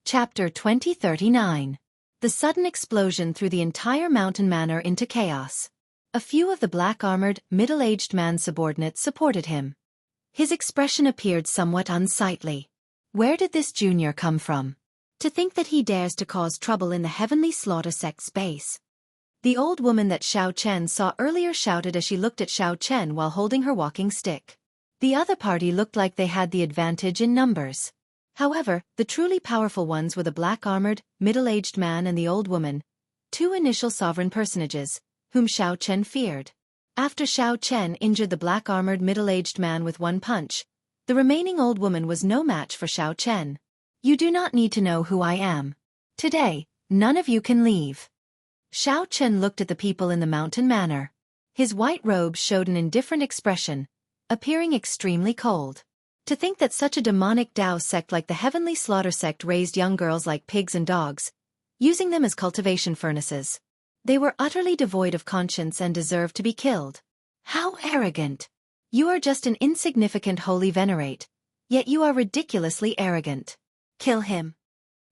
Chapter 2039. The sudden explosion threw the entire mountain manor into chaos. A few of the black-armored, middle-aged man's subordinates supported him. His expression appeared somewhat unsightly. Where did this junior come from? To think that he dares to cause trouble in the heavenly slaughter sect's base. The old woman that Xiao Chen saw earlier shouted as she looked at Xiao Chen while holding her walking stick. The other party looked like they had the advantage in numbers. However, the truly powerful ones were the black-armored, middle-aged man and the old woman, two initial sovereign personages, whom Xiao Chen feared. After Xiao Chen injured the black-armored middle-aged man with one punch, the remaining old woman was no match for Xiao Chen. You do not need to know who I am. Today, none of you can leave. Xiao Chen looked at the people in the mountain manor. His white robes showed an indifferent expression, appearing extremely cold. To think that such a demonic Tao sect like the Heavenly Slaughter sect raised young girls like pigs and dogs, using them as cultivation furnaces. They were utterly devoid of conscience and deserved to be killed. How arrogant! You are just an insignificant holy venerate, yet you are ridiculously arrogant. Kill him.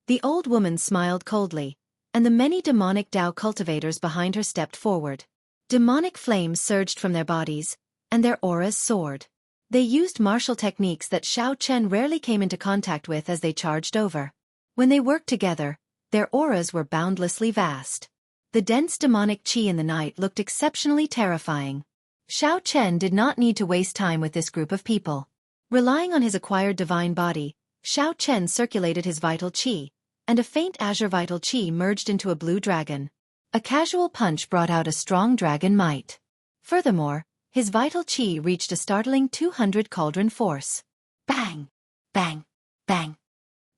The old woman smiled coldly, and the many demonic Tao cultivators behind her stepped forward. Demonic flames surged from their bodies, and their auras soared. They used martial techniques that Xiao Chen rarely came into contact with as they charged over. When they worked together, their auras were boundlessly vast. The dense demonic qi in the night looked exceptionally terrifying. Xiao Chen did not need to waste time with this group of people. Relying on his acquired divine body, Xiao Chen circulated his vital qi, and a faint azure vital qi merged into a blue dragon. A casual punch brought out a strong dragon might. Furthermore, his vital qi reached a startling 200 cauldron force. Bang! Bang! Bang!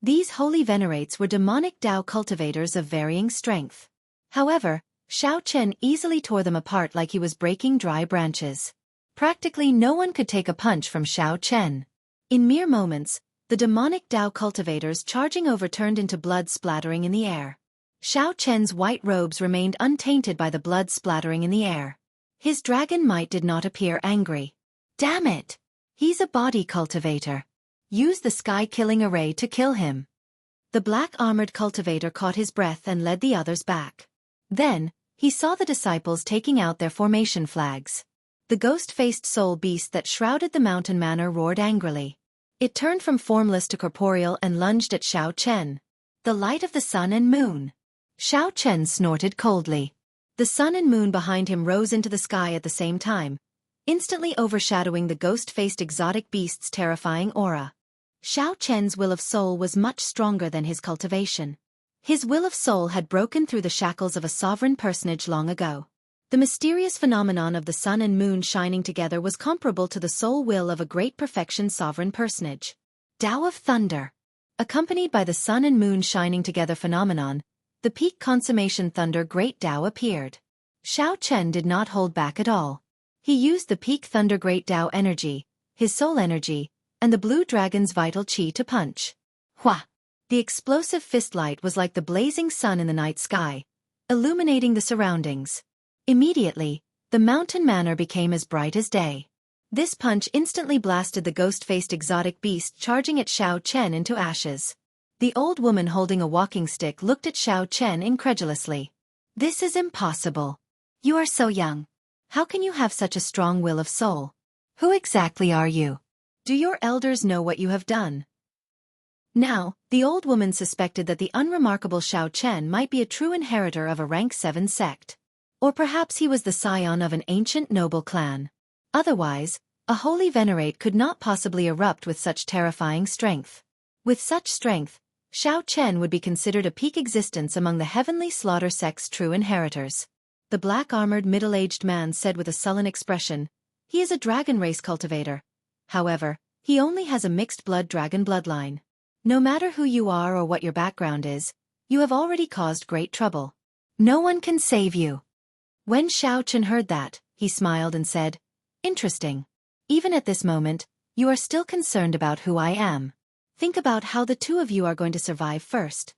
These holy venerates were demonic Tao cultivators of varying strength. However, Xiao Chen easily tore them apart like he was breaking dry branches. Practically no one could take a punch from Xiao Chen. In mere moments, the demonic Tao cultivators charging over turned into blood splattering in the air. Xiao Chen's white robes remained untainted by the blood splattering in the air. His dragon might did not appear angry. Damn it! He's a body cultivator. Use the sky-killing array to kill him. The black-armored cultivator caught his breath and led the others back. Then, he saw the disciples taking out their formation flags. The ghost-faced soul beast that shrouded the mountain manor roared angrily. It turned from formless to corporeal and lunged at Xiao Chen. The light of the sun and moon. Xiao Chen snorted coldly. The sun and moon behind him rose into the sky at the same time, instantly overshadowing the ghost-faced exotic beast's terrifying aura. Xiao Chen's will of soul was much stronger than his cultivation. His will of soul had broken through the shackles of a sovereign personage long ago. The mysterious phenomenon of the sun and moon shining together was comparable to the soul will of a great perfection sovereign personage. Tao of Thunder. Accompanied by the sun and moon shining together phenomenon, the peak consummation thunder great Tao appeared. Xiao Chen did not hold back at all. He used the peak thunder great Tao energy, his soul energy, and the blue dragon's vital qi to punch. Hua! The explosive fist light was like the blazing sun in the night sky, illuminating the surroundings. Immediately, the mountain manor became as bright as day. This punch instantly blasted the ghost-faced exotic beast charging at Xiao Chen into ashes. The old woman holding a walking stick looked at Xiao Chen incredulously. This is impossible. You are so young. How can you have such a strong will of soul? Who exactly are you? Do your elders know what you have done? Now, the old woman suspected that the unremarkable Xiao Chen might be a true inheritor of a rank 7 sect. Or perhaps he was the scion of an ancient noble clan. Otherwise, a holy venerate could not possibly erupt with such terrifying strength. With such strength, Xiao Chen would be considered a peak existence among the Heavenly Slaughter sect's true inheritors. The black-armored middle-aged man said with a sullen expression, he is a dragon race cultivator. However, he only has a mixed-blood dragon bloodline. No matter who you are or what your background is, you have already caused great trouble. No one can save you. When Xiao Chen heard that, he smiled and said, interesting. Even at this moment, you are still concerned about who I am. Think about how the two of you are going to survive first.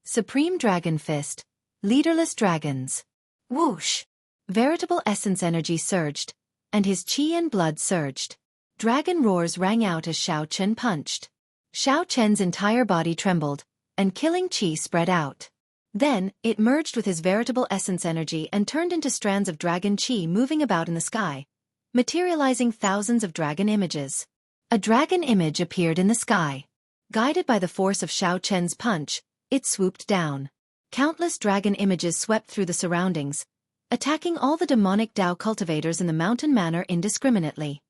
Supreme Dragon Fist. Leaderless dragons. Whoosh! Veritable essence energy surged, and his qi and blood surged. Dragon roars rang out as Xiao Chen punched. Xiao Chen's entire body trembled, and killing chi spread out. Then, it merged with his veritable essence energy and turned into strands of dragon chi moving about in the sky, materializing thousands of dragon images. A dragon image appeared in the sky. Guided by the force of Xiao Chen's punch, it swooped down. Countless dragon images swept through the surroundings, attacking all the demonic Dao cultivators in the mountain manor indiscriminately.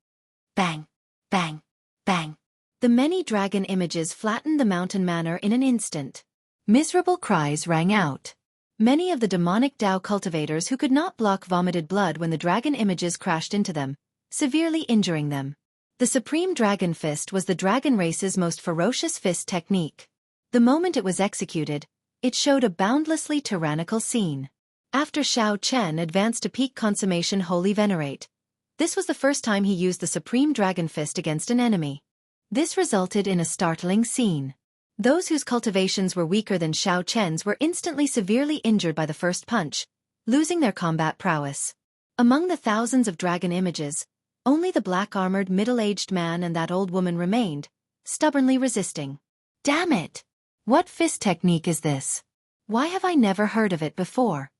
Bang! Bang! Bang! The many dragon images flattened the mountain manor in an instant. Miserable cries rang out. Many of the demonic Dao cultivators who could not block vomited blood when the dragon images crashed into them, severely injuring them. The Supreme Dragon Fist was the dragon race's most ferocious fist technique. The moment it was executed, it showed a boundlessly tyrannical scene. After Xiao Chen advanced to peak consummation Holy Venerate, this was the first time he used the Supreme Dragon Fist against an enemy. This resulted in a startling scene. Those whose cultivations were weaker than Xiao Chen's were instantly severely injured by the first punch, losing their combat prowess. Among the thousands of dragon images, only the black-armored middle-aged man and that old woman remained, stubbornly resisting. Damn it! What fist technique is this? Why have I never heard of it before?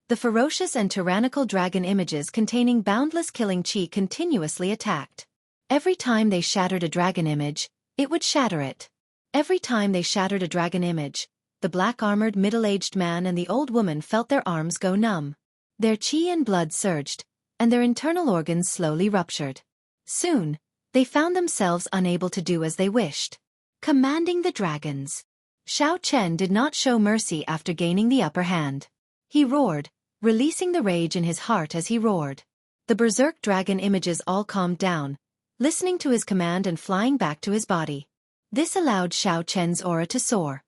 The ferocious and tyrannical dragon images containing boundless killing chi continuously attacked. Every time they shattered a dragon image, it would shatter it. Every time they shattered a dragon image, the black-armored middle-aged man and the old woman felt their arms go numb. Their chi and blood surged, and their internal organs slowly ruptured. Soon, they found themselves unable to do as they wished. Commanding the dragons. Xiao Chen did not show mercy after gaining the upper hand. He roared, releasing the rage in his heart as he roared. The berserk dragon images all calmed down, listening to his command and flying back to his body. This allowed Xiao Chen's aura to soar.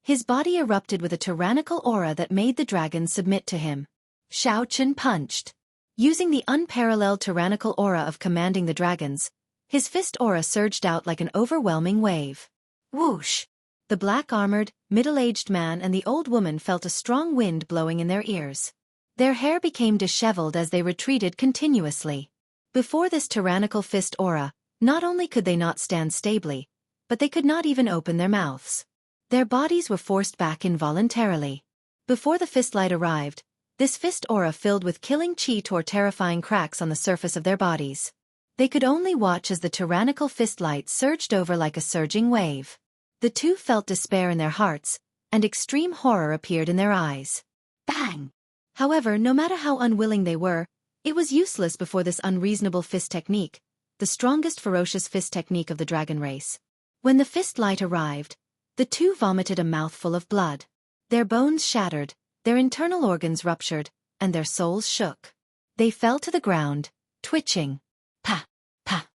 His body erupted with a tyrannical aura that made the dragons submit to him. Xiao Chen punched. Using the unparalleled tyrannical aura of commanding the dragons, his fist aura surged out like an overwhelming wave. Whoosh! The black-armored, middle-aged man and the old woman felt a strong wind blowing in their ears. Their hair became disheveled as they retreated continuously. Before this tyrannical fist aura, not only could they not stand stably, but they could not even open their mouths. Their bodies were forced back involuntarily. Before the fist light arrived, this fist aura filled with killing chi tore terrifying cracks on the surface of their bodies. They could only watch as the tyrannical fist light surged over like a surging wave. The two felt despair in their hearts, and extreme horror appeared in their eyes. Bang! However, no matter how unwilling they were, it was useless before this unreasonable fist technique, the strongest ferocious fist technique of the dragon race. When the fist light arrived, the two vomited a mouthful of blood. Their bones shattered, their internal organs ruptured, and their souls shook. They fell to the ground, twitching. Pa! Pa!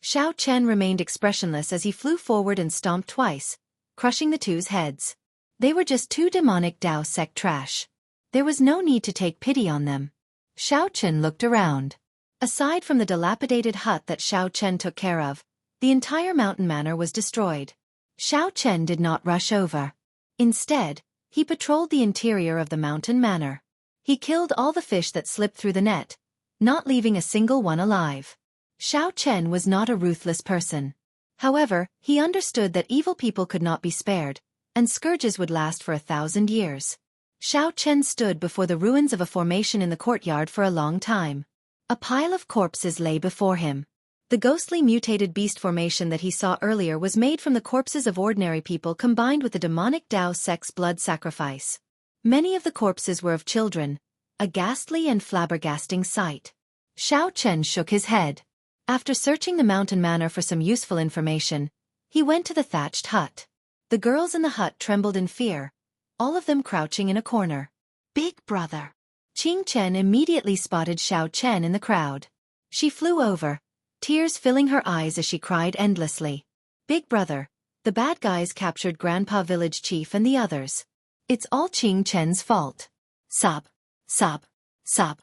Xiao Chen remained expressionless as he flew forward and stomped twice, crushing the two's heads. They were just two demonic Dao sect trash. There was no need to take pity on them. Xiao Chen looked around. Aside from the dilapidated hut that Xiao Chen took care of, the entire mountain manor was destroyed. Xiao Chen did not rush over. Instead, he patrolled the interior of the mountain manor. He killed all the fish that slipped through the net, not leaving a single one alive. Xiao Chen was not a ruthless person. However, he understood that evil people could not be spared, and scourges would last for 1,000 years. Xiao Chen stood before the ruins of a formation in the courtyard for a long time. A pile of corpses lay before him. The ghostly mutated beast formation that he saw earlier was made from the corpses of ordinary people combined with the demonic Dao sect's blood sacrifice. Many of the corpses were of children, a ghastly and flabbergasting sight. Xiao Chen shook his head. After searching the mountain manor for some useful information, he went to the thatched hut. The girls in the hut trembled in fear, all of them crouching in a corner. Big brother! Qing Chen immediately spotted Xiao Chen in the crowd. She flew over, tears filling her eyes as she cried endlessly. Big brother, the bad guys captured Grandpa Village Chief and the others. It's all Qing Chen's fault. Sob, sob, sob.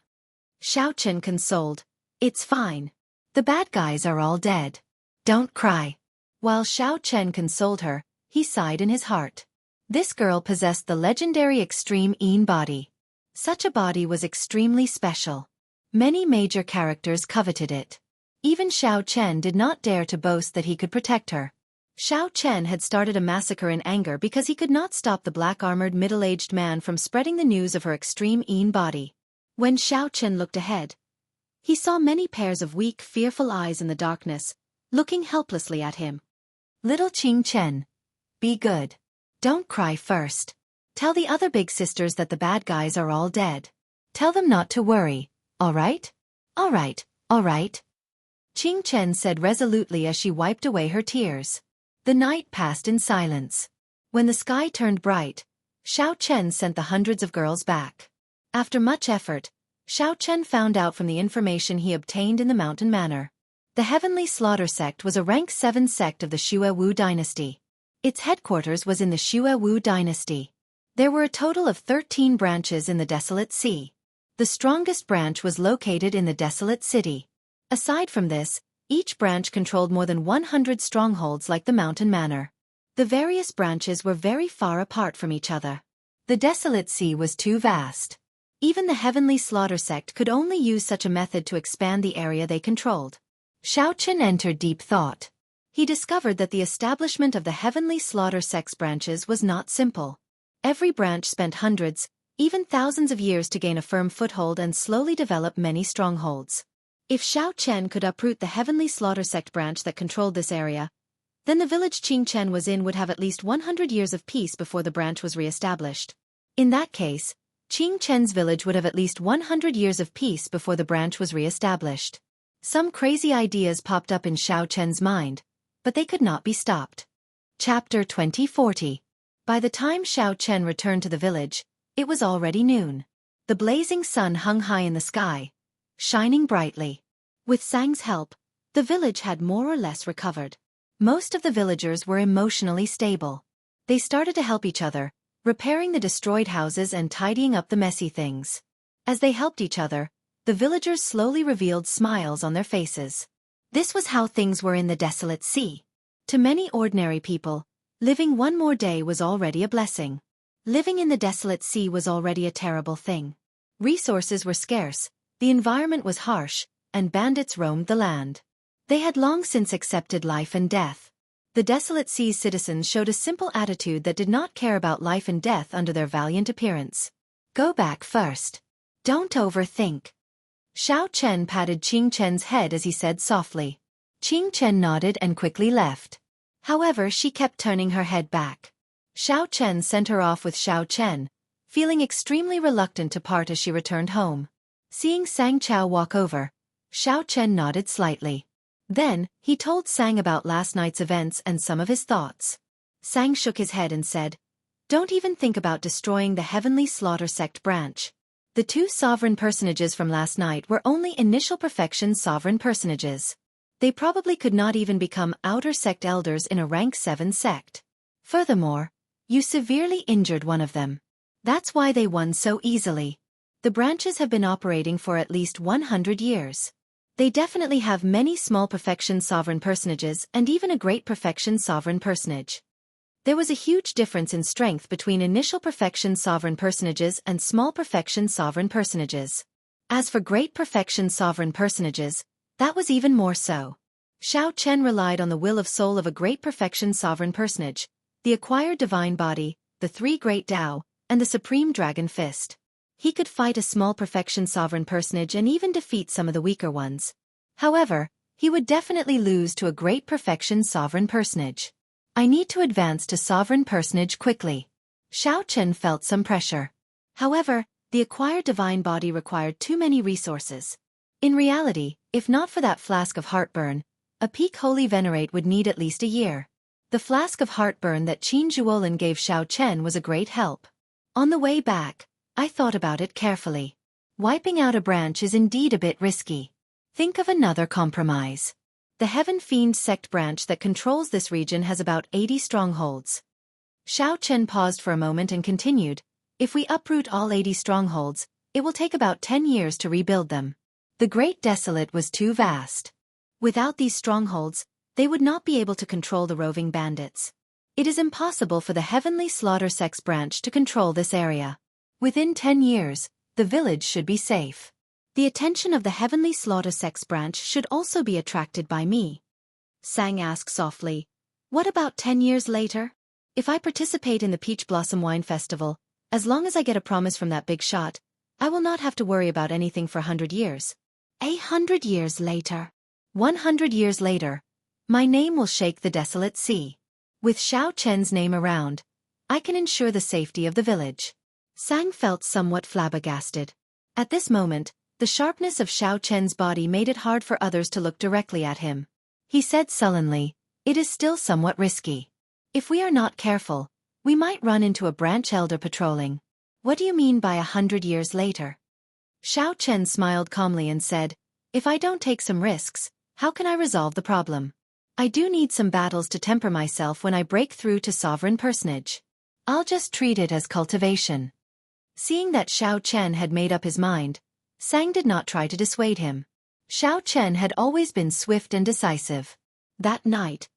Xiao Chen consoled. It's fine. The bad guys are all dead. Don't cry. While Xiao Chen consoled her, he sighed in his heart. This girl possessed the legendary Extreme Een body. Such a body was extremely special. Many major characters coveted it. Even Xiao Chen did not dare to boast that he could protect her. Xiao Chen had started a massacre in anger because he could not stop the black-armored middle-aged man from spreading the news of her extreme body. When Xiao Chen looked ahead, he saw many pairs of weak, fearful eyes in the darkness, looking helplessly at him. Little Qing Chen, be good. Don't cry first. Tell the other big sisters that the bad guys are all dead. Tell them not to worry, all right? All right, all right. Qing Chen said resolutely as she wiped away her tears. The night passed in silence. When the sky turned bright, Xiao Chen sent the hundreds of girls back. After much effort, Xiao Chen found out from the information he obtained in the Mountain Manor. The Heavenly Slaughter Sect was a rank 7 sect of the Xue Wu dynasty. Its headquarters was in the Xue Wu dynasty. There were a total of 13 branches in the Desolate Sea. The strongest branch was located in the Desolate City. Aside from this, each branch controlled more than 100 strongholds like the Mountain Manor. The various branches were very far apart from each other. The Desolate Sea was too vast. Even the Heavenly Slaughter Sect could only use such a method to expand the area they controlled. Xiao Chen entered deep thought. He discovered that the establishment of the Heavenly Slaughter Sect's branches was not simple. Every branch spent hundreds, even thousands of years to gain a firm foothold and slowly develop many strongholds. If Xiao Chen could uproot the Heavenly Slaughter Sect branch that controlled this area, then the village Qing Chen was in would have at least 100 years of peace before the branch was re-established. In that case, Qing Chen's village would have at least 100 years of peace before the branch was re-established. Some crazy ideas popped up in Xiao Chen's mind, but they could not be stopped. Chapter 2040. By the time Xiao Chen returned to the village, it was already noon. The blazing sun hung high in the sky, shining brightly. With Sang's help, the village had more or less recovered. Most of the villagers were emotionally stable. They started to help each other, repairing the destroyed houses and tidying up the messy things. As they helped each other, the villagers slowly revealed smiles on their faces. This was how things were in the Desolate Sea. To many ordinary people, living one more day was already a blessing. Living in the Desolate Sea was already a terrible thing. Resources were scarce, the environment was harsh, and bandits roamed the land. They had long since accepted life and death. The Desolate Sea's citizens showed a simple attitude that did not care about life and death under their valiant appearance. Go back first. Don't overthink. Xiao Chen patted Qing Chen's head as he said softly. Qing Chen nodded and quickly left. However, she kept turning her head back. Xiao Chen sent her off with Xiao Chen, feeling extremely reluctant to part as she returned home. Seeing Sang Chao walk over, Xiao Chen nodded slightly. Then, he told Sang about last night's events and some of his thoughts. Sang shook his head and said, "Don't even think about destroying the Heavenly Slaughter Sect branch. The 2 sovereign personages from last night were only initial perfection sovereign personages. They probably could not even become outer sect elders in a rank 7 sect. Furthermore, you severely injured one of them. That's why they won so easily. The branches have been operating for at least 100 years. They definitely have many small perfection sovereign personages and even a great perfection sovereign personage." There was a huge difference in strength between initial perfection sovereign personages and small perfection sovereign personages. As for great perfection sovereign personages, that was even more so. Xiao Chen relied on the will of soul of a great perfection sovereign personage, the acquired divine body, the 3 great Tao, and the supreme dragon fist. He could fight a small perfection sovereign personage and even defeat some of the weaker ones. However, he would definitely lose to a great perfection sovereign personage. I need to advance to sovereign personage quickly. Xiao Chen felt some pressure. However, the acquired divine body required too many resources. In reality, if not for that flask of heartburn, a peak holy venerate would need at least a year. The flask of heartburn that Qin Zhuolin gave Xiao Chen was a great help. On the way back, I thought about it carefully. Wiping out a branch is indeed a bit risky. Think of another compromise. The Heaven Fiend sect branch that controls this region has about 80 strongholds. Xiao Chen paused for a moment and continued, if we uproot all 80 strongholds, it will take about 10 years to rebuild them. The Great Desolate was too vast. Without these strongholds, they would not be able to control the roving bandits. It is impossible for the Heavenly Slaughter Sect's branch to control this area. Within 10 years, the village should be safe. The attention of the Heavenly Slaughter Sect's branch should also be attracted by me. Sang asked softly, What about 10 years later? If I participate in the Peach Blossom Wine Festival, as long as I get a promise from that big shot, I will not have to worry about anything for 100 years. 100 years later. 100 years later. My name will shake the desolate sea. With Xiao Chen's name around, I can ensure the safety of the village. Sang felt somewhat flabbergasted. At this moment, the sharpness of Xiao Chen's body made it hard for others to look directly at him. He said sullenly, "It is still somewhat risky. If we are not careful, we might run into a branch elder patrolling." "What do you mean by 100 years later?" Xiao Chen smiled calmly and said, "If I don't take some risks, how can I resolve the problem? I do need some battles to temper myself when I break through to sovereign personage. I'll just treat it as cultivation." Seeing that Xiao Chen had made up his mind, Sang did not try to dissuade him. Xiao Chen had always been swift and decisive. That night,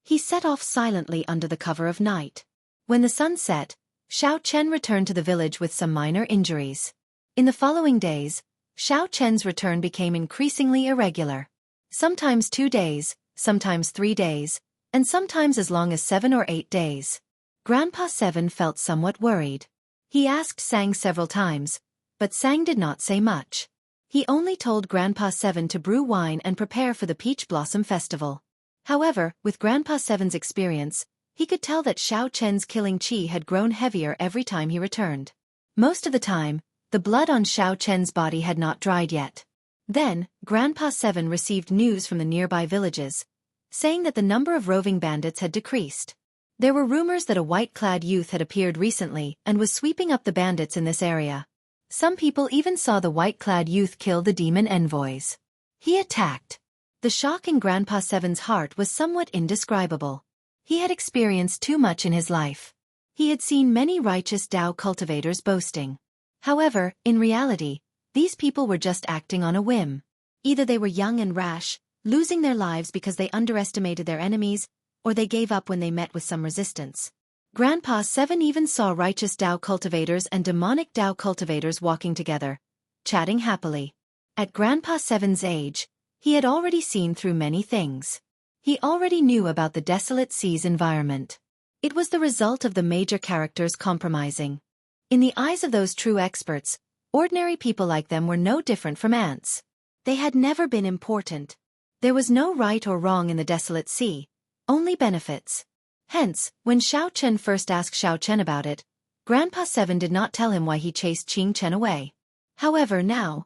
he set off silently under the cover of night. When the sun set, Xiao Chen returned to the village with some minor injuries. In the following days, Xiao Chen's return became increasingly irregular. Sometimes 2 days, sometimes 3 days, and sometimes as long as 7 or 8 days. Grandpa Seven felt somewhat worried. He asked Sang several times, but Sang did not say much. He only told Grandpa Seven to brew wine and prepare for the Peach Blossom Festival. However, with Grandpa Seven's experience, he could tell that Xiao Chen's killing chi had grown heavier every time he returned. Most of the time, the blood on Xiao Chen's body had not dried yet. Then, Grandpa Seven received news from the nearby villages, saying that the number of roving bandits had decreased. There were rumors that a white-clad youth had appeared recently and was sweeping up the bandits in this area. Some people even saw the white-clad youth kill the demon envoys. He attacked. The shock in Grandpa Seven's heart was somewhat indescribable. He had experienced too much in his life. He had seen many righteous Tao cultivators boasting. However, in reality, these people were just acting on a whim. Either they were young and rash, losing their lives because they underestimated their enemies, or they gave up when they met with some resistance. Grandpa Seven even saw righteous Tao cultivators and demonic Tao cultivators walking together, chatting happily. At Grandpa Seven's age, he had already seen through many things. He already knew about the desolate sea's environment. It was the result of the major characters compromising. In the eyes of those true experts, ordinary people like them were no different from ants. They had never been important. There was no right or wrong in the desolate sea, only benefits. Hence, when Xiao Chen first asked Xiao Chen about it, Grandpa Seven did not tell him why he chased Qing Chen away. However, now,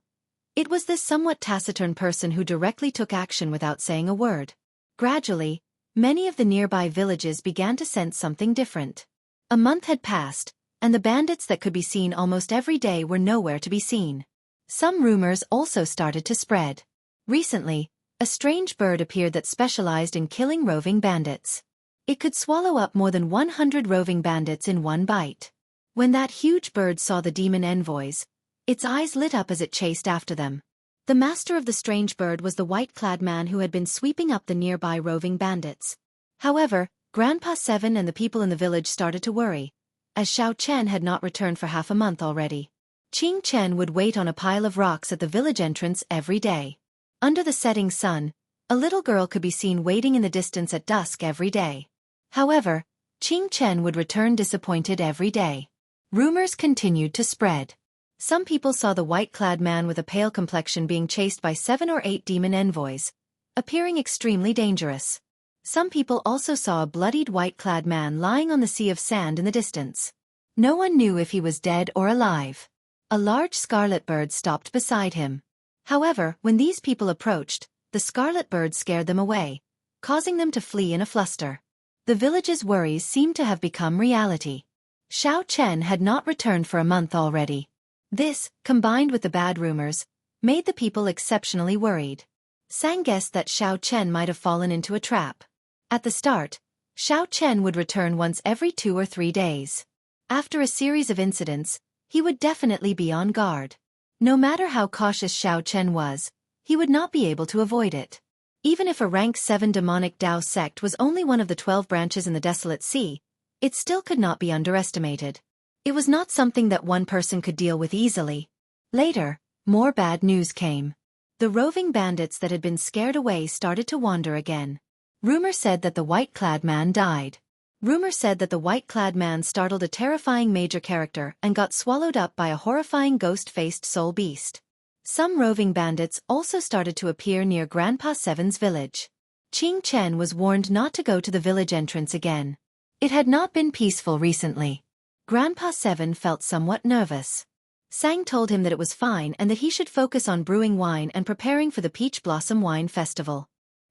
it was this somewhat taciturn person who directly took action without saying a word. Gradually, many of the nearby villages began to sense something different. A month had passed, and the bandits that could be seen almost every day were nowhere to be seen. Some rumors also started to spread. Recently, a strange bird appeared that specialized in killing roving bandits. It could swallow up more than 100 roving bandits in one bite. When that huge bird saw the demon envoys, its eyes lit up as it chased after them. The master of the strange bird was the white-clad man who had been sweeping up the nearby roving bandits. However, Grandpa Seven and the people in the village started to worry, as Xiao Chen had not returned for half a month already. Qing Chen would wait on a pile of rocks at the village entrance every day. Under the setting sun, a little girl could be seen waiting in the distance at dusk every day. However, Qing Chen would return disappointed every day. Rumors continued to spread. Some people saw the white-clad man with a pale complexion being chased by 7 or 8 demon envoys, appearing extremely dangerous. Some people also saw a bloodied white-clad man lying on the sea of sand in the distance. No one knew if he was dead or alive. A large scarlet bird stopped beside him. However, when these people approached, the scarlet bird scared them away, causing them to flee in a fluster. The village's worries seemed to have become reality. Xiao Chen had not returned for a month already. This, combined with the bad rumors, made the people exceptionally worried. Sang guessed that Xiao Chen might have fallen into a trap. At the start, Xiao Chen would return once every 2 or 3 days. After a series of incidents, he would definitely be on guard. No matter how cautious Xiao Chen was, he would not be able to avoid it. Even if a rank 7 demonic Tao sect was only one of the 12 branches in the desolate sea, it still could not be underestimated. It was not something that one person could deal with easily. Later, more bad news came. The roving bandits that had been scared away started to wander again. Rumor said that the white-clad man died. Rumor said that the white-clad man startled a terrifying major character and got swallowed up by a horrifying ghost-faced soul beast. Some roving bandits also started to appear near Grandpa Seven's village. Ching Chen was warned not to go to the village entrance again. It had not been peaceful recently. Grandpa Seven felt somewhat nervous. Sang told him that it was fine and that he should focus on brewing wine and preparing for the Peach Blossom Wine Festival.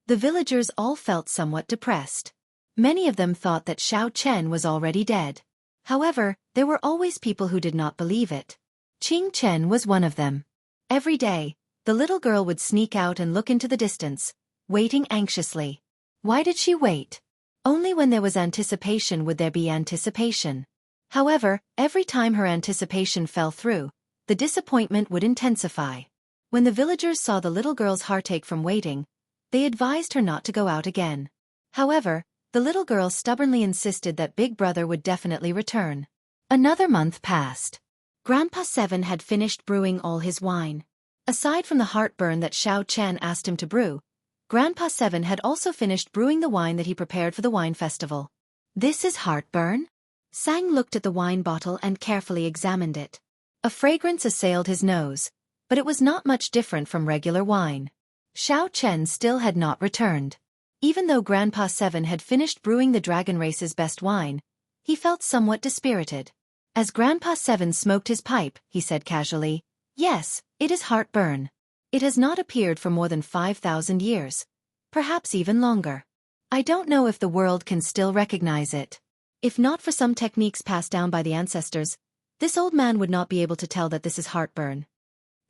The villagers all felt somewhat depressed. Many of them thought that Xiao Chen was already dead. However, there were always people who did not believe it. Ching Chen was one of them. Every day, the little girl would sneak out and look into the distance, waiting anxiously. Why did she wait? Only when there was anticipation would there be anticipation. However, every time her anticipation fell through, the disappointment would intensify. When the villagers saw the little girl's heartache from waiting, they advised her not to go out again. However, the little girl stubbornly insisted that Big Brother would definitely return. Another month passed. Grandpa Seven had finished brewing all his wine. Aside from the heartburn that Xiao Chen asked him to brew, Grandpa Seven had also finished brewing the wine that he prepared for the wine festival. This is heartburn? Sang looked at the wine bottle and carefully examined it. A fragrance assailed his nose, but it was not much different from regular wine. Xiao Chen still had not returned. Even though Grandpa Seven had finished brewing the dragon race's best wine, he felt somewhat dispirited. As Grandpa Seven smoked his pipe, he said casually, "Yes, it is heartburn. It has not appeared for more than 5,000 years. Perhaps even longer. I don't know if the world can still recognize it. If not for some techniques passed down by the ancestors, this old man would not be able to tell that this is heartburn.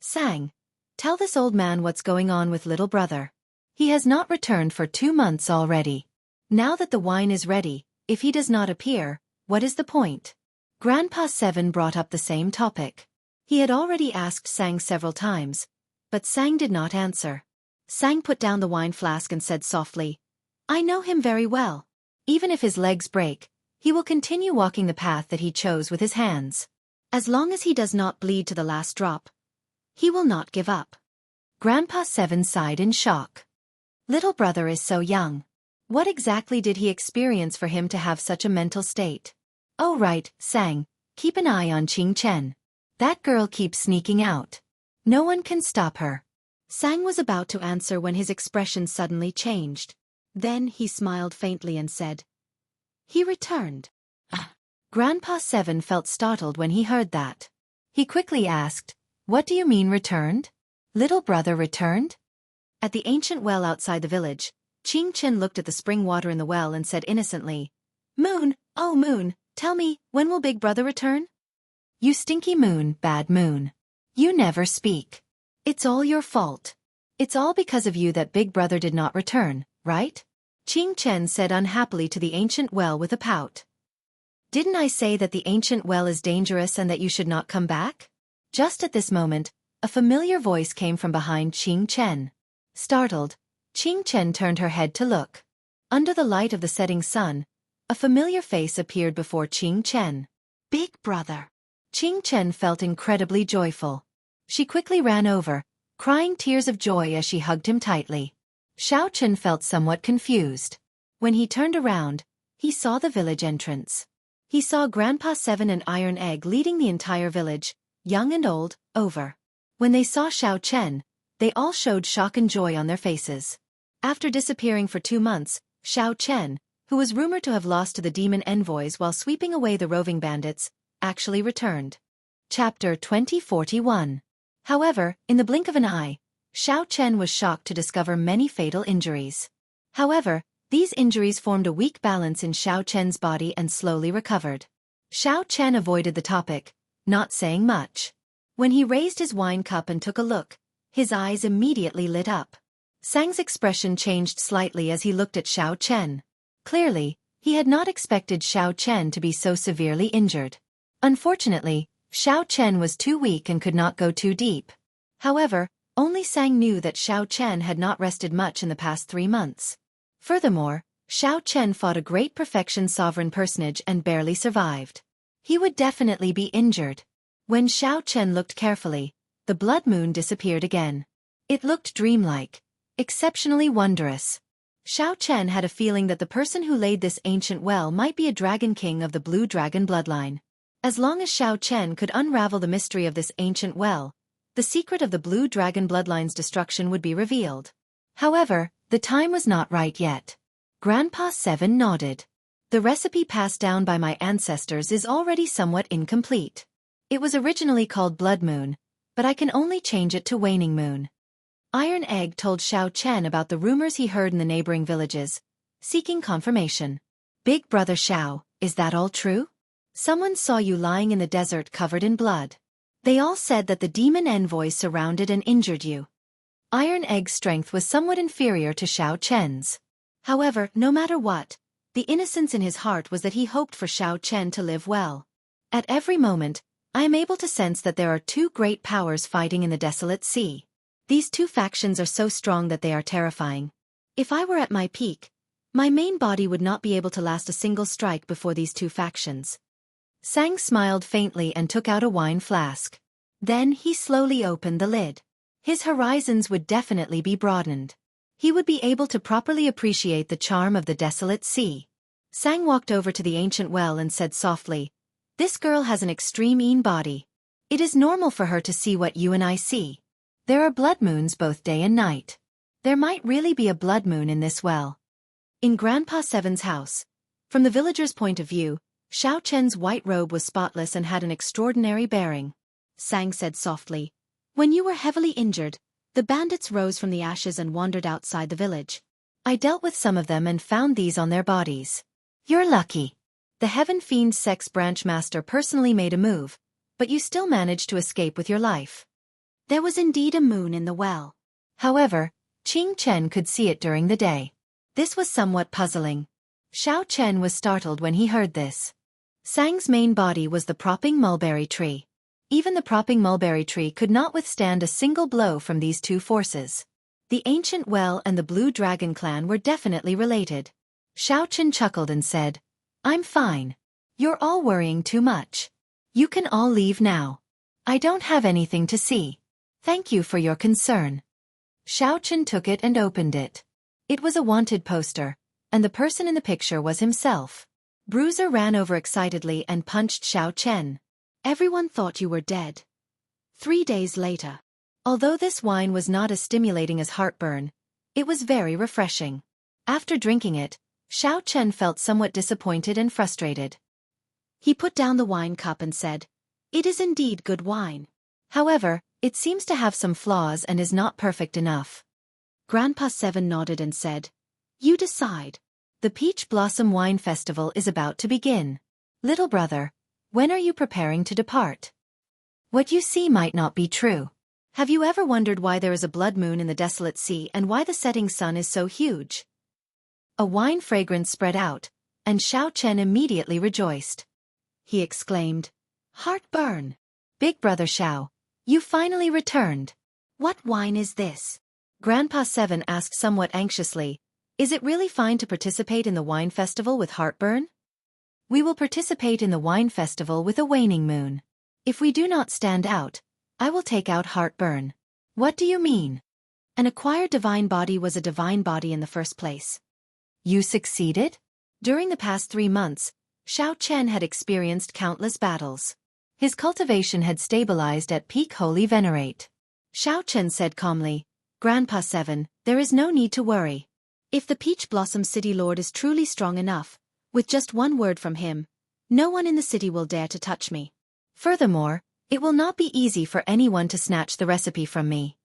Sang, tell this old man what's going on with little brother. He has not returned for 2 months already. Now that the wine is ready, if he does not appear, what is the point?" Grandpa Seven brought up the same topic. He had already asked Sang several times, but Sang did not answer. Sang put down the wine flask and said softly, "I know him very well. Even if his legs break, he will continue walking the path that he chose with his hands. As long as he does not bleed to the last drop, he will not give up." Grandpa Seven sighed in shock. Little brother is so young. What exactly did he experience for him to have such a mental state? Oh right, Sang, keep an eye on Ching Chen. That girl keeps sneaking out. No one can stop her. Sang was about to answer when his expression suddenly changed. Then he smiled faintly and said, "He returned." Grandpa Seven felt startled when he heard that. He quickly asked, "What do you mean returned? Little brother returned?" At the ancient well outside the village, Ching Chen looked at the spring water in the well and said innocently, "Moon, oh moon, tell me, when will Big Brother return?" "You stinky moon, bad moon. You never speak. It's all your fault. It's all because of you that Big Brother did not return, right?" Ching Chen said unhappily to the ancient well with a pout. "Didn't I say that the ancient well is dangerous and that you should not come back?" Just at this moment, a familiar voice came from behind Ching Chen. Startled, Ching Chen turned her head to look. Under the light of the setting sun, a familiar face appeared before Ching Chen. Big Brother. Ching Chen felt incredibly joyful. She quickly ran over, crying tears of joy as she hugged him tightly. Xiao Chen felt somewhat confused. When he turned around, he saw the village entrance. He saw Grandpa Seven and Iron Egg leading the entire village, young and old, over. When they saw Xiao Chen, they all showed shock and joy on their faces. After disappearing for 2 months, Xiao Chen, who was rumored to have lost to the demon envoys while sweeping away the roving bandits, actually returned. Chapter 2041. However, in the blink of an eye, Xiao Chen was shocked to discover many fatal injuries. However, these injuries formed a weak balance in Xiao Chen's body and slowly recovered. Xiao Chen avoided the topic, not saying much. When he raised his wine cup and took a look, his eyes immediately lit up. Sang's expression changed slightly as he looked at Xiao Chen. Clearly, he had not expected Xiao Chen to be so severely injured. Unfortunately, Xiao Chen was too weak and could not go too deep. However, only Sang knew that Xiao Chen had not rested much in the past 3 months. Furthermore, Xiao Chen fought a great perfection sovereign personage and barely survived. He would definitely be injured. When Xiao Chen looked carefully, the blood moon disappeared again. It looked dreamlike, exceptionally wondrous. Xiao Chen had a feeling that the person who laid this ancient well might be a dragon king of the blue dragon bloodline. As long as Xiao Chen could unravel the mystery of this ancient well, the secret of the blue dragon bloodline's destruction would be revealed. However, the time was not right yet. Grandpa Seven nodded. The recipe passed down by my ancestors is already somewhat incomplete. It was originally called Blood Moon, but I can only change it to Waning Moon. Iron Egg told Xiao Chen about the rumors he heard in the neighboring villages, seeking confirmation. Big brother Xiao, is that all true? Someone saw you lying in the desert covered in blood. They all said that the demon envoy surrounded and injured you. Iron Egg's strength was somewhat inferior to Xiao Chen's. However, no matter what, the innocence in his heart was that he hoped for Xiao Chen to live well. At every moment, I am able to sense that there are two great powers fighting in the desolate sea. These two factions are so strong that they are terrifying. If I were at my peak, my main body would not be able to last a single strike before these two factions. Sang smiled faintly and took out a wine flask. Then he slowly opened the lid. His horizons would definitely be broadened. He would be able to properly appreciate the charm of the desolate sea. Sang walked over to the ancient well and said softly, "This girl has an extreme body. It is normal for her to see what you and I see. There are blood moons both day and night. There might really be a blood moon in this well." In Grandpa Seven's house, from the villagers' point of view, Xiao Chen's white robe was spotless and had an extraordinary bearing. Sang said softly, "When you were heavily injured, the bandits rose from the ashes and wandered outside the village. I dealt with some of them and found these on their bodies. You're lucky. The Heaven Fiend Sex Branch Master personally made a move, but you still managed to escape with your life." There was indeed a moon in the well. However, Qing Chen could see it during the day. This was somewhat puzzling. Xiao Chen was startled when he heard this. Sang's main body was the propping mulberry tree. Even the propping mulberry tree could not withstand a single blow from these two forces. The ancient well and the Blue Dragon clan were definitely related. Xiao Chen chuckled and said, "I'm fine. You're all worrying too much. You can all leave now. I don't have anything to see. Thank you for your concern." Xiao Chen took it and opened it. It was a wanted poster, and the person in the picture was himself. Bruiser ran over excitedly and punched Xiao Chen. "Everyone thought you were dead." 3 days later. Although this wine was not as stimulating as heartburn, it was very refreshing. After drinking it, Xiao Chen felt somewhat disappointed and frustrated. He put down the wine cup and said, "It is indeed good wine. However, it seems to have some flaws and is not perfect enough." Grandpa Seven nodded and said, "You decide. The Peach Blossom Wine Festival is about to begin. Little brother, when are you preparing to depart? What you see might not be true. Have you ever wondered why there is a blood moon in the desolate sea and why the setting sun is so huge?" A wine fragrance spread out, and Xiao Chen immediately rejoiced. He exclaimed, "Heartburn! Big brother Xiao, you finally returned. What wine is this?" Grandpa Seven asked somewhat anxiously, "Is it really fine to participate in the wine festival with heartburn?" "We will participate in the wine festival with a waning moon. If we do not stand out, I will take out heartburn." "What do you mean?" "An acquired divine body was a divine body in the first place." "You succeeded?" During the past 3 months, Xiao Chen had experienced countless battles. His cultivation had stabilized at peak holy venerate. Xiao Chen said calmly, "Grandpa Seven, there is no need to worry. If the Peach Blossom City Lord is truly strong enough, with just one word from him, no one in the city will dare to touch me. Furthermore, it will not be easy for anyone to snatch the recipe from me."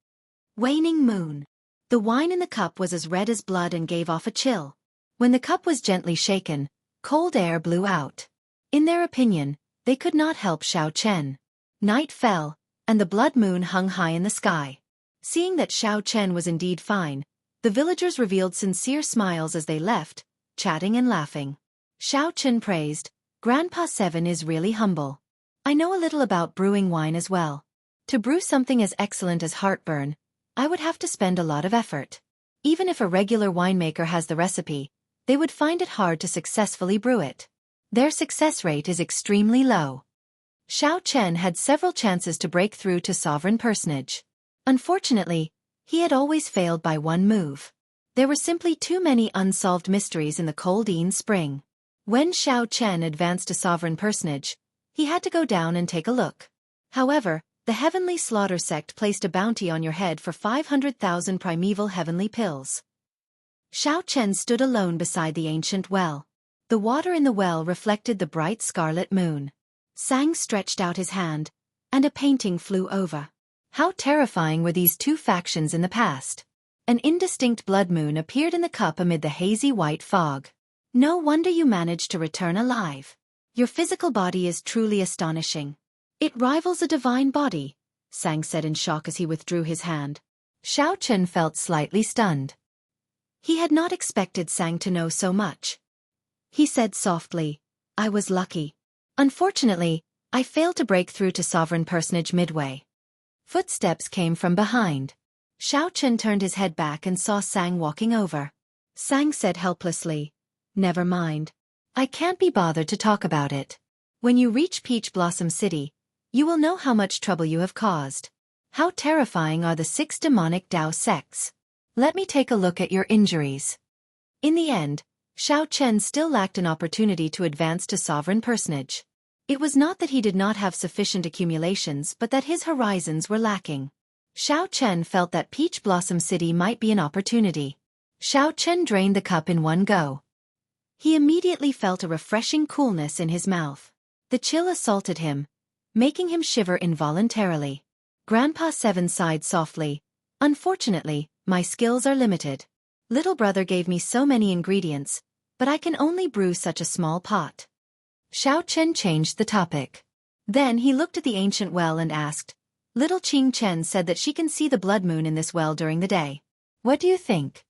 Waning moon. The wine in the cup was as red as blood and gave off a chill. When the cup was gently shaken, cold air blew out. In their opinion, they could not help Xiao Chen. Night fell, and the blood moon hung high in the sky. Seeing that Xiao Chen was indeed fine, the villagers revealed sincere smiles as they left, chatting and laughing. Xiao Chen praised, "Grandpa Seven is really humble. I know a little about brewing wine as well. To brew something as excellent as heartburn, I would have to spend a lot of effort. Even if a regular winemaker has the recipe, they would find it hard to successfully brew it. Their success rate is extremely low." Xiao Chen had several chances to break through to sovereign personage. Unfortunately, he had always failed by one move. There were simply too many unsolved mysteries in the cold spring. When Xiao Chen advanced to sovereign personage, he had to go down and take a look. However, the heavenly slaughter sect placed a bounty on your head for 500,000 primeval heavenly pills. Xiao Chen stood alone beside the ancient well. The water in the well reflected the bright scarlet moon. Sang stretched out his hand, and a painting flew over. How terrifying were these two factions in the past. An indistinct blood moon appeared in the cup amid the hazy white fog. No wonder you managed to return alive. Your physical body is truly astonishing. It rivals a divine body, Sang said in shock as he withdrew his hand. Xiao Chen felt slightly stunned. He had not expected Sang to know so much. He said softly, I was lucky. Unfortunately, I failed to break through to sovereign personage midway. Footsteps came from behind. Xiao Chen turned his head back and saw Sang walking over. Sang said helplessly, Never mind. I can't be bothered to talk about it. When you reach Peach Blossom City, you will know how much trouble you have caused. How terrifying are the 6 demonic Dao sects. Let me take a look at your injuries. In the end, Xiao Chen still lacked an opportunity to advance to sovereign personage. It was not that he did not have sufficient accumulations but that his horizons were lacking. Xiao Chen felt that Peach Blossom City might be an opportunity. Xiao Chen drained the cup in one go. He immediately felt a refreshing coolness in his mouth. The chill assaulted him, making him shiver involuntarily. Grandpa Seven sighed softly. Unfortunately, my skills are limited. Little brother gave me so many ingredients, but I can only brew such a small pot. Xiao Chen changed the topic. Then he looked at the ancient well and asked, Little Qing Chen said that she can see the blood moon in this well during the day. What do you think?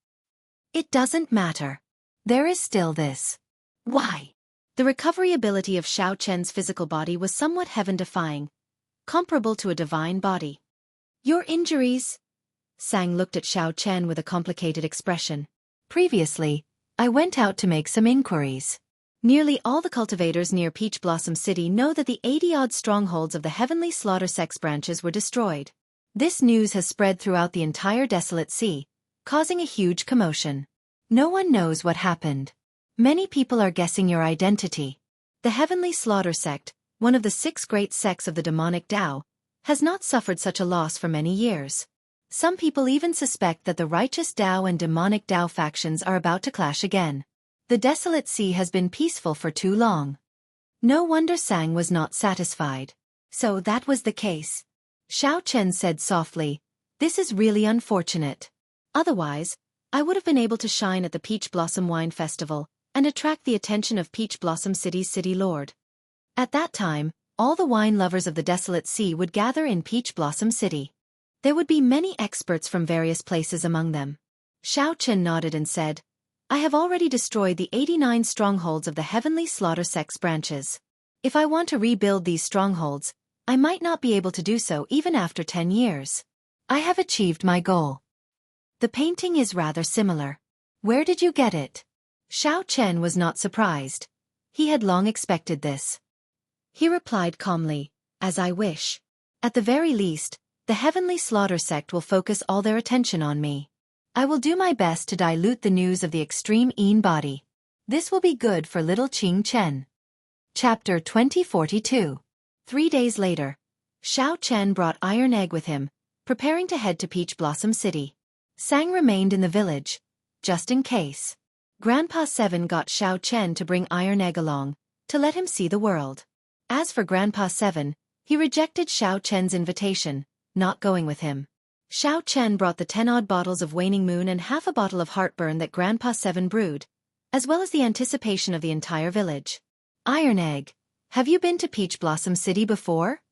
It doesn't matter. There is still this. Why? The recovery ability of Xiao Chen's physical body was somewhat heaven-defying, comparable to a divine body. Your injuries? Sang looked at Xiao Chen with a complicated expression. Previously, I went out to make some inquiries. Nearly all the cultivators near Peach Blossom City know that the 80-odd strongholds of the Heavenly Slaughter Sect's branches were destroyed. This news has spread throughout the entire desolate sea, causing a huge commotion. No one knows what happened. Many people are guessing your identity. The Heavenly Slaughter Sect, one of the 6 great sects of the demonic Tao, has not suffered such a loss for many years. Some people even suspect that the righteous Tao and demonic Tao factions are about to clash again. The desolate sea has been peaceful for too long. No wonder Sang was not satisfied. So that was the case. Xiao Chen said softly, This is really unfortunate. Otherwise, I would have been able to shine at the Peach Blossom Wine Festival and attract the attention of Peach Blossom City's city lord. At that time, all the wine lovers of the desolate sea would gather in Peach Blossom City. There would be many experts from various places among them. Xiao Chen nodded and said, I have already destroyed the 89 strongholds of the Heavenly Slaughter Sect's branches. If I want to rebuild these strongholds, I might not be able to do so even after 10 years. I have achieved my goal. The painting is rather similar. Where did you get it? Xiao Chen was not surprised. He had long expected this. He replied calmly, As I wish. At the very least, the Heavenly Slaughter Sect will focus all their attention on me. I will do my best to dilute the news of the extreme Yin body. This will be good for little Qing Chen. Chapter 2042. 3 days later, Xiao Chen brought Iron Egg with him, preparing to head to Peach Blossom City. Sang remained in the village, just in case. Grandpa Seven got Xiao Chen to bring Iron Egg along, to let him see the world. As for Grandpa Seven, he rejected Xiao Chen's invitation, not going with him. Xiao Chen brought the 10-odd bottles of Waning Moon and half a bottle of heartburn that Grandpa Seven brewed, as well as the anticipation of the entire village. Iron Egg, have you been to Peach Blossom City before?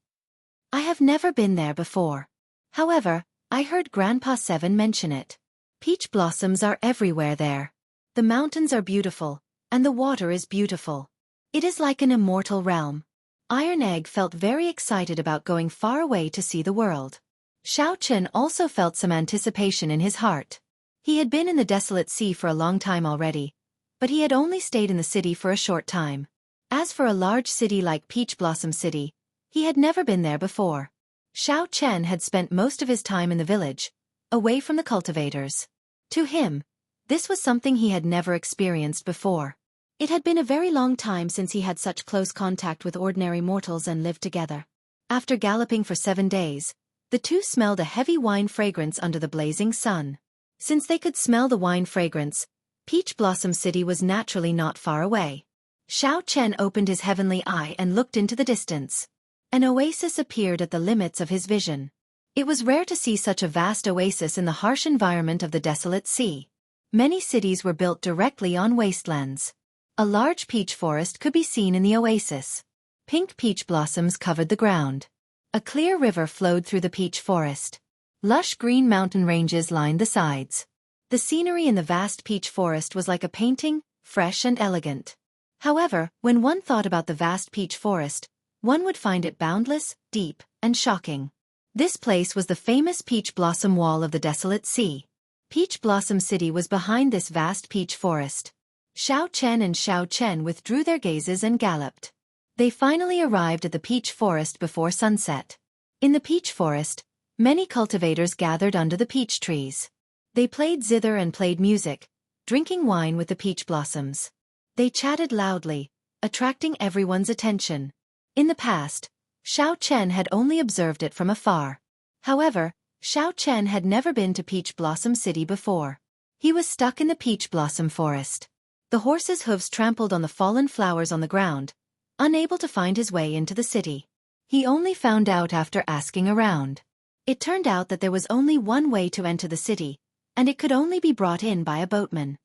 I have never been there before. However, I heard Grandpa Seven mention it. Peach blossoms are everywhere there. The mountains are beautiful, and the water is beautiful. It is like an immortal realm. Iron Egg felt very excited about going far away to see the world. Xiao Chen also felt some anticipation in his heart. He had been in the desolate sea for a long time already, but he had only stayed in the city for a short time. As for a large city like Peach Blossom City, he had never been there before. Xiao Chen had spent most of his time in the village, away from the cultivators. To him, This was something he had never experienced before. It had been a very long time since he had such close contact with ordinary mortals and lived together. After galloping for 7 days, the two smelled a heavy wine fragrance under the blazing sun. Since they could smell the wine fragrance, Peach Blossom City was naturally not far away. Xiao Chen opened his heavenly eye and looked into the distance. An oasis appeared at the limits of his vision. It was rare to see such a vast oasis in the harsh environment of the desolate sea. Many cities were built directly on wastelands. A large peach forest could be seen in the oasis. Pink peach blossoms covered the ground. A clear river flowed through the peach forest. Lush green mountain ranges lined the sides. The scenery in the vast peach forest was like a painting, fresh and elegant. However, when one thought about the vast peach forest, one would find it boundless, deep, and shocking. This place was the famous Peach Blossom Wall of the desolate sea. Peach Blossom City was behind this vast peach forest. Xiao Chen and Xiao Chen withdrew their gazes and galloped. They finally arrived at the peach forest before sunset. In the peach forest, many cultivators gathered under the peach trees. They played zither and played music, drinking wine with the peach blossoms. They chatted loudly, attracting everyone's attention. In the past, Xiao Chen had only observed it from afar. However, Xiao Chen had never been to Peach Blossom City before. He was stuck in the peach blossom forest. The horse's hooves trampled on the fallen flowers on the ground, unable to find his way into the city. He only found out after asking around. It turned out that there was only one way to enter the city, and it could only be brought in by a boatman.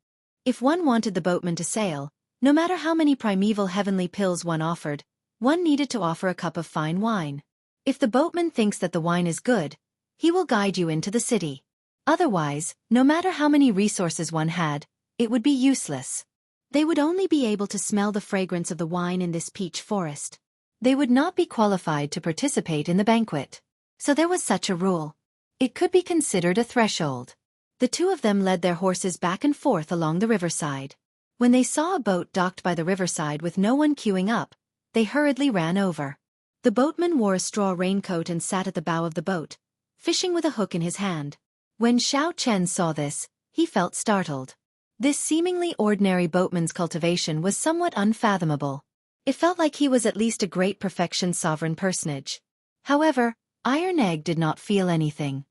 If one wanted the boatman to sail, no matter how many primeval heavenly pills one offered, one needed to offer a cup of fine wine. If the boatman thinks that the wine is good, he will guide you into the city. Otherwise, no matter how many resources one had, it would be useless. They would only be able to smell the fragrance of the wine in this peach forest. They would not be qualified to participate in the banquet. So there was such a rule. It could be considered a threshold. The two of them led their horses back and forth along the riverside. When they saw a boat docked by the riverside with no one queuing up, they hurriedly ran over. The boatman wore a straw raincoat and sat at the bow of the boat, fishing with a hook in his hand. When Xiao Chen saw this, he felt startled. This seemingly ordinary boatman's cultivation was somewhat unfathomable. It felt like he was at least a great perfection sovereign personage. However, Iron Egg did not feel anything.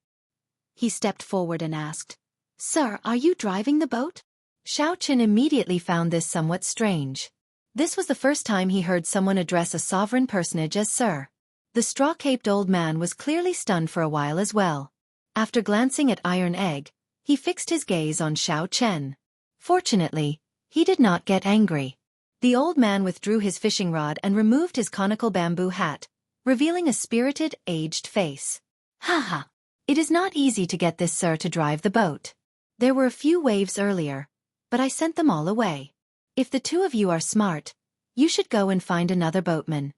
He stepped forward and asked, "Sir, are you driving the boat?" Xiao Chen immediately found this somewhat strange. This was the first time he heard someone address a sovereign personage as Sir. The straw-caped old man was clearly stunned for a while as well. After glancing at Iron Egg, he fixed his gaze on Xiao Chen. Fortunately, he did not get angry. The old man withdrew his fishing rod and removed his conical bamboo hat, revealing a spirited, aged face. "Haha! It is not easy to get this sir to drive the boat. There were a few waves earlier, but I sent them all away. If the two of you are smart, you should go and find another boatman."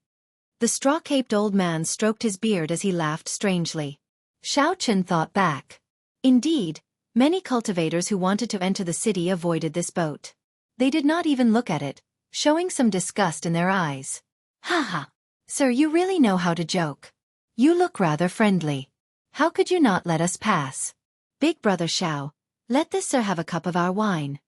The straw-caped old man stroked his beard as he laughed strangely. Xiao Chen thought back. Indeed, many cultivators who wanted to enter the city avoided this boat. They did not even look at it, showing some disgust in their eyes. "Haha! Sir, you really know how to joke. You look rather friendly. How could you not let us pass? Big brother Xiao, let this sir have a cup of our wine."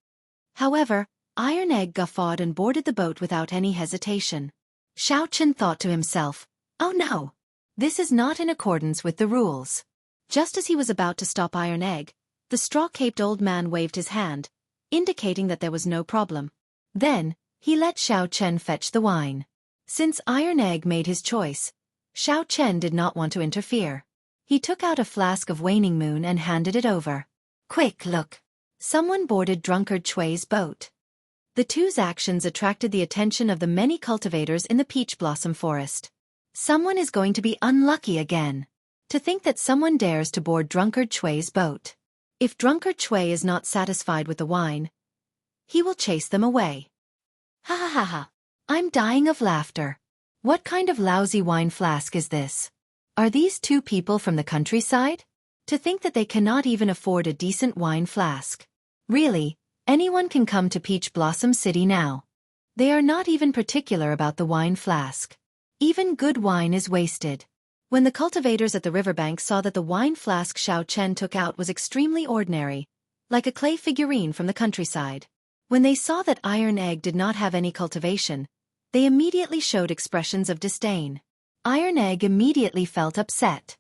However, Iron Egg guffawed and boarded the boat without any hesitation. Xiao Chen thought to himself, "Oh no! This is not in accordance with the rules." Just as he was about to stop Iron Egg, the straw-caped old man waved his hand, indicating that there was no problem. Then, he let Xiao Chen fetch the wine. Since Iron Egg made his choice, Xiao Chen did not want to interfere. He took out a flask of Waning Moon and handed it over. "Quick, look! Someone boarded Drunkard Chui's boat." The two's actions attracted the attention of the many cultivators in the peach blossom forest. Someone is going to be unlucky again. To think that someone dares to board Drunkard Chui's boat. If Drunkard Chui is not satisfied with the wine, he will chase them away. Ha ha ha ha! I'm dying of laughter. What kind of lousy wine flask is this? Are these two people from the countryside? To think that they cannot even afford a decent wine flask. Really, anyone can come to Peach Blossom City now. They are not even particular about the wine flask. Even good wine is wasted. When the cultivators at the riverbank saw that the wine flask Xiao Chen took out was extremely ordinary, like a clay figurine from the countryside. When they saw that Iron Egg did not have any cultivation, they immediately showed expressions of disdain. Iron Egg immediately felt upset.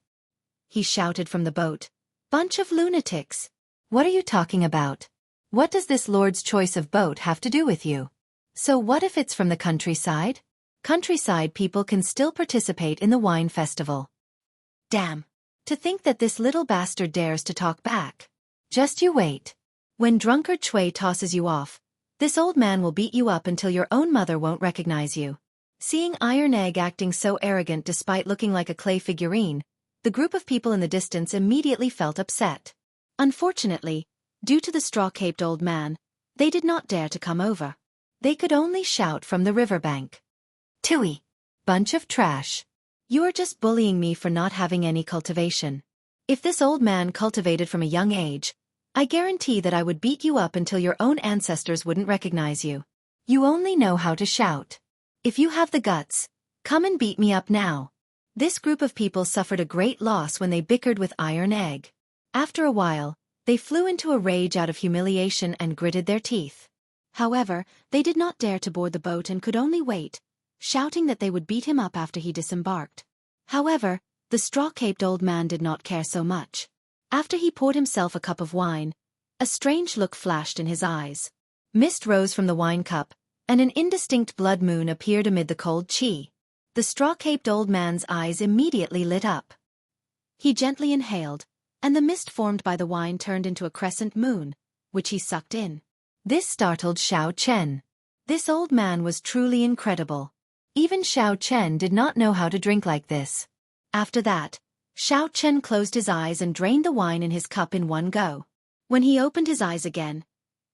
He shouted from the boat, "Bunch of lunatics! What are you talking about? What does this Lord's choice of boat have to do with you? So what if it's from the countryside? Countryside people can still participate in the wine festival." Damn! To think that this little bastard dares to talk back. Just you wait. When drunkard Chui tosses you off, this old man will beat you up until your own mother won't recognize you. Seeing Iron Egg acting so arrogant despite looking like a clay figurine, the group of people in the distance immediately felt upset. Unfortunately, due to the straw-caped old man, they did not dare to come over. They could only shout from the riverbank. "Tui! Bunch of trash! You are just bullying me for not having any cultivation. If this old man cultivated from a young age, I guarantee that I would beat you up until your own ancestors wouldn't recognize you. You only know how to shout. If you have the guts, come and beat me up now." This group of people suffered a great loss when they bickered with Iron Egg. After a while, they flew into a rage out of humiliation and gritted their teeth. However, they did not dare to board the boat and could only wait, shouting that they would beat him up after he disembarked. However, the straw-caped old man did not care so much. After he poured himself a cup of wine, a strange look flashed in his eyes. Mist rose from the wine cup, and an indistinct blood moon appeared amid the cold chi. The straw-caped old man's eyes immediately lit up. He gently inhaled, and the mist formed by the wine turned into a crescent moon, which he sucked in. This startled Xiao Chen. This old man was truly incredible. Even Xiao Chen did not know how to drink like this. After that, Xiao Chen closed his eyes and drained the wine in his cup in one go. When he opened his eyes again,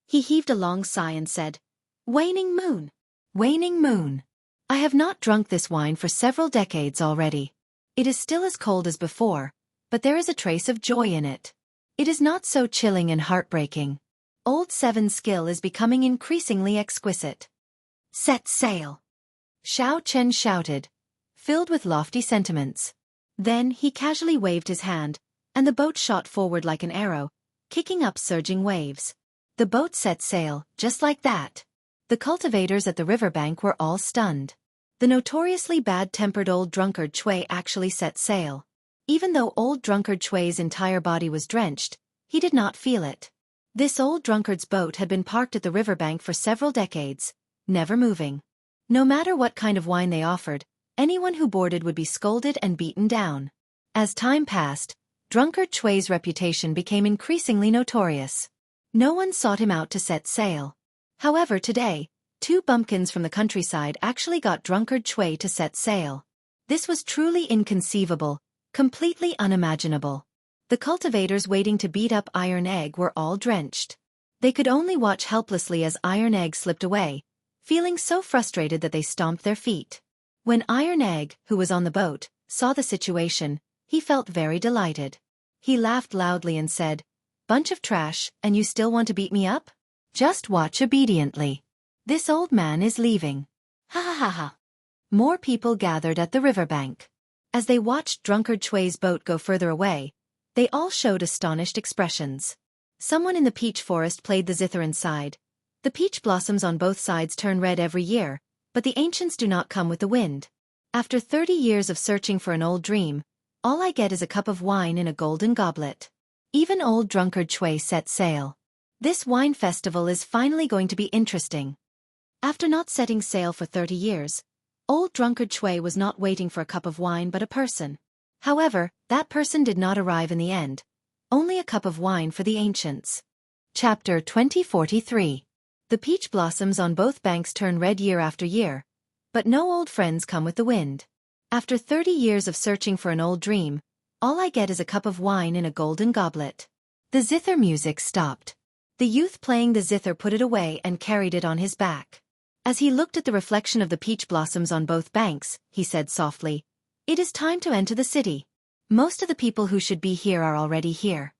he heaved a long sigh and said, "Waning moon! Waning moon! I have not drunk this wine for several decades already. It is still as cold as before, but there is a trace of joy in it. It is not so chilling and heartbreaking. Old Seven's skill is becoming increasingly exquisite. Set sail!" Xiao Chen shouted, filled with lofty sentiments. Then he casually waved his hand, and the boat shot forward like an arrow, kicking up surging waves. The boat set sail, just like that. The cultivators at the riverbank were all stunned. The notoriously bad-tempered old drunkard Chui actually set sail. Even though old drunkard Chui's entire body was drenched, he did not feel it. This old drunkard's boat had been parked at the riverbank for several decades, never moving. No matter what kind of wine they offered, anyone who boarded would be scolded and beaten down. As time passed, drunkard Chui's reputation became increasingly notorious. No one sought him out to set sail. However, today, two bumpkins from the countryside actually got drunkard Chui to set sail. This was truly inconceivable, completely unimaginable. The cultivators waiting to beat up Iron Egg were all drenched. They could only watch helplessly as Iron Egg slipped away, feeling so frustrated that they stomped their feet. When Iron Egg, who was on the boat, saw the situation, he felt very delighted. He laughed loudly and said, "Bunch of trash, and you still want to beat me up? Just watch obediently. This old man is leaving." Ha ha ha ha. More people gathered at the riverbank. As they watched drunkard Chui's boat go further away, they all showed astonished expressions. Someone in the peach forest played the zither inside. The peach blossoms on both sides turn red every year, but the ancients do not come with the wind. After 30 years of searching for an old dream, all I get is a cup of wine in a golden goblet. Even old drunkard Chui set sail. This wine festival is finally going to be interesting. After not setting sail for 30 years, old drunkard Chui was not waiting for a cup of wine but a person. However, that person did not arrive in the end. Only a cup of wine for the ancients. Chapter 2043. The peach blossoms on both banks turn red year after year, but no old friends come with the wind. After 30 years of searching for an old dream, all I get is a cup of wine in a golden goblet. The zither music stopped. The youth playing the zither put it away and carried it on his back. As he looked at the reflection of the peach blossoms on both banks, he said softly, "It is time to enter the city. Most of the people who should be here are already here."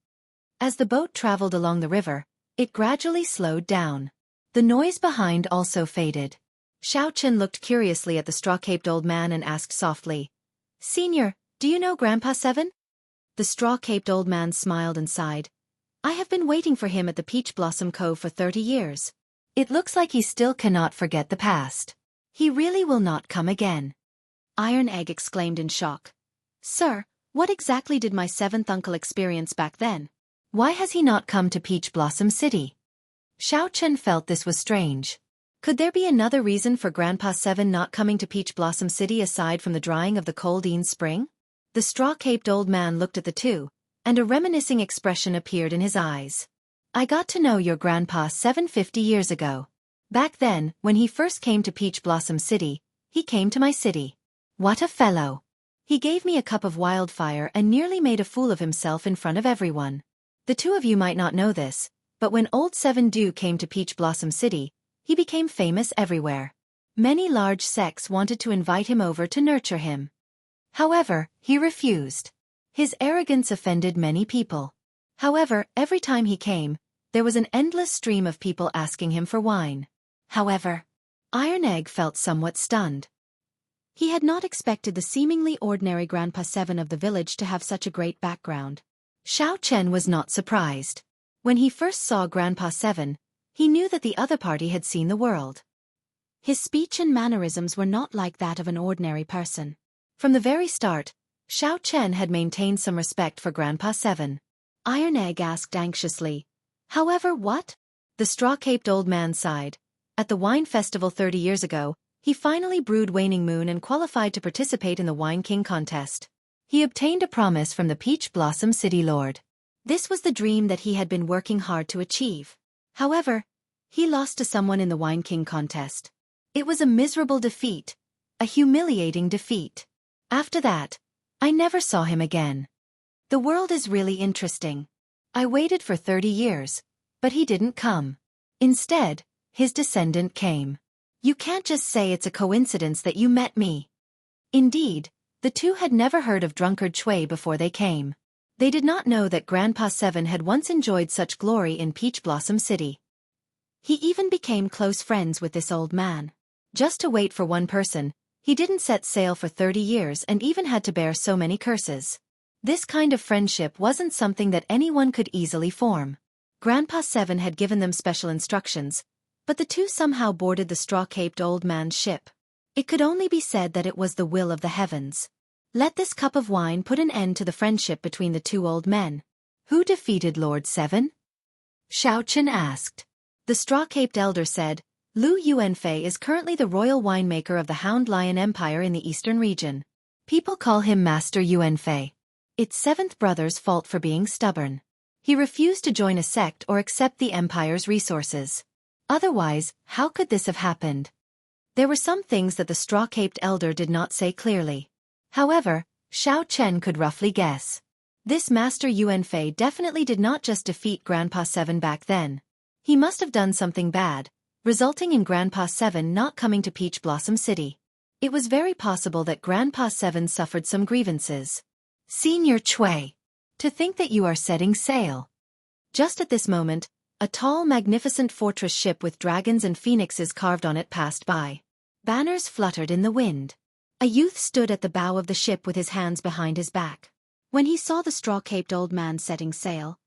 As the boat traveled along the river, it gradually slowed down. The noise behind also faded. Xiao Chen looked curiously at the straw-caped old man and asked softly, "Senior, do you know Grandpa Seven?" The straw-caped old man smiled and sighed, I have been waiting for him at the Peach Blossom Cove for 30 years. It looks like he still cannot forget the past. He really will not come again. Iron Egg exclaimed in shock. Sir, what exactly did my seventh uncle experience back then? Why has he not come to Peach Blossom City? Xiao Chen felt this was strange. Could there be another reason for Grandpa Seven not coming to Peach Blossom City aside from the drying of the Coldine Spring? The straw-caped old man looked at the two, and a reminiscing expression appeared in his eyes. I got to know your Grandpa 750 years ago. Back then, when he first came to Peach Blossom City, he came to my city. What a fellow! He gave me a cup of wildfire and nearly made a fool of himself in front of everyone. The two of you might not know this, but when old Seven Dew came to Peach Blossom City, he became famous everywhere. Many large sects wanted to invite him over to nurture him. However, he refused. His arrogance offended many people. However, every time he came, there was an endless stream of people asking him for wine. However, Iron Egg felt somewhat stunned. He had not expected the seemingly ordinary Grandpa Seven of the village to have such a great background. Xiao Chen was not surprised. When he first saw Grandpa Seven, he knew that the other party had seen the world. His speech and mannerisms were not like that of an ordinary person. From the very start, Xiao Chen had maintained some respect for Grandpa Seven. Iron Egg asked anxiously, however, what? The straw-caped old man sighed. At the wine festival 30 years ago, he finally brewed Waning Moon and qualified to participate in the Wine King contest. He obtained a promise from the Peach Blossom City Lord. This was the dream that he had been working hard to achieve. However, he lost to someone in the Wine King contest. It was a miserable defeat, a humiliating defeat. After that, I never saw him again. The world is really interesting. I waited for 30 years, but he didn't come. Instead, his descendant came. You can't just say it's a coincidence that you met me. Indeed, the two had never heard of Drunkard Shui before they came. They did not know that Grandpa Seven had once enjoyed such glory in Peach Blossom City. He even became close friends with this old man. Just to wait for one person, he didn't set sail for 30 years and even had to bear so many curses. This kind of friendship wasn't something that anyone could easily form. Grandpa Seven had given them special instructions, but the two somehow boarded the straw-caped old man's ship. It could only be said that it was the will of the heavens. Let this cup of wine put an end to the friendship between the two old men. Who defeated Lord Seven? Xiao Chen asked. The straw-caped elder said, Lu Yuanfei is currently the royal winemaker of the Hound Lion Empire in the eastern region. People call him Master Yuanfei. It's seventh brother's fault for being stubborn. He refused to join a sect or accept the empire's resources. Otherwise, how could this have happened? There were some things that the straw-caped elder did not say clearly. However, Xiao Chen could roughly guess. This Master Yuanfei definitely did not just defeat Grandpa Seven back then. He must have done something bad, resulting in Grandpa Seven not coming to Peach Blossom City. It was very possible that Grandpa Seven suffered some grievances. Senior Chui, to think that you are setting sail. Just at this moment, a tall, magnificent fortress ship with dragons and phoenixes carved on it passed by. Banners fluttered in the wind. A youth stood at the bow of the ship with his hands behind his back. When he saw the straw-caped old man setting sail,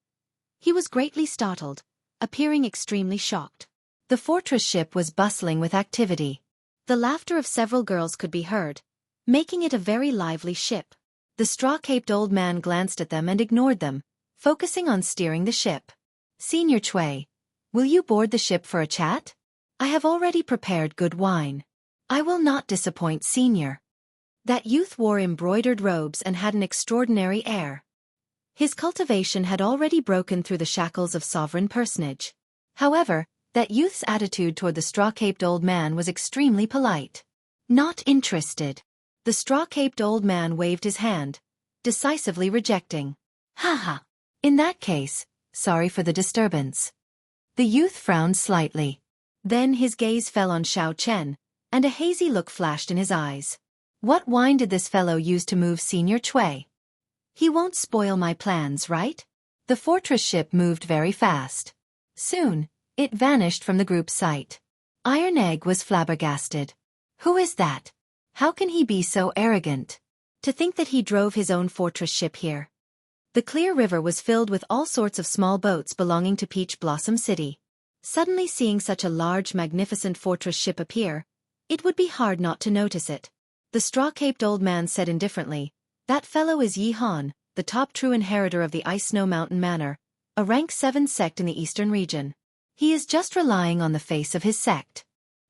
he was greatly startled, appearing extremely shocked. The fortress ship was bustling with activity. The laughter of several girls could be heard, making it a very lively ship. The straw-caped old man glanced at them and ignored them, focusing on steering the ship. Senior Chui, will you board the ship for a chat? I have already prepared good wine. I will not disappoint Senior. That youth wore embroidered robes and had an extraordinary air. His cultivation had already broken through the shackles of sovereign personage. However, that youth's attitude toward the straw-caped old man was extremely polite. Not interested. The straw-caped old man waved his hand, decisively rejecting. Haha. In that case, sorry for the disturbance. The youth frowned slightly. Then his gaze fell on Xiao Chen, and a hazy look flashed in his eyes. What wine did this fellow use to move Senior Chui? He won't spoil my plans, right? The fortress ship moved very fast. Soon, it vanished from the group's sight. Iron Egg was flabbergasted. Who is that? How can he be so arrogant? To think that he drove his own fortress ship here. The clear river was filled with all sorts of small boats belonging to Peach Blossom City. Suddenly seeing such a large, magnificent fortress ship appear, it would be hard not to notice it. The straw-caped old man said indifferently, "That fellow is Yi Han, the top true inheritor of the Ice Snow Mountain Manor, a rank 7 sect in the eastern region. He is just relying on the face of his sect.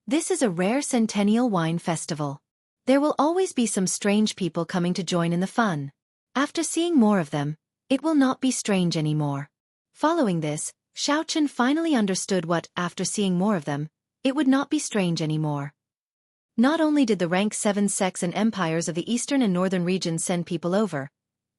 This is a rare centennial wine festival. There will always be some strange people coming to join in the fun. After seeing more of them, it will not be strange anymore." Following this, Xiao Chen finally understood what, after seeing more of them, it would not be strange anymore. Not only did the rank 7 sects and empires of the eastern and northern regions send people over,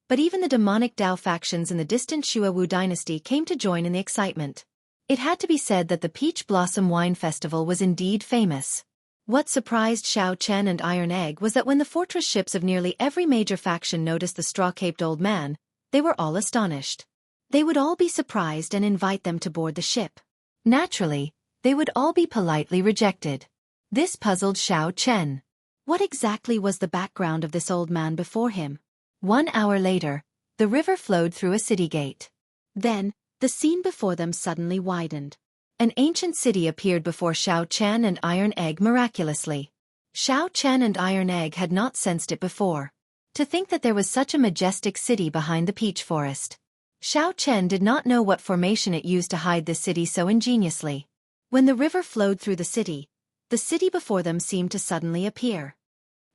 but even the demonic Dao factions in the distant Shuawu dynasty came to join in the excitement. It had to be said that the Peach Blossom Wine Festival was indeed famous. What surprised Xiao Chen and Iron Egg was that when the fortress ships of nearly every major faction noticed the straw-caped old man, they were all astonished. They would all be surprised and invite them to board the ship. Naturally, they would all be politely rejected. This puzzled Xiao Chen. What exactly was the background of this old man before him? 1 hour later, the river flowed through a city gate. Then, the scene before them suddenly widened. An ancient city appeared before Xiao Chen and Iron Egg miraculously. Xiao Chen and Iron Egg had not sensed it before. To think that there was such a majestic city behind the peach forest. Xiao Chen did not know what formation it used to hide this city so ingeniously. When the river flowed through the city before them seemed to suddenly appear.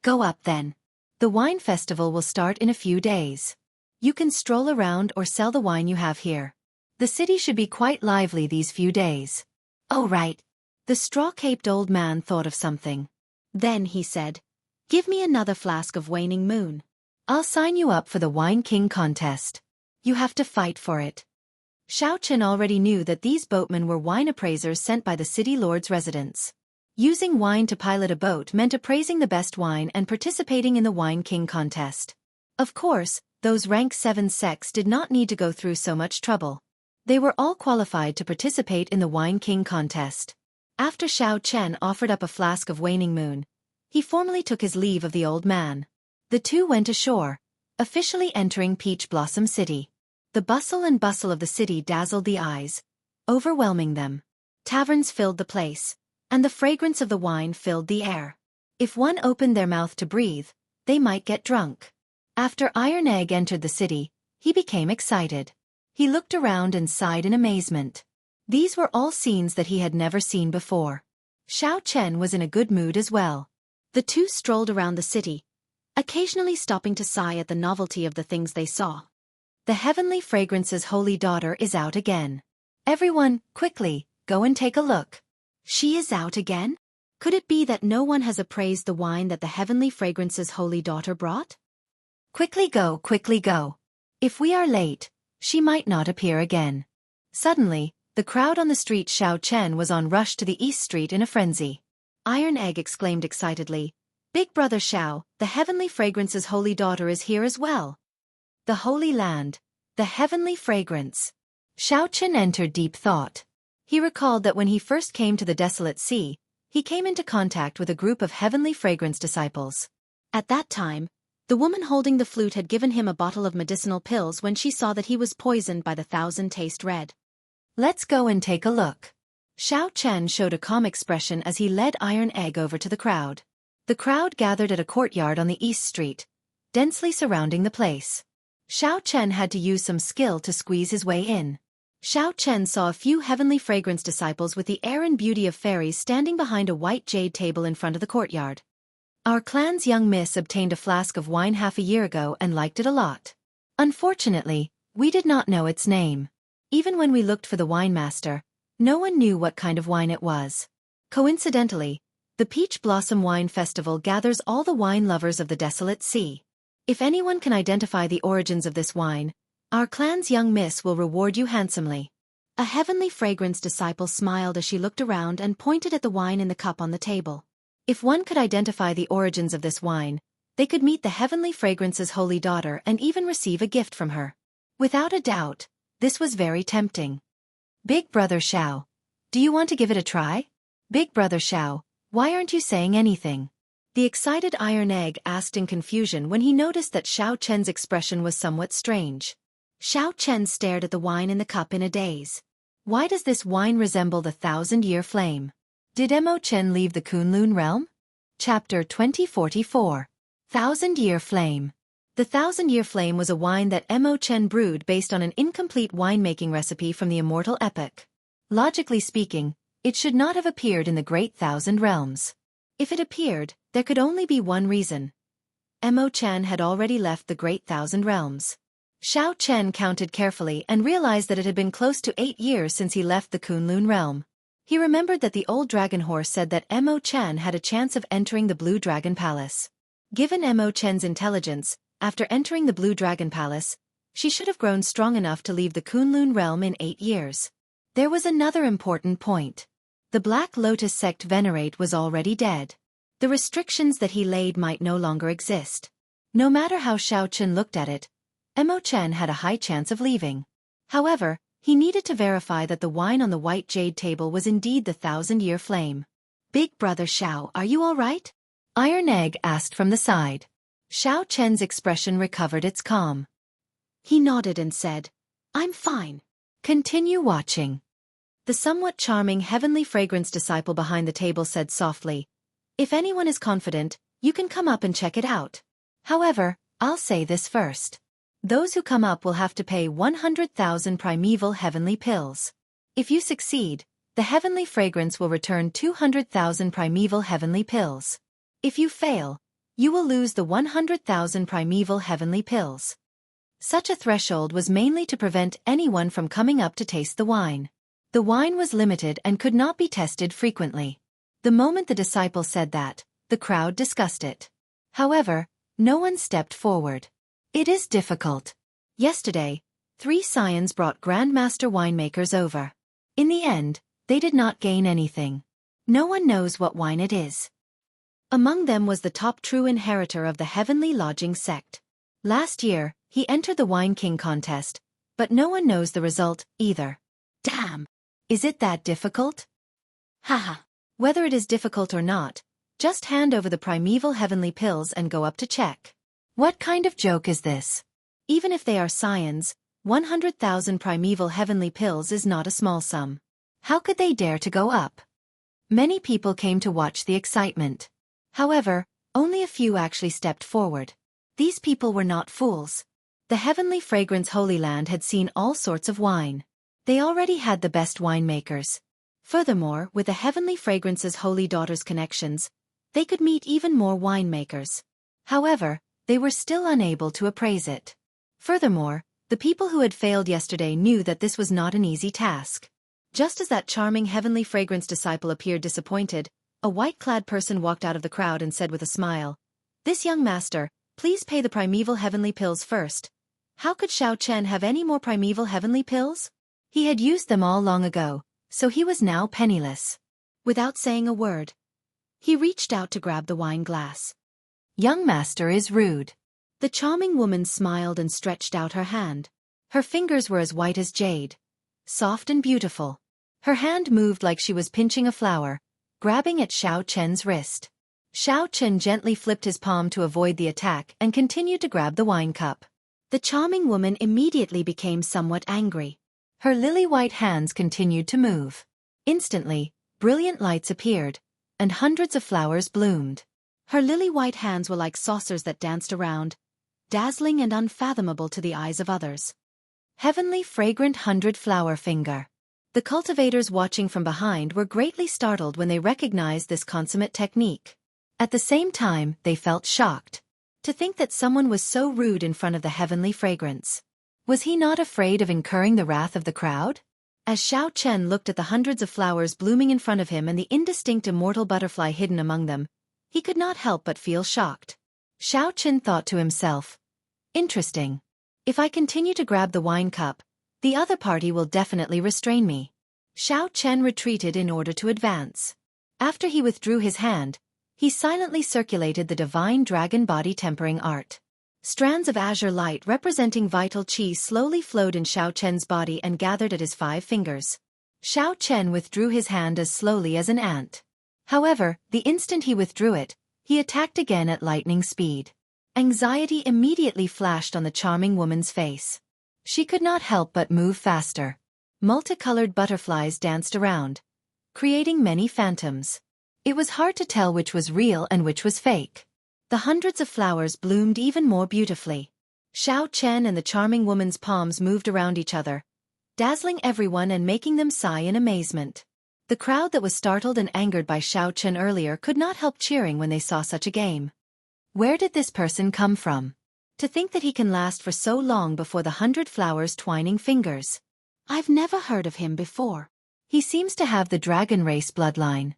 Go up then. The wine festival will start in a few days. You can stroll around or sell the wine you have here. The city should be quite lively these few days. Oh right. The straw-caped old man thought of something. Then he said, "Give me another flask of Waning Moon. I'll sign you up for the Wine King contest. You have to fight for it." Xiao Chen already knew that these boatmen were wine appraisers sent by the city lord's residence. Using wine to pilot a boat meant appraising the best wine and participating in the Wine King contest. Of course, those rank 7 sects did not need to go through so much trouble. They were all qualified to participate in the Wine King contest. After Xiao Chen offered up a flask of Waning Moon, he formally took his leave of the old man. The two went ashore, officially entering Peach Blossom City. The bustle of the city dazzled the eyes, overwhelming them. Taverns filled the place, and the fragrance of the wine filled the air. If one opened their mouth to breathe, they might get drunk. After Iron Egg entered the city, he became excited. He looked around and sighed in amazement. These were all scenes that he had never seen before. Xiao Chen was in a good mood as well. The two strolled around the city, occasionally stopping to sigh at the novelty of the things they saw. The Heavenly Fragrance's holy daughter is out again. Everyone, quickly, go and take a look. She is out again? Could it be that no one has appraised the wine that the Heavenly Fragrance's holy daughter brought? Quickly go, quickly go. If we are late, she might not appear again. Suddenly, the crowd on the street Xiao Chen was on rushed to the East Street in a frenzy. Iron Egg exclaimed excitedly, "Big brother Xiao, the Heavenly Fragrance's holy daughter is here as well. The Holy Land, the Heavenly Fragrance." Xiao Chen entered deep thought. He recalled that when he first came to the desolate sea, he came into contact with a group of Heavenly Fragrance disciples. At that time, the woman holding the flute had given him a bottle of medicinal pills when she saw that he was poisoned by the 1,000-taste red. Let's go and take a look. Xiao Chen showed a calm expression as he led Iron Egg over to the crowd. The crowd gathered at a courtyard on the East Street, densely surrounding the place. Xiao Chen had to use some skill to squeeze his way in. Xiao Chen saw a few Heavenly Fragrance disciples with the air and beauty of fairies standing behind a white jade table in front of the courtyard. Our clan's young miss obtained a flask of wine half a year ago and liked it a lot. Unfortunately, we did not know its name. Even when we looked for the wine master, no one knew what kind of wine it was. Coincidentally, the Peach Blossom Wine Festival gathers all the wine lovers of the desolate sea. If anyone can identify the origins of this wine, our clan's young miss will reward you handsomely. A Heavenly Fragrance disciple smiled as she looked around and pointed at the wine in the cup on the table. If one could identify the origins of this wine, they could meet the Heavenly Fragrance's holy daughter and even receive a gift from her. Without a doubt, this was very tempting. Big brother Xiao, do you want to give it a try? Big brother Xiao, why aren't you saying anything? The excited Iron Egg asked in confusion when he noticed that Xiao Chen's expression was somewhat strange. Xiao Chen stared at the wine in the cup in a daze. Why does this wine resemble the 1,000-year flame? Did Mo Chen leave the Kunlun realm? Chapter 2044. 1,000-year flame. The 1,000-year flame was a wine that Mo Chen brewed based on an incomplete winemaking recipe from the immortal epic. Logically speaking, it should not have appeared in the Great Thousand Realms. If it appeared, there could only be one reason. Mo Chen had already left the Great Thousand Realms. Xiao Chen counted carefully and realized that it had been close to 8 years since he left the Kunlun realm. He remembered that the old dragon horse said that Mo Chen had a chance of entering the Blue Dragon Palace. Given Mo Chen's intelligence, after entering the Blue Dragon Palace, she should have grown strong enough to leave the Kunlun realm in 8 years. There was another important point. The Black Lotus sect venerate was already dead. The restrictions that he laid might no longer exist. No matter how Xiao Chen looked at it, Mo Chen had a high chance of leaving. However, he needed to verify that the wine on the white jade table was indeed the 1,000-year flame. Big brother Xiao, are you all right? Iron Egg asked from the side. Xiao Chen's expression recovered its calm. He nodded and said, I'm fine. Continue watching. The somewhat charming heavenly fragrance disciple behind the table said softly, if anyone is confident, you can come up and check it out. However, I'll say this first. Those who come up will have to pay 100,000 primeval heavenly pills. If you succeed, the heavenly fragrance will return 200,000 primeval heavenly pills. If you fail, you will lose the 100,000 primeval heavenly pills. Such a threshold was mainly to prevent anyone from coming up to taste the wine. The wine was limited and could not be tested frequently. The moment the disciple said that, the crowd discussed it. However, no one stepped forward. It is difficult. Yesterday, 3 scions brought Grandmaster winemakers over. In the end, they did not gain anything. No one knows what wine it is. Among them was the top true inheritor of the Heavenly Lodging sect. Last year, he entered the Wine King contest, but no one knows the result, either. Damn! Is it that difficult? Haha. Whether it is difficult or not, just hand over the primeval heavenly pills and go up to check. What kind of joke is this? Even if they are scions, 100,000 primeval heavenly pills is not a small sum. How could they dare to go up? Many people came to watch the excitement. However, only a few actually stepped forward. These people were not fools. The Heavenly Fragrance Holy Land had seen all sorts of wine. They already had the best winemakers. Furthermore, with the Heavenly Fragrance's Holy Daughters connections, they could meet even more winemakers. However, they were still unable to appraise it. Furthermore, the people who had failed yesterday knew that this was not an easy task. Just as that charming Heavenly Fragrance disciple appeared disappointed, a white-clad person walked out of the crowd and said with a smile, "This young master, please pay the primeval heavenly pills first." How could Xiao Chen have any more primeval heavenly pills? He had used them all long ago, so he was now penniless. Without saying a word, he reached out to grab the wine glass. Young master is rude. The charming woman smiled and stretched out her hand. Her fingers were as white as jade, soft and beautiful. Her hand moved like she was pinching a flower, grabbing at Xiao Chen's wrist. Xiao Chen gently flipped his palm to avoid the attack and continued to grab the wine cup. The charming woman immediately became somewhat angry. Her lily-white hands continued to move. Instantly, brilliant lights appeared, and hundreds of flowers bloomed. Her lily-white hands were like saucers that danced around, dazzling and unfathomable to the eyes of others. Heavenly fragrant 100-flower finger. The cultivators watching from behind were greatly startled when they recognized this consummate technique. At the same time, they felt shocked. To think that someone was so rude in front of the heavenly fragrance. Was he not afraid of incurring the wrath of the crowd? As Xiao Chen looked at the hundreds of flowers blooming in front of him and the indistinct immortal butterfly hidden among them, he could not help but feel shocked. Xiao Chen thought to himself, interesting. If I continue to grab the wine cup, the other party will definitely restrain me. Xiao Chen retreated in order to advance. After he withdrew his hand, he silently circulated the divine dragon body tempering art. Strands of azure light representing vital qi slowly flowed in Xiao Chen's body and gathered at his 5 fingers. Xiao Chen withdrew his hand as slowly as an ant. However, the instant he withdrew it, he attacked again at lightning speed. Anxiety immediately flashed on the charming woman's face. She could not help but move faster. Multicolored butterflies danced around, creating many phantoms. It was hard to tell which was real and which was fake. The hundreds of flowers bloomed even more beautifully. Xiao Chen and the charming woman's palms moved around each other, dazzling everyone and making them sigh in amazement. The crowd that was startled and angered by Xiao Chen earlier could not help cheering when they saw such a game. Where did this person come from? To think that he can last for so long before the 100 flowers twining fingers. I've never heard of him before. He seems to have the dragon race bloodline.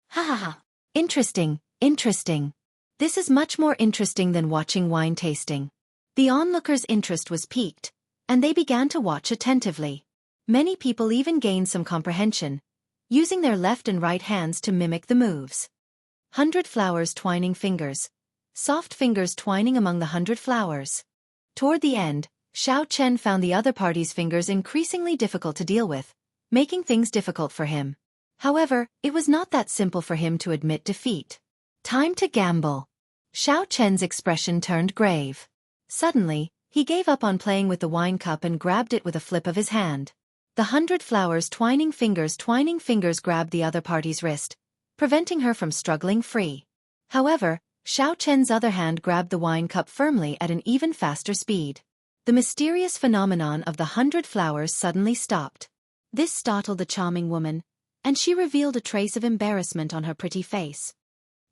Ha ha ha. Interesting, interesting. This is much more interesting than watching wine tasting. The onlookers' interest was piqued, and they began to watch attentively. Many people even gained some comprehension, using their left and right hands to mimic the moves. 100 flowers twining fingers. Soft fingers twining among the 100 flowers. Toward the end, Xiao Chen found the other party's fingers increasingly difficult to deal with, making things difficult for him. However, it was not that simple for him to admit defeat. Time to gamble. Xiao Chen's expression turned grave. Suddenly, he gave up on playing with the wine cup and grabbed it with a flip of his hand. The 100 flowers twining fingers grabbed the other party's wrist, preventing her from struggling free. However, Xiao Chen's other hand grabbed the wine cup firmly at an even faster speed. The mysterious phenomenon of the 100 flowers suddenly stopped. This startled the charming woman, and she revealed a trace of embarrassment on her pretty face.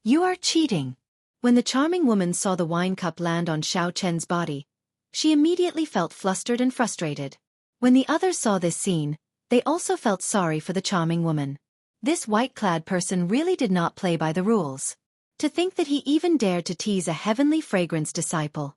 You are cheating. When the charming woman saw the wine cup land on Xiao Chen's body, she immediately felt flustered and frustrated. When the others saw this scene, they also felt sorry for the charming woman. This white-clad person really did not play by the rules. To think that he even dared to tease a heavenly fragrance disciple.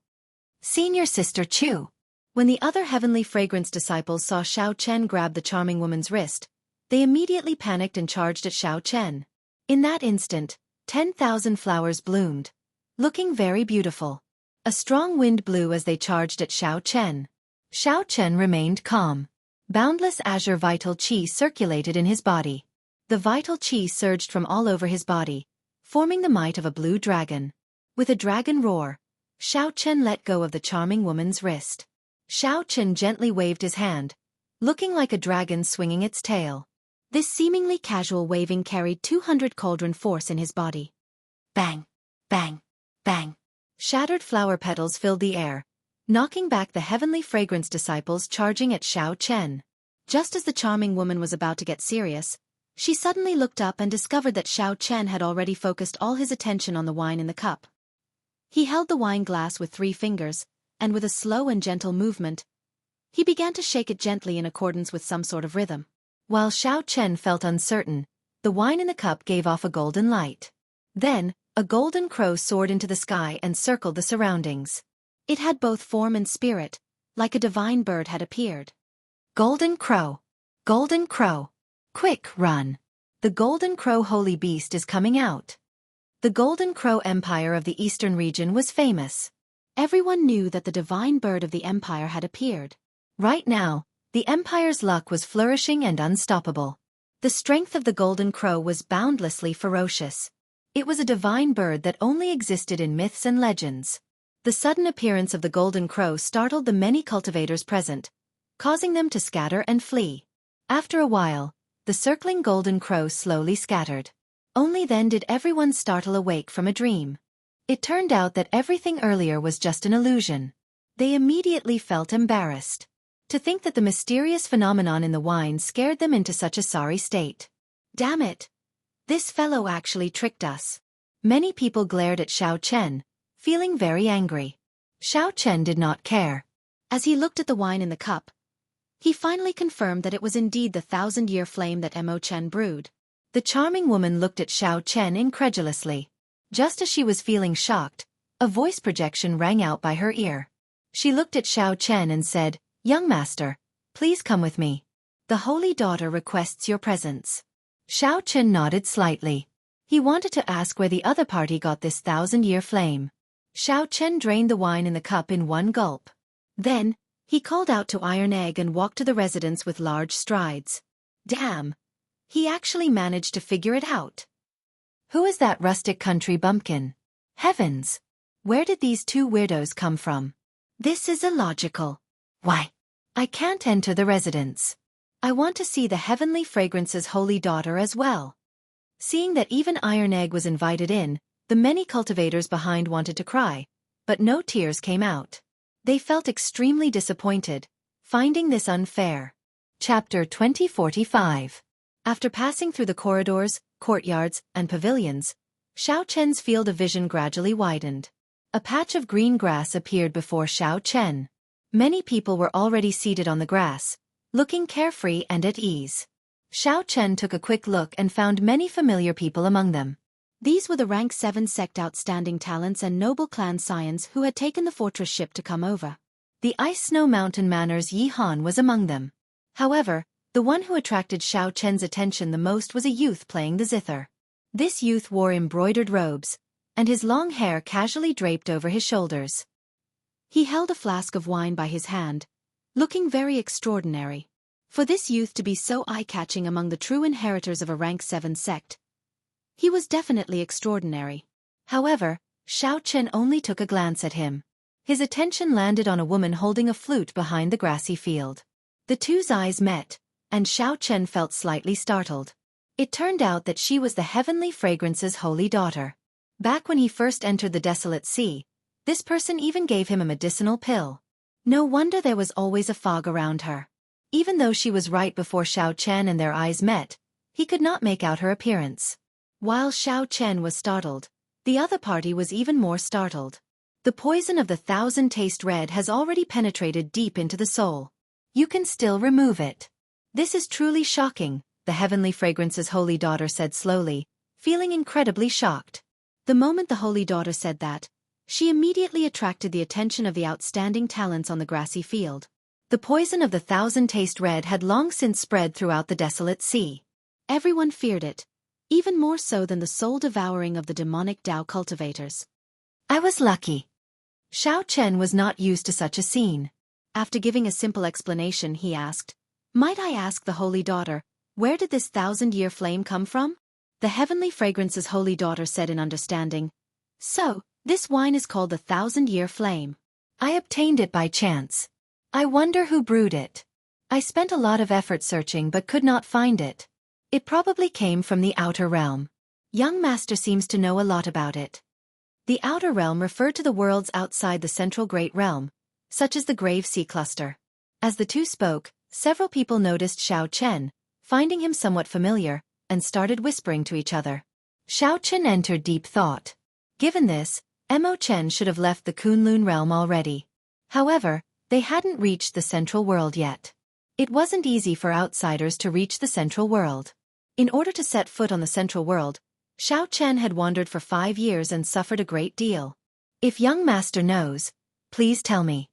Senior Sister Chu. When the other heavenly fragrance disciples saw Xiao Chen grab the charming woman's wrist, they immediately panicked and charged at Xiao Chen. In that instant, 10,000 flowers bloomed, looking very beautiful. A strong wind blew as they charged at Xiao Chen. Xiao Chen remained calm. Boundless azure vital qi circulated in his body. The vital qi surged from all over his body, forming the might of a blue dragon. With a dragon roar, Xiao Chen let go of the charming woman's wrist. Xiao Chen gently waved his hand, looking like a dragon swinging its tail. This seemingly casual waving carried 200 cauldron force in his body. Bang! Bang! Bang! Shattered flower petals filled the air, knocking back the heavenly fragrance disciples charging at Xiao Chen. Just as the charming woman was about to get serious, she suddenly looked up and discovered that Xiao Chen had already focused all his attention on the wine in the cup. He held the wine glass with 3 fingers, and with a slow and gentle movement, he began to shake it gently in accordance with some sort of rhythm. While Xiao Chen felt uncertain, the wine in the cup gave off a golden light. Then, a golden crow soared into the sky and circled the surroundings. It had both form and spirit, like a divine bird had appeared. Golden crow! Golden crow! Quick, run! The golden crow holy beast is coming out. The golden crow empire of the eastern region was famous. Everyone knew that the divine bird of the empire had appeared. Right now, the empire's luck was flourishing and unstoppable. The strength of the golden crow was boundlessly ferocious. It was a divine bird that only existed in myths and legends. The sudden appearance of the golden crow startled the many cultivators present, causing them to scatter and flee. After a while, the circling golden crow slowly scattered. Only then did everyone startle awake from a dream. It turned out that everything earlier was just an illusion. They immediately felt embarrassed. To think that the mysterious phenomenon in the wine scared them into such a sorry state. Damn it! This fellow actually tricked us. Many people glared at Xiao Chen, feeling very angry. Xiao Chen did not care. As he looked at the wine in the cup, he finally confirmed that it was indeed the 1,000-year flame that Mo Chen brewed. The charming woman looked at Xiao Chen incredulously. Just as she was feeling shocked, a voice projection rang out by her ear. She looked at Xiao Chen and said, "Young master, please come with me. The holy daughter requests your presence." Xiao Chen nodded slightly. He wanted to ask where the other party got this 1,000-year flame. Xiao Chen drained the wine in the cup in one gulp. Then, he called out to Iron Egg and walked to the residence with large strides. Damn! He actually managed to figure it out. Who is that rustic country bumpkin? Heavens! Where did these 2 weirdos come from? This is illogical. Why, I can't enter the residence. I want to see the heavenly fragrance's holy daughter as well. Seeing that even Iron Egg was invited in, the many cultivators behind wanted to cry, but no tears came out. They felt extremely disappointed, finding this unfair. Chapter 2045. After passing through the corridors, courtyards, and pavilions, Xiao Chen's field of vision gradually widened. A patch of green grass appeared before Xiao Chen. Many people were already seated on the grass, looking carefree and at ease. Xiao Chen took a quick look and found many familiar people among them. These were the Rank 7 sect outstanding talents and noble clan scions who had taken the fortress ship to come over. The Ice Snow Mountain Manor's Yi Han was among them. However, the one who attracted Xiao Chen's attention the most was a youth playing the zither. This youth wore embroidered robes, and his long hair casually draped over his shoulders. He held a flask of wine by his hand, looking very extraordinary. For this youth to be so eye-catching among the true inheritors of a Rank 7 sect, he was definitely extraordinary. However, Xiao Chen only took a glance at him. His attention landed on a woman holding a flute behind the grassy field. The two's eyes met, and Xiao Chen felt slightly startled. It turned out that she was the heavenly fragrance's holy daughter. Back when he first entered the desolate sea, this person even gave him a medicinal pill. No wonder there was always a fog around her. Even though she was right before Xiao Chen and their eyes met, he could not make out her appearance. While Xiao Chen was startled, the other party was even more startled. The poison of the 1,000 taste red has already penetrated deep into the soul. You can still remove it. This is truly shocking, the heavenly fragrance's holy daughter said slowly, feeling incredibly shocked. The moment the holy daughter said that, she immediately attracted the attention of the outstanding talents on the grassy field. The poison of the 1,000 taste red had long since spread throughout the desolate sea. Everyone feared it, even more so than the soul devouring of the demonic Dao cultivators. I was lucky. Xiao Chen was not used to such a scene. After giving a simple explanation, he asked, "Might I ask the holy daughter, where did this 1,000-year flame come from?" The heavenly fragrance's holy daughter said in understanding, "So, this wine is called the 1,000-year flame. I obtained it by chance. I wonder who brewed it. I spent a lot of effort searching but could not find it. It probably came from the outer realm. Young master seems to know a lot about it." The outer realm referred to the worlds outside the central great realm, such as the Grave Sea Cluster. As the two spoke, several people noticed Xiao Chen, finding him somewhat familiar, and started whispering to each other. Xiao Chen entered deep thought. Given this, Mo Chen should have left the Kunlun realm already. However, they hadn't reached the central world yet. It wasn't easy for outsiders to reach the central world. In order to set foot on the central world, Xiao Chen had wandered for 5 years and suffered a great deal. If young master knows, please tell me.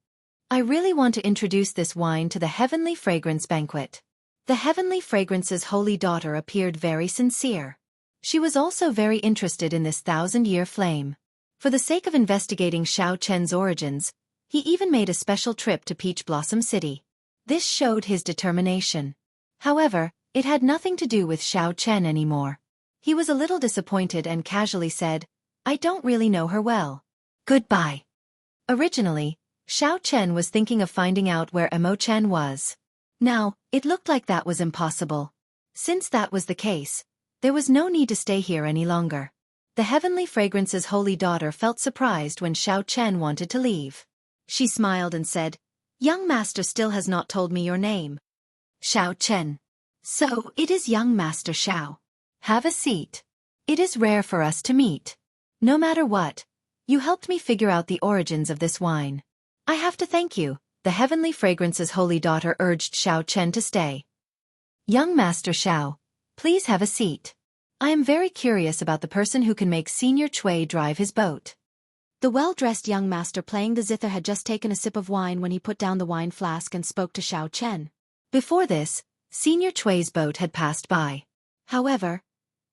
I really want to introduce this wine to the heavenly fragrance banquet. The heavenly fragrance's holy daughter appeared very sincere. She was also very interested in this 1,000-year flame. For the sake of investigating Xiao Chen's origins, he even made a special trip to Peach Blossom City. This showed his determination. However, it had nothing to do with Xiao Chen anymore. He was a little disappointed and casually said, "I don't really know her well. Goodbye." Originally, Xiao Chen was thinking of finding out where Mo Chen was. Now, it looked like that was impossible. Since that was the case, there was no need to stay here any longer. The heavenly fragrance's holy daughter felt surprised when Xiao Chen wanted to leave. She smiled and said, "Young master still has not told me your name." "Xiao Chen." "So, it is young master Xiao. Have a seat. It is rare for us to meet. No matter what, you helped me figure out the origins of this wine. I have to thank you," the heavenly fragrance's holy daughter urged Xiao Chen to stay. "Young master Xiao, please have a seat. I am very curious about the person who can make Senior Chui drive his boat." The well-dressed young master playing the zither had just taken a sip of wine when he put down the wine flask and spoke to Xiao Chen. Before this, Senior Chui's boat had passed by. However,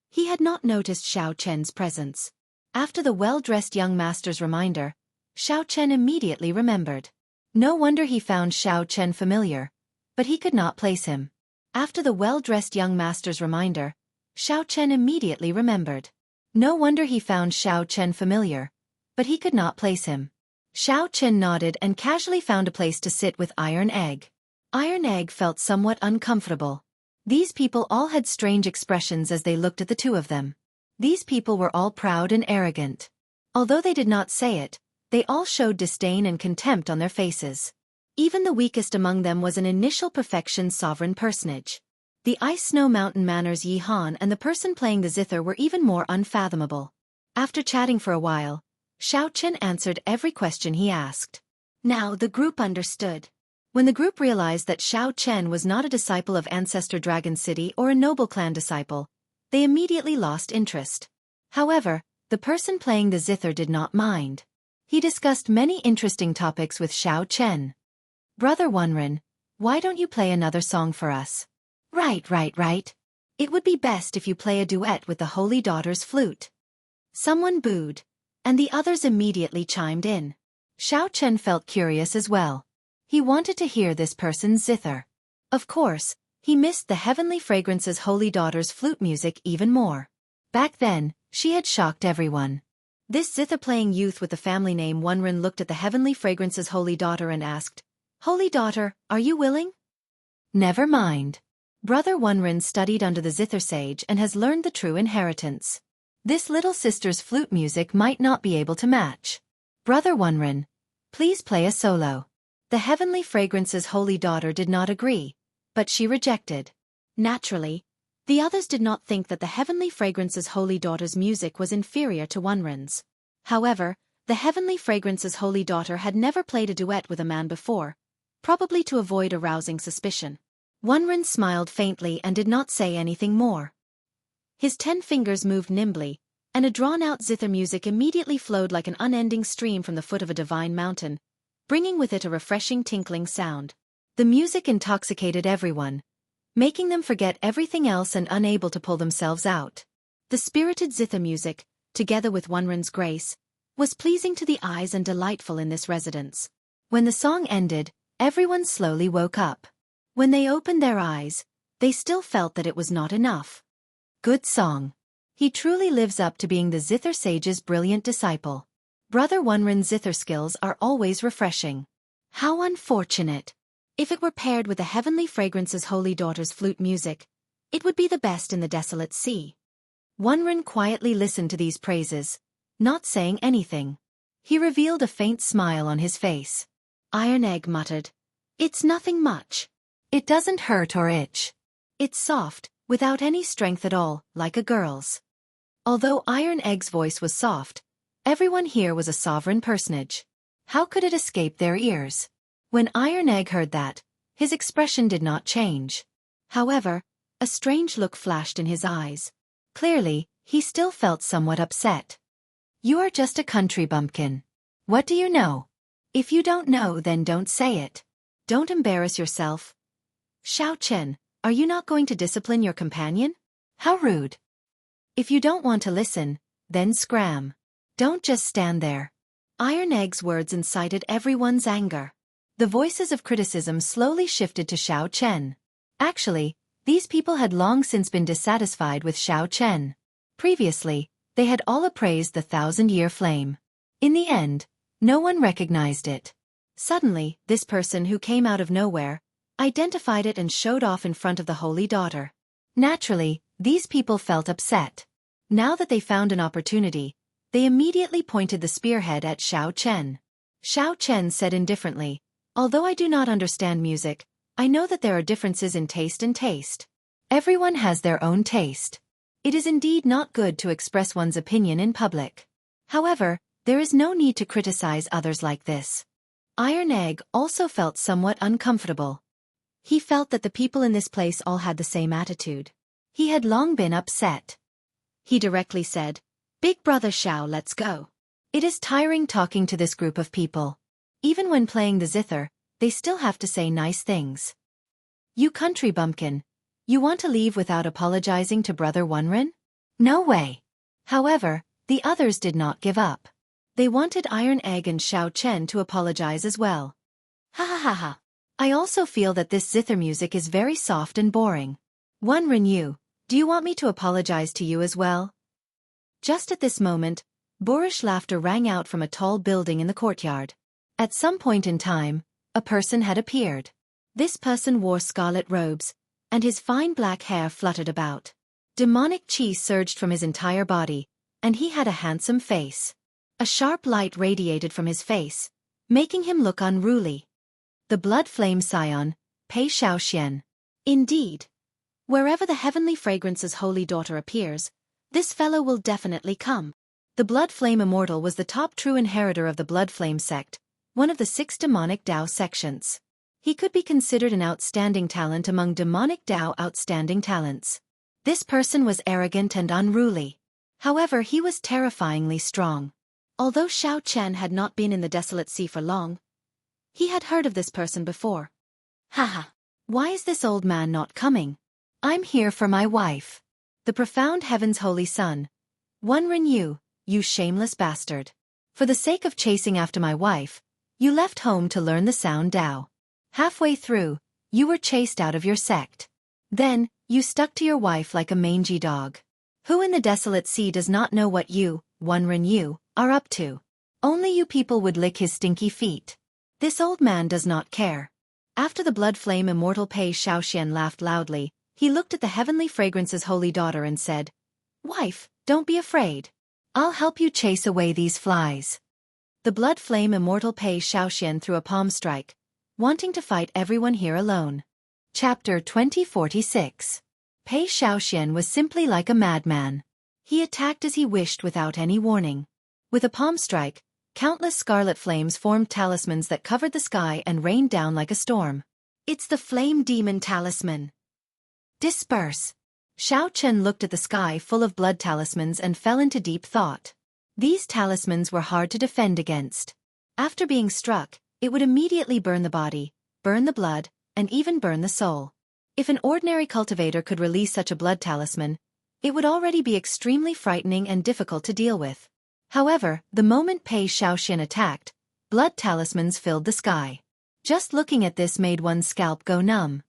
he had not noticed Xiao Chen's presence. After the well-dressed young master's reminder, Xiao Chen immediately remembered. No wonder he found Xiao Chen familiar, but he could not place him. After the well-dressed young master's reminder, Xiao Chen immediately remembered. No wonder he found Xiao Chen familiar, but he could not place him. Xiao Chen nodded and casually found a place to sit with Iron Egg. Iron Egg felt somewhat uncomfortable. These people all had strange expressions as they looked at the two of them. These people were all proud and arrogant. Although they did not say it, they all showed disdain and contempt on their faces. Even the weakest among them was an initial perfection sovereign personage. The Ice Snow Mountain Manor's Yi Han and the person playing the zither were even more unfathomable. After chatting for a while, Xiao Chen answered every question he asked. Now the group understood. When the group realized that Xiao Chen was not a disciple of Ancestor Dragon City or a noble clan disciple, they immediately lost interest. However, the person playing the zither did not mind. He discussed many interesting topics with Xiao Chen. Brother Wunren, why don't you play another song for us? Right. It would be best if you play a duet with the Holy Daughter's flute. Someone booed, and the others immediately chimed in. Xiao Chen felt curious as well. He wanted to hear this person's zither. Of course, he missed the Heavenly Fragrance's Holy Daughter's flute music even more. Back then, she had shocked everyone. This zither-playing youth with the family name Wunren looked at the Heavenly Fragrance's Holy Daughter and asked, "Holy Daughter, are you willing?" Never mind. Brother Wunren studied under the zither sage and has learned the true inheritance. This little sister's flute music might not be able to match. Brother Wunren, please play a solo. The Heavenly Fragrance's Holy Daughter did not agree, but she rejected. Naturally, the others did not think that the Heavenly Fragrance's Holy Daughter's music was inferior to Wunren's. However, the Heavenly Fragrance's Holy Daughter had never played a duet with a man before, probably to avoid arousing suspicion. Wunren smiled faintly and did not say anything more. His 10 fingers moved nimbly, and a drawn-out zither music immediately flowed like an unending stream from the foot of a divine mountain, bringing with it a refreshing tinkling sound. The music intoxicated everyone, making them forget everything else and unable to pull themselves out. The spirited zither music, together with Wunren's grace, was pleasing to the eyes and delightful in this residence. When the song ended, everyone slowly woke up. When they opened their eyes, they still felt that it was not enough. Good song. He truly lives up to being the zither sage's brilliant disciple. Brother Wunren's zither skills are always refreshing. How unfortunate. If it were paired with the Heavenly Fragrance's Holy Daughter's flute music, it would be the best in the desolate sea. Wunren quietly listened to these praises, not saying anything. He revealed a faint smile on his face. Iron Egg muttered, "It's nothing much. It doesn't hurt or itch. It's soft, without any strength at all, like a girl's." Although Iron Egg's voice was soft, everyone here was a sovereign personage. How could it escape their ears? When Iron Egg heard that, his expression did not change. However, a strange look flashed in his eyes. Clearly, he still felt somewhat upset. "You are just a country bumpkin. What do you know? If you don't know, then don't say it. Don't embarrass yourself." "Xiao Chen, are you not going to discipline your companion? How rude. If you don't want to listen, then scram. Don't just stand there." Iron Egg's words incited everyone's anger. The voices of criticism slowly shifted to Xiao Chen. Actually, these people had long since been dissatisfied with Xiao Chen. Previously, they had all appraised the 1,000-year flame. In the end, no one recognized it. Suddenly, this person who came out of nowhere identified it and showed off in front of the Holy Daughter. Naturally, these people felt upset. Now that they found an opportunity, they immediately pointed the spearhead at Xiao Chen. Xiao Chen said indifferently, "Although I do not understand music, I know that there are differences in taste and taste. Everyone has their own taste. It is indeed not good to express one's opinion in public. However, there is no need to criticize others like this." Iron Egg also felt somewhat uncomfortable. He felt that the people in this place all had the same attitude. He had long been upset. He directly said, "Big brother Xiao, let's go." It is tiring talking to this group of people. Even when playing the zither, they still have to say nice things. "You country bumpkin, you want to leave without apologizing to Brother Wunren? No way." However, the others did not give up. They wanted Iron Egg and Xiao Chen to apologize as well. "Ha ha ha ha. I also feel that this zither music is very soft and boring. Wunren, do you want me to apologize to you as well?" Just at this moment, boorish laughter rang out from a tall building in the courtyard. At some point in time, a person had appeared. This person wore scarlet robes, and his fine black hair fluttered about. Demonic chi surged from his entire body, and he had a handsome face. A sharp light radiated from his face, making him look unruly. The blood flame scion, Pei Shaoxian. Indeed. Wherever the heavenly fragrance's holy daughter appears, this fellow will definitely come. The blood flame immortal was the top true inheritor of the blood flame sect, one of the 6 demonic Dao sections. He could be considered an outstanding talent among demonic Dao outstanding talents. This person was arrogant and unruly. However, he was terrifyingly strong. Although Xiao Chen had not been in the desolate sea for long, he had heard of this person before. Haha. Why is this old man not coming? I'm here for my wife. The profound heaven's holy son. One Ren you shameless bastard. For the sake of chasing after my wife, you left home to learn the sound Dao. Halfway through, you were chased out of your sect. Then, you stuck to your wife like a mangy dog. Who in the desolate sea does not know what you, One Ren are up to? Only you people would lick his stinky feet. This old man does not care. After the blood flame immortal Pei Shaoxian laughed loudly, he looked at the heavenly fragrance's holy daughter and said, "Wife, don't be afraid. I'll help you chase away these flies." The blood flame immortal Pei Shaoxian threw a palm strike, wanting to fight everyone here alone. Chapter 2046. Pei Shaoxian was simply like a madman. He attacked as he wished without any warning. With a palm strike, countless scarlet flames formed talismans that covered the sky and rained down like a storm. It's the flame demon talisman. Disperse. Xiao Chen looked at the sky full of blood talismans and fell into deep thought. These talismans were hard to defend against. After being struck, it would immediately burn the body, burn the blood, and even burn the soul. If an ordinary cultivator could release such a blood talisman, it would already be extremely frightening and difficult to deal with. However, the moment Pei Shaoxian attacked, blood talismans filled the sky. Just looking at this made one's scalp go numb.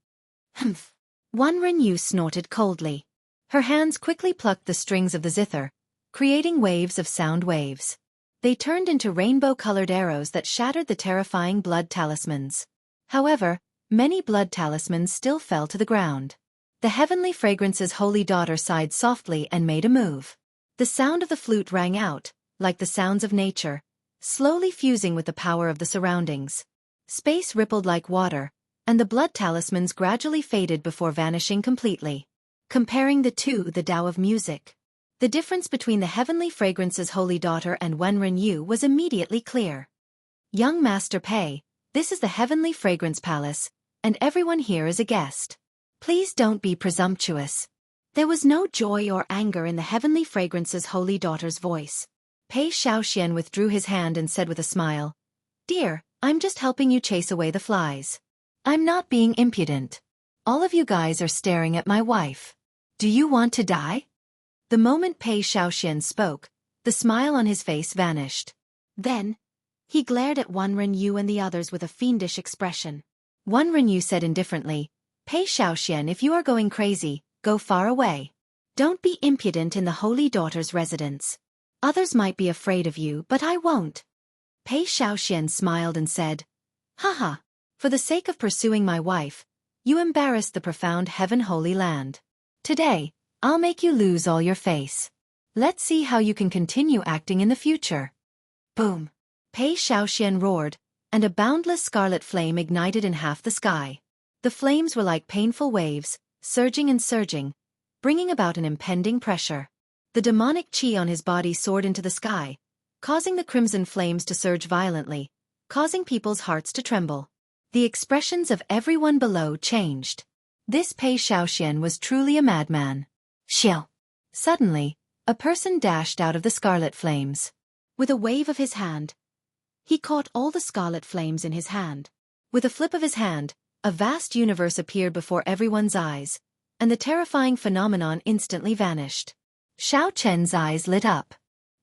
Humph. One Ren snorted coldly. Her hands quickly plucked the strings of the zither, creating waves of sound waves. They turned into rainbow-colored arrows that shattered the terrifying blood talismans. However, many blood talismans still fell to the ground. The heavenly fragrance's holy daughter sighed softly and made a move. The sound of the flute rang out, like the sounds of nature, slowly fusing with the power of the surroundings. Space rippled like water, and the blood talismans gradually faded before vanishing completely. Comparing the two, the Tao of music. The difference between the heavenly fragrance's holy daughter and Wen Renyu was immediately clear. Young Master Pei, this is the heavenly fragrance palace, and everyone here is a guest. Please don't be presumptuous. There was no joy or anger in the heavenly fragrance's holy daughter's voice. Pei Shaoxian withdrew his hand and said with a smile, "Dear, I'm just helping you chase away the flies. I'm not being impudent. All of you guys are staring at my wife. Do you want to die?" The moment Pei Shaoxian spoke, the smile on his face vanished. Then, he glared at Wan Renyu and the others with a fiendish expression. Wan Renyu said indifferently, "Pei Shaoxian, if you are going crazy, go far away. Don't be impudent in the holy daughter's residence. Others might be afraid of you, but I won't." Pei Shaoxian smiled and said, "Haha, for the sake of pursuing my wife, you embarrassed the profound heaven holy land. Today, I'll make you lose all your face. Let's see how you can continue acting in the future." Boom! Pei Shaoxian roared, and a boundless scarlet flame ignited in half the sky. The flames were like painful waves, surging and surging, bringing about an impending pressure. The demonic chi on his body soared into the sky, causing the crimson flames to surge violently, causing people's hearts to tremble. The expressions of everyone below changed. This Pei Shaoxian was truly a madman. Xiao! Suddenly, a person dashed out of the scarlet flames. With a wave of his hand, he caught all the scarlet flames in his hand. With a flip of his hand, a vast universe appeared before everyone's eyes, and the terrifying phenomenon instantly vanished. Xiao Chen's eyes lit up.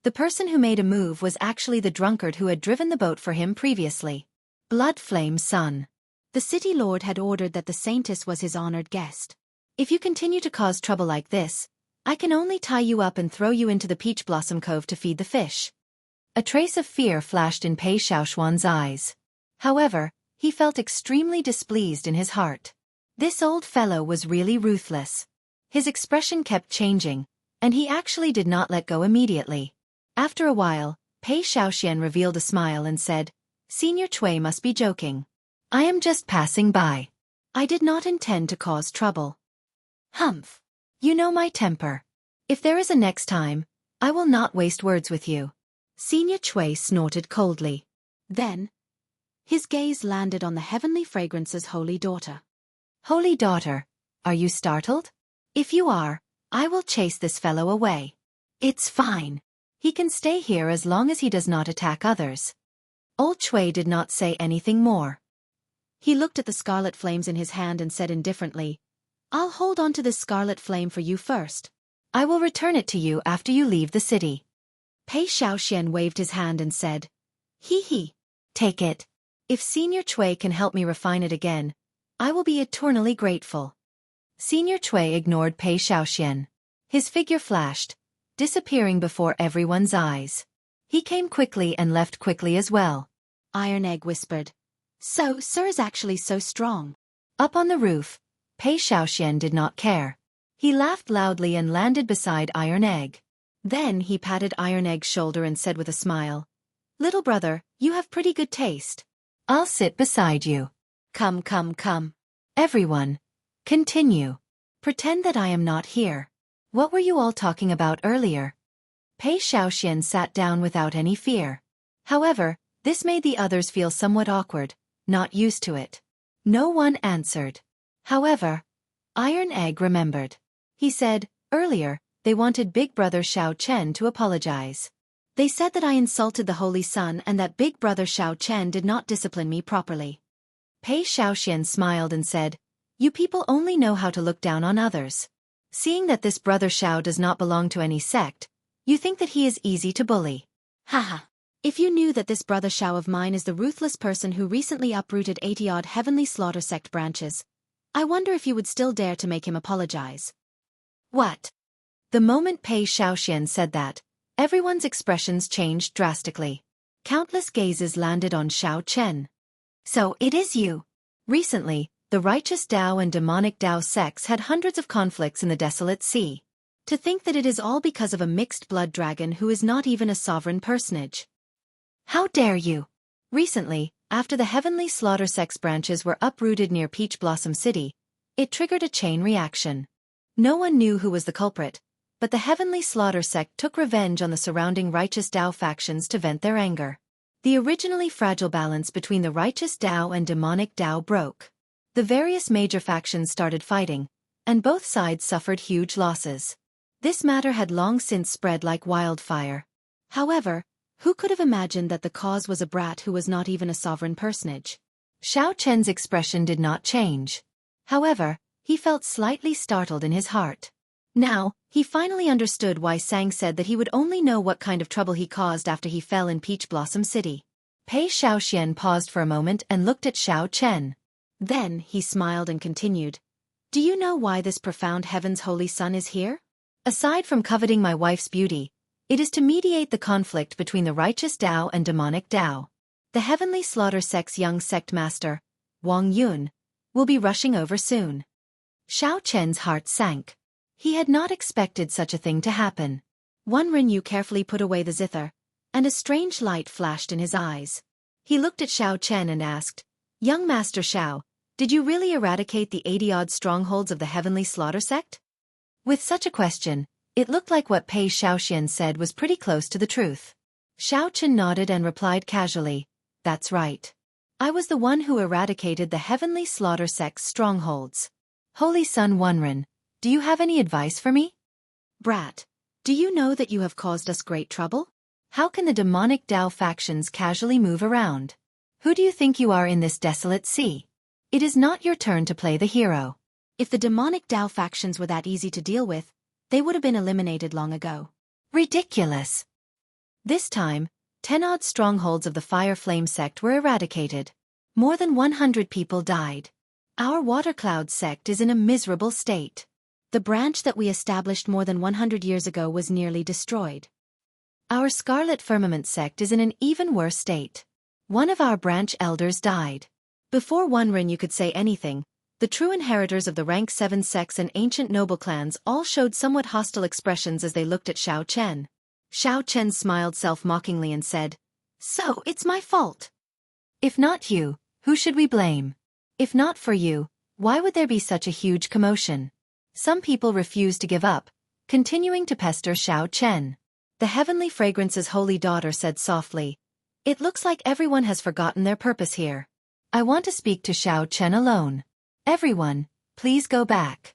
The person who made a move was actually the drunkard who had driven the boat for him previously. Blood Flame Sun. The city lord had ordered that the saintess was his honored guest. "If you continue to cause trouble like this, I can only tie you up and throw you into the Peach Blossom Cove to feed the fish." A trace of fear flashed in Pei Shaoxuan's eyes. However, He felt extremely displeased in his heart. This old fellow was really ruthless. His expression kept changing, and he actually did not let go immediately. After a while, Pei Xiaoxian revealed a smile and said, "Senior Cui must be joking. I am just passing by. I did not intend to cause trouble." "Humph. You know my temper. If there is a next time, I will not waste words with you." Senior Cui snorted coldly. Then, his gaze landed on the heavenly fragrance's holy daughter. "Holy daughter, are you startled? If you are, I will chase this fellow away." "It's fine. He can stay here as long as he does not attack others." Old Cui did not say anything more. He looked at the scarlet flames in his hand and said indifferently, "I'll hold on to this scarlet flame for you first. I will return it to you after you leave the city." Pei Xiaoxian waved his hand and said, "He. Take it. If Senior Cui can help me refine it again, I will be eternally grateful." Senior Cui ignored Pei Xiaoxian. His figure flashed, disappearing before everyone's eyes. He came quickly and left quickly as well. Iron Egg whispered, "So, sir is actually so strong." Up on the roof, Pei Xiaoxian did not care. He laughed loudly and landed beside Iron Egg. Then he patted Iron Egg's shoulder and said with a smile, "Little brother, you have pretty good taste. I'll sit beside you. Come. Everyone, continue. Pretend that I am not here. What were you all talking about earlier?" Pei Xiaoxian sat down without any fear. However, this made the others feel somewhat awkward, not used to it. No one answered. However, Iron Egg remembered. He said, "Earlier, they wanted Big Brother Xiao Chen to apologize. They said that I insulted the Holy Sun and that Big Brother Xiao Chen did not discipline me properly." Pei Xiaoxian smiled and said, "You people only know how to look down on others. Seeing that this Brother Xiao does not belong to any sect, you think that he is easy to bully. Haha. If you knew that this Brother Xiao of mine is the ruthless person who recently uprooted 80-odd Heavenly Slaughter sect branches, I wonder if you would still dare to make him apologize." What? The moment Pei Xiaoxian said that, everyone's expressions changed drastically. Countless gazes landed on Xiao Chen. "So it is you." Recently, the righteous Tao and demonic Tao sects had hundreds of conflicts in the desolate sea. To think that it is all because of a mixed blood dragon who is not even a sovereign personage. How dare you? Recently, after the Heavenly Slaughter sect's branches were uprooted near Peach Blossom City, it triggered a chain reaction. No one knew who was the culprit, but the Heavenly Slaughter sect took revenge on the surrounding righteous Tao factions to vent their anger. The originally fragile balance between the righteous Tao and demonic Tao broke. The various major factions started fighting, and both sides suffered huge losses. This matter had long since spread like wildfire. However, who could have imagined that the cause was a brat who was not even a sovereign personage? Xiao Chen's expression did not change. However, he felt slightly startled in his heart. Now, he finally understood why Sang said that he would only know what kind of trouble he caused after he fell in Peach Blossom City. Pei Xiaoxian paused for a moment and looked at Xiao Chen. Then he smiled and continued, "Do you know why this profound Heaven's Holy Sun is here? Aside from coveting my wife's beauty, it is to mediate the conflict between the righteous Tao and demonic Tao. The Heavenly Slaughter sect's young sect master, Wang Yun, will be rushing over soon." Xiao Chen's heart sank. He had not expected such a thing to happen. Wan Rinyu carefully put away the zither, and a strange light flashed in his eyes. He looked at Xiao Chen and asked, "Young Master Xiao, did you really eradicate the 80-odd strongholds of the Heavenly Slaughter sect?" With such a question, it looked like what Pei Xiaoxian said was pretty close to the truth. Xiao Chen nodded and replied casually, "That's right. I was the one who eradicated the Heavenly Slaughter sect's strongholds. Holy Sun Wanren, do you have any advice for me?" "Brat, do you know that you have caused us great trouble? How can the demonic Tao factions casually move around? Who do you think you are in this desolate sea? It is not your turn to play the hero. If the demonic Tao factions were that easy to deal with, they would have been eliminated long ago." Ridiculous. This time, 10-odd strongholds of the Fire Flame sect were eradicated. More than 100 people died. Our Water Cloud sect is in a miserable state. The branch that we established more than 100 years ago was nearly destroyed. Our Scarlet Firmament sect is in an even worse state. One of our branch elders died. Before one Ren you could say anything, the true inheritors of the rank 7 sects and ancient noble clans all showed somewhat hostile expressions as they looked at Xiao Chen. Xiao Chen smiled self-mockingly and said, "So, it's my fault. If not you, who should we blame? If not for you, why would there be such a huge commotion?" Some people refused to give up, continuing to pester Xiao Chen. The Heavenly Fragrance's holy daughter said softly, "It looks like everyone has forgotten their purpose here. I want to speak to Xiao Chen alone. Everyone, please go back."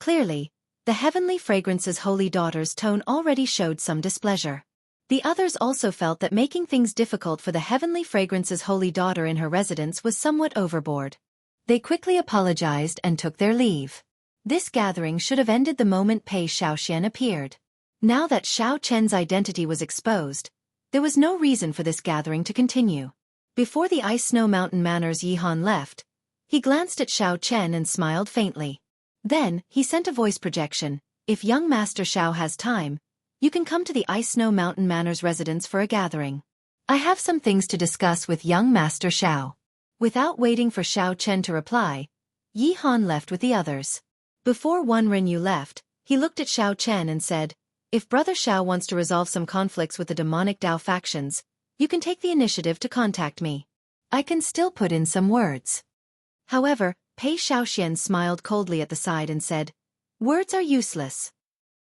Clearly, the Heavenly Fragrance's holy daughter's tone already showed some displeasure. The others also felt that making things difficult for the Heavenly Fragrance's holy daughter in her residence was somewhat overboard. They quickly apologized and took their leave. This gathering should have ended the moment Pei Xiaoxian appeared. Now that Xiao Chen's identity was exposed, there was no reason for this gathering to continue. Before the Ice Snow Mountain Manor's Yihan left, he glanced at Xiao Chen and smiled faintly. Then, he sent a voice projection, "If young Master Xiao has time, you can come to the Ice Snow Mountain Manor's residence for a gathering. I have some things to discuss with young Master Xiao." Without waiting for Xiao Chen to reply, Yi Han left with the others. Before Wen Renyu left, he looked at Xiao Chen and said, "If Brother Xiao wants to resolve some conflicts with the demonic Dao factions, you can take the initiative to contact me. I can still put in some words." However, Pei Xiaoxian smiled coldly at the side and said, "Words are useless."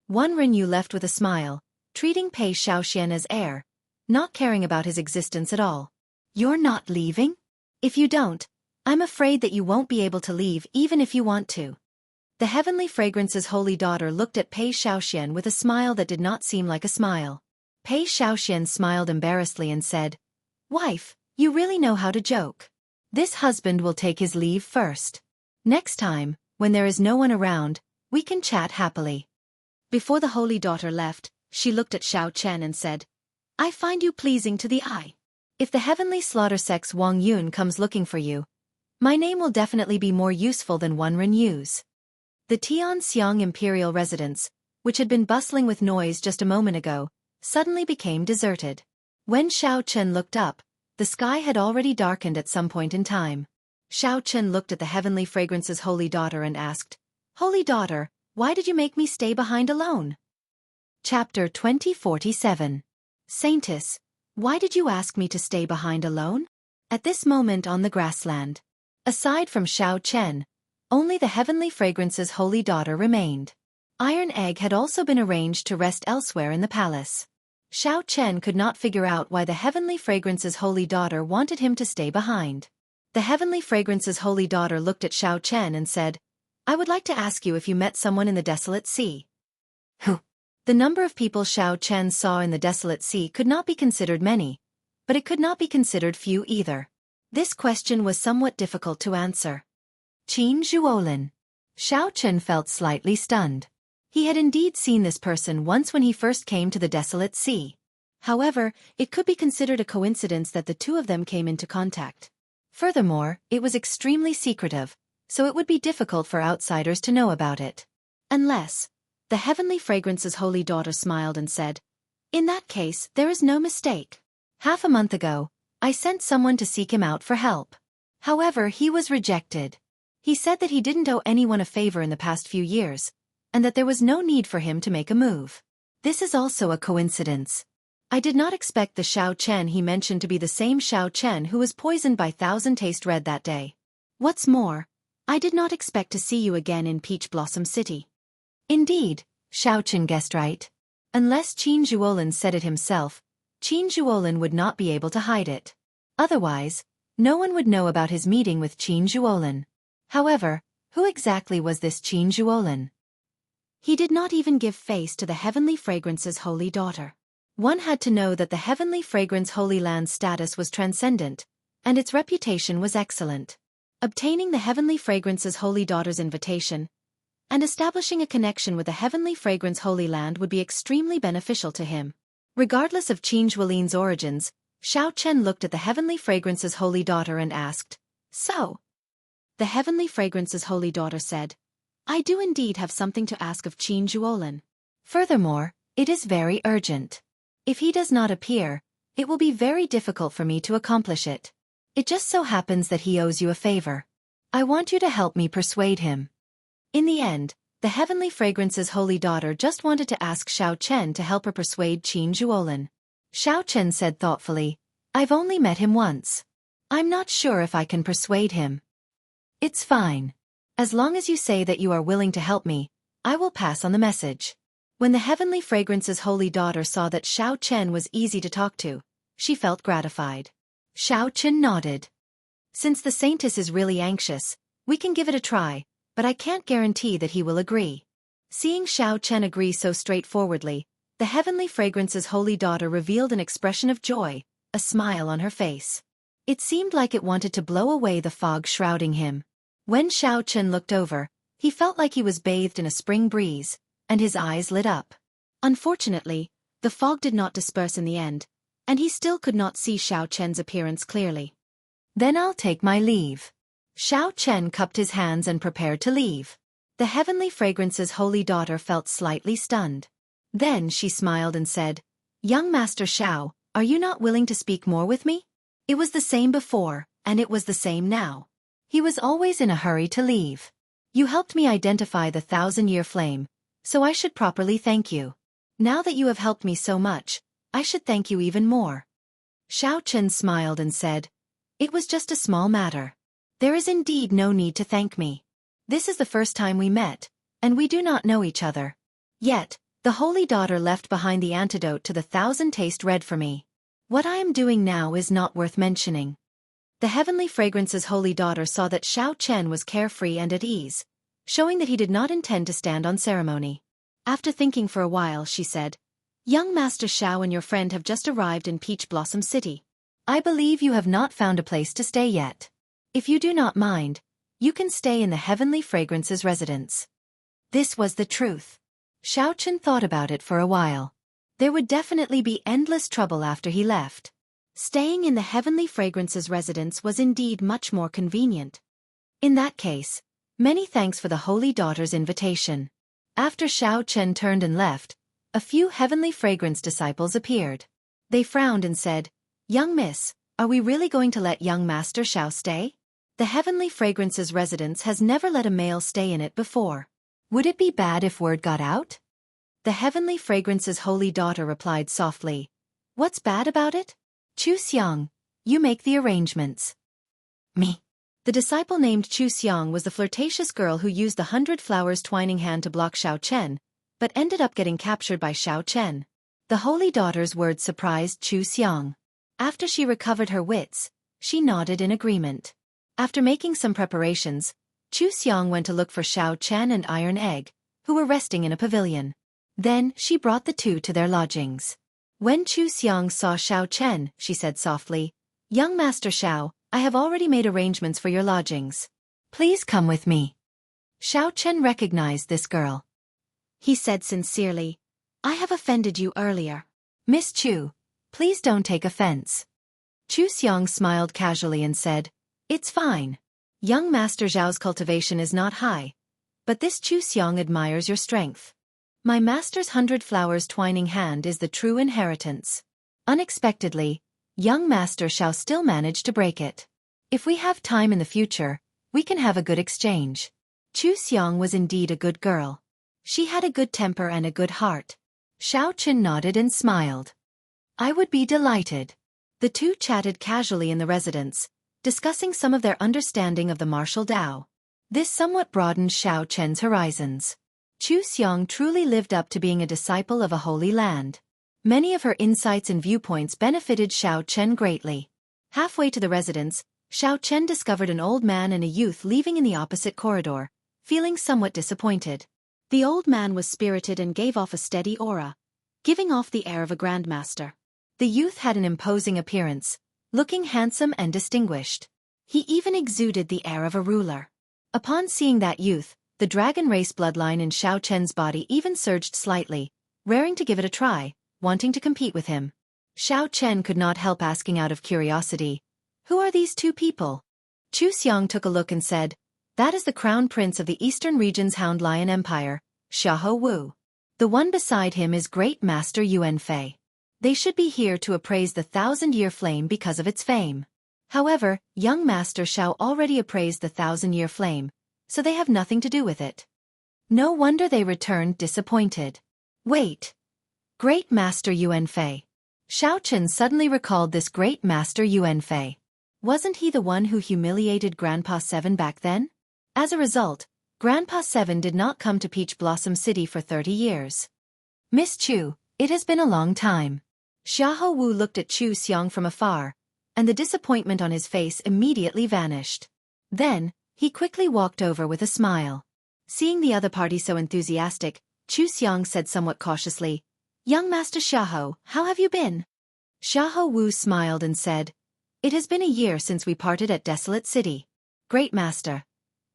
Wen Renyu left with a smile, treating Pei Xiaoxian as heir, not caring about his existence at all. "You're not leaving? If you don't, I'm afraid that you won't be able to leave even if you want to." The Heavenly Fragrance's holy daughter looked at Pei Xiaoxian with a smile that did not seem like a smile. Pei Xiaoxian smiled embarrassedly and said, "Wife, you really know how to joke. This husband will take his leave first. Next time, when there is no one around, we can chat happily." Before the holy daughter left, she looked at Xiao Chen and said, "I find you pleasing to the eye. If the Heavenly Slaughter Sect's Wang Yun comes looking for you, my name will definitely be more useful than Wen Renyu's." The Tianxiang Imperial residence, which had been bustling with noise just a moment ago, suddenly became deserted. When Xiao Chen looked up, the sky had already darkened at some point in time. Xiao Chen looked at the Heavenly Fragrance's holy daughter and asked, "Holy daughter, why did you make me stay behind alone?" Chapter 2047. Saintess, why did you ask me to stay behind alone? At this moment on the grassland, aside from Xiao Chen, only the Heavenly Fragrance's holy daughter remained. Iron Egg had also been arranged to rest elsewhere in the palace. Xiao Chen could not figure out why the Heavenly Fragrance's holy daughter wanted him to stay behind. The Heavenly Fragrance's holy daughter looked at Xiao Chen and said, "I would like to ask you if you met someone in the Desolate Sea." Who? The number of people Xiao Chen saw in the Desolate Sea could not be considered many, but it could not be considered few either. This question was somewhat difficult to answer. Qin Zhuolin. Xiao Chen felt slightly stunned. He had indeed seen this person once when he first came to the Desolate Sea. However, it could be considered a coincidence that the two of them came into contact. Furthermore, it was extremely secretive, so it would be difficult for outsiders to know about it. Unless, the Heavenly Fragrance's holy daughter smiled and said, "In that case, there is no mistake. Half a month ago, I sent someone to seek him out for help. However, he was rejected. He said that he didn't owe anyone a favor in the past few years, and that there was no need for him to make a move. This is also a coincidence. I did not expect the Xiao Chen he mentioned to be the same Xiao Chen who was poisoned by Thousand Taste Red that day. What's more, I did not expect to see you again in Peach Blossom City." Indeed, Xiao Chen guessed right. Unless Qin Zhuolin said it himself, Qin Zhuolin would not be able to hide it. Otherwise, no one would know about his meeting with Qin Zhuolin. However, who exactly was this Qin Zhuolin? He did not even give face to the Heavenly Fragrance's holy daughter. One had to know that the Heavenly Fragrance Holy Land's status was transcendent, and its reputation was excellent. Obtaining the Heavenly Fragrance's holy daughter's invitation, and establishing a connection with the Heavenly Fragrance Holy Land would be extremely beneficial to him. Regardless of Qin Zhuolin's origins, Xiao Chen looked at the Heavenly Fragrance's holy daughter and asked, "So?" The Heavenly Fragrance's holy daughter said, "I do indeed have something to ask of Qin Zhuolin. Furthermore, it is very urgent. If he does not appear, it will be very difficult for me to accomplish it." It just so happens that he owes you a favor. I want you to help me persuade him." In the end, the Heavenly Fragrance's holy daughter just wanted to ask Xiao Chen to help her persuade Qin Zhuolin. Xiao Chen said thoughtfully, "I've only met him once. I'm not sure if I can persuade him." "It's fine. As long as you say that you are willing to help me, I will pass on the message." When the Heavenly Fragrance's holy daughter saw that Xiao Chen was easy to talk to, she felt gratified. Xiao Chen nodded. "Since the Saintess is really anxious, we can give it a try, but I can't guarantee that he will agree." Seeing Xiao Chen agree so straightforwardly, the Heavenly Fragrance's holy daughter revealed an expression of joy, a smile on her face. It seemed like it wanted to blow away the fog shrouding him. When Xiao Chen looked over, he felt like he was bathed in a spring breeze, and his eyes lit up. Unfortunately, the fog did not disperse in the end, and he still could not see Xiao Chen's appearance clearly. "Then I'll take my leave." Xiao Chen cupped his hands and prepared to leave. The Heavenly Fragrance's holy daughter felt slightly stunned. Then she smiled and said, "Young Master Xiao, are you not willing to speak more with me?" It was the same before, and it was the same now. He was always in a hurry to leave. "You helped me identify the 1,000-year flame, so I should properly thank you. Now that you have helped me so much, I should thank you even more." Xiao Chen smiled and said, "It was just a small matter. There is indeed no need to thank me. This is the first time we met, and we do not know each other. Yet, the holy daughter left behind the antidote to the 1,000 red for me. What I am doing now is not worth mentioning." The Heavenly Fragrance's holy daughter saw that Xiao Chen was carefree and at ease, showing that he did not intend to stand on ceremony. After thinking for a while, she said, "Young Master Xiao and your friend have just arrived in Peach Blossom City. I believe you have not found a place to stay yet. If you do not mind, you can stay in the Heavenly Fragrance's residence." This was the truth. Xiao Chen thought about it for a while. There would definitely be endless trouble after he left. Staying in the Heavenly Fragrance's residence was indeed much more convenient. In that case, many thanks for the holy daughter's invitation. After Xiao Chen turned and left, a few Heavenly Fragrance disciples appeared. They frowned and said, "Young miss, are we really going to let young Master Xiao stay? The Heavenly Fragrance's residence has never let a male stay in it before. Would it be bad if word got out?" The Heavenly Fragrance's holy daughter replied softly, "What's bad about it? Chu Xiang, you make the arrangements." "Me." The disciple named Chu Xiang was the flirtatious girl who used the 100 flowers twining hand to block Xiao Chen, but ended up getting captured by Xiao Chen. The holy daughter's words surprised Chu Xiang. After she recovered her wits, she nodded in agreement. After making some preparations, Chu Xiang went to look for Xiao Chen and Iron Egg, who were resting in a pavilion. Then she brought the two to their lodgings. When Chu Xiang saw Xiao Chen, she said softly, "Young Master Xiao, I have already made arrangements for your lodgings. Please come with me." Xiao Chen recognized this girl. He said sincerely, "I have offended you earlier. Miss Chu, please don't take offense." Chu Xiang smiled casually and said, "It's fine. Young Master Zhao's cultivation is not high, but this Chu Xiang admires your strength. My master's 100 flowers twining hand is the true inheritance." Unexpectedly, young Master Xiao still managed to break it. "If we have time in the future, we can have a good exchange." Chu Xiang was indeed a good girl. She had a good temper and a good heart. Xiao Chen nodded and smiled. "I would be delighted." The two chatted casually in the residence, discussing some of their understanding of the martial Tao. This somewhat broadened Xiao Chen's horizons. Chu Xiang truly lived up to being a disciple of a holy land. Many of her insights and viewpoints benefited Xiao Chen greatly. Halfway to the residence, Xiao Chen discovered an old man and a youth leaving in the opposite corridor, feeling somewhat disappointed. The old man was spirited and gave off a steady aura, giving off the air of a grandmaster. The youth had an imposing appearance, looking handsome and distinguished. He even exuded the air of a ruler. Upon seeing that youth, the dragon race bloodline in Xiao Chen's body even surged slightly, raring to give it a try, wanting to compete with him. Xiao Chen could not help asking out of curiosity, "Who are these two people?" Chu Xiang took a look and said, "That is the crown prince of the eastern region's Hound Lion Empire, Xiahou Wu. The one beside him is Great Master Yuan Fei. They should be here to appraise the 1,000-year flame because of its fame." However, young Master Xiao already appraised the 1,000-year flame, so they have nothing to do with it. No wonder they returned disappointed. Wait. Great Master Yuan Fei. Xiao Chen suddenly recalled this Great Master Yuan Fei. Wasn't he the one who humiliated Grandpa Seven back then? As a result, Grandpa Seven did not come to Peach Blossom City for 30 years. Miss Chu, it has been a long time. Xiahou Wu looked at Chu Xiong from afar, and the disappointment on his face immediately vanished. Then, he quickly walked over with a smile. Seeing the other party so enthusiastic, Chu Xiong said somewhat cautiously, "Young Master Xiahou, how have you been?" Xiahou Wu smiled and said, "It has been a year since we parted at Desolate City. Great Master,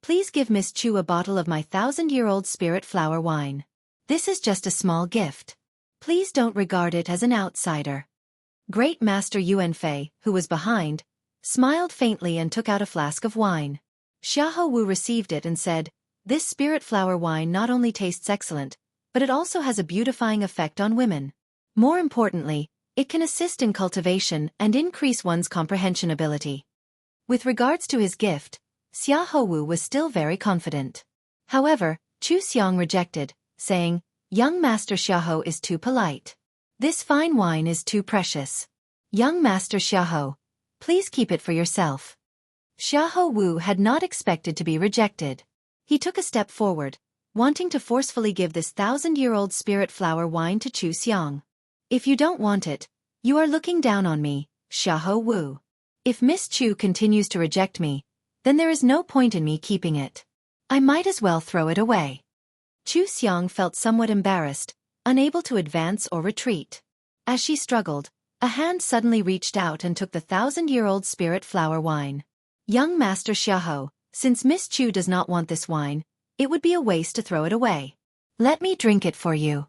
please give Miss Chu a bottle of my 1,000-year-old spirit flower wine. This is just a small gift. Please don't regard it as an outsider." Great Master Yuan Fei, who was behind, smiled faintly and took out a flask of wine. Xiahou Wu received it and said, "This spirit flower wine not only tastes excellent, but it also has a beautifying effect on women. More importantly, it can assist in cultivation and increase one's comprehension ability." With regards to his gift, Xiahou Wu was still very confident. However, Chu Xiong rejected, saying, "Young Master Xiahou is too polite. This fine wine is too precious. Young Master Xiahou, please keep it for yourself." Xiahou Wu had not expected to be rejected. He took a step forward, wanting to forcefully give this 1,000-year-old spirit flower wine to Chu Xiong. "If you don't want it, you are looking down on me, Xiahou Wu. If Miss Chu continues to reject me, then there is no point in me keeping it. I might as well throw it away." Chu Xiong felt somewhat embarrassed, unable to advance or retreat. As she struggled, a hand suddenly reached out and took the 1,000-year-old spirit flower wine. "Young Master Xiahou, since Miss Chu does not want this wine, it would be a waste to throw it away. Let me drink it for you."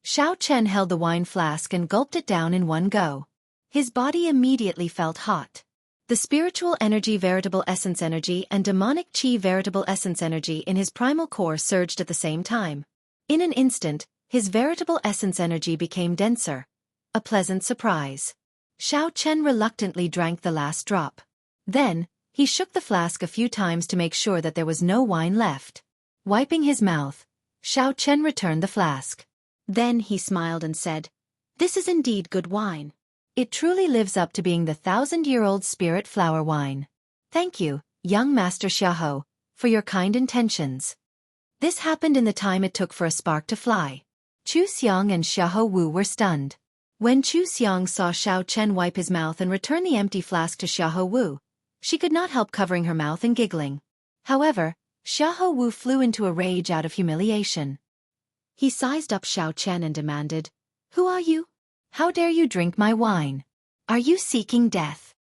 Xiao Chen held the wine flask and gulped it down in one go. His body immediately felt hot. The spiritual energy veritable essence energy and demonic chi veritable essence energy in his primal core surged at the same time. In an instant, his veritable essence energy became denser. A pleasant surprise. Xiao Chen reluctantly drank the last drop. Then, he shook the flask a few times to make sure that there was no wine left. Wiping his mouth, Xiao Chen returned the flask. Then he smiled and said, "This is indeed good wine. It truly lives up to being the 1,000-year-old spirit flower wine. Thank you, young Master Xiahou, for your kind intentions." This happened in the time it took for a spark to fly. Chu Xiong and Xiahou Wu were stunned. When Chu Xiong saw Xiao Chen wipe his mouth and return the empty flask to Xiahou Wu, she could not help covering her mouth and giggling. However, Xiahou Wu flew into a rage out of humiliation. He sized up Xiao Chen and demanded, "Who are you? How dare you drink my wine? Are you seeking death?"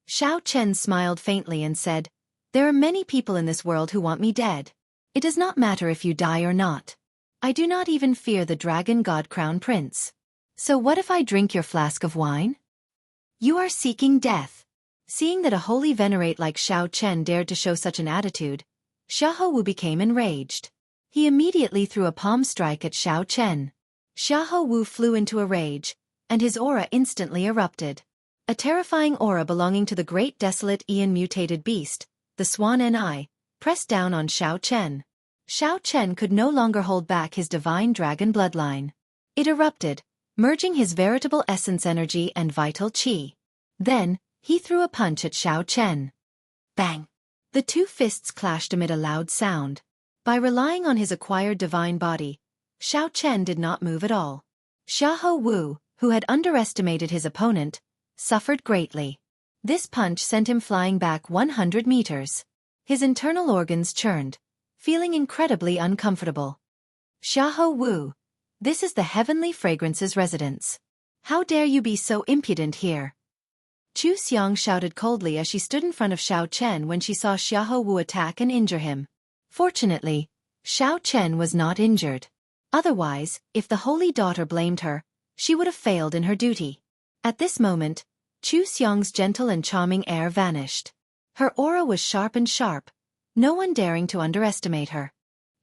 Xiao Chen smiled faintly and said, "There are many people in this world who want me dead. It does not matter if you die or not. I do not even fear the dragon god crown prince. So what if I drink your flask of wine? You are seeking death." Seeing that a holy venerate like Xiao Chen dared to show such an attitude, Xiahou Wu became enraged. He immediately threw a palm strike at Xiao Chen. Xiahou Wu flew into a rage, and his aura instantly erupted. A terrifying aura belonging to the great desolate Aeon mutated beast, the Swan Ni, pressed down on Xiao Chen. Xiao Chen could no longer hold back his divine dragon bloodline. It erupted, merging his veritable essence energy and vital qi. Then, he threw a punch at Xiao Chen. Bang! The two fists clashed amid a loud sound. By relying on his acquired divine body, Xiao Chen did not move at all. Xiahou Wu, who had underestimated his opponent, suffered greatly. This punch sent him flying back 100 meters. His internal organs churned, feeling incredibly uncomfortable. "Xiahou Wu, this is the Heavenly Fragrance's residence. How dare you be so impudent here?" Chu Xiong shouted coldly as she stood in front of Xiao Chen when she saw Xiahou Wu attack and injure him. Fortunately, Xiao Chen was not injured. Otherwise, if the holy daughter blamed her, she would have failed in her duty. At this moment, Chu Xiong's gentle and charming air vanished. Her aura was sharp, no one daring to underestimate her.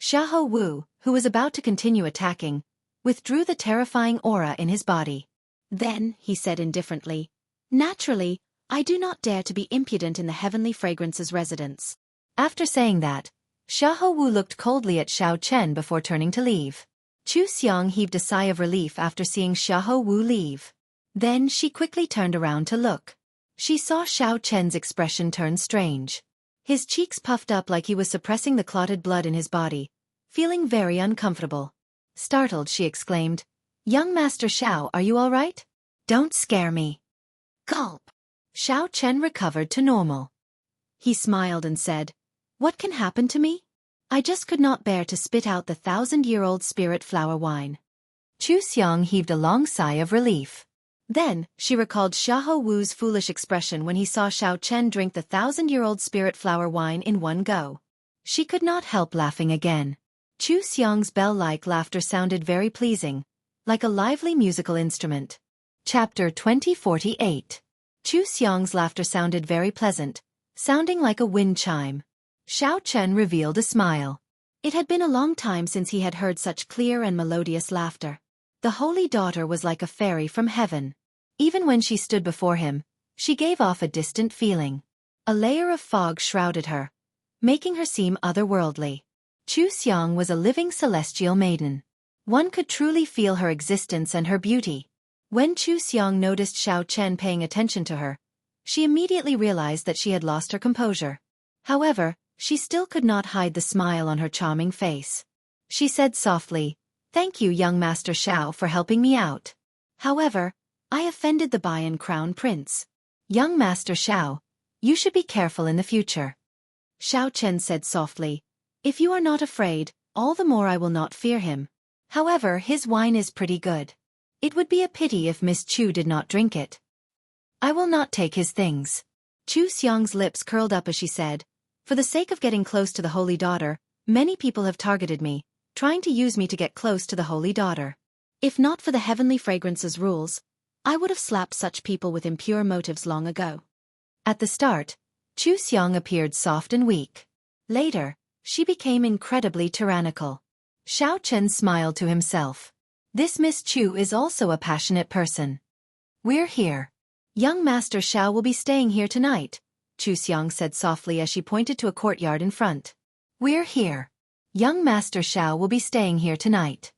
Xiahou Wu, who was about to continue attacking, withdrew the terrifying aura in his body. Then, he said indifferently, "Naturally, I do not dare to be impudent in the heavenly fragrance's residence. After saying that, Xiahou Wu looked coldly at Xiao Chen before turning to leave. Chu Xiang heaved a sigh of relief after seeing Xiahou Wu leave. Then she quickly turned around to look. She saw Xiao Chen's expression turn strange. His cheeks puffed up like he was suppressing the clotted blood in his body, feeling very uncomfortable. Startled, she exclaimed, "Young Master Xiao, are you all right? Don't scare me." Gulp. Xiao Chen recovered to normal. He smiled and said, "What can happen to me? I just could not bear to spit out the 1,000-year-old spirit flower wine." Chu Xiang heaved a long sigh of relief. Then, she recalled Xiahou Wu's foolish expression when he saw Xiao Chen drink the 1,000-year-old spirit flower wine in one go. She could not help laughing again. Chu Xiang's bell-like laughter sounded very pleasing, like a lively musical instrument. Chapter 2048. Chu Xiang's laughter sounded very pleasant, sounding like a wind chime. Xiao Chen revealed a smile. It had been a long time since he had heard such clear and melodious laughter. The holy daughter was like a fairy from heaven. Even when she stood before him, she gave off a distant feeling. A layer of fog shrouded her, making her seem otherworldly. Chu Xiang was a living celestial maiden. One could truly feel her existence and her beauty. When Chu Xiang noticed Xiao Chen paying attention to her, she immediately realized that she had lost her composure. However, she still could not hide the smile on her charming face. She said softly, "Thank you, young Master Xiao, for helping me out. However, I offended the Bayan Crown Prince. Young Master Xiao, you should be careful in the future." Xiao Chen said softly, "If you are not afraid, all the more I will not fear him. However, his wine is pretty good. It would be a pity if Miss Chu did not drink it. I will not take his things." Chu Xiang's lips curled up as she said, "For the sake of getting close to the Holy Daughter, many people have targeted me, trying to use me to get close to the Holy Daughter. If not for the heavenly fragrance's rules, I would have slapped such people with impure motives long ago." At the start, Chu Xiang appeared soft and weak. Later, she became incredibly tyrannical. Xiao Chen smiled to himself. This Miss Chu is also a passionate person. "We're here. Young Master Xiao will be staying here tonight," Chu Xiang said softly as she pointed to a courtyard in front. "We're here. Young Master Xiao will be staying here tonight."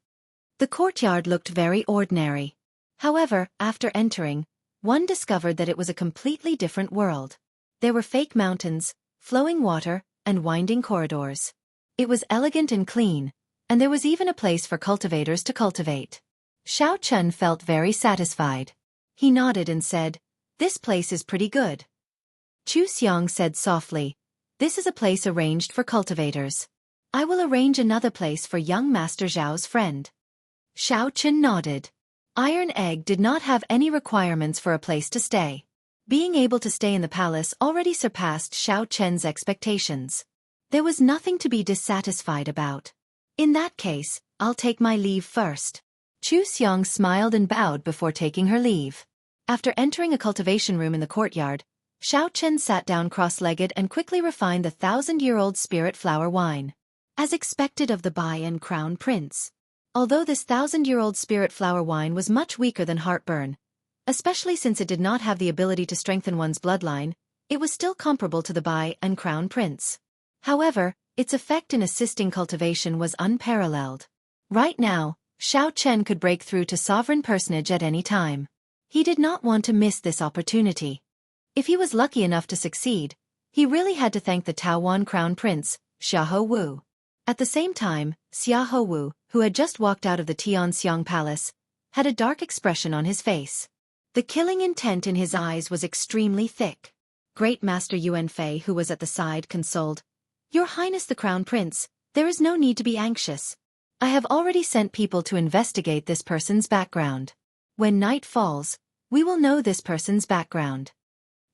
The courtyard looked very ordinary. However, after entering, one discovered that it was a completely different world. There were fake mountains, flowing water, and winding corridors. It was elegant and clean, and there was even a place for cultivators to cultivate. Xiao Chen felt very satisfied. He nodded and said, "This place is pretty good." Chu Xiang said softly, "This is a place arranged for cultivators. I will arrange another place for young Master Zhao's friend." Xiao Chen nodded. Iron Egg did not have any requirements for a place to stay. Being able to stay in the palace already surpassed Xiao Chen's expectations. There was nothing to be dissatisfied about. "In that case, I'll take my leave first." Chu Xiang smiled and bowed before taking her leave. After entering a cultivation room in the courtyard, Xiao Chen sat down cross-legged and quickly refined the 1,000-year-old spirit flower wine. As expected of the Bayan Crown Prince. Although this 1,000-year-old spirit flower wine was much weaker than heartburn, especially since it did not have the ability to strengthen one's bloodline, it was still comparable to the Bayan Crown Prince. However, its effect in assisting cultivation was unparalleled. Right now, Xiao Chen could break through to sovereign personage at any time. He did not want to miss this opportunity. If he was lucky enough to succeed, he really had to thank the Taowan Crown Prince, Xiahou Wu. At the same time, Xiahou Wu, who had just walked out of the Tianxiang Palace, had a dark expression on his face. The killing intent in his eyes was extremely thick. Great Master Yuan Fei, who was at the side, consoled, "Your Highness the Crown Prince, there is no need to be anxious. I have already sent people to investigate this person's background. When night falls, we will know this person's background."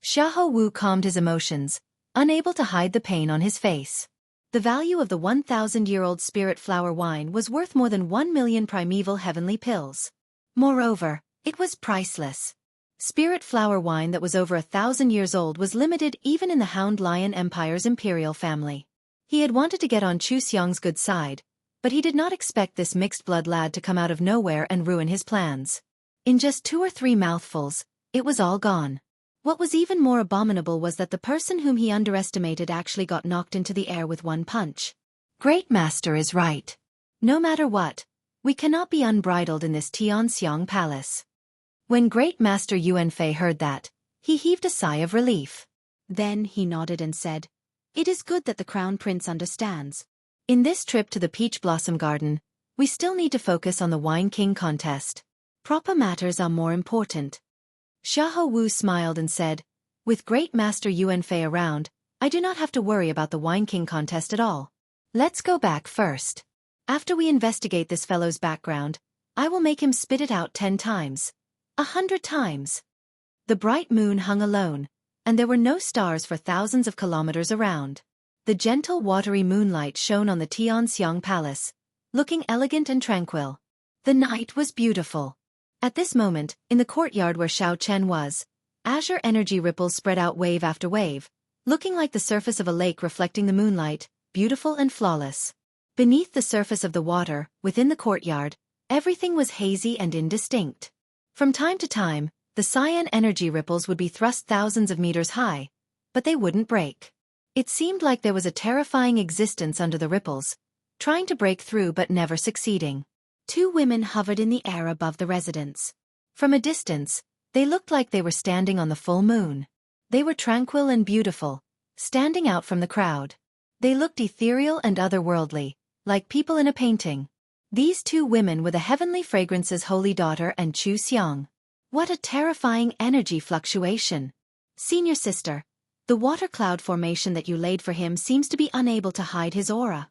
Xiahou Wu calmed his emotions, unable to hide the pain on his face. The value of the 1,000-year-old spirit flower wine was worth more than 1,000,000 primeval heavenly pills. Moreover, it was priceless. Spirit flower wine that was over 1,000 years old was limited even in the Hound Lion Empire's imperial family. He had wanted to get on Chu Xiang's good side, but he did not expect this mixed-blood lad to come out of nowhere and ruin his plans. In just 2 or 3 mouthfuls, it was all gone. What was even more abominable was that the person whom he underestimated actually got knocked into the air with one punch. Great Master is right. No matter what, we cannot be unbridled in this Tianxiang palace. When Great Master Yuanfei heard that, he heaved a sigh of relief. Then he nodded and said, "It is good that the Crown Prince understands. In this trip to the Peach Blossom Garden, we still need to focus on the Wine King contest. Proper matters are more important." Xiahou Wu smiled and said, "With Great Master Yuanfei around, I do not have to worry about the Wine King contest at all. Let's go back first. After we investigate this fellow's background, I will make him spit it out 10 times. 100 times. The bright moon hung alone, and there were no stars for thousands of kilometers around. The gentle watery moonlight shone on the Tianxiang Palace, looking elegant and tranquil. The night was beautiful. At this moment, in the courtyard where Xiao Chen was, azure energy ripples spread out wave after wave, looking like the surface of a lake reflecting the moonlight, beautiful and flawless. Beneath the surface of the water, within the courtyard, everything was hazy and indistinct. From time to time, the cyan energy ripples would be thrust thousands of meters high, but they wouldn't break. It seemed like there was a terrifying existence under the ripples, trying to break through but never succeeding. 2 women hovered in the air above the residence. From a distance, they looked like they were standing on the full moon. They were tranquil and beautiful, standing out from the crowd. They looked ethereal and otherworldly, like people in a painting. These 2 women were the Heavenly Fragrance's holy daughter and Chu Xiang. What a terrifying energy fluctuation. Senior sister, the water cloud formation that you laid for him seems to be unable to hide his aura.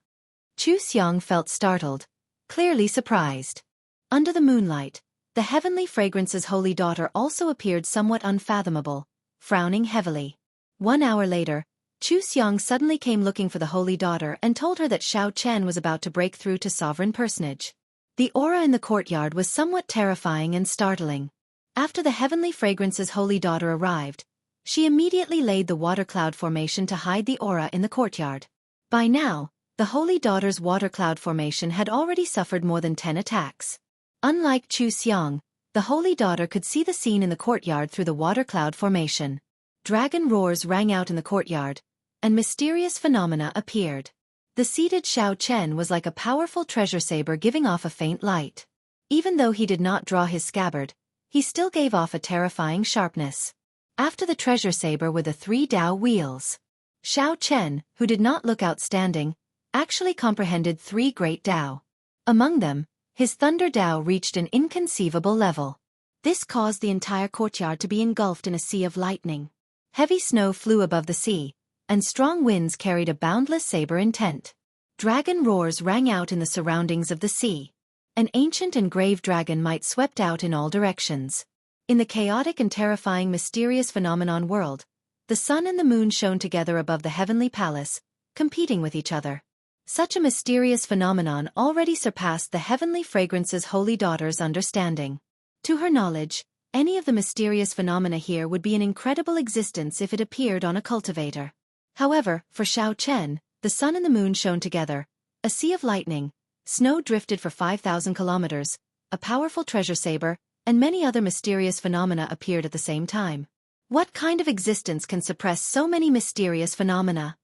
Chu Xiang felt startled, clearly surprised. Under the moonlight, the Heavenly Fragrance's holy daughter also appeared somewhat unfathomable, frowning heavily. 1 hour later, Chu Xiang suddenly came looking for the holy daughter and told her that Xiao Chen was about to break through to sovereign personage. The aura in the courtyard was somewhat terrifying and startling. After the Heavenly Fragrance's holy daughter arrived, she immediately laid the water cloud formation to hide the aura in the courtyard. By now, the holy daughter's water cloud formation had already suffered more than 10 attacks. Unlike Chu Xiang, the holy daughter could see the scene in the courtyard through the water cloud formation. Dragon roars rang out in the courtyard, and mysterious phenomena appeared. The seated Xiao Chen was like a powerful treasure saber giving off a faint light. Even though he did not draw his scabbard, he still gave off a terrifying sharpness. After the treasure saber were the 3 Dao wheels. Xiao Chen, who did not look outstanding, actually comprehended 3 great Dao. Among them, his Thunder Dao reached an inconceivable level. This caused the entire courtyard to be engulfed in a sea of lightning. Heavy snow flew above the sea, and strong winds carried a boundless saber intent. Dragon roars rang out in the surroundings of the sea. An ancient and grave dragon might swept out in all directions. In the chaotic and terrifying mysterious phenomenon world, the sun and the moon shone together above the heavenly palace, competing with each other. Such a mysterious phenomenon already surpassed the Heavenly Fragrance's holy daughter's understanding. To her knowledge, any of the mysterious phenomena here would be an incredible existence if it appeared on a cultivator. However, for Xiao Chen, the sun and the moon shone together, a sea of lightning, snow drifted for 5,000 kilometers, a powerful treasure saber, and many other mysterious phenomena appeared at the same time. What kind of existence can suppress so many mysterious phenomena?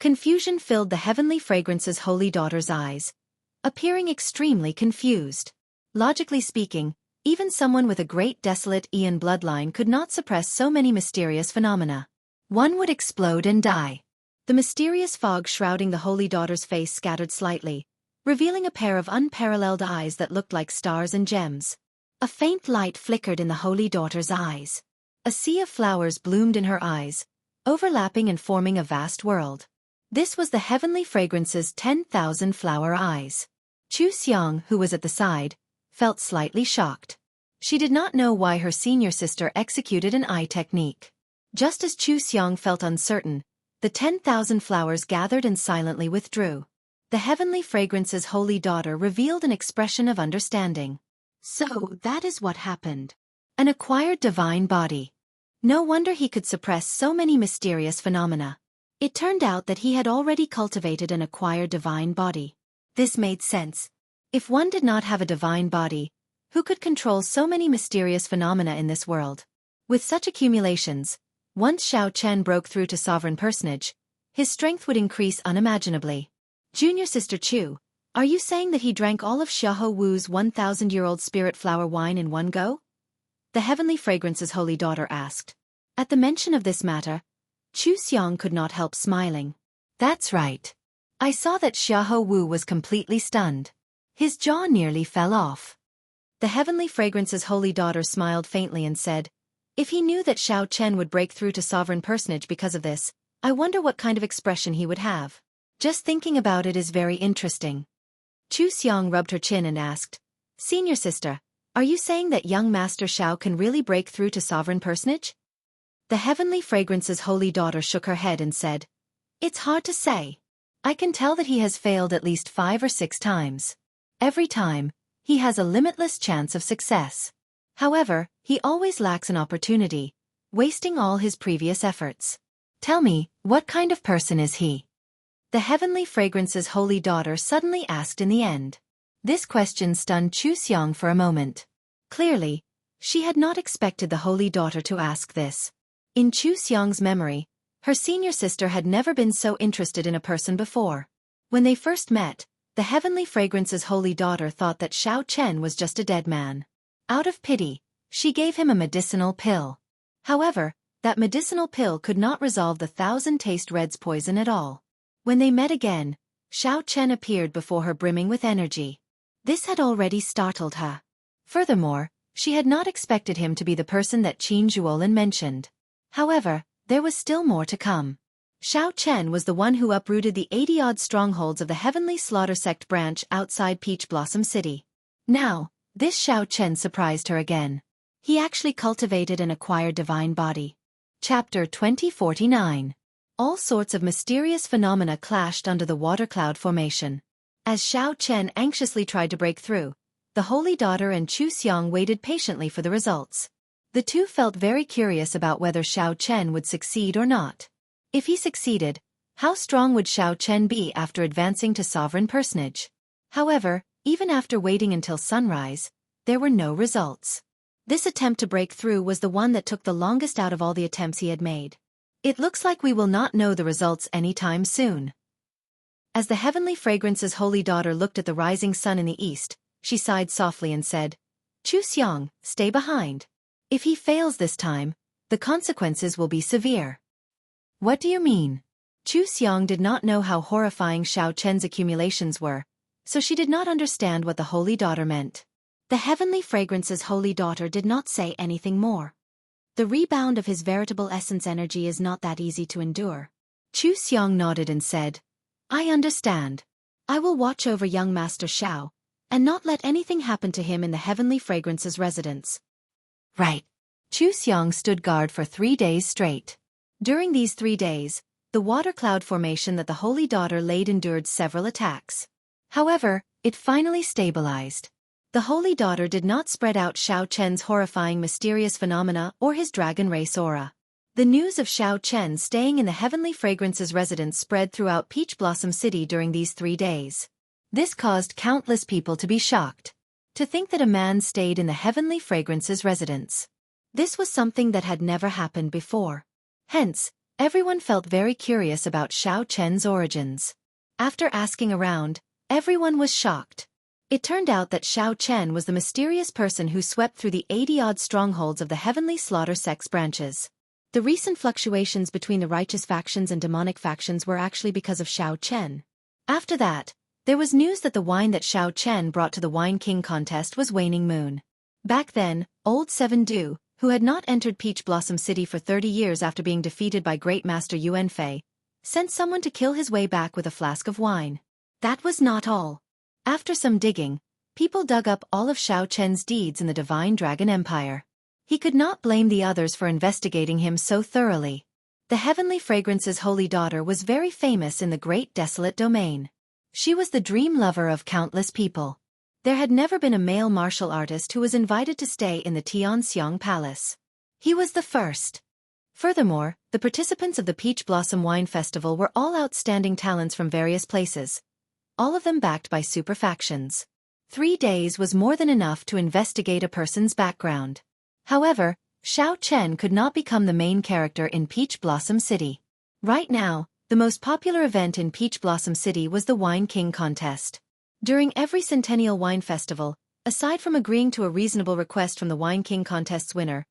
Confusion filled the Heavenly Fragrance's holy daughter's eyes, appearing extremely confused. Logically speaking, even someone with a great desolate Eon bloodline could not suppress so many mysterious phenomena. One would explode and die. The mysterious fog shrouding the holy daughter's face scattered slightly, revealing a pair of unparalleled eyes that looked like stars and gems. A faint light flickered in the holy daughter's eyes. A sea of flowers bloomed in her eyes, overlapping and forming a vast world. This was the Heavenly Fragrance's 10,000 flower eyes. Chu Xiang, who was at the side, felt slightly shocked. She did not know why her senior sister executed an eye technique. Just as Chu Xiang felt uncertain, the 10,000 flowers gathered and silently withdrew. The Heavenly Fragrance's holy daughter revealed an expression of understanding. So that is what happened. An acquired divine body. No wonder he could suppress so many mysterious phenomena. It turned out that he had already cultivated an acquired divine body. This made sense. If one did not have a divine body, who could control so many mysterious phenomena in this world? With such accumulations, once Xiao Chen broke through to sovereign personage, his strength would increase unimaginably. Junior Sister Chu, are you saying that he drank all of Xiaoho Wu's 1,000-year-old spirit flower wine in one go? The Heavenly Fragrance's holy daughter asked. At the mention of this matter, Chu Xiong could not help smiling. That's right. I saw that Xiaoho Wu was completely stunned. His jaw nearly fell off. The Heavenly Fragrance's holy daughter smiled faintly and said, if he knew that Xiao Chen would break through to sovereign personage because of this, I wonder what kind of expression he would have. Just thinking about it is very interesting. Chu Xiong rubbed her chin and asked, Senior Sister, are you saying that young Master Xiao can really break through to sovereign personage? The Heavenly Fragrance's holy daughter shook her head and said, it's hard to say. I can tell that he has failed at least 5 or 6 times. Every time, he has a limitless chance of success. However, he always lacks an opportunity, wasting all his previous efforts. Tell me, what kind of person is he? The Heavenly Fragrance's holy daughter suddenly asked in the end. This question stunned Chu Xiong for a moment. Clearly, she had not expected the holy daughter to ask this. In Chu Xiong's memory, her senior sister had never been so interested in a person before. When they first met, the Heavenly Fragrance's holy daughter thought that Xiao Chen was just a dead man. Out of pity, she gave him a medicinal pill. However, that medicinal pill could not resolve the 1,000-taste red's poison at all. When they met again, Xiao Chen appeared before her brimming with energy. This had already startled her. Furthermore, she had not expected him to be the person that Qin Zhuolin mentioned. However, there was still more to come. Xiao Chen was the one who uprooted the 80-odd strongholds of the Heavenly Slaughter Sect branch outside Peach Blossom City. Now, this Xiao Chen surprised her again. He actually cultivated and acquired divine body. Chapter 2049. All sorts of mysterious phenomena clashed under the water cloud formation. As Xiao Chen anxiously tried to break through, the holy daughter and Chu Xiong waited patiently for the results. The two felt very curious about whether Xiao Chen would succeed or not. If he succeeded, how strong would Xiao Chen be after advancing to sovereign personage? However, even after waiting until sunrise, there were no results. This attempt to break through was the one that took the longest out of all the attempts he had made. It looks like we will not know the results anytime soon. As the Heavenly Fragrance's holy daughter looked at the rising sun in the east, she sighed softly and said, Chu Xiong, stay behind. If he fails this time, the consequences will be severe. What do you mean? Chu Xiong did not know how horrifying Xiao Chen's accumulations were, so she did not understand what the holy daughter meant. The Heavenly Fragrance's holy daughter did not say anything more. The rebound of his veritable essence energy is not that easy to endure. Chu Xiong nodded and said, I understand. I will watch over young Master Xiao, and not let anything happen to him in the Heavenly Fragrance's residence. Right. Chu Xiong stood guard for 3 days straight. During these 3 days, the water cloud formation that the holy daughter laid endured several attacks. However, it finally stabilized. The holy daughter did not spread out Xiao Chen's horrifying mysterious phenomena or his dragon race aura. The news of Xiao Chen staying in the Heavenly Fragrance's residence spread throughout Peach Blossom City during these 3 days. This caused countless people to be shocked. To think that a man stayed in the Heavenly Fragrance's residence. This was something that had never happened before. Hence, everyone felt very curious about Xiao Chen's origins. After asking around, everyone was shocked. It turned out that Xiao Chen was the mysterious person who swept through the 80-odd strongholds of the Heavenly Slaughter Sect's branches. The recent fluctuations between the righteous factions and demonic factions were actually because of Xiao Chen. After that, there was news that the wine that Xiao Chen brought to the Wine King contest was Waning Moon. Back then, old Seven Du, who had not entered Peach Blossom City for 30 years after being defeated by Great Master Yuan Fei, sent someone to kill his way back with a flask of wine. That was not all. After some digging, people dug up all of Xiao Chen's deeds in the Divine Dragon Empire. He could not blame the others for investigating him so thoroughly. The Heavenly Fragrance's holy daughter was very famous in the Great Desolate Domain. She was the dream lover of countless people. There had never been a male martial artist who was invited to stay in the Tianxiang Palace. He was the first. Furthermore, the participants of the Peach Blossom Wine Festival were all outstanding talents from various places, all of them backed by super factions. 3 days was more than enough to investigate a person's background. However, Xiao Chen could not become the main character in Peach Blossom City. Right now, the most popular event in Peach Blossom City was the Wine King contest. During every Centennial Wine Festival, aside from agreeing to a reasonable request from the Wine King contest's winner,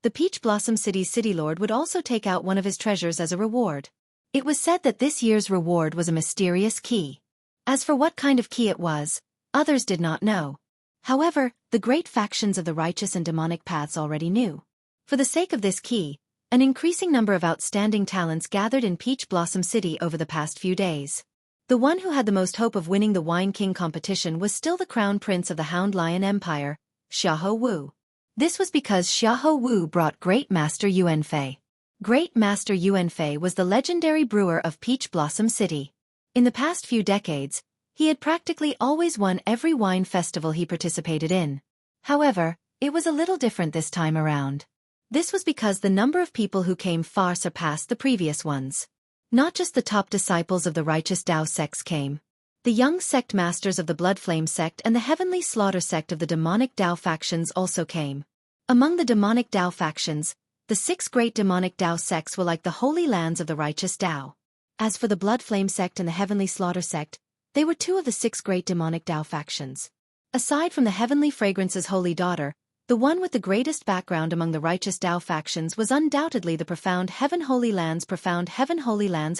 the Peach Blossom City's City Lord would also take out one of his treasures as a reward. It was said that this year's reward was a mysterious key. As for what kind of key it was, others did not know. However, the great factions of the righteous and demonic paths already knew. For the sake of this key, an increasing number of outstanding talents gathered in Peach Blossom City over the past few days. The one who had the most hope of winning the Wine King competition was still the crown prince of the Hound Lion Empire, Xiahou Wu. This was because Xiahou Wu brought Great Master Yuanfei. Great Master Yuanfei was the legendary brewer of Peach Blossom City. In the past few decades, he had practically always won every wine festival he participated in. However, it was a little different this time around. This was because the number of people who came far surpassed the previous ones. Not just the top disciples of the righteous Dao sects came. The young sect masters of the Bloodflame sect and the Heavenly Slaughter sect of the demonic Dao factions also came. Among the demonic Dao factions, the 6 great demonic Dao sects were like the holy lands of the righteous Dao. As for the Bloodflame sect and the Heavenly Slaughter sect, they were 2 of the 6 great demonic Dao factions. Aside from the Heavenly Fragrance's holy daughter, the one with the greatest background among the righteous Dao factions was undoubtedly the Profound Heaven Holy Land's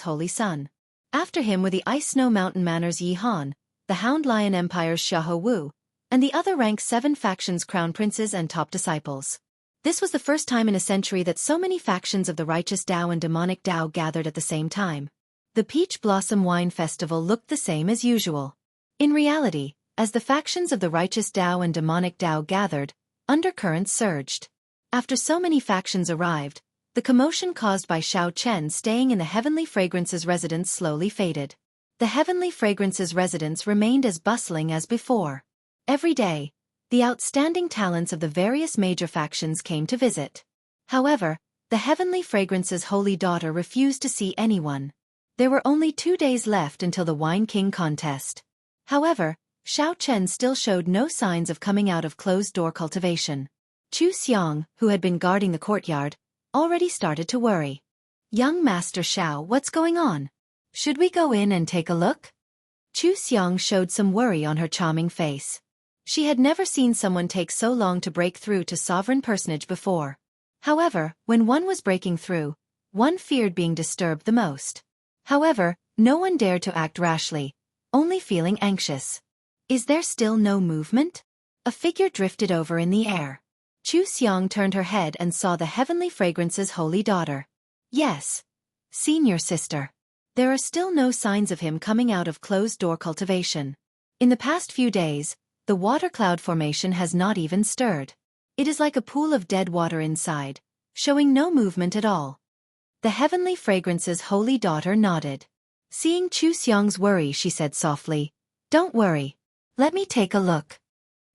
Holy Son. After him were the Ice Snow Mountain Manor's Yi Han, the Hound Lion Empire's Xiahou Wu, and the other rank 7 factions' crown princes and top disciples. This was the first time in a century that so many factions of the righteous Dao and demonic Dao gathered at the same time. The Peach Blossom Wine Festival looked the same as usual. In reality, as the factions of the righteous Dao and demonic Dao gathered, undercurrents surged. After so many factions arrived, the commotion caused by Xiao Chen staying in the Heavenly Fragrance's residence slowly faded. The Heavenly Fragrance's residence remained as bustling as before. Every day, the outstanding talents of the various major factions came to visit. However, the Heavenly Fragrance's holy daughter refused to see anyone. There were only 2 days left until the Wine King contest. However, Xiao Chen still showed no signs of coming out of closed-door cultivation. Chu Xiang, who had been guarding the courtyard, already started to worry. "Young Master Xiao, what's going on? Should we go in and take a look?" Chu Xiang showed some worry on her charming face. She had never seen someone take so long to break through to sovereign personage before. However, when one was breaking through, one feared being disturbed the most. However, no one dared to act rashly, only feeling anxious. "Is there still no movement?" A figure drifted over in the air. Chu Xiang turned her head and saw the Heavenly Fragrance's holy daughter. "Yes. Senior sister. There are still no signs of him coming out of closed-door cultivation. In the past few days, the water cloud formation has not even stirred. It is like a pool of dead water inside, showing no movement at all." The Heavenly Fragrance's holy daughter nodded. Seeing Chu Xiang's worry, she said softly, "Don't worry. Let me take a look."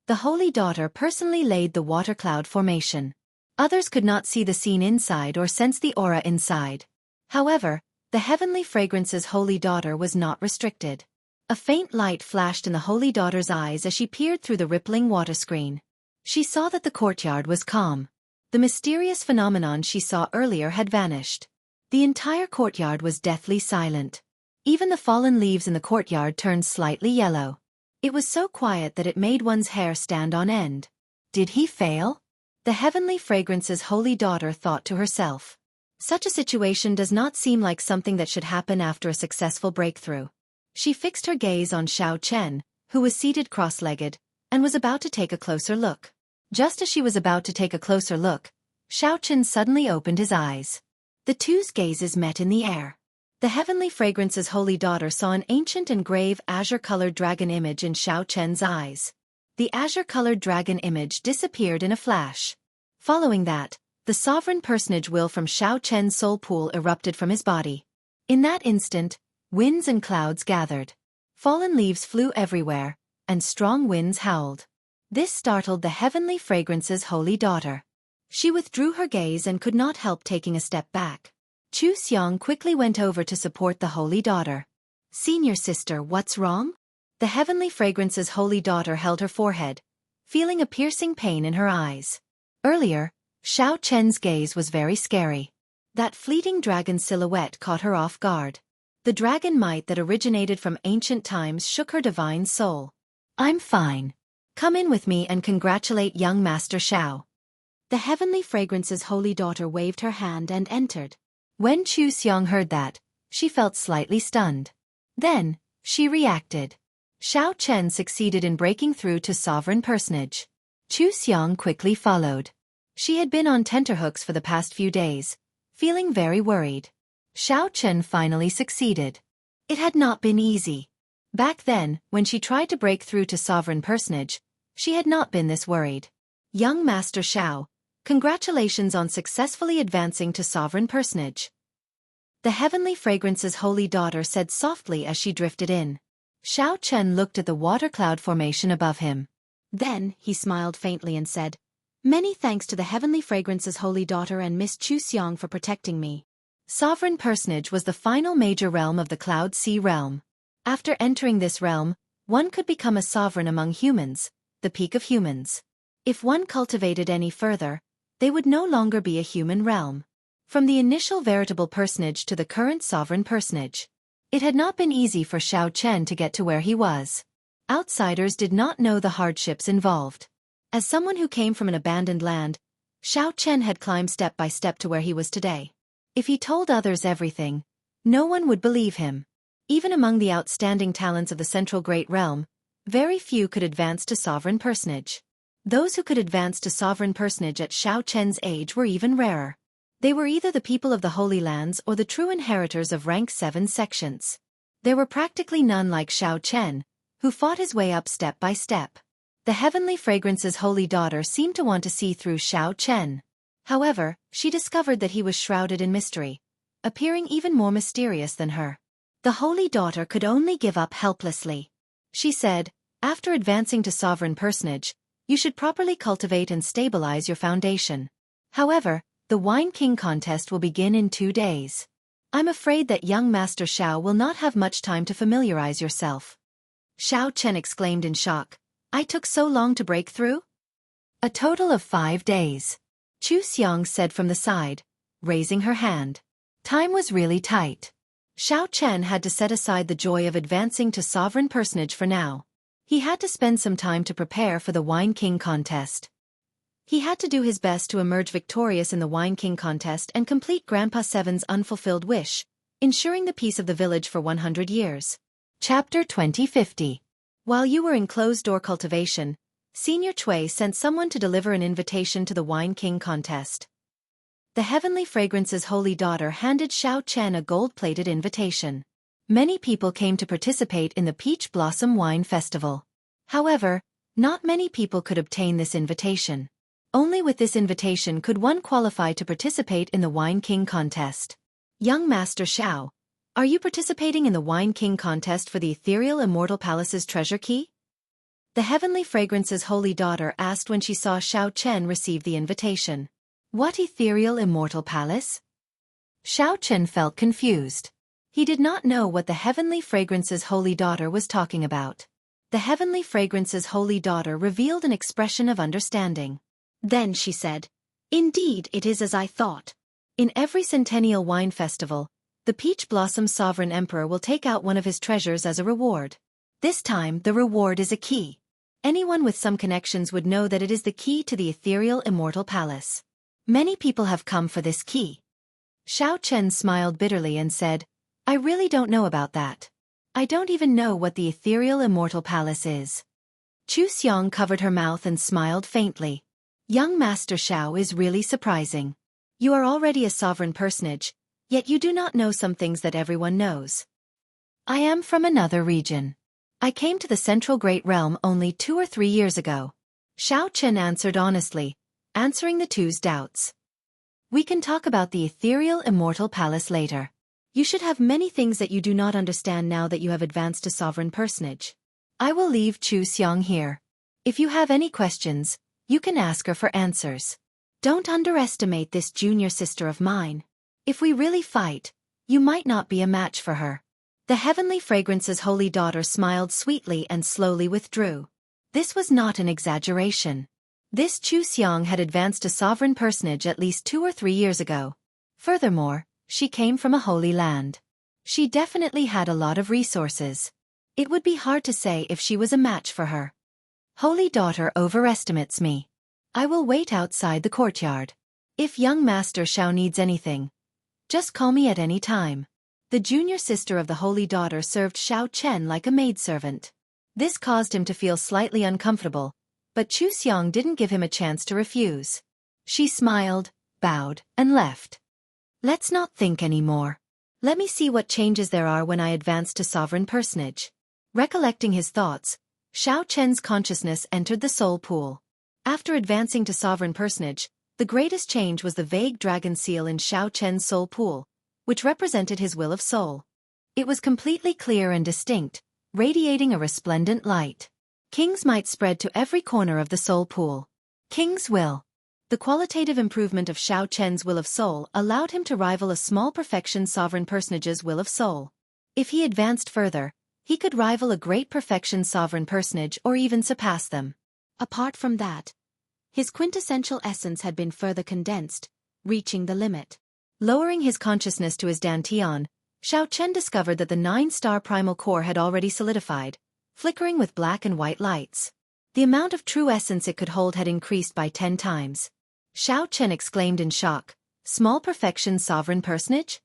The holy daughter personally laid the water cloud formation. Others could not see the scene inside or sense the aura inside. However, the Heavenly Fragrance's holy daughter was not restricted. A faint light flashed in the holy daughter's eyes as she peered through the rippling water screen. She saw that the courtyard was calm. The mysterious phenomenon she saw earlier had vanished. The entire courtyard was deathly silent. Even the fallen leaves in the courtyard turned slightly yellow. It was so quiet that it made one's hair stand on end. Did he fail? The Heavenly Fragrance's holy daughter thought to herself. Such a situation does not seem like something that should happen after a successful breakthrough. She fixed her gaze on Xiao Chen, who was seated cross-legged, and was about to take a closer look. Just as she was about to take a closer look, Xiao Chen suddenly opened his eyes. The two's gazes met in the air. The Heavenly Fragrance's holy daughter saw an ancient and grave azure-colored dragon image in Xiao Chen's eyes. The azure-colored dragon image disappeared in a flash. Following that, the sovereign personage will from Xiao Chen's soul pool erupted from his body. In that instant, winds and clouds gathered. Fallen leaves flew everywhere, and strong winds howled. This startled the Heavenly Fragrance's holy daughter. She withdrew her gaze and could not help taking a step back. Chu Xiang quickly went over to support the holy daughter. "Senior sister, what's wrong?" The Heavenly Fragrance's holy daughter held her forehead, feeling a piercing pain in her eyes. Earlier, Xiao Chen's gaze was very scary. That fleeting dragon silhouette caught her off guard. The dragon might that originated from ancient times shook her divine soul. I'm fine. Come in with me and congratulate young Master Xiao. The Heavenly Fragrance's holy daughter waved her hand and entered. When Chu Xiong heard that, she felt slightly stunned. Then, she reacted. Xiao Chen succeeded in breaking through to sovereign personage. Chu Xiong quickly followed. She had been on tenterhooks for the past few days, feeling very worried. Xiao Chen finally succeeded. It had not been easy. Back then, when she tried to break through to sovereign personage, she had not been this worried. Young Master Xiao, congratulations on successfully advancing to sovereign personage. The Heavenly Fragrance's holy daughter said softly as she drifted in. Xiao Chen looked at the water cloud formation above him. Then, he smiled faintly and said, Many thanks to the Heavenly Fragrance's holy daughter and Miss Chu Xiong for protecting me. Sovereign personage was the final major realm of the Cloud Sea realm. After entering this realm, one could become a sovereign among humans, the peak of humans. If one cultivated any further, they would no longer be a human realm. From the initial veritable personage to the current sovereign personage, it had not been easy for Xiao Chen to get to where he was. Outsiders did not know the hardships involved. As someone who came from an abandoned land, Xiao Chen had climbed step by step to where he was today. If he told others everything, no one would believe him. Even among the outstanding talents of the Central Great Realm, very few could advance to sovereign personage. Those who could advance to sovereign personage at Xiao Chen's age were even rarer. They were either the people of the Holy Lands or the true inheritors of rank 7 sections. There were practically none like Xiao Chen, who fought his way up step by step. The Heavenly Fragrance's holy daughter seemed to want to see through Xiao Chen. However, she discovered that he was shrouded in mystery, appearing even more mysterious than her. The holy daughter could only give up helplessly. She said, after advancing to sovereign personage, you should properly cultivate and stabilize your foundation. However, the Wine King contest will begin in 2 days. I'm afraid that young Master Xiao will not have much time to familiarize yourself. Xiao Chen exclaimed in shock. I took so long to break through? A total of 5 days. Chu Xiong said from the side, raising her hand. Time was really tight. Xiao Chen had to set aside the joy of advancing to sovereign personage for now. He had to spend some time to prepare for the Wine King contest. He had to do his best to emerge victorious in the Wine King contest and complete Grandpa Seven's unfulfilled wish, ensuring the peace of the village for 100 years. Chapter 2050. While you were in closed-door cultivation, Senior Cui sent someone to deliver an invitation to the Wine King contest. The Heavenly Fragrance's holy daughter handed Xiao Chen a gold-plated invitation. Many people came to participate in the Peach Blossom Wine Festival. However, not many people could obtain this invitation. Only with this invitation could one qualify to participate in the Wine King contest. Young Master Xiao, are you participating in the Wine King contest for the Ethereal Immortal Palace's treasure key? The Heavenly Fragrance's holy daughter asked when she saw Xiao Chen receive the invitation. What Ethereal Immortal Palace? Xiao Chen felt confused. He did not know what the Heavenly Fragrance's holy daughter was talking about. The Heavenly Fragrance's holy daughter revealed an expression of understanding. Then she said, Indeed, it is as I thought. In every centennial wine festival, the Peach Blossom Sovereign Emperor will take out one of his treasures as a reward. This time, the reward is a key. Anyone with some connections would know that it is the key to the Ethereal Immortal Palace. Many people have come for this key. Xiao Chen smiled bitterly and said, I really don't know about that. I don't even know what the Ethereal Immortal Palace is. Chu Xiong covered her mouth and smiled faintly. Young Master Xiao is really surprising. You are already a sovereign personage, yet you do not know some things that everyone knows. I am from another region. I came to the Central Great Realm only 2 or 3 years ago. Xiao Chen answered honestly, answering the two's doubts. We can talk about the Ethereal Immortal Palace later. You should have many things that you do not understand now that you have advanced to sovereign personage. I will leave Chu Xiong here. If you have any questions, you can ask her for answers. Don't underestimate this junior sister of mine. If we really fight, you might not be a match for her. The Heavenly Fragrance's holy daughter smiled sweetly and slowly withdrew. This was not an exaggeration. This Chu Xiang had advanced to sovereign personage at least 2 or 3 years ago. Furthermore, she came from a holy land. She definitely had a lot of resources. It would be hard to say if she was a match for her. Holy daughter overestimates me. I will wait outside the courtyard. If young Master Xiao needs anything, just call me at any time. The junior sister of the holy daughter served Xiao Chen like a maidservant. This caused him to feel slightly uncomfortable, but Chu Xiang didn't give him a chance to refuse. She smiled, bowed, and left. Let's not think anymore. Let me see what changes there are when I advance to sovereign personage. Recollecting his thoughts, Xiao Chen's consciousness entered the soul pool. After advancing to sovereign personage, the greatest change was the vague dragon seal in Xiao Chen's soul pool, which represented his will of soul. It was completely clear and distinct, radiating a resplendent light. King's might spread to every corner of the soul pool. King's will. The qualitative improvement of Xiao Chen's will of soul allowed him to rival a small perfection sovereign personage's will of soul. If he advanced further, he could rival a great perfection sovereign personage or even surpass them. Apart from that, his quintessential essence had been further condensed, reaching the limit. Lowering his consciousness to his dantian, Xiao Chen discovered that the 9-star primal core had already solidified, flickering with black and white lights. The amount of true essence it could hold had increased by 10 times. Xiao Chen exclaimed in shock, "Small perfection sovereign personage?"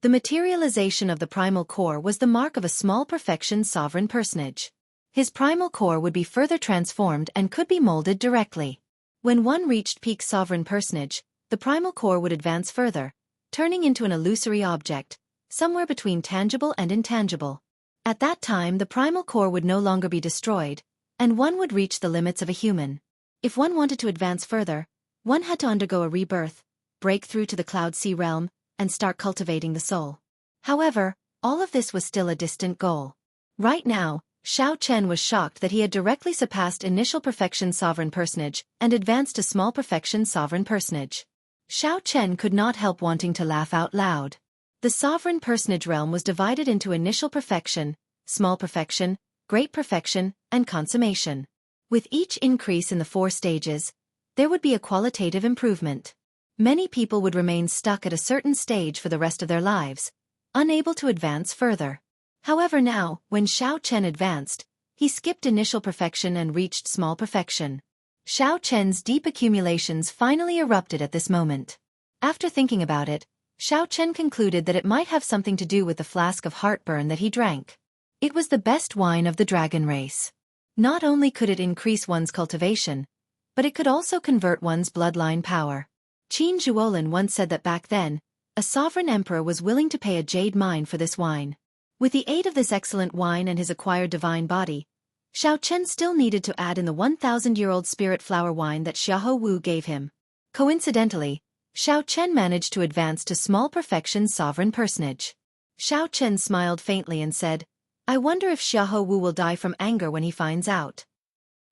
The materialization of the primal core was the mark of a small perfection sovereign personage. His primal core would be further transformed and could be molded directly. When one reached peak sovereign personage, the primal core would advance further, turning into an illusory object, somewhere between tangible and intangible. At that time the primal core would no longer be destroyed, and one would reach the limits of a human. If one wanted to advance further, one had to undergo a rebirth, break through to the Cloud Sea realm, and start cultivating the soul. However, all of this was still a distant goal. Right now, Xiao Chen was shocked that he had directly surpassed initial perfection sovereign personage and advanced to small perfection sovereign personage. Xiao Chen could not help wanting to laugh out loud. The sovereign personage realm was divided into initial perfection, small perfection, great perfection, and consummation. With each increase in the 4 stages, there would be a qualitative improvement. Many people would remain stuck at a certain stage for the rest of their lives, unable to advance further. However now, when Xiao Chen advanced, he skipped initial perfection and reached small perfection. Xiao Chen's deep accumulations finally erupted at this moment. After thinking about it, Xiao Chen concluded that it might have something to do with the flask of heartburn that he drank. It was the best wine of the dragon race. Not only could it increase one's cultivation, but it could also convert one's bloodline power. Qin Zhuolin once said that back then, a sovereign emperor was willing to pay a jade mine for this wine. With the aid of this excellent wine and his acquired divine body, Xiao Chen still needed to add in the 1,000-year-old spirit flower wine that Xiahou Wu gave him. Coincidentally, Xiao Chen managed to advance to small perfection sovereign personage. Xiao Chen smiled faintly and said, "I wonder if Xiahou Wu will die from anger when he finds out."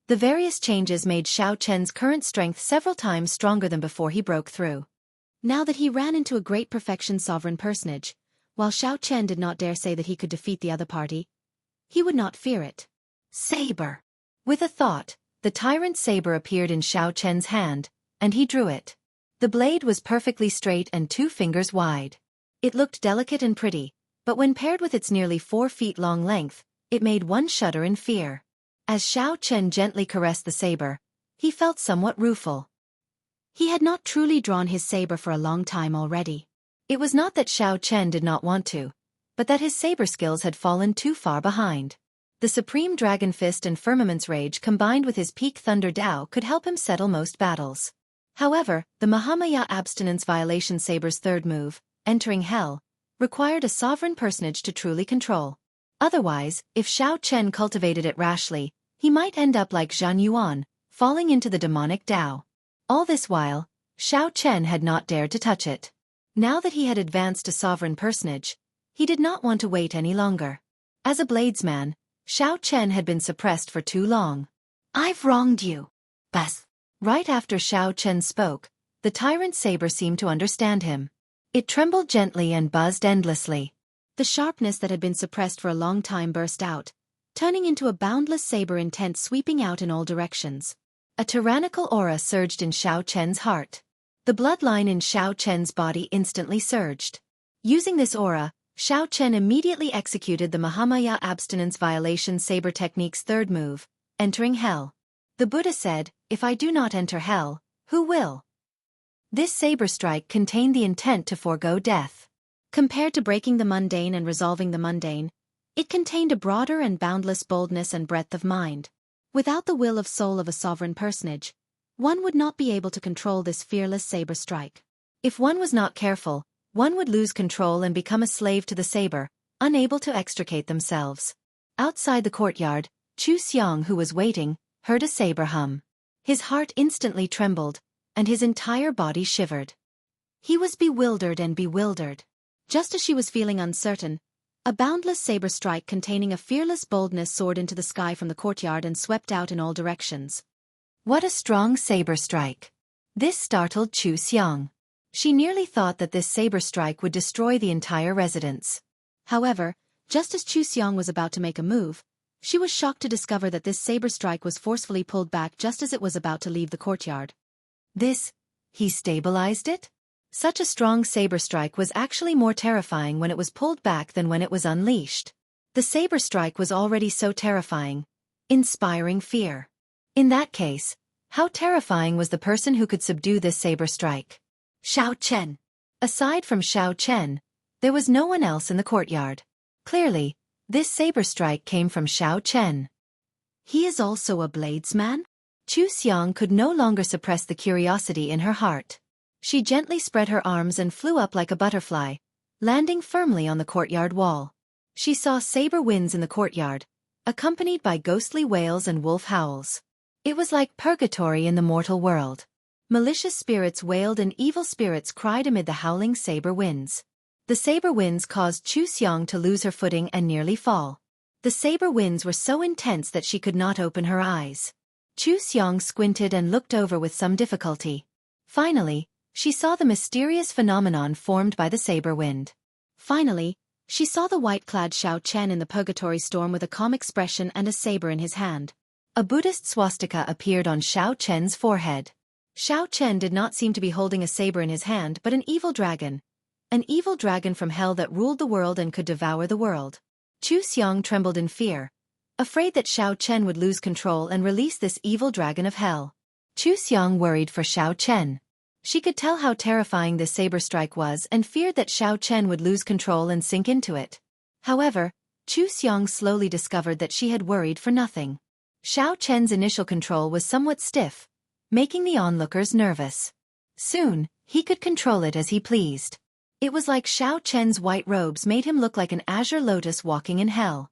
The various changes made Xiao Chen's current strength several times stronger than before he broke through. Now that he ran into a great perfection sovereign personage, while Xiao Chen did not dare say that he could defeat the other party, he would not fear it. Saber. With a thought, the tyrant saber appeared in Xiao Chen's hand, and he drew it. The blade was perfectly straight and 2 fingers wide. It looked delicate and pretty, but when paired with its nearly 4 feet long length, it made one shudder in fear. As Xiao Chen gently caressed the saber, he felt somewhat rueful. He had not truly drawn his saber for a long time already. It was not that Xiao Chen did not want to, but that his saber skills had fallen too far behind. The Supreme Dragon Fist and Firmament's Rage combined with his Peak Thunder Dao could help him settle most battles. However, the Mahamaya Abstinence Violation Saber's third move, Entering Hell, required a sovereign personage to truly control. Otherwise, if Xiao Chen cultivated it rashly, he might end up like Zhan Yuan, falling into the demonic Dao. All this while, Xiao Chen had not dared to touch it. Now that he had advanced to sovereign personage, he did not want to wait any longer. As a bladesman, Xiao Chen had been suppressed for too long. "I've wronged you." Bas. Right after Xiao Chen spoke, the tyrant saber seemed to understand him. It trembled gently and buzzed endlessly. The sharpness that had been suppressed for a long time burst out, turning into a boundless saber intent sweeping out in all directions. A tyrannical aura surged in Xiao Chen's heart. The bloodline in Xiao Chen's body instantly surged. Using this aura, Xiao Chen immediately executed the Mahamaya abstinence violation saber technique's third move, entering hell. The Buddha said, "If I do not enter hell, who will?" This saber strike contained the intent to forego death. Compared to breaking the mundane and resolving the mundane, it contained a broader and boundless boldness and breadth of mind. Without the will of soul of a sovereign personage, one would not be able to control this fearless saber strike. If one was not careful, one would lose control and become a slave to the saber, unable to extricate themselves. Outside the courtyard, Chu Xiong, who was waiting, heard a saber hum. His heart instantly trembled, and his entire body shivered. He was bewildered and bewildered. Just as she was feeling uncertain, a boundless saber strike containing a fearless boldness soared into the sky from the courtyard and swept out in all directions. What a strong saber strike! This startled Chu Xiong. She nearly thought that this saber strike would destroy the entire residence. However, just as Chu Xiong was about to make a move, she was shocked to discover that this saber strike was forcefully pulled back just as it was about to leave the courtyard. He stabilized it? Such a strong saber strike was actually more terrifying when it was pulled back than when it was unleashed. The saber strike was already so terrifying, inspiring fear. In that case, how terrifying was the person who could subdue this saber strike? Xiao Chen. Aside from Xiao Chen, there was no one else in the courtyard. Clearly, this saber strike came from Xiao Chen. He is also a bladesman? Chu Xiong could no longer suppress the curiosity in her heart. She gently spread her arms and flew up like a butterfly, landing firmly on the courtyard wall. She saw saber winds in the courtyard, accompanied by ghostly wails and wolf howls. It was like purgatory in the mortal world. Malicious spirits wailed and evil spirits cried amid the howling saber winds. The saber winds caused Chu Xiong to lose her footing and nearly fall. The saber winds were so intense that she could not open her eyes. Chu Xiong squinted and looked over with some difficulty. Finally, she saw the mysterious phenomenon formed by the saber wind. Finally, she saw the white-clad Xiao Chen in the purgatory storm with a calm expression and a saber in his hand. A Buddhist swastika appeared on Xiao Chen's forehead. Xiao Chen did not seem to be holding a saber in his hand but an evil dragon from hell that ruled the world and could devour the world. Chu Xiong trembled in fear, afraid that Xiao Chen would lose control and release this evil dragon of hell. Chu Xiong worried for Xiao Chen. She could tell how terrifying this saber strike was and feared that Xiao Chen would lose control and sink into it. However, Chu Xiong slowly discovered that she had worried for nothing. Xiao Chen's initial control was somewhat stiff, making the onlookers nervous. Soon, he could control it as he pleased. It was like Xiao Chen's white robes made him look like an azure lotus walking in hell.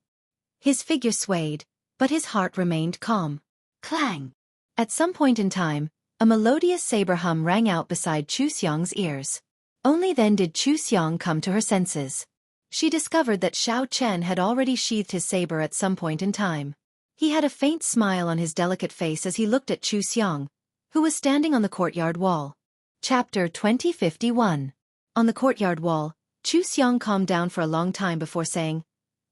His figure swayed, but his heart remained calm. Clang! At some point in time, a melodious saber hum rang out beside Chu Xiong's ears. Only then did Chu Xiong come to her senses. She discovered that Xiao Chen had already sheathed his saber at some point in time. He had a faint smile on his delicate face as he looked at Chu Xiong, who was standing on the courtyard wall. Chapter 2051. On the courtyard wall, Chu Xiong calmed down for a long time before saying,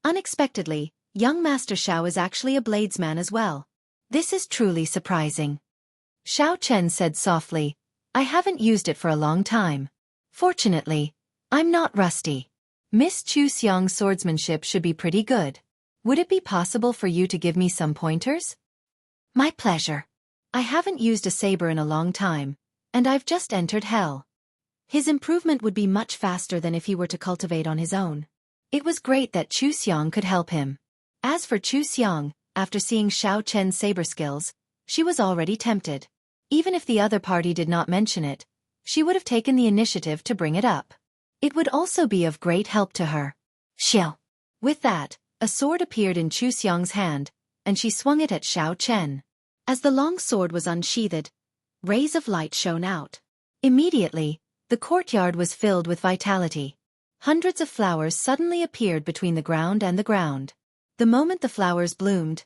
"Unexpectedly, young Master Xiao is actually a bladesman as well. This is truly surprising." Xiao Chen said softly, "I haven't used it for a long time. Fortunately, I'm not rusty. Miss Chu Xiong's swordsmanship should be pretty good. Would it be possible for you to give me some pointers?" "My pleasure. I haven't used a saber in a long time, and I've just entered hell." His improvement would be much faster than if he were to cultivate on his own. It was great that Chu Xiong could help him. As for Chu Xiong, after seeing Xiao Chen's saber skills, she was already tempted. Even if the other party did not mention it, she would have taken the initiative to bring it up. It would also be of great help to her. Xiao. With that, a sword appeared in Chu Xiong's hand, and she swung it at Xiao Chen. As the long sword was unsheathed, rays of light shone out. Immediately, the courtyard was filled with vitality. Hundreds of flowers suddenly appeared between the ground and the ground. The moment the flowers bloomed,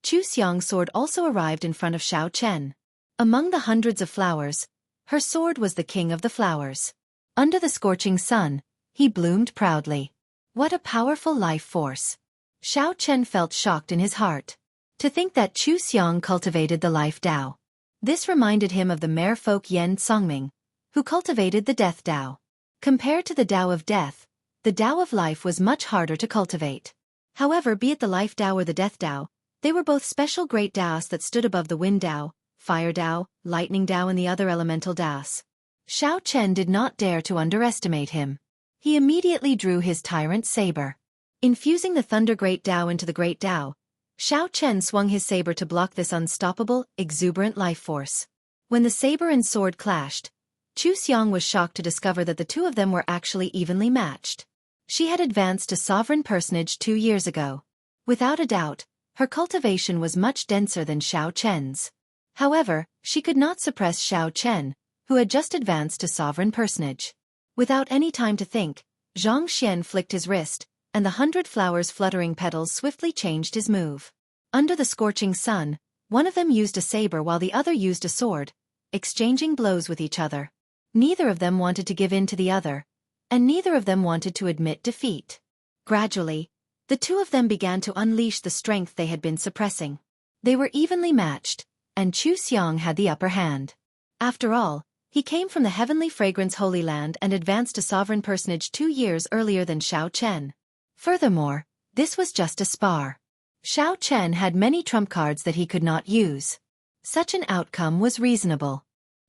Chu Xiong's sword also arrived in front of Xiao Chen. Among the hundreds of flowers, her sword was the king of the flowers. Under the scorching sun, he bloomed proudly. What a powerful life force! Xiao Chen felt shocked in his heart. To think that Chu Xiong cultivated the life Tao. This reminded him of the merfolk Yen Songming, who cultivated the Death Tao. Compared to the Tao of Death, the Tao of Life was much harder to cultivate. However, be it the Life Tao or the Death Tao, they were both special great Taos that stood above the Wind Tao, Fire Tao, Lightning Tao and the other elemental Taos. Xiao Chen did not dare to underestimate him. He immediately drew his tyrant saber. Infusing the Thunder Great Tao into the Great Tao, Xiao Chen swung his saber to block this unstoppable, exuberant life force. When the saber and sword clashed, Chu Xiang was shocked to discover that the two of them were actually evenly matched. She had advanced to sovereign personage 2 years ago. Without a doubt, her cultivation was much denser than Xiao Chen's. However, she could not suppress Xiao Chen, who had just advanced to sovereign personage. Without any time to think, Zhang Xian flicked his wrist, and the 100 flowers fluttering petals swiftly changed his move. Under the scorching sun, one of them used a saber while the other used a sword, exchanging blows with each other. Neither of them wanted to give in to the other, and neither of them wanted to admit defeat. Gradually, the two of them began to unleash the strength they had been suppressing. They were evenly matched, and Chu Xiang had the upper hand. After all, he came from the heavenly fragrance Holy Land and advanced to sovereign personage 2 years earlier than Xiao Chen. Furthermore, this was just a spar. Xiao Chen had many trump cards that he could not use. Such an outcome was reasonable.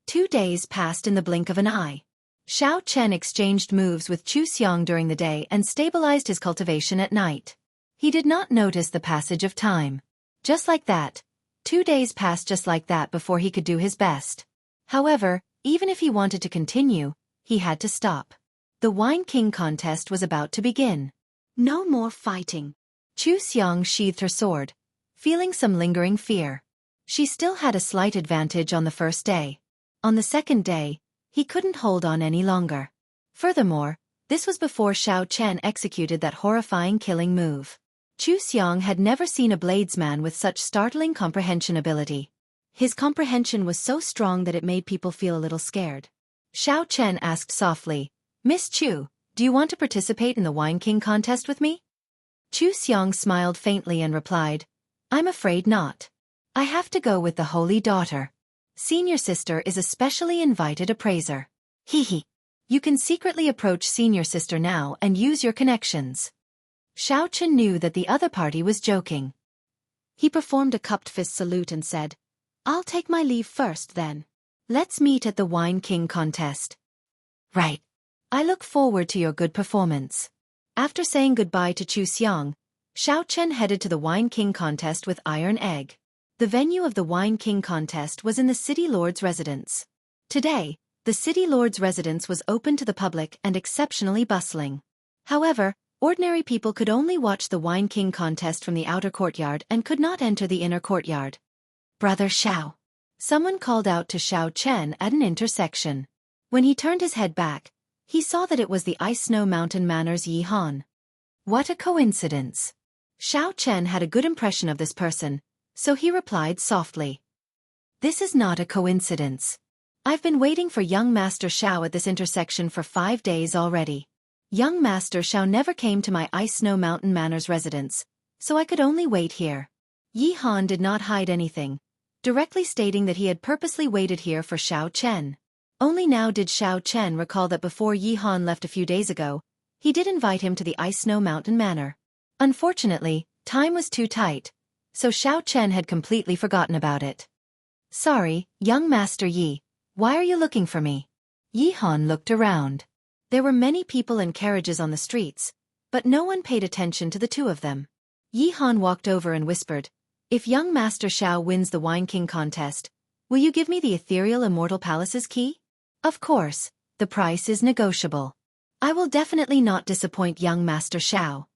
2 days passed in the blink of an eye. Xiao Chen exchanged moves with Chu Xiang during the day and stabilized his cultivation at night. He did not notice the passage of time. Just like that, 2 days passed just like that before he could do his best. However, even if he wanted to continue, he had to stop. The Wine King contest was about to begin. No more fighting. Chu Xiang sheathed her sword, feeling some lingering fear. She still had a slight advantage on the first day. On the second day, he couldn't hold on any longer. Furthermore, this was before Xiao Chen executed that horrifying killing move. Chu Xiang had never seen a bladesman with such startling comprehension ability. His comprehension was so strong that it made people feel a little scared. Xiao Chen asked softly, "Miss Chu, do you want to participate in the Wine King contest with me?" Chu Xiang smiled faintly and replied, "I'm afraid not. I have to go with the Holy Daughter. Senior Sister is a specially invited appraiser. Hee. You can secretly approach Senior Sister now and use your connections." Xiao Chen knew that the other party was joking. He performed a cupped fist salute and said, "I'll take my leave first then. Let's meet at the Wine King contest." "Right. I look forward to your good performance." After saying goodbye to Chu Xiang, Xiao Chen headed to the Wine King contest with Iron Egg. The venue of the Wine King contest was in the City Lord's residence. Today, the City Lord's residence was open to the public and exceptionally bustling. However, ordinary people could only watch the Wine King contest from the outer courtyard and could not enter the inner courtyard. "Brother Xiao." Someone called out to Xiao Chen at an intersection. When he turned his head back, he saw that it was the Ice Snow Mountain Manor's Yi Han. What a coincidence. Xiao Chen had a good impression of this person, so he replied softly, "This is not a coincidence. I've been waiting for young Master Xiao at this intersection for 5 days already. Young Master Xiao never came to my Ice Snow Mountain Manor's residence, so I could only wait here." Yi Han did not hide anything, directly stating that he had purposely waited here for Xiao Chen. Only now did Xiao Chen recall that before Yi Han left a few days ago, he did invite him to the Ice Snow Mountain Manor. Unfortunately, time was too tight, so Xiao Chen had completely forgotten about it. "Sorry, young Master Yi, why are you looking for me?" Yi Han looked around. There were many people and carriages on the streets, but no one paid attention to the two of them. Yi Han walked over and whispered, "If young Master Xiao wins the Wine King contest, will you give me the Ethereal Immortal Palace's key? Of course, the price is negotiable. I will definitely not disappoint young Master Xiao."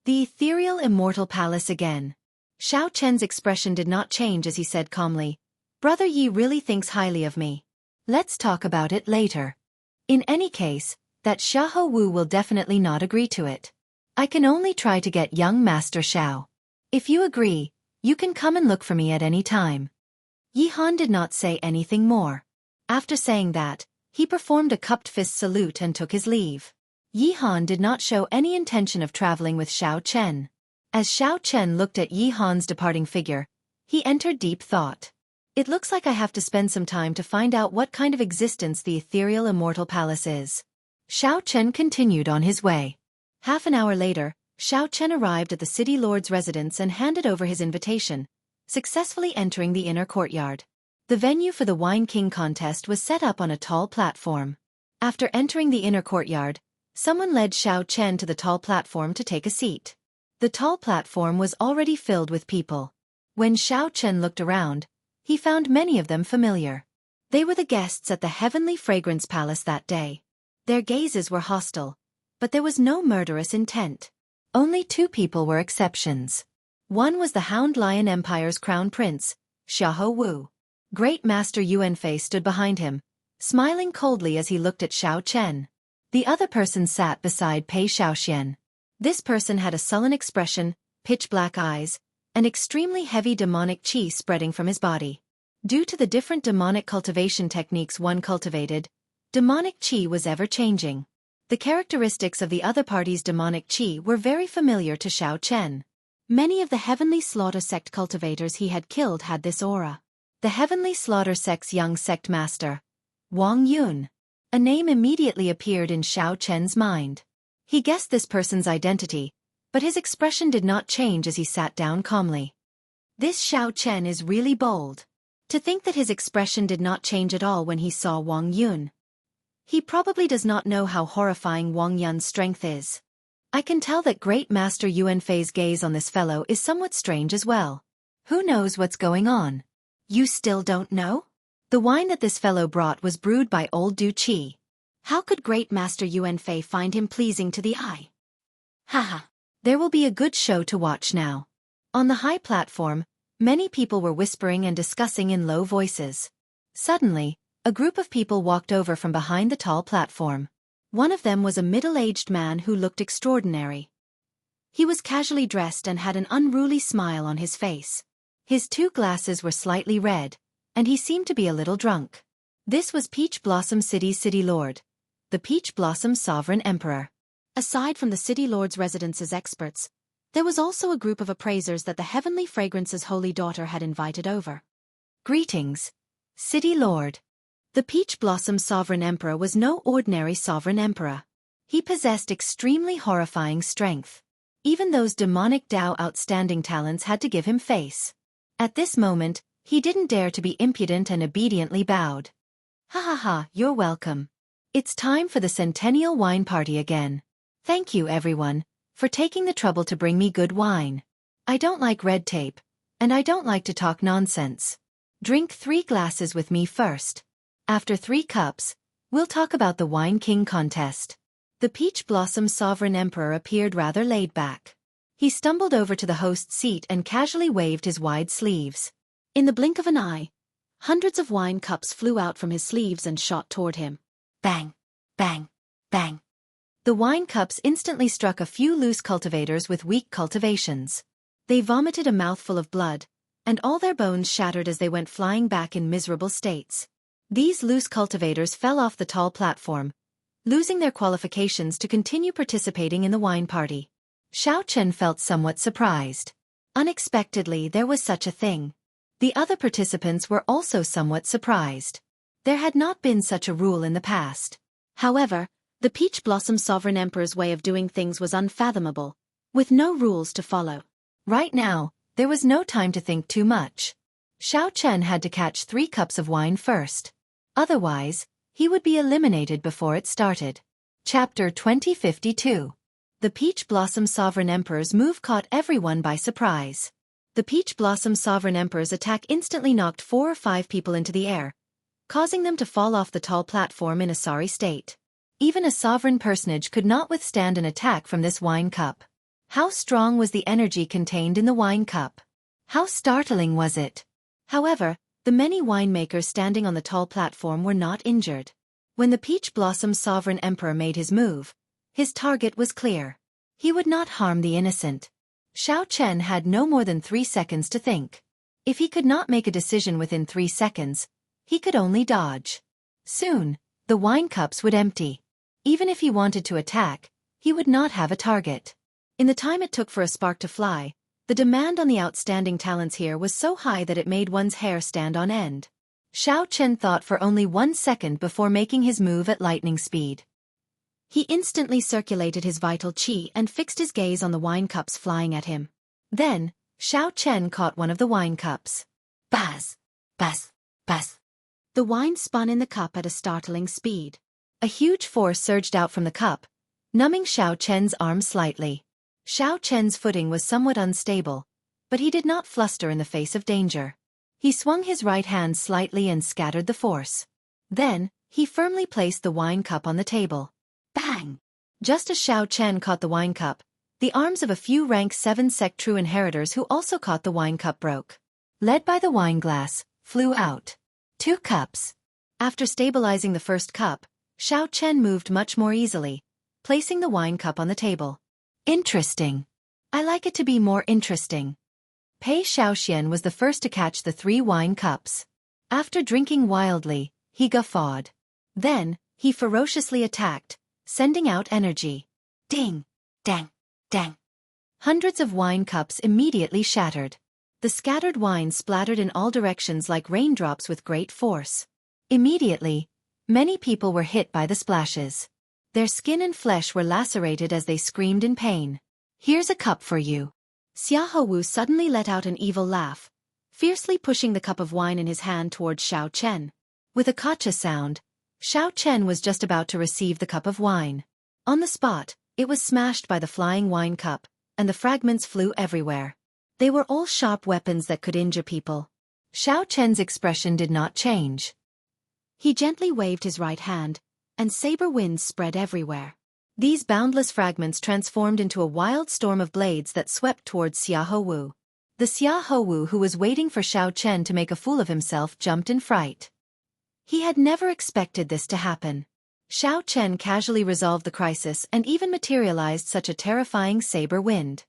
The Ethereal Immortal Palace again. Xiao Chen's expression did not change as he said calmly, "Brother Yi really thinks highly of me. Let's talk about it later. In any case, that Xiahou Wu will definitely not agree to it. I can only try to get young Master Xiao. If you agree, you can come and look for me at any time." Yi Han did not say anything more. After saying that, he performed a cupped fist salute and took his leave. Yi Han did not show any intention of traveling with Xiao Chen. As Xiao Chen looked at Yi Han's departing figure, he entered deep thought. It looks like I have to spend some time to find out what kind of existence the ethereal immortal palace is. Xiao Chen continued on his way. Half an hour later, Xiao Chen arrived at the city lord's residence and handed over his invitation, successfully entering the inner courtyard. The venue for the Wine King contest was set up on a tall platform. After entering the inner courtyard, someone led Xiao Chen to the tall platform to take a seat. The tall platform was already filled with people. When Xiao Chen looked around, he found many of them familiar. They were the guests at the Heavenly Fragrance Palace that day. Their gazes were hostile, but there was no murderous intent. Only two people were exceptions. One was the Hound Lion Empire's crown prince, Xiahou Wu. Great Master Yuanfei stood behind him, smiling coldly as he looked at Xiao Chen. The other person sat beside Pei Xiaoxian. This person had a sullen expression, pitch-black eyes, and extremely heavy demonic qi spreading from his body. Due to the different demonic cultivation techniques one cultivated, demonic qi was ever-changing. The characteristics of the other party's demonic qi were very familiar to Xiao Chen. Many of the Heavenly Slaughter Sect cultivators he had killed had this aura. The Heavenly Slaughter Sect's young sect master, Wang Yun. A name immediately appeared in Xiao Chen's mind. He guessed this person's identity, but his expression did not change as he sat down calmly. This Xiao Chen is really bold. To think that his expression did not change at all when he saw Wang Yun. He probably does not know how horrifying Wang Yun's strength is. I can tell that Great Master Yuanfei's gaze on this fellow is somewhat strange as well. Who knows what's going on? You still don't know? The wine that this fellow brought was brewed by old Du Qi. How could Great Master Yuanfei find him pleasing to the eye? Haha. There will be a good show to watch now. On the high platform, many people were whispering and discussing in low voices. Suddenly, a group of people walked over from behind the tall platform. One of them was a middle-aged man who looked extraordinary. He was casually dressed and had an unruly smile on his face. His two glasses were slightly red, and he seemed to be a little drunk. This was Peach Blossom City's City Lord, the Peach Blossom Sovereign Emperor. Aside from the City Lord's residence's experts, there was also a group of appraisers that the Heavenly Fragrance's holy daughter had invited over. Greetings, City Lord. The Peach Blossom Sovereign Emperor was no ordinary sovereign emperor. He possessed extremely horrifying strength. Even those demonic Dao outstanding talents had to give him face. At this moment, he didn't dare to be impudent and obediently bowed. Ha ha ha, you're welcome. It's time for the Centennial Wine Party again. Thank you everyone, for taking the trouble to bring me good wine. I don't like red tape, and I don't like to talk nonsense. Drink 3 glasses with me first. After 3 cups, we'll talk about the Wine King contest. The Peach Blossom Sovereign Emperor appeared rather laid back. He stumbled over to the host's seat and casually waved his wide sleeves. In the blink of an eye, hundreds of wine cups flew out from his sleeves and shot toward him. Bang, bang, bang. The wine cups instantly struck a few loose cultivators with weak cultivations. They vomited a mouthful of blood, and all their bones shattered as they went flying back in miserable states. These loose cultivators fell off the tall platform, losing their qualifications to continue participating in the wine party. Xiao Chen felt somewhat surprised. Unexpectedly, there was such a thing. The other participants were also somewhat surprised. There had not been such a rule in the past. However, the Peach Blossom Sovereign Emperor's way of doing things was unfathomable, with no rules to follow. Right now, there was no time to think too much. Xiao Chen had to catch 3 cups of wine first. Otherwise, he would be eliminated before it started. Chapter 2052. The Peach Blossom Sovereign Emperor's move caught everyone by surprise. The Peach Blossom Sovereign Emperor's attack instantly knocked 4 or 5 people into the air, causing them to fall off the tall platform in a sorry state. Even a sovereign personage could not withstand an attack from this wine cup. How strong was the energy contained in the wine cup? How startling was it? However, the many winemakers standing on the tall platform were not injured. When the Peach Blossom Sovereign Emperor made his move, his target was clear. He would not harm the innocent. Xiao Chen had no more than 3 seconds to think. If he could not make a decision within 3 seconds, he could only dodge. Soon, the wine cups would empty. Even if he wanted to attack, he would not have a target. In the time it took for a spark to fly, The demand on the outstanding talents here was so high that it made one's hair stand on end. Xiao Chen thought for only 1 second before making his move at lightning speed. He instantly circulated his vital qi and fixed his gaze on the wine cups flying at him. Then, Xiao Chen caught one of the wine cups. Buzz! Buzz! Buzz! The wine spun in the cup at a startling speed. A huge force surged out from the cup, numbing Xiao Chen's arm slightly. Xiao Chen's footing was somewhat unstable, but he did not fluster in the face of danger. He swung his right hand slightly and scattered the force. Then, he firmly placed the wine cup on the table. Bang! Just as Xiao Chen caught the wine cup, the arms of a few rank 7 sect true inheritors who also caught the wine cup broke. Led by the wine glass, flew out. 2 cups. After stabilizing the first cup, Xiao Chen moved much more easily, placing the wine cup on the table. Interesting. I like it to be more interesting. Pei Xiaoxian was the first to catch the 3 wine cups. After drinking wildly, he guffawed. Then, he ferociously attacked, sending out energy. Ding! Dang! Dang! Hundreds of wine cups immediately shattered. The scattered wine splattered in all directions like raindrops with great force. Immediately, many people were hit by the splashes. Their skin and flesh were lacerated as they screamed in pain. Here's a cup for you. Xiahou Wu suddenly let out an evil laugh, fiercely pushing the cup of wine in his hand towards Xiao Chen. With a gotcha sound, Xiao Chen was just about to receive the cup of wine. On the spot, it was smashed by the flying wine cup, and the fragments flew everywhere. They were all sharp weapons that could injure people. Xiao Chen's expression did not change. He gently waved his right hand, and saber winds spread everywhere. These boundless fragments transformed into a wild storm of blades that swept towards Xiahou Wu. The Xiahou Wu who was waiting for Xiao Chen to make a fool of himself jumped in fright. He had never expected this to happen. Xiao Chen casually resolved the crisis and even materialized such a terrifying saber wind.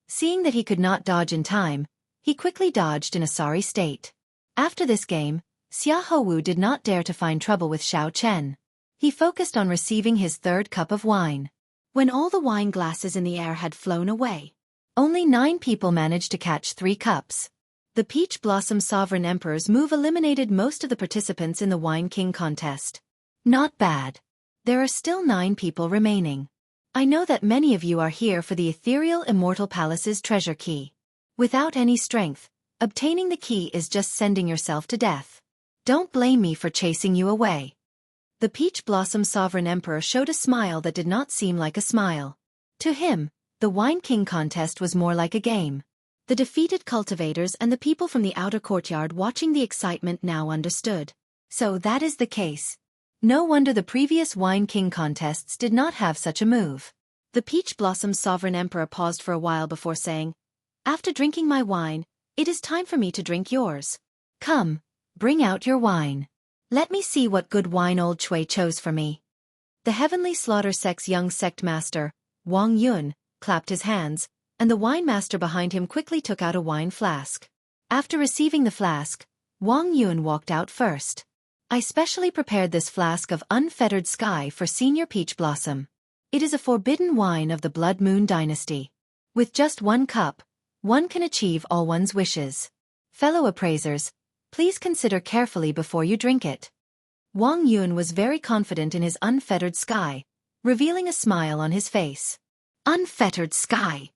Seeing that he could not dodge in time, he quickly dodged in a sorry state. After this game, Xiahou Wu did not dare to find trouble with Xiao Chen. He focused on receiving his 3rd cup of wine. When all the wine glasses in the air had flown away, only 9 people managed to catch 3 cups. The Peach Blossom Sovereign Emperor's move eliminated most of the participants in the Wine King contest. Not bad. There are still 9 people remaining. I know that many of you are here for the ethereal Immortal Palace's treasure key. Without any strength, obtaining the key is just sending yourself to death. Don't blame me for chasing you away. The Peach Blossom Sovereign Emperor showed a smile that did not seem like a smile. To him, the Wine King contest was more like a game. The defeated cultivators and the people from the outer courtyard watching the excitement now understood. So that is the case. No wonder the previous Wine King contests did not have such a move. The Peach Blossom Sovereign Emperor paused for a while before saying, "After drinking my wine, it is time for me to drink yours. Come, bring out your wine. Let me see what good wine old Chui chose for me." The Heavenly Slaughter Sect's young sect master, Wang Yun, clapped his hands, and the wine master behind him quickly took out a wine flask. After receiving the flask, Wang Yun walked out first. "I specially prepared this flask of unfettered sky for Senior Peach Blossom. It is a forbidden wine of the Blood Moon Dynasty. With just 1 cup, one can achieve all one's wishes. Fellow appraisers, please consider carefully before you drink it." Wang Yun was very confident in his unfettered sky, revealing a smile on his face. Unfettered sky!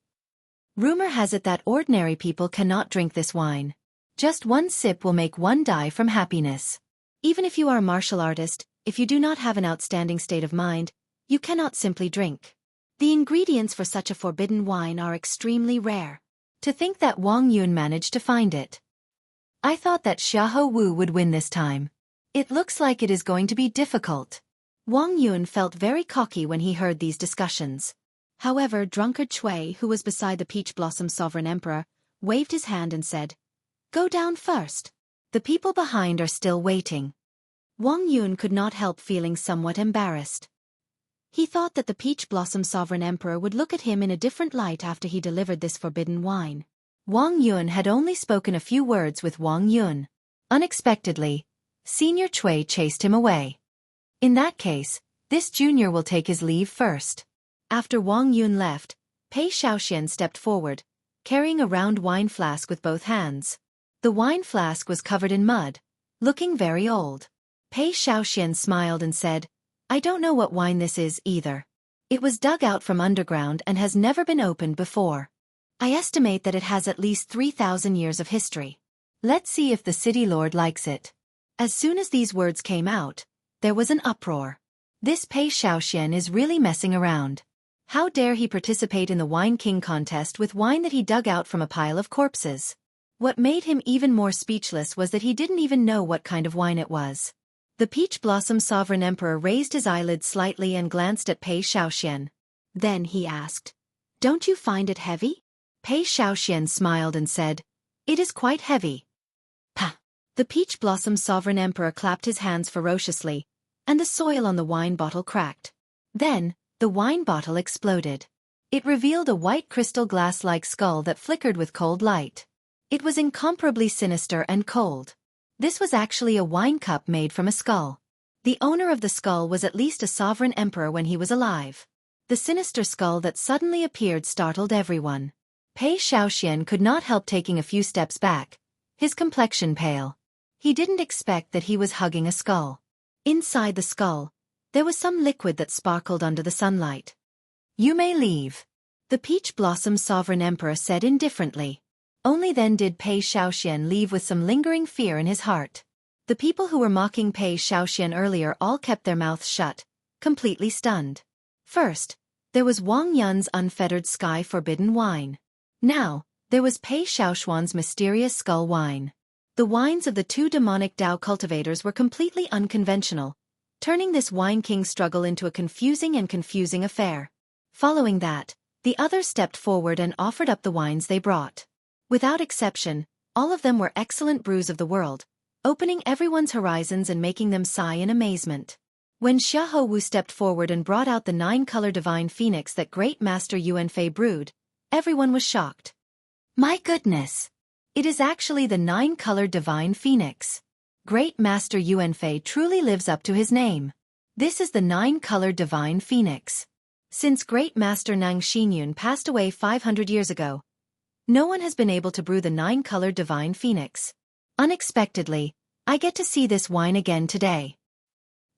Rumor has it that ordinary people cannot drink this wine. Just 1 sip will make one die from happiness. Even if you are a martial artist, if you do not have an outstanding state of mind, you cannot simply drink. The ingredients for such a forbidden wine are extremely rare. To think that Wang Yun managed to find it. I thought that Xiahou Wu would win this time. It looks like it is going to be difficult. Wang Yun felt very cocky when he heard these discussions. However, drunkard Chui, who was beside the Peach Blossom Sovereign Emperor, waved his hand and said, "Go down first. The people behind are still waiting." Wang Yun could not help feeling somewhat embarrassed. He thought that the Peach Blossom Sovereign Emperor would look at him in a different light after he delivered this forbidden wine. Wang Yun had only spoken a few words with Wang Yun. Unexpectedly, Senior Chui chased him away. In that case, this junior will take his leave first. After Wang Yun left, Pei Xiaoxian stepped forward, carrying a round wine flask with both hands. The wine flask was covered in mud, looking very old. Pei Xiaoxian smiled and said, "I don't know what wine this is either. It was dug out from underground and has never been opened before. I estimate that it has at least 3,000 years of history. Let's see if the city lord likes it." As soon as these words came out, there was an uproar. This Pei Xiaoxian is really messing around. How dare he participate in the Wine King contest with wine that he dug out from a pile of corpses? What made him even more speechless was that he didn't even know what kind of wine it was. The Peach Blossom Sovereign Emperor raised his eyelids slightly and glanced at Pei Xiaoxian. Then he asked, "Don't you find it heavy?" Pei Xiaoxian smiled and said, "It is quite heavy." "Pah!" The Peach Blossom Sovereign Emperor clapped his hands ferociously, and the soil on the wine bottle cracked. Then, the wine bottle exploded. It revealed a white crystal glass-like skull that flickered with cold light. It was incomparably sinister and cold. This was actually a wine cup made from a skull. The owner of the skull was at least a sovereign emperor when he was alive. The sinister skull that suddenly appeared startled everyone. Pei Xiaoxian could not help taking a few steps back, his complexion pale. He didn't expect that he was hugging a skull. Inside the skull, there was some liquid that sparkled under the sunlight. "You may leave," the Peach Blossom Sovereign Emperor said indifferently. Only then did Pei Xiaoxian leave with some lingering fear in his heart. The people who were mocking Pei Xiaoxian earlier all kept their mouths shut, completely stunned. First, there was Wang Yun's unfettered sky forbidden wine. Now, there was Pei Xiaoxian's mysterious skull wine. The wines of the two demonic Dao cultivators were completely unconventional, turning this Wine King struggle into a confusing affair. Following that, the others stepped forward and offered up the wines they brought. Without exception, all of them were excellent brews of the world, opening everyone's horizons and making them sigh in amazement. When Xiahou Wu stepped forward and brought out the 9-color divine phoenix that Great Master Yuanfei brewed, everyone was shocked. "My goodness! It is actually the 9-color divine phoenix. Great Master Yuanfei truly lives up to his name. This is the 9-color divine phoenix. Since Great Master Nang Xinyun passed away 500 years ago, no one has been able to brew the 9-color divine phoenix. Unexpectedly, I get to see this wine again today.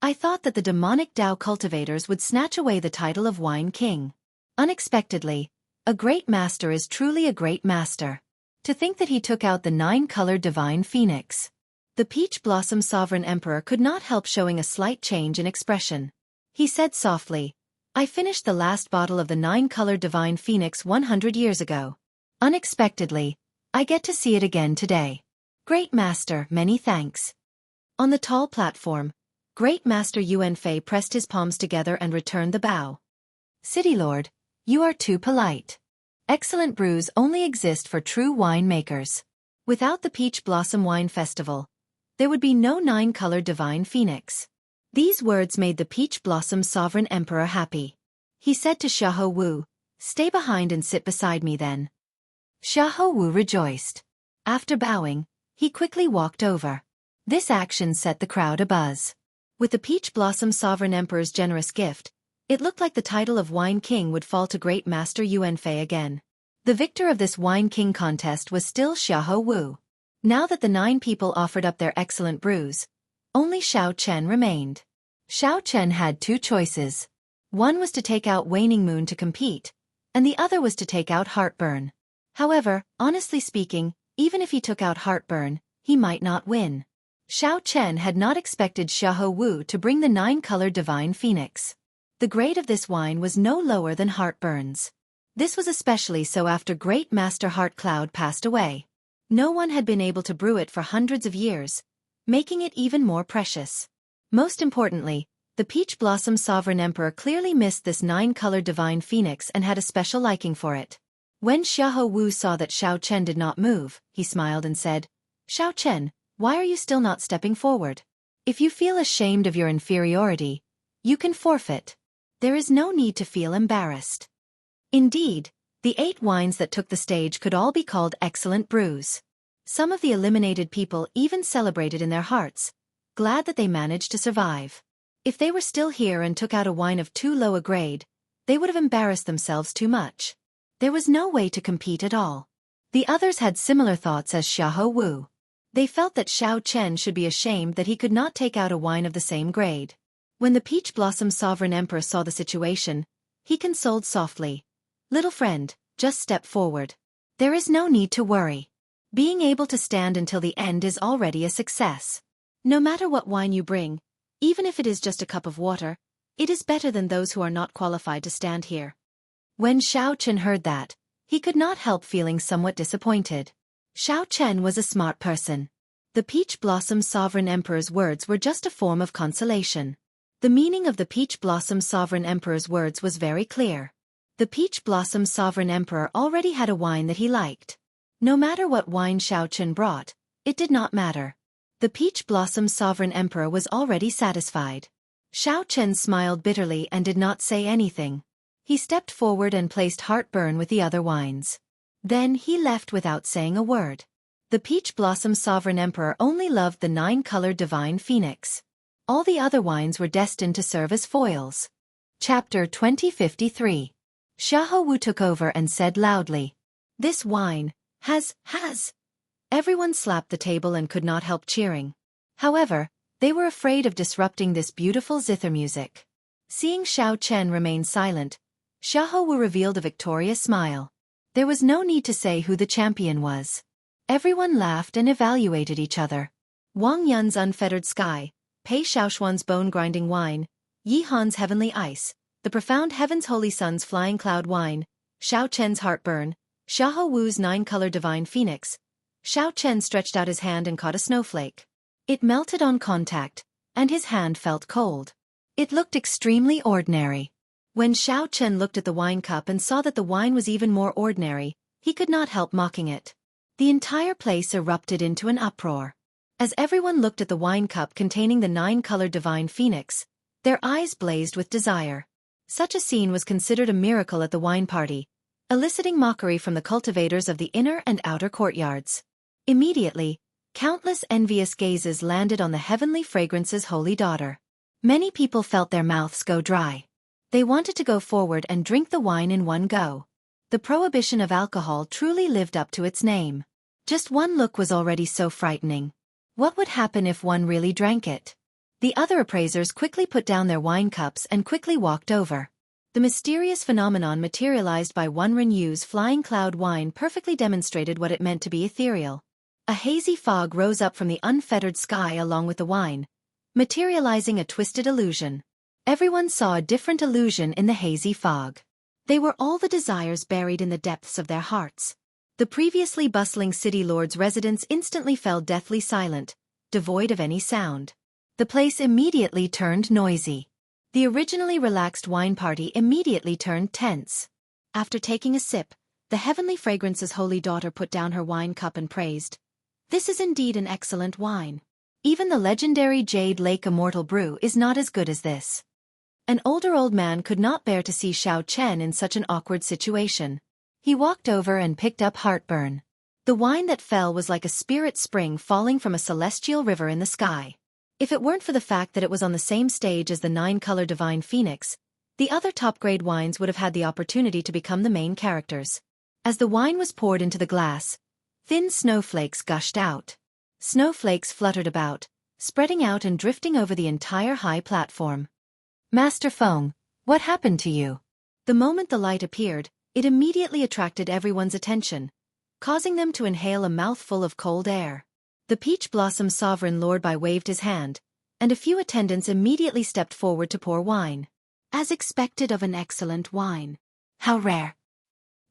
I thought that the demonic Dao cultivators would snatch away the title of Wine King. Unexpectedly, a great master is truly a great master. To think that he took out the 9-color divine phoenix." The Peach Blossom Sovereign Emperor could not help showing a slight change in expression. He said softly, "I finished the last bottle of the 9-color divine phoenix 100 years ago. Unexpectedly, I get to see it again today. Great Master, many thanks." On the tall platform, Great Master Yuanfei pressed his palms together and returned the bow. "City Lord, you are too polite. Excellent brews only exist for true wine makers. Without the Peach Blossom Wine Festival, there would be no 9-color divine phoenix." These words made the Peach Blossom Sovereign Emperor happy. He said to Xiahou Wu, "Stay behind and sit beside me then." Xiahou Wu rejoiced. After bowing, he quickly walked over. This action set the crowd abuzz. With the Peach Blossom Sovereign Emperor's generous gift, it looked like the title of Wine King would fall to Great Master Yuanfei again. The victor of this Wine King contest was still Xiahou Wu. Now that the 9 people offered up their excellent brews, only Xiao Chen remained. Xiao Chen had 2 choices. One was to take out Waning Moon to compete, and the other was to take out Heartburn. However, honestly speaking, even if he took out Heartburn, he might not win. Xiao Chen had not expected Xiahou Wu to bring the 9-color divine phoenix. The grade of this wine was no lower than Heartburn's. This was especially so after Great Master Heartcloud passed away. No one had been able to brew it for hundreds of years, making it even more precious. Most importantly, the Peach Blossom Sovereign Emperor clearly missed this 9-color divine phoenix and had a special liking for it. When Xiahou Wu saw that Xiao Chen did not move, he smiled and said, "Xiao Chen, why are you still not stepping forward? If you feel ashamed of your inferiority, you can forfeit. There is no need to feel embarrassed." Indeed, the 8 wines that took the stage could all be called excellent brews. Some of the eliminated people even celebrated in their hearts, glad that they managed to survive. If they were still here and took out a wine of too low a grade, they would have embarrassed themselves too much. There was no way to compete at all. The others had similar thoughts as Xiahou Wu. They felt that Xiao Chen should be ashamed that he could not take out a wine of the same grade. When the Peach Blossom Sovereign Emperor saw the situation, he consoled softly. "Little friend, just step forward. There is no need to worry. Being able to stand until the end is already a success. No matter what wine you bring, even if it is just a cup of water, it is better than those who are not qualified to stand here." When Xiao Chen heard that, he could not help feeling somewhat disappointed. Xiao Chen was a smart person. The Peach Blossom Sovereign Emperor's words were just a form of consolation. The meaning of the Peach Blossom Sovereign Emperor's words was very clear. The Peach Blossom Sovereign Emperor already had a wine that he liked. No matter what wine Xiao Chen brought, it did not matter. The Peach Blossom Sovereign Emperor was already satisfied. Xiao Chen smiled bitterly and did not say anything. He stepped forward and placed Heartburn with the other wines. Then he left without saying a word. The Peach Blossom Sovereign Emperor only loved the 9-colored Divine Phoenix. All the other wines were destined to serve as foils. Chapter 2053. Xiahou Wu took over and said loudly, "This wine has. Everyone slapped the table and could not help cheering. However, they were afraid of disrupting this beautiful zither music. Seeing Xiao Chen remain silent, Xiahou Wu revealed a victorious smile. There was no need to say who the champion was. Everyone laughed and evaluated each other. Wang Yun's Unfettered Sky, Pei Xiaoshuan's Bone-Grinding Wine, Yi Han's Heavenly Ice, the Profound Heaven's Holy Sun's Flying Cloud Wine, Xiao Chen's Heartburn, Xiahou Wu's 9-colored Divine Phoenix. Xiao Chen stretched out his hand and caught a snowflake. It melted on contact, and his hand felt cold. It looked extremely ordinary. When Xiao Chen looked at the wine cup and saw that the wine was even more ordinary, he could not help mocking it. The entire place erupted into an uproar. As everyone looked at the wine cup containing the 9-colored Divine Phoenix, their eyes blazed with desire. Such a scene was considered a miracle at the wine party, eliciting mockery from the cultivators of the inner and outer courtyards. Immediately, countless envious gazes landed on the Heavenly Fragrance's holy daughter. Many people felt their mouths go dry. They wanted to go forward and drink the wine in one go. The prohibition of alcohol truly lived up to its name. Just one look was already so frightening. What would happen if one really drank it? The other appraisers quickly put down their wine cups and quickly walked over. The mysterious phenomenon materialized by Wan Renyu's Flying Cloud Wine perfectly demonstrated what it meant to be ethereal. A hazy fog rose up from the unfettered sky along with the wine, materializing a twisted illusion. Everyone saw a different illusion in the hazy fog. They were all the desires buried in the depths of their hearts. The previously bustling city lord's residence instantly fell deathly silent, devoid of any sound. The place immediately turned noisy. The originally relaxed wine party immediately turned tense. After taking a sip, the Heavenly Fragrance's holy daughter put down her wine cup and praised, "This is indeed an excellent wine. Even the legendary Jade Lake Immortal Brew is not as good as this." An older old man could not bear to see Xiao Chen in such an awkward situation. He walked over and picked up Heartburn. The wine that fell was like a spirit spring falling from a celestial river in the sky. If it weren't for the fact that it was on the same stage as the 9-colored Divine Phoenix, the other top-grade wines would have had the opportunity to become the main characters. As the wine was poured into the glass, thin snowflakes gushed out. Snowflakes fluttered about, spreading out and drifting over the entire high platform. "Master Feng, what happened to you?" The moment the light appeared, it immediately attracted everyone's attention, causing them to inhale a mouthful of cold air. The Peach Blossom Sovereign Lord waved his hand, and a few attendants immediately stepped forward to pour wine. As expected of an excellent wine. How rare.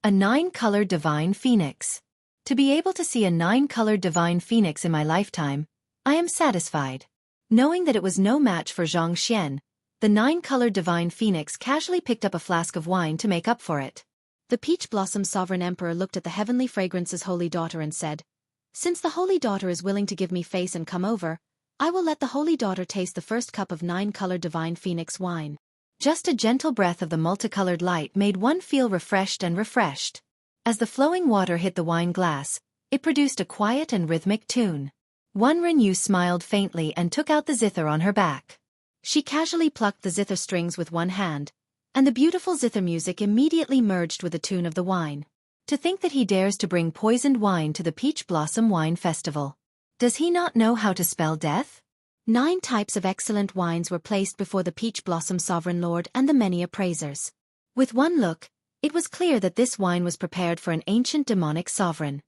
A 9-colored Divine Phoenix. To be able to see a 9-colored Divine Phoenix in my lifetime, I am satisfied. Knowing that it was no match for Zhang Xian, the 9-colored Divine Phoenix casually picked up a flask of wine to make up for it. The Peach Blossom Sovereign Emperor looked at the Heavenly Fragrance's holy daughter and said, "Since the holy daughter is willing to give me face and come over, I will let the holy daughter taste the first cup of 9-colored Divine Phoenix wine." Just a gentle breath of the multicolored light made one feel refreshed and refreshed. As the flowing water hit the wine glass, it produced a quiet and rhythmic tune. Wan Renyu smiled faintly and took out the zither on her back. She casually plucked the zither strings with one hand, and the beautiful zither music immediately merged with the tune of the wine. To think that he dares to bring poisoned wine to the Peach Blossom Wine Festival. Does he not know how to spell death? 9 types of excellent wines were placed before the Peach Blossom Sovereign Lord and the many appraisers. With one look, it was clear that this wine was prepared for an ancient demonic sovereign.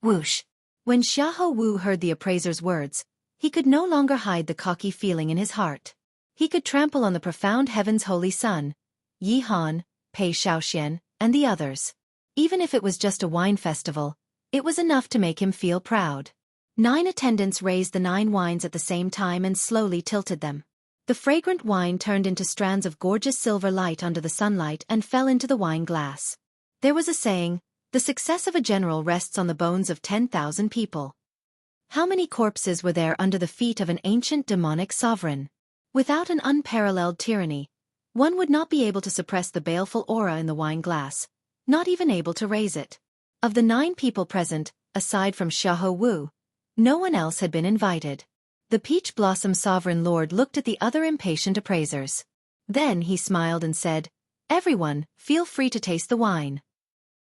Whoosh! When Xiahou Wu heard the appraiser's words, he could no longer hide the cocky feeling in his heart. He could trample on the profound heaven's holy sun, Yi Han, Pei Shaoxian, and the others. Even if it was just a wine festival, it was enough to make him feel proud. 9 attendants raised the 9 wines at the same time and slowly tilted them. The fragrant wine turned into strands of gorgeous silver light under the sunlight and fell into the wine glass. There was a saying, the success of a general rests on the bones of 10,000 people. How many corpses were there under the feet of an ancient demonic sovereign? Without an unparalleled tyranny, one would not be able to suppress the baleful aura in the wine glass, not even able to raise it. Of the 9 people present, aside from Xiahou Wu, no one else had been invited. The Peach Blossom Sovereign Lord looked at the other impatient appraisers. Then he smiled and said, "Everyone, feel free to taste the wine."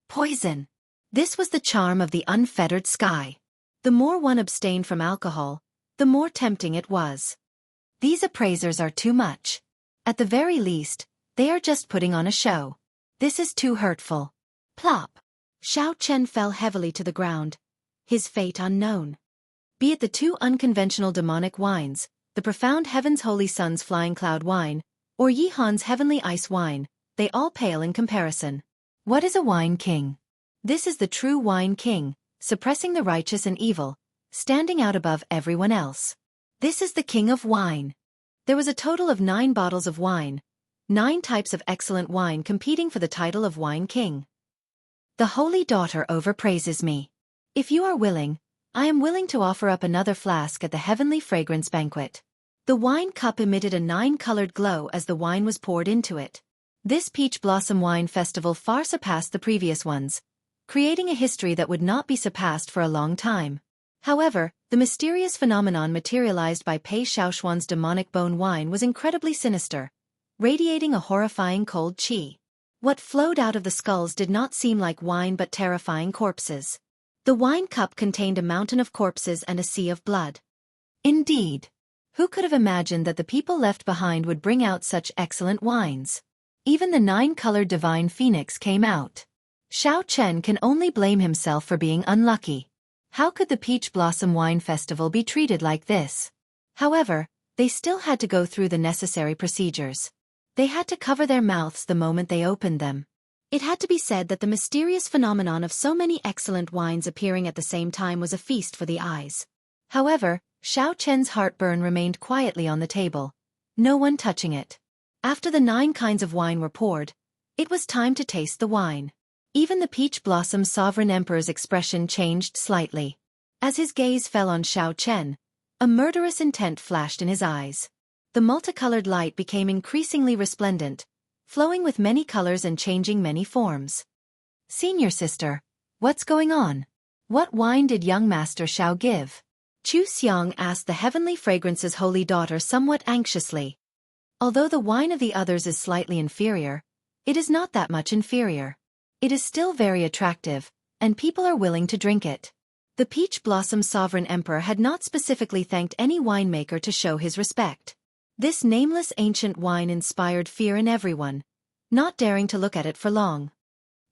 Poison. This was the charm of the unfettered sky. The more one abstained from alcohol, the more tempting it was. These appraisers are too much. At the very least, they are just putting on a show. This is too hurtful. Plop. Xiao Chen fell heavily to the ground, his fate unknown. Be it the 2 unconventional demonic wines, the profound heaven's holy sun's flying cloud wine, or Yi Han's heavenly ice wine, they all pale in comparison. What is a wine king? This is the true wine king, suppressing the righteous and evil, standing out above everyone else. This is the king of wine. There was a total of 9 bottles of wine, 9 types of excellent wine competing for the title of wine king. The holy daughter overpraises me. If you are willing, I am willing to offer up another flask at the heavenly fragrance banquet. The wine cup emitted a 9-colored glow as the wine was poured into it. This Peach Blossom Wine Festival far surpassed the previous ones, creating a history that would not be surpassed for a long time. However, the mysterious phenomenon materialized by Pei Shaoxuan's demonic bone wine was incredibly sinister, radiating a horrifying cold qi. What flowed out of the skulls did not seem like wine but terrifying corpses. The wine cup contained a mountain of corpses and a sea of blood. Indeed. Who could have imagined that the people left behind would bring out such excellent wines? Even the 9-colored divine phoenix came out. Xiao Chen can only blame himself for being unlucky. How could the Peach Blossom Wine Festival be treated like this? However, they still had to go through the necessary procedures. They had to cover their mouths the moment they opened them. It had to be said that the mysterious phenomenon of so many excellent wines appearing at the same time was a feast for the eyes. However, Xiao Chen's heartburn remained quietly on the table, no one touching it. After the 9 kinds of wine were poured, it was time to taste the wine. Even the Peach Blossom Sovereign Emperor's expression changed slightly. As his gaze fell on Xiao Chen, a murderous intent flashed in his eyes. The multicolored light became increasingly resplendent, flowing with many colors and changing many forms. Senior sister, what's going on? What wine did young Master Xiao give? Chu Xiang asked the heavenly fragrance's holy daughter somewhat anxiously. Although the wine of the others is slightly inferior, it is not that much inferior. It is still very attractive, and people are willing to drink it. The Peach Blossom Sovereign Emperor had not specifically thanked any winemaker to show his respect. This nameless ancient wine inspired fear in everyone, not daring to look at it for long.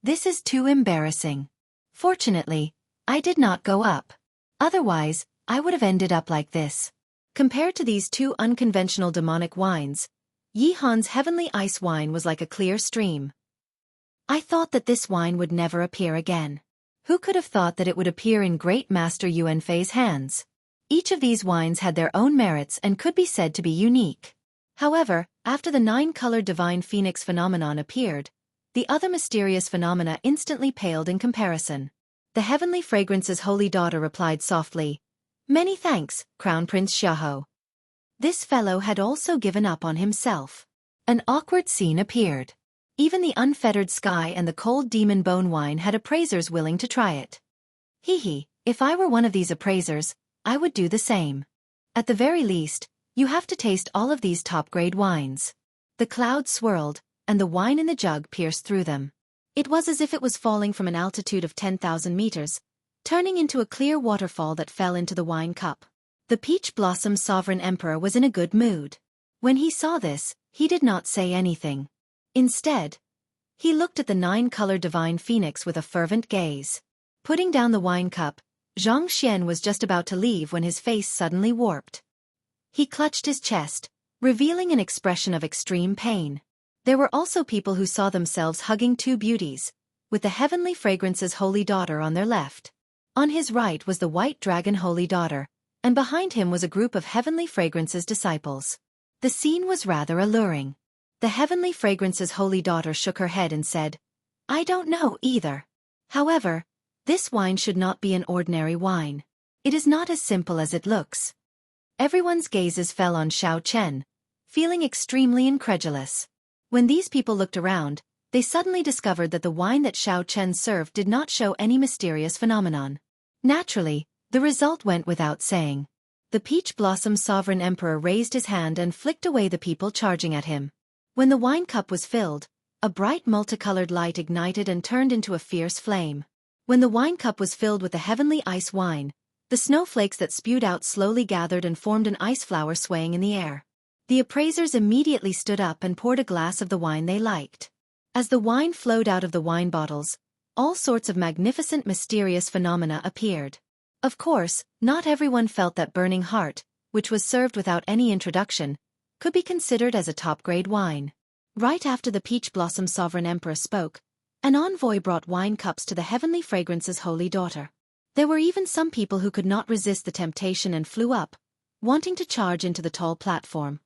This is too embarrassing. Fortunately, I did not go up. Otherwise, I would have ended up like this. Compared to these 2 unconventional demonic wines, Yi Han's heavenly ice wine was like a clear stream. I thought that this wine would never appear again. Who could have thought that it would appear in Great Master Yuanfei's hands? Each of these wines had their own merits and could be said to be unique. However, after the 9-colored divine phoenix phenomenon appeared, the other mysterious phenomena instantly paled in comparison. The heavenly fragrance's holy daughter replied softly, "Many thanks, Crown Prince Xiahou." This fellow had also given up on himself. An awkward scene appeared. Even the unfettered sky and the cold demon bone wine had appraisers willing to try it. Hee, if I were one of these appraisers, I would do the same. At the very least, you have to taste all of these top-grade wines. The clouds swirled, and the wine in the jug pierced through them. It was as if it was falling from an altitude of 10,000 meters, turning into a clear waterfall that fell into the wine cup. The Peach Blossom Sovereign Emperor was in a good mood. When he saw this, he did not say anything. Instead, he looked at the 9-colored divine phoenix with a fervent gaze. Putting down the wine cup, Zhang Xian was just about to leave when his face suddenly warped. He clutched his chest, revealing an expression of extreme pain. There were also people who saw themselves hugging two beauties, with the Heavenly Fragrance's Holy Daughter on their left. On his right was the White Dragon Holy Daughter, and behind him was a group of Heavenly Fragrance's disciples. The scene was rather alluring. The Heavenly Fragrance's Holy Daughter shook her head and said, "I don't know either. However, this wine should not be an ordinary wine. It is not as simple as it looks." Everyone's gazes fell on Xiao Chen, feeling extremely incredulous. When these people looked around, they suddenly discovered that the wine that Xiao Chen served did not show any mysterious phenomenon. Naturally, the result went without saying. The Peach Blossom Sovereign Emperor raised his hand and flicked away the people charging at him. When the wine cup was filled, a bright multicolored light ignited and turned into a fierce flame. When the wine cup was filled with the heavenly ice wine, the snowflakes that spewed out slowly gathered and formed an ice flower swaying in the air. The appraisers immediately stood up and poured a glass of the wine they liked. As the wine flowed out of the wine bottles, all sorts of magnificent mysterious phenomena appeared. Of course, not everyone felt that Burning Heart, which was served without any introduction, could be considered as a top-grade wine. Right after the Peach Blossom Sovereign Emperor spoke, an envoy brought wine cups to the Heavenly Fragrance's Holy Daughter. There were even some people who could not resist the temptation and flew up, wanting to charge into the tall platform.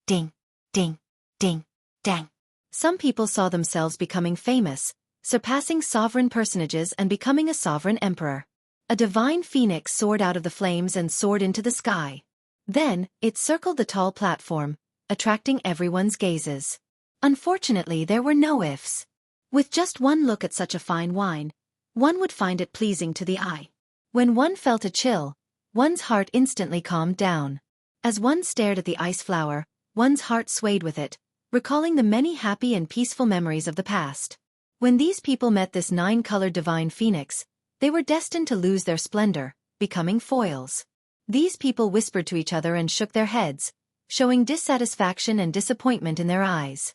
Ding, ding, ding, dang. Some people saw themselves becoming famous, surpassing sovereign personages and becoming a sovereign emperor. A divine phoenix soared out of the flames and soared into the sky. Then, it circled the tall platform, attracting everyone's gazes. Unfortunately, there were no ifs. With just one look at such a fine wine, one would find it pleasing to the eye. When one felt a chill, one's heart instantly calmed down. As one stared at the ice flower, one's heart swayed with it, recalling the many happy and peaceful memories of the past. When these people met this 9-colored divine phoenix, they were destined to lose their splendor, becoming foils. These people whispered to each other and shook their heads, showing dissatisfaction and disappointment in their eyes.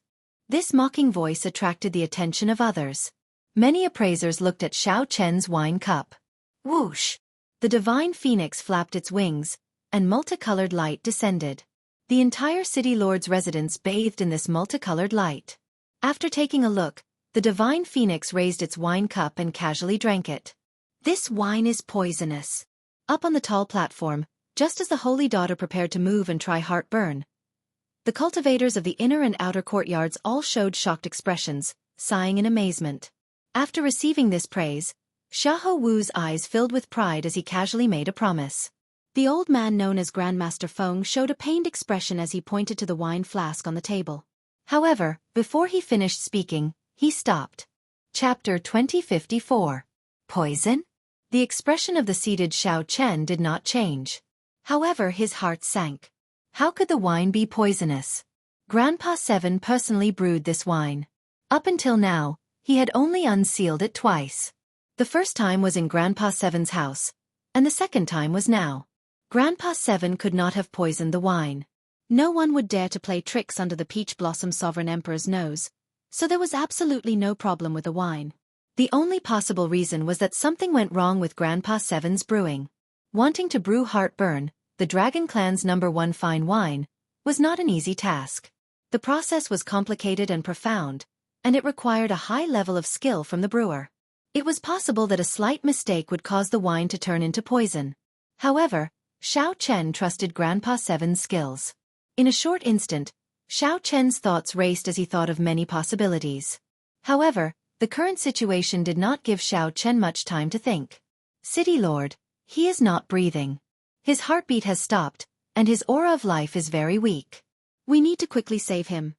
This mocking voice attracted the attention of others. Many appraisers looked at Xiao Chen's wine cup. Whoosh! The divine phoenix flapped its wings, and multicolored light descended. The entire city lord's residence bathed in this multicolored light. After taking a look, the divine phoenix raised its wine cup and casually drank it. "This wine is poisonous." Up on the tall platform, just as the Holy Daughter prepared to move and try Heartburn, the cultivators of the inner and outer courtyards all showed shocked expressions, sighing in amazement. After receiving this praise, Xiahou Wu's eyes filled with pride as he casually made a promise. The old man known as Grandmaster Feng showed a pained expression as he pointed to the wine flask on the table. However, before he finished speaking, he stopped. Chapter 2054. Poison? The expression of the seated Xiao Chen did not change. However, his heart sank. How could the wine be poisonous? Grandpa Seven personally brewed this wine. Up until now, he had only unsealed it twice. The first time was in Grandpa Seven's house, and the second time was now. Grandpa Seven could not have poisoned the wine. No one would dare to play tricks under the Peach Blossom Sovereign Emperor's nose, so there was absolutely no problem with the wine. The only possible reason was that something went wrong with Grandpa Seven's brewing. Wanting to brew Heartburn, the Dragon Clan's #1 fine wine, was not an easy task. The process was complicated and profound, and it required a high level of skill from the brewer. It was possible that a slight mistake would cause the wine to turn into poison. However, Xiao Chen trusted Grandpa Seven's skills. In a short instant, Xiao Chen's thoughts raced as he thought of many possibilities. However, the current situation did not give Xiao Chen much time to think. City Lord, he is not breathing. His heartbeat has stopped, and his aura of life is very weak. We need to quickly save him.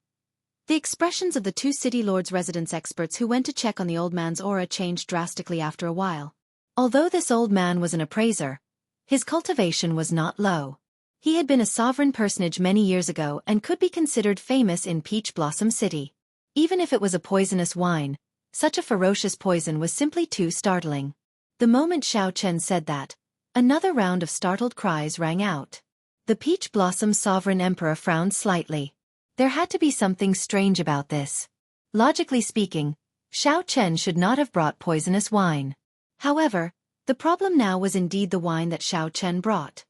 The expressions of the two City Lord's residence experts who went to check on the old man's aura changed drastically after a while. Although this old man was an appraiser, his cultivation was not low. He had been a sovereign personage many years ago and could be considered famous in Peach Blossom City. Even if it was a poisonous wine, Such a ferocious poison was simply too startling. The moment Xiao Chen said that, another round of startled cries rang out. The Peach Blossom Sovereign Emperor frowned slightly. There had to be something strange about this. Logically speaking, Xiao Chen should not have brought poisonous wine. However, the problem now was indeed the wine that Xiao Chen brought.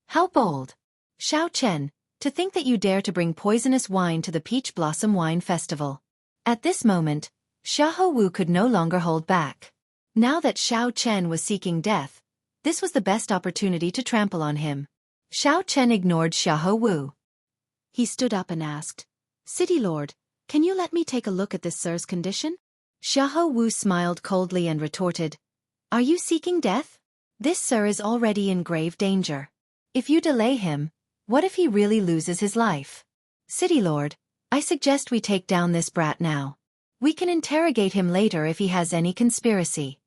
How bold! Xiao Chen, to think that you dare to bring poisonous wine to the Peach Blossom Wine Festival. At this moment, Xiahou Wu could no longer hold back. Now that Xiao Chen was seeking death, this was the best opportunity to trample on him. Xiao Chen ignored Xiahou Wu. He stood up and asked, "City Lord, can you let me take a look at this sir's condition?" Xiahou Wu smiled coldly and retorted, "Are you seeking death? This sir is already in grave danger. If you delay him, what if he really loses his life? City Lord, I suggest we take down this brat now. We can interrogate him later if he has any conspiracy."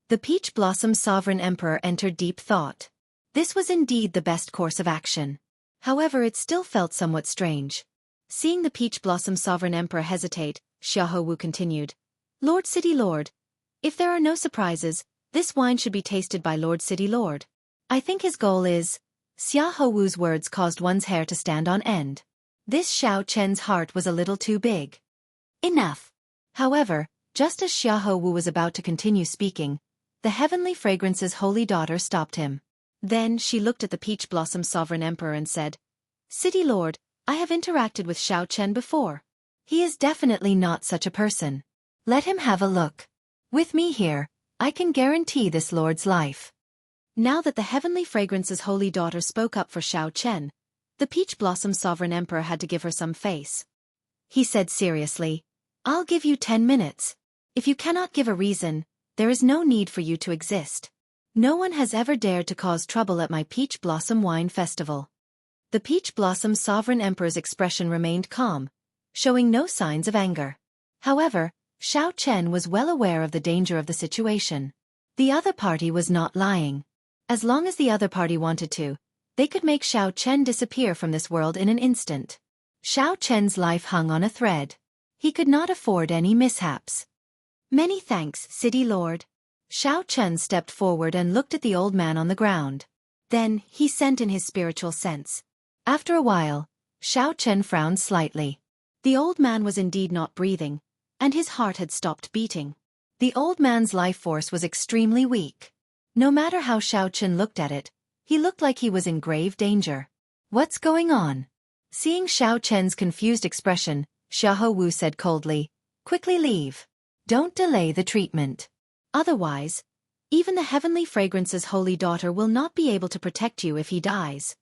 The Peach Blossom Sovereign Emperor entered deep thought. This was indeed the best course of action. However, it still felt somewhat strange. Seeing the Peach Blossom Sovereign Emperor hesitate, Xiahou Wu continued, "Lord City Lord, if there are no surprises, this wine should be tasted by Lord City Lord. I think his goal is..." Xiahou Wu's words caused one's hair to stand on end. This Xiao Chen's heart was a little too big. Enough! However, just as Xiahou Wu was about to continue speaking, the Heavenly Fragrance's holy daughter stopped him. Then she looked at the Peach Blossom Sovereign Emperor and said, "City Lord, I have interacted with Xiao Chen before. He is definitely not such a person. Let him have a look. With me here, I can guarantee this lord's life." Now that the Heavenly Fragrance's holy daughter spoke up for Xiao Chen, the Peach Blossom Sovereign Emperor had to give her some face. He said seriously, "I'll give you 10 minutes. If you cannot give a reason, there is no need for you to exist. No one has ever dared to cause trouble at my Peach Blossom Wine Festival." The Peach Blossom Sovereign Emperor's expression remained calm, showing no signs of anger. However, Xiao Chen was well aware of the danger of the situation. The other party was not lying. As long as the other party wanted to, they could make Xiao Chen disappear from this world in an instant. Xiao Chen's life hung on a thread. He could not afford any mishaps. "Many thanks, City Lord." Xiao Chen stepped forward and looked at the old man on the ground. Then, he sent in his spiritual sense. After a while, Xiao Chen frowned slightly. The old man was indeed not breathing, and his heart had stopped beating. The old man's life force was extremely weak. No matter how Xiao Chen looked at it, he looked like he was in grave danger. "What's going on?" Seeing Xiao Chen's confused expression, Xiahou Wu said coldly, "Quickly leave. Don't delay the treatment. Otherwise, even the Heavenly Fragrance's holy daughter will not be able to protect you if he dies."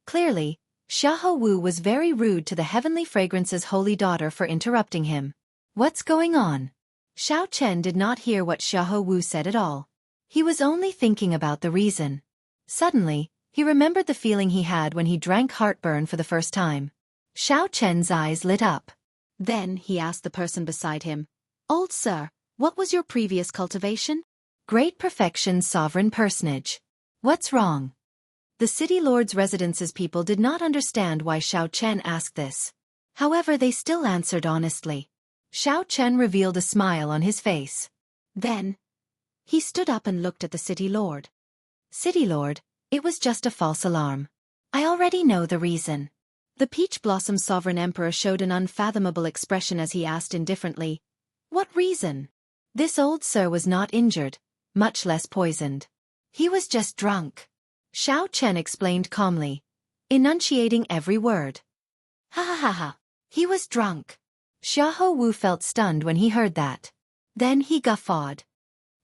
Clearly, Xiahou Wu was very rude to the Heavenly Fragrance's holy daughter for interrupting him. "What's going on?" Xiao Chen did not hear what Xiahou Wu said at all. He was only thinking about the reason. Suddenly, he remembered the feeling he had when he drank heartburn for the first time. Xiao Chen's eyes lit up. Then he asked the person beside him, "Old sir, what was your previous cultivation?" "Great Perfection's sovereign personage. What's wrong?" The city lord's residence's people did not understand why Xiao Chen asked this. However, they still answered honestly. Xiao Chen revealed a smile on his face. Then, he stood up and looked at the city lord. "City Lord, it was just a false alarm. I already know the reason." The Peach Blossom Sovereign Emperor showed an unfathomable expression as he asked indifferently, "What reason?" This old sir was not injured, much less poisoned. He was just drunk. Xiao Chen explained calmly, enunciating every word. "Ha ha ha ha. He was drunk." Xiahou Wu felt stunned when he heard that. Then he guffawed.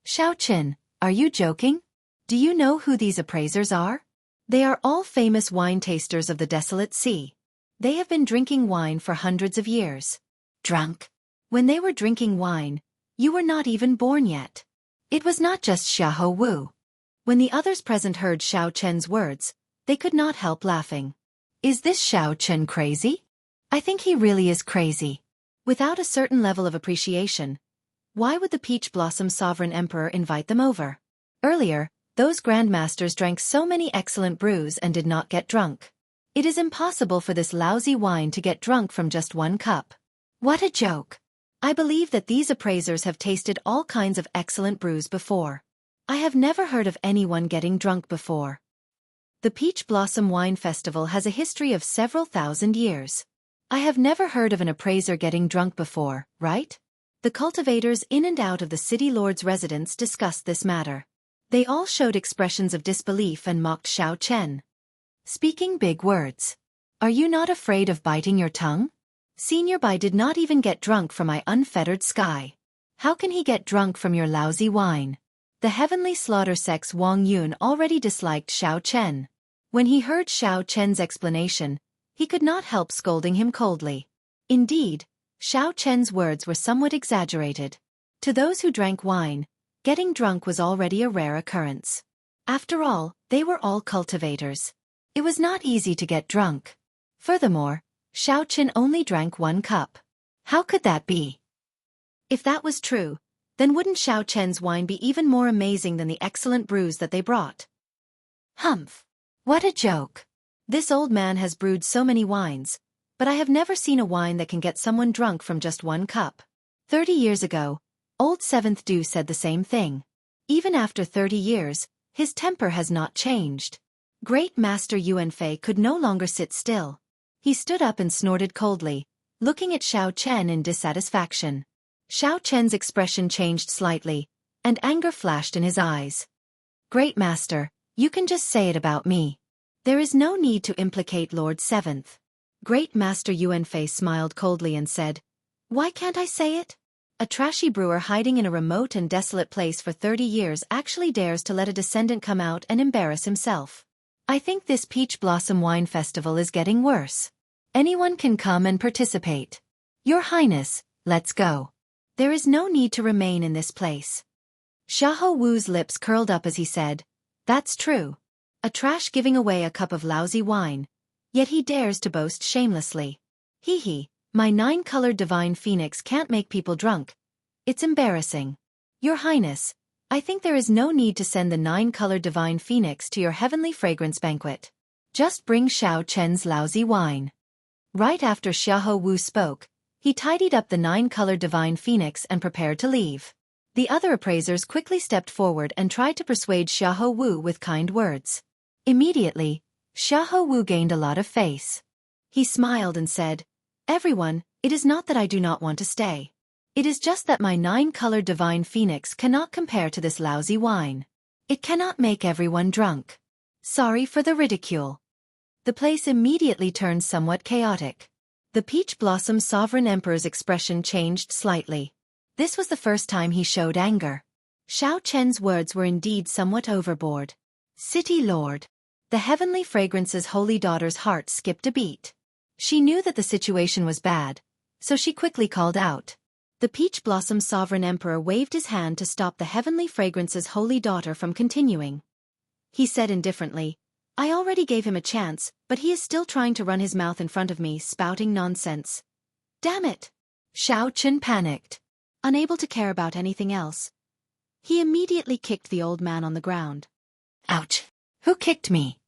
"Xiao Chen, are you joking? Do you know who these appraisers are? They are all famous wine tasters of the desolate sea. They have been drinking wine for hundreds of years." "Drunk? When they were drinking wine, you were not even born yet." It was not just Xiahou Wu. When the others present heard Xiao Chen's words, they could not help laughing. "Is this Xiao Chen crazy? I think he really is crazy." Without a certain level of appreciation, why would the Peach Blossom Sovereign Emperor invite them over? Earlier, those grandmasters drank so many excellent brews and did not get drunk. It is impossible for this lousy wine to get drunk from just one cup. What a joke! I believe that these appraisers have tasted all kinds of excellent brews before. I have never heard of anyone getting drunk before. The Peach Blossom Wine Festival has a history of several thousand years. I have never heard of an appraiser getting drunk before, right? The cultivators in and out of the city lord's residence discussed this matter. They all showed expressions of disbelief and mocked Xiao Chen. Speaking big words. Are you not afraid of biting your tongue? Senior Bai did not even get drunk from my unfettered sky. How can he get drunk from your lousy wine? The heavenly slaughter sex Wang Yun already disliked Xiao Chen. When he heard Xiao Chen's explanation, he could not help scolding him coldly. Indeed, Xiao Chen's words were somewhat exaggerated. To those who drank wine, getting drunk was already a rare occurrence. After all, they were all cultivators. It was not easy to get drunk. Furthermore, Xiao Chen only drank 1 cup. How could that be? If that was true, then wouldn't Xiao Chen's wine be even more amazing than the excellent brews that they brought? Humph! What a joke! This old man has brewed so many wines, but I have never seen a wine that can get someone drunk from just 1 cup. 30 years ago, old Seventh Du said the same thing. Even after 30 years, his temper has not changed. Great Master Yuanfei could no longer sit still. He stood up and snorted coldly, looking at Xiao Chen in dissatisfaction. Xiao Chen's expression changed slightly, and anger flashed in his eyes. Great Master, you can just say it about me. There is no need to implicate Lord Seventh. Great Master Yuanfei smiled coldly and said, Why can't I say it? A trashy brewer hiding in a remote and desolate place for 30 years actually dares to let a descendant come out and embarrass himself. I think this Peach Blossom Wine Festival is getting worse. Anyone can come and participate. Your Highness, let's go. There is no need to remain in this place. Xiahou Wu's lips curled up as he said, That's true. A trash giving away a cup of lousy wine, yet he dares to boast shamelessly. Hee, my 9-colored divine phoenix can't make people drunk. It's embarrassing. Your Highness, I think there is no need to send the 9-colored divine phoenix to your heavenly fragrance banquet. Just bring Xiao Chen's lousy wine. Right after Xiahou Wu spoke, he tidied up the 9-colored divine phoenix and prepared to leave. The other appraisers quickly stepped forward and tried to persuade Xiahou Wu with kind words. Immediately, Xiahou Wu gained a lot of face. He smiled and said, Everyone, it is not that I do not want to stay. It is just that my 9-colored divine phoenix cannot compare to this lousy wine. It cannot make everyone drunk. Sorry for the ridicule. The place immediately turned somewhat chaotic. The Peach Blossom Sovereign Emperor's expression changed slightly. This was the first time he showed anger. Xiao Chen's words were indeed somewhat overboard. City Lord. The heavenly fragrance's holy daughter's heart skipped a beat. She knew that the situation was bad, so she quickly called out. The Peach Blossom Sovereign Emperor waved his hand to stop the heavenly fragrance's holy daughter from continuing. He said indifferently, I already gave him a chance, but he is still trying to run his mouth in front of me, spouting nonsense. Damn it! Xiao Chen panicked. Unable to care about anything else, he immediately kicked the old man on the ground. Ouch! Who kicked me?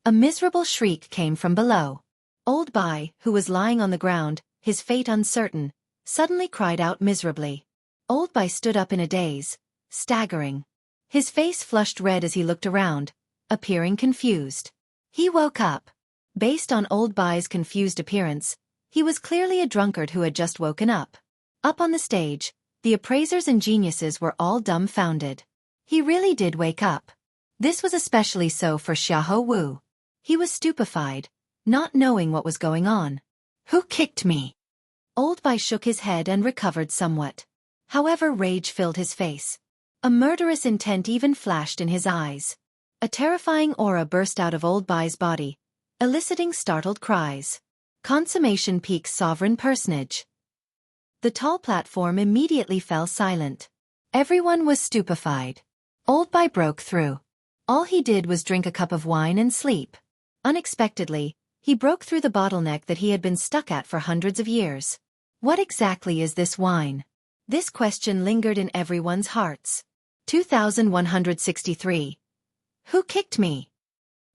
A miserable shriek came from below. Old Bai, who was lying on the ground, his fate uncertain, suddenly cried out miserably. Old Bai stood up in a daze, staggering. His face flushed red as he looked around, appearing confused. He woke up. Based on Old Bai's confused appearance, he was clearly a drunkard who had just woken up. Up on the stage, the appraisers and geniuses were all dumbfounded. He really did wake up. This was especially so for Xiahou Wu. He was stupefied, not knowing what was going on. Who kicked me? Old Bai shook his head and recovered somewhat. However, rage filled his face. A murderous intent even flashed in his eyes. A terrifying aura burst out of Old Bai's body, eliciting startled cries. Consummation Peak's sovereign personage. The tall platform immediately fell silent. Everyone was stupefied. Old Bai broke through. All he did was drink a cup of wine and sleep. Unexpectedly, he broke through the bottleneck that he had been stuck at for hundreds of years. What exactly is this wine? This question lingered in everyone's hearts. 2163. Who kicked me?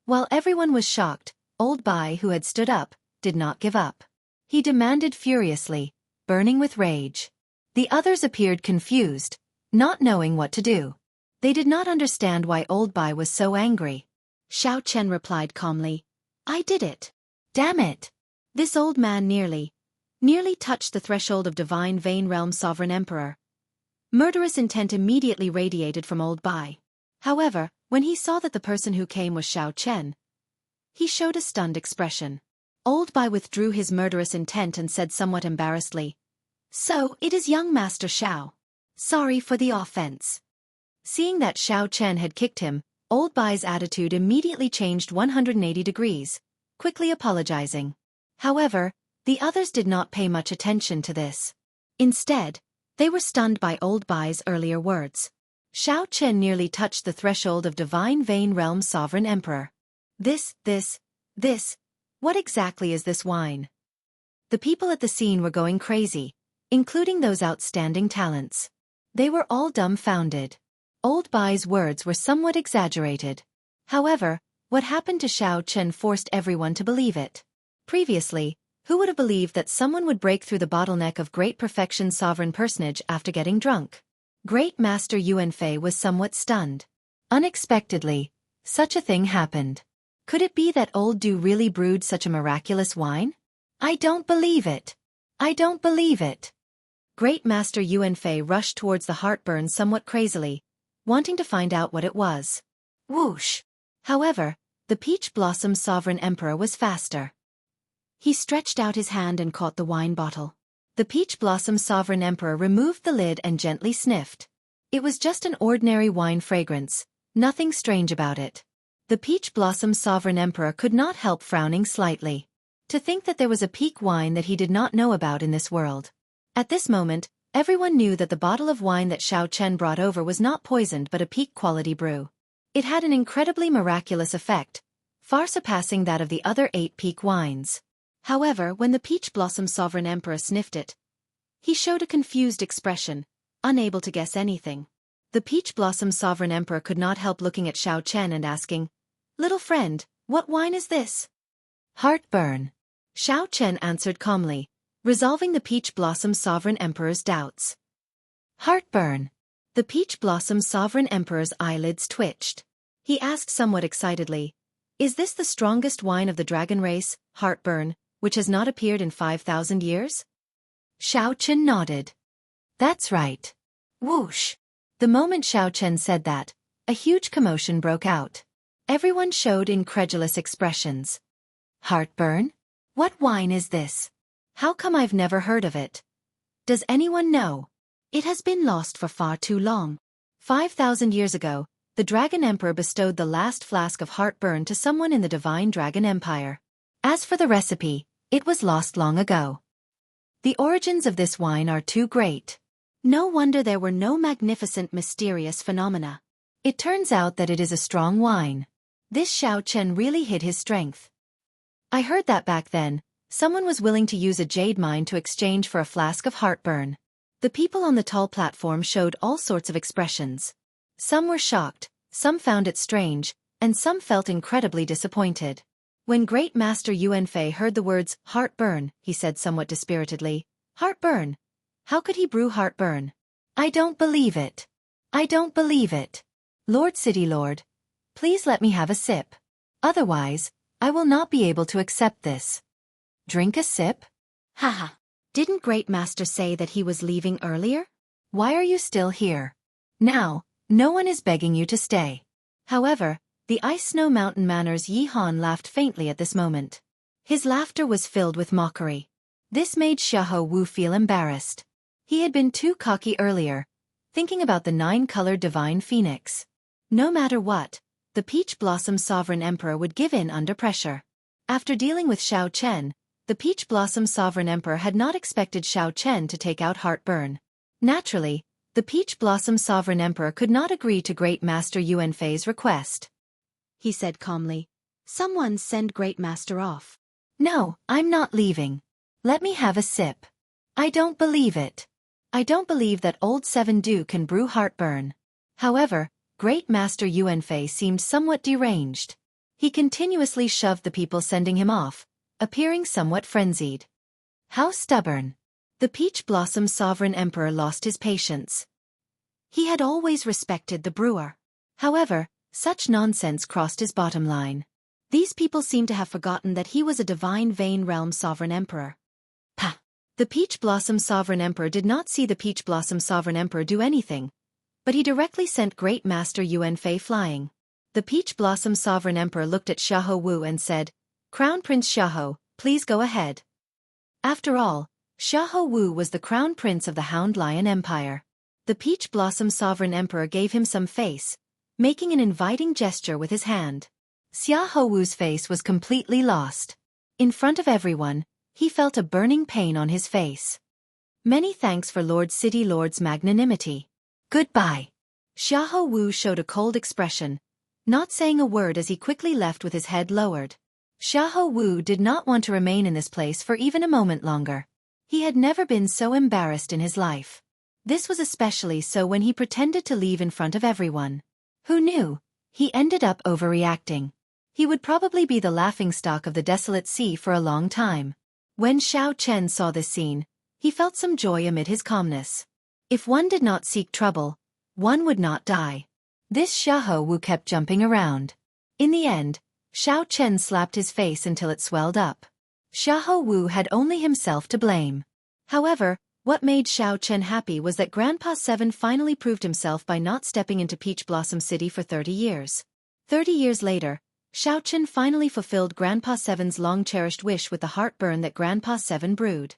While everyone was shocked, Old Bai, who had stood up, did not give up. He demanded furiously, burning with rage. The others appeared confused, not knowing what to do. They did not understand why Old Bai was so angry. Xiao Chen replied calmly, "I did it. Damn it." This old man nearly touched the threshold of Divine Vein Realm Sovereign Emperor. Murderous intent immediately radiated from Old Bai. However, when he saw that the person who came was Xiao Chen, he showed a stunned expression. Old Bai withdrew his murderous intent and said somewhat embarrassedly, "So, it is young Master Xiao. Sorry for the offense." Seeing that Xiao Chen had kicked him, Old Bai's attitude immediately changed 180 degrees, quickly apologizing. However, the others did not pay much attention to this. Instead, they were stunned by Old Bai's earlier words. Xiao Chen nearly touched the threshold of Divine Vein Realm Sovereign Emperor. This, what exactly is this wine? The people at the scene were going crazy, including those outstanding talents. They were all dumbfounded. Old Bai's words were somewhat exaggerated. However, what happened to Xiao Chen forced everyone to believe it. Previously, who would have believed that someone would break through the bottleneck of Great Perfection Sovereign Personage after getting drunk? Great Master Yuanfei was somewhat stunned. Unexpectedly, such a thing happened. Could it be that Old Du really brewed such a miraculous wine? I don't believe it. I don't believe it. Great Master Yuanfei rushed towards the heartburn somewhat crazily, wanting to find out what it was. Whoosh! However, the Peach Blossom Sovereign Emperor was faster. He stretched out his hand and caught the wine bottle. The Peach Blossom Sovereign Emperor removed the lid and gently sniffed. It was just an ordinary wine fragrance, nothing strange about it. The Peach Blossom Sovereign Emperor could not help frowning slightly. To think that there was a peak wine that he did not know about in this world. At this moment, everyone knew that the bottle of wine that Xiao Chen brought over was not poisoned but a peak quality brew. It had an incredibly miraculous effect, far surpassing that of the other 8 peak wines. However, when the Peach Blossom Sovereign Emperor sniffed it, he showed a confused expression, unable to guess anything. The Peach Blossom Sovereign Emperor could not help looking at Xiao Chen and asking, "Little friend, what wine is this?" "Heartburn." Xiao Chen answered calmly, resolving the Peach Blossom Sovereign Emperor's doubts. "Heartburn." The Peach Blossom Sovereign Emperor's eyelids twitched. He asked somewhat excitedly, "Is this the strongest wine of the dragon race, Heartburn, which has not appeared in 5,000 years? Xiao Chen nodded. "That's right." Whoosh! The moment Xiao Chen said that, a huge commotion broke out. Everyone showed incredulous expressions. "Heartburn? What wine is this? How come I've never heard of it? Does anyone know? It has been lost for far too long. 5,000 years ago, the Dragon Emperor bestowed the last flask of Heartburn to someone in the Divine Dragon Empire. As for the recipe, it was lost long ago. The origins of this wine are too great. No wonder there were no magnificent mysterious phenomena. It turns out that it is a strong wine. This Xiao Chen really hid his strength. I heard that back then, someone was willing to use a jade mine to exchange for a flask of Heartburn. The people on the tall platform showed all sorts of expressions. Some were shocked, some found it strange, and some felt incredibly disappointed. When Great Master Yuanfei heard the words, "Heartburn," he said somewhat dispiritedly, "Heartburn? How could he brew Heartburn? I don't believe it. I don't believe it. Lord City Lord, please let me have a sip. Otherwise, I will not be able to accept this." "Drink a sip? Haha. Didn't Great Master say that he was leaving earlier? Why are you still here? Now, no one is begging you to stay." However, the Ice Snow Mountain Manor's Yi Han laughed faintly at this moment. His laughter was filled with mockery. This made Xiahou Wu feel embarrassed. He had been too cocky earlier, thinking about the 9-colored Divine Phoenix. No matter what, the Peach Blossom Sovereign Emperor would give in under pressure. After dealing with Xiao Chen, the Peach Blossom Sovereign Emperor had not expected Xiao Chen to take out Heartburn. Naturally, the Peach Blossom Sovereign Emperor could not agree to Great Master Yuanfei's request. He said calmly, "Someone send Great Master off." "No, I'm not leaving. Let me have a sip. I don't believe it. I don't believe that old Seven Du can brew Heartburn." However, Great Master Yuanfei seemed somewhat deranged. He continuously shoved the people sending him off, appearing somewhat frenzied. "How stubborn. The Peach Blossom Sovereign Emperor lost his patience. He had always respected the brewer. However, such nonsense crossed his bottom line. These people seemed to have forgotten that he was a divine Vein Realm Sovereign Emperor. Pah! The Peach Blossom Sovereign Emperor did not see the Peach Blossom Sovereign Emperor do anything, but he directly sent Great Master Yuan Fei flying. The Peach Blossom Sovereign Emperor looked at Xiahou Wu and said, "Crown Prince Xiahou, please go ahead." After all, Xiahou Wu was the Crown Prince of the Hound Lion Empire. The Peach Blossom Sovereign Emperor gave him some face, making an inviting gesture with his hand. Xiahou Wu's face was completely lost. In front of everyone, he felt a burning pain on his face. "Many thanks for Lord City Lord's magnanimity. Goodbye." Xiahou Wu showed a cold expression, not saying a word as he quickly left with his head lowered. Xiahou Wu did not want to remain in this place for even a moment longer. He had never been so embarrassed in his life. This was especially so when he pretended to leave in front of everyone. Who knew? He ended up overreacting. He would probably be the laughingstock of the desolate sea for a long time. When Xiao Chen saw this scene, he felt some joy amid his calmness. If one did not seek trouble, one would not die. This Xiahou Wu kept jumping around. In the end, Xiao Chen slapped his face until it swelled up. Xiahou Wu had only himself to blame. However, what made Xiao Chen happy was that Grandpa 7 finally proved himself by not stepping into Peach Blossom City for 30 years. 30 years later, Xiao Chen finally fulfilled Grandpa 7's long-cherished wish with the heartburn that Grandpa 7 brewed.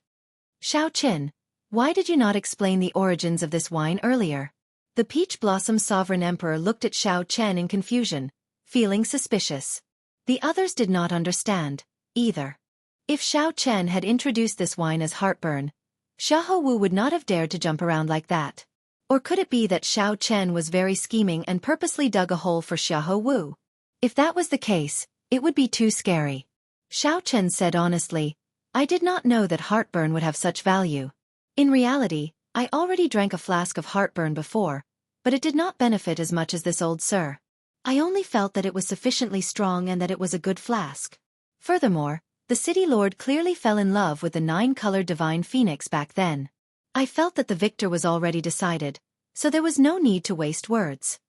"Xiao Chen, why did you not explain the origins of this wine earlier?" The Peach Blossom Sovereign Emperor looked at Xiao Chen in confusion, feeling suspicious. The others did not understand, either. If Xiao Chen had introduced this wine as heartburn, Xiahou Wu would not have dared to jump around like that. Or could it be that Xiao Chen was very scheming and purposely dug a hole for Xiahou Wu? If that was the case, it would be too scary. Xiao Chen said honestly, "I did not know that heartburn would have such value. In reality, I already drank a flask of heartburn before, but it did not benefit as much as this old sir. I only felt that it was sufficiently strong and that it was a good flask." Furthermore, the City Lord clearly fell in love with the 9-colored Divine Phoenix back then. I felt that the victor was already decided, so there was no need to waste words.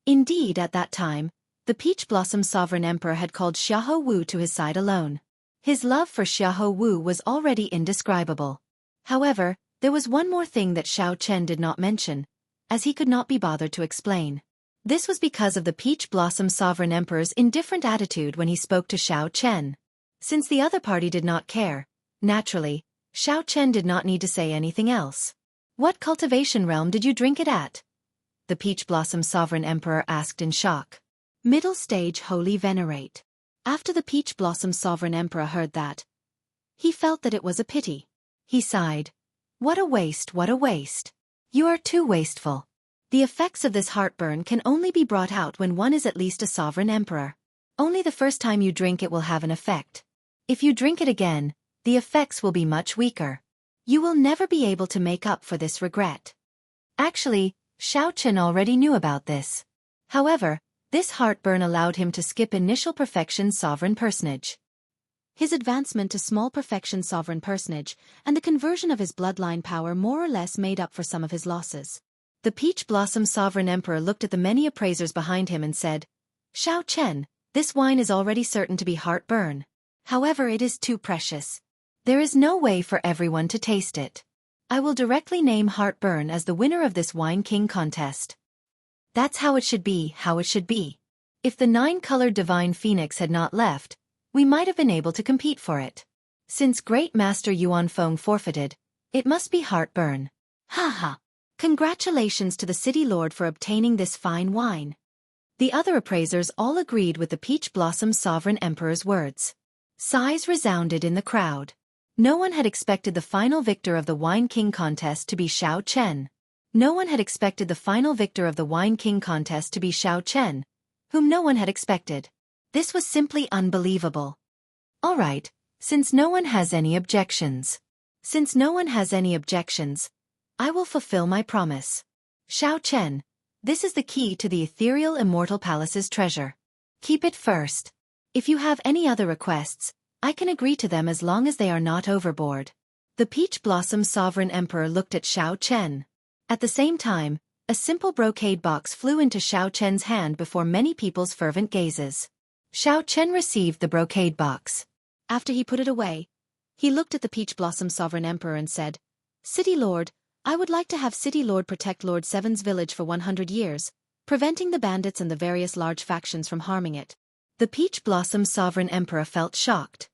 Indeed, at that time, the Peach Blossom Sovereign Emperor had called Xiahou Wu to his side alone. His love for Xiahou Wu was already indescribable. However, there was one more thing that Xiao Chen did not mention, as he could not be bothered to explain. This was because of the Peach Blossom Sovereign Emperor's indifferent attitude when he spoke to Xiao Chen. Since the other party did not care, naturally, Xiao Chen did not need to say anything else. "What cultivation realm did you drink it at?" the Peach Blossom Sovereign Emperor asked in shock. "Middle stage Holy Venerate." After the Peach Blossom Sovereign Emperor heard that, he felt that it was a pity. He sighed. "What a waste, what a waste. You are too wasteful. The effects of this heartburn can only be brought out when one is at least a sovereign emperor. Only the first time you drink it will have an effect. If you drink it again, the effects will be much weaker. You will never be able to make up for this regret." Actually, Xiao Chen already knew about this. However, this heartburn allowed him to skip initial perfection sovereign personage. His advancement to small perfection sovereign personage and the conversion of his bloodline power more or less made up for some of his losses. The Peach Blossom Sovereign Emperor looked at the many appraisers behind him and said, "Xiao Chen, this wine is already certain to be heartburn. However, it is too precious. There is no way for everyone to taste it. I will directly name heartburn as the winner of this Wine King contest." That's how it should be, how it should be. If the 9-colored Divine Phoenix had not left, we might have been able to compete for it. Since Great Master Yuan Feng forfeited, it must be heartburn. Ha ha! Congratulations to the City Lord for obtaining this fine wine. The other appraisers all agreed with the Peach Blossom Sovereign Emperor's words. Sighs resounded in the crowd. No one had expected the final victor of the Wine King contest to be Xiao Chen. No one had expected the final victor of the Wine King contest to be Xiao Chen, whom no one had expected. This was simply unbelievable. All right, since no one has any objections. I will fulfill my promise. Xiao Chen, this is the key to the ethereal immortal palace's treasure. Keep it first. If you have any other requests, I can agree to them as long as they are not overboard. The Peach Blossom Sovereign Emperor looked at Xiao Chen. At the same time, a simple brocade box flew into Xiao Chen's hand before many people's fervent gazes. Xiao Chen received the brocade box. After he put it away, he looked at the Peach Blossom Sovereign Emperor and said, "City Lord, I would like to have City Lord protect Lord Seven's village for 100 years, preventing the bandits and the various large factions from harming it." The Peach Blossom Sovereign Emperor felt shocked.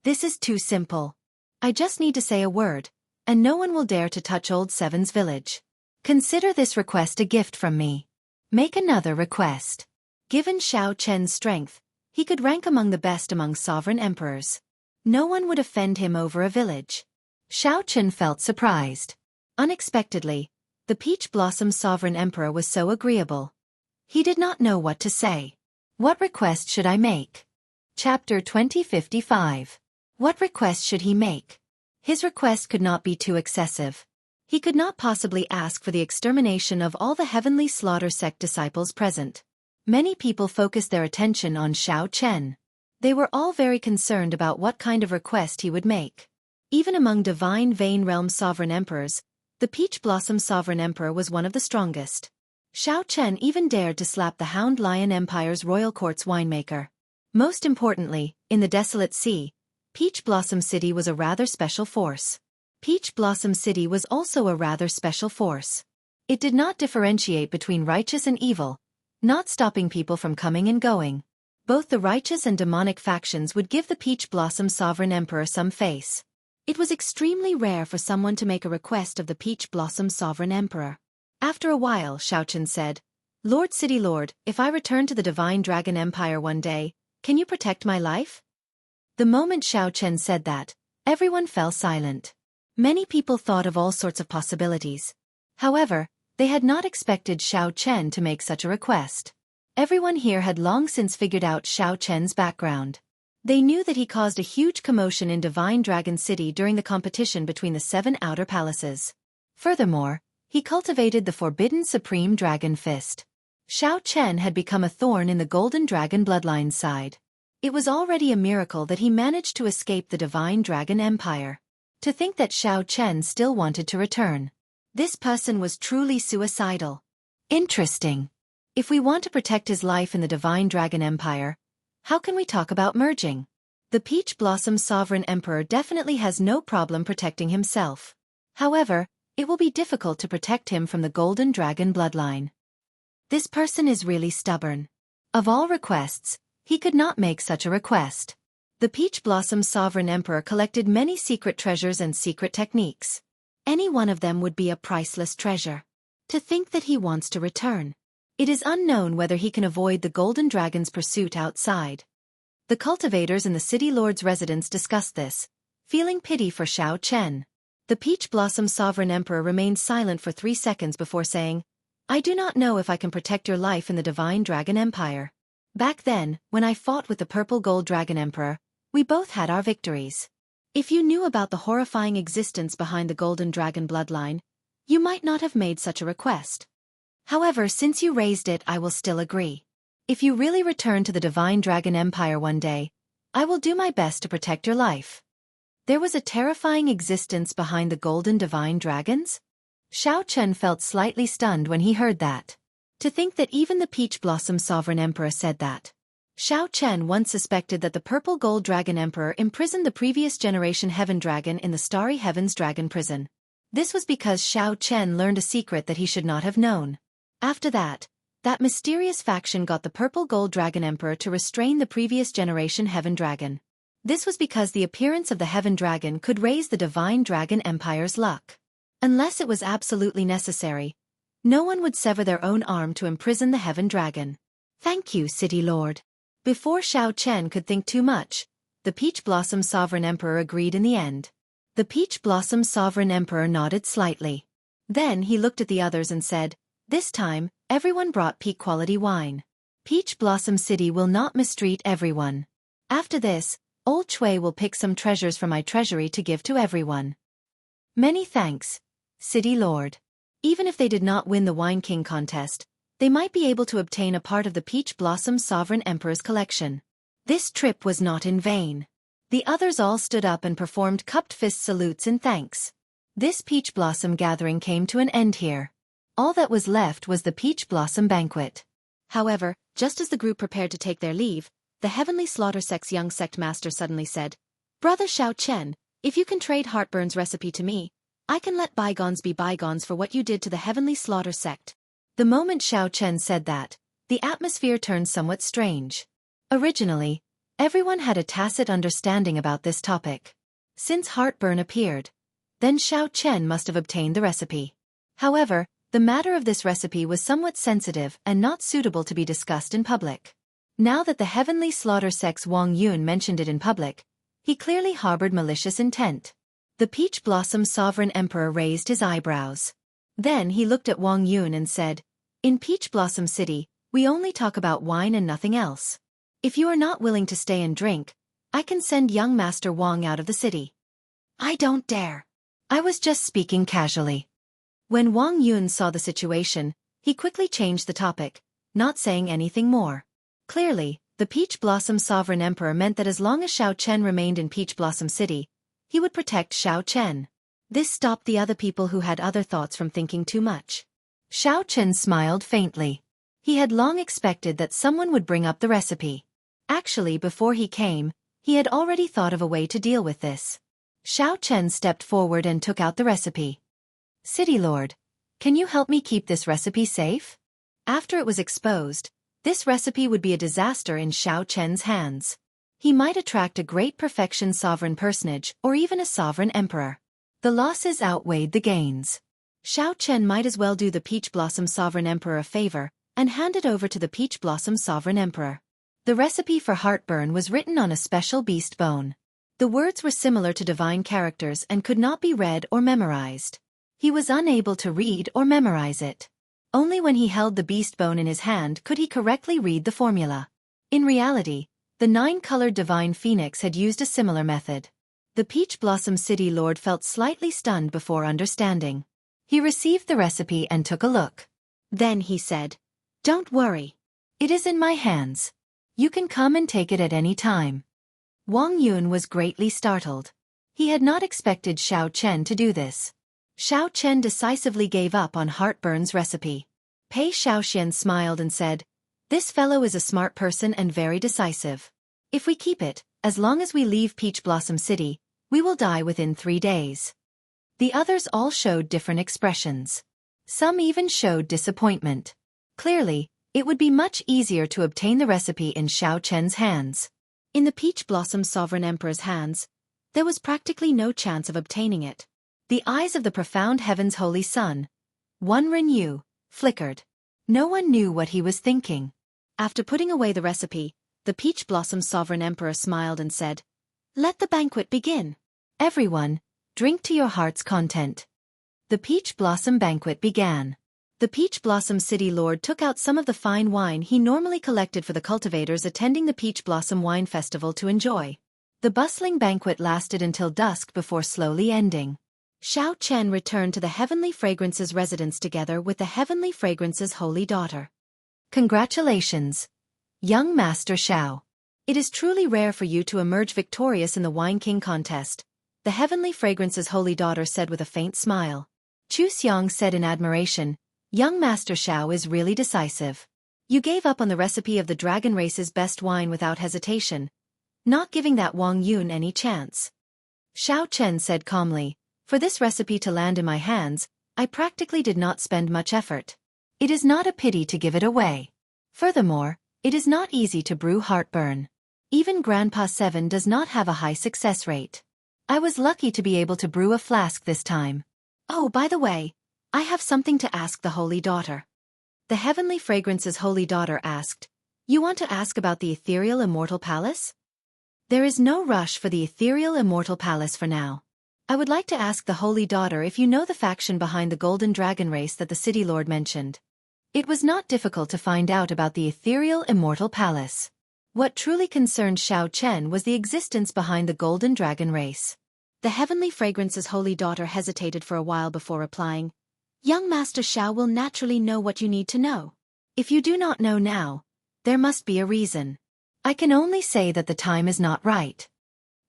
"This is too simple. I just need to say a word, and no one will dare to touch Old Seven's village. Consider this request a gift from me. Make another request." Given Xiao Chen's strength, he could rank among the best among sovereign emperors. No one would offend him over a village. Xiao Chen felt surprised. Unexpectedly, the Peach Blossom Sovereign Emperor was so agreeable. He did not know what to say. What request should I make? Chapter 2055. What request should he make? His request could not be too excessive. He could not possibly ask for the extermination of all the heavenly slaughter sect disciples present. Many people focused their attention on Xiao Chen. They were all very concerned about what kind of request he would make. Even among Divine Vein Realm Sovereign Emperors, the Peach Blossom Sovereign Emperor was one of the strongest. Xiao Chen even dared to slap the Hound Lion Empire's Royal Court's winemaker. Most importantly, in the Desolate Sea, Peach Blossom City was a rather special force. Peach Blossom City was also a rather special force. It did not differentiate between righteous and evil, not stopping people from coming and going. Both the righteous and demonic factions would give the Peach Blossom Sovereign Emperor some face. It was extremely rare for someone to make a request of the Peach Blossom Sovereign Emperor. After a while, Xiao Chen said, "Lord City Lord, if I return to the Divine Dragon Empire one day, can you protect my life?" The moment Xiao Chen said that, everyone fell silent. Many people thought of all sorts of possibilities. However, they had not expected Xiao Chen to make such a request. Everyone here had long since figured out Xiao Chen's background. They knew that he caused a huge commotion in Divine Dragon City during the competition between the 7 outer palaces. Furthermore, he cultivated the forbidden Supreme Dragon Fist. Xiao Chen had become a thorn in the Golden Dragon bloodline's side. It was already a miracle that he managed to escape the Divine Dragon Empire. To think that Xiao Chen still wanted to return. This person was truly suicidal. Interesting. If we want to protect his life in the Divine Dragon Empire, how can we talk about merging? The Peach Blossom Sovereign Emperor definitely has no problem protecting himself. However, it will be difficult to protect him from the Golden Dragon bloodline. This person is really stubborn. Of all requests, he could not make such a request. The Peach Blossom Sovereign Emperor collected many secret treasures and secret techniques. Any one of them would be a priceless treasure. To think that he wants to return. It is unknown whether he can avoid the Golden Dragon's pursuit outside. The cultivators in the City Lord's residence discussed this, feeling pity for Xiao Chen. The Peach Blossom Sovereign Emperor remained silent for 3 seconds before saying, "I do not know if I can protect your life in the Divine Dragon Empire. Back then, when I fought with the Purple Gold Dragon Emperor, we both had our victories. If you knew about the horrifying existence behind the Golden Dragon bloodline, you might not have made such a request. However, since you raised it, I will still agree. If you really return to the Divine Dragon Empire one day, I will do my best to protect your life." There was a terrifying existence behind the Golden Divine Dragons? Xiao Chen felt slightly stunned when he heard that. To think that even the Peach Blossom Sovereign Emperor said that. Xiao Chen once suspected that the Purple Gold Dragon Emperor imprisoned the previous generation Heaven Dragon in the Starry Heavens Dragon Prison. This was because Xiao Chen learned a secret that he should not have known. After that mysterious faction got the Purple Gold Dragon Emperor to restrain the previous generation Heaven Dragon. This was because the appearance of the Heaven Dragon could raise the Divine Dragon Empire's luck. Unless it was absolutely necessary, no one would sever their own arm to imprison the Heaven Dragon. "Thank you, City Lord." Before Xiao Chen could think too much, the Peach Blossom Sovereign Emperor agreed in the end. The Peach Blossom Sovereign Emperor nodded slightly. Then he looked at the others and said, "This time, everyone brought peak-quality wine. Peach Blossom City will not mistreat everyone. After this, Old Chui will pick some treasures from my treasury to give to everyone." Many thanks, City Lord. Even if they did not win the Wine King contest, they might be able to obtain a part of the Peach Blossom Sovereign Emperor's collection. This trip was not in vain. The others all stood up and performed cupped fist salutes in thanks. This peach blossom gathering came to an end here. All that was left was the peach blossom banquet. However, just as the group prepared to take their leave, the Heavenly Slaughter Sect's young sect master suddenly said, "Brother Xiao Chen, if you can trade Heartburn's recipe to me, I can let bygones be bygones for what you did to the Heavenly Slaughter Sect." The moment Xiao Chen said that, the atmosphere turned somewhat strange. Originally, everyone had a tacit understanding about this topic. Since Heartburn appeared, then Xiao Chen must have obtained the recipe. However, the matter of this recipe was somewhat sensitive and not suitable to be discussed in public. Now that the Heavenly Slaughter Sect's Wang Yun mentioned it in public, he clearly harbored malicious intent. The Peach Blossom Sovereign Emperor raised his eyebrows. Then he looked at Wang Yun and said, "In Peach Blossom City, we only talk about wine and nothing else. If you are not willing to stay and drink, I can send young Master Wang out of the city." "I don't dare. I was just speaking casually." When Wang Yun saw the situation, he quickly changed the topic, not saying anything more. Clearly, the Peach Blossom Sovereign Emperor meant that as long as Xiao Chen remained in Peach Blossom City, he would protect Xiao Chen. This stopped the other people who had other thoughts from thinking too much. Xiao Chen smiled faintly. He had long expected that someone would bring up the recipe. Actually, before he came, he had already thought of a way to deal with this. Xiao Chen stepped forward and took out the recipe. "City Lord, can you help me keep this recipe safe?" After it was exposed, this recipe would be a disaster in Xiao Chen's hands. He might attract a great perfection sovereign personage or even a sovereign emperor. The losses outweighed the gains. Xiao Chen might as well do the Peach Blossom Sovereign Emperor a favor and hand it over to the Peach Blossom Sovereign Emperor. The recipe for heartburn was written on a special beast bone. The words were similar to divine characters and could not be read or memorized. He was unable to read or memorize it. Only when he held the beast bone in his hand could he correctly read the formula. In reality, the 9-colored divine phoenix had used a similar method. The Peach Blossom City Lord felt slightly stunned before understanding. He received the recipe and took a look. Then he said, "Don't worry. It is in my hands. You can come and take it at any time." Wang Yun was greatly startled. He had not expected Xiao Chen to do this. Xiao Chen decisively gave up on Heartburn's recipe. Pei Xiaoxian smiled and said, "This fellow is a smart person and very decisive. If we keep it, as long as we leave Peach Blossom City, we will die within 3 days." The others all showed different expressions. Some even showed disappointment. Clearly, it would be much easier to obtain the recipe in Xiao Chen's hands. In the Peach Blossom Sovereign Emperor's hands, there was practically no chance of obtaining it. The eyes of the profound heaven's holy sun, One Ren flickered. No one knew what he was thinking. After putting away the recipe, the Peach Blossom Sovereign Emperor smiled and said, "Let the banquet begin. Everyone, drink to your heart's content." The Peach Blossom banquet began. The Peach Blossom City Lord took out some of the fine wine he normally collected for the cultivators attending the Peach Blossom Wine Festival to enjoy. The bustling banquet lasted until dusk before slowly ending. Xiao Chen returned to the Heavenly Fragrance's residence together with the Heavenly Fragrance's holy daughter. "Congratulations, young Master Xiao. It is truly rare for you to emerge victorious in the Wine King contest," the Heavenly Fragrance's holy daughter said with a faint smile. Chu Xiang said in admiration, "Young Master Xiao is really decisive. You gave up on the recipe of the dragon race's best wine without hesitation, not giving that Wang Yun any chance." Xiao Chen said calmly, "For this recipe to land in my hands, I practically did not spend much effort. It is not a pity to give it away. Furthermore, it is not easy to brew heartburn. Even Grandpa 7 does not have a high success rate. I was lucky to be able to brew a flask this time. Oh, by the way, I have something to ask the holy daughter." The Heavenly Fragrance's holy daughter asked, "You want to ask about the ethereal immortal palace?" "There is no rush for the ethereal immortal palace for now. I would like to ask the holy daughter if you know the faction behind the golden dragon race that the city lord mentioned." It was not difficult to find out about the ethereal immortal palace. What truly concerned Xiao Chen was the existence behind the golden dragon race. The Heavenly Fragrance's holy daughter hesitated for a while before replying, "Young Master Xiao will naturally know what you need to know. If you do not know now, there must be a reason. I can only say that the time is not right."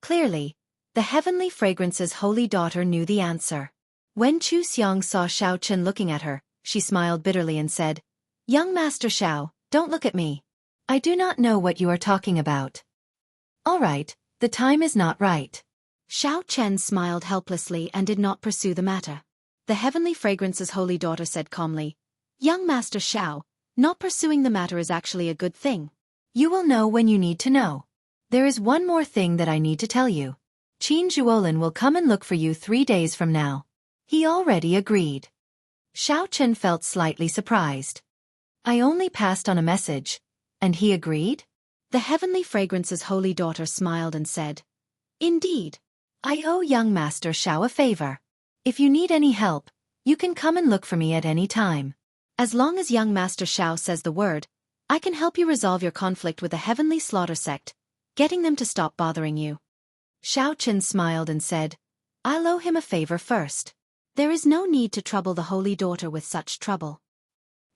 Clearly, the heavenly fragrance's holy daughter knew the answer. When Chu Xiang saw Xiao Chen looking at her, she smiled bitterly and said, "Young Master Xiao, don't look at me. I do not know what you are talking about." "All right, the time is not right." Xiao Chen smiled helplessly and did not pursue the matter. The heavenly fragrance's holy daughter said calmly, "Young Master Xiao, not pursuing the matter is actually a good thing. You will know when you need to know. There is one more thing that I need to tell you. Qin Zhuolin will come and look for you 3 days from now." He already agreed. Xiao Chen felt slightly surprised. "I only passed on a message, and he agreed?" The heavenly fragrance's holy daughter smiled and said, "Indeed. I owe young Master Xiao a favor. If you need any help, you can come and look for me at any time. As long as young Master Xiao says the word, I can help you resolve your conflict with the heavenly slaughter sect, getting them to stop bothering you." Xiao Chen smiled and said, "I'll owe him a favor first. There is no need to trouble the holy daughter with such trouble."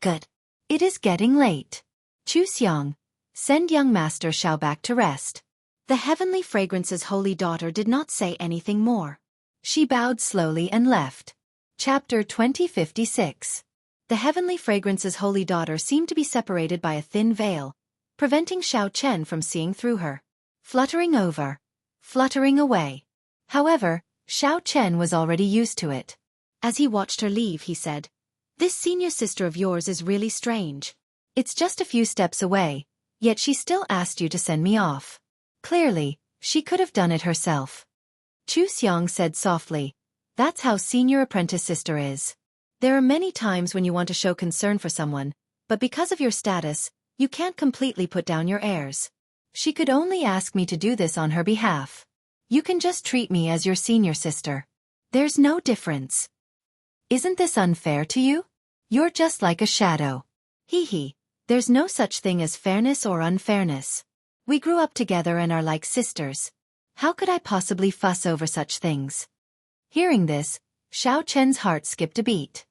"Good. It is getting late. Chu Xiang, send young Master Xiao back to rest." The heavenly fragrance's holy daughter did not say anything more. She bowed slowly and left. Chapter 2056. The heavenly fragrance's holy daughter seemed to be separated by a thin veil, preventing Xiao Chen from seeing through her. Fluttering over, fluttering away. However, Xiao Chen was already used to it. As he watched her leave, he said, "This senior sister of yours is really strange. It's just a few steps away, yet she still asked you to send me off. Clearly, she could have done it herself." Chu Xiang said softly, "That's how senior apprentice sister is. There are many times when you want to show concern for someone, but because of your status, you can't completely put down your airs. She could only ask me to do this on her behalf. You can just treat me as your senior sister. There's no difference. Isn't this unfair to you? You're just like a shadow." Hee. There's no such thing as fairness or unfairness. We grew up together and are like sisters. How could I possibly fuss over such things? Hearing this, Xiao Chen's heart skipped a beat.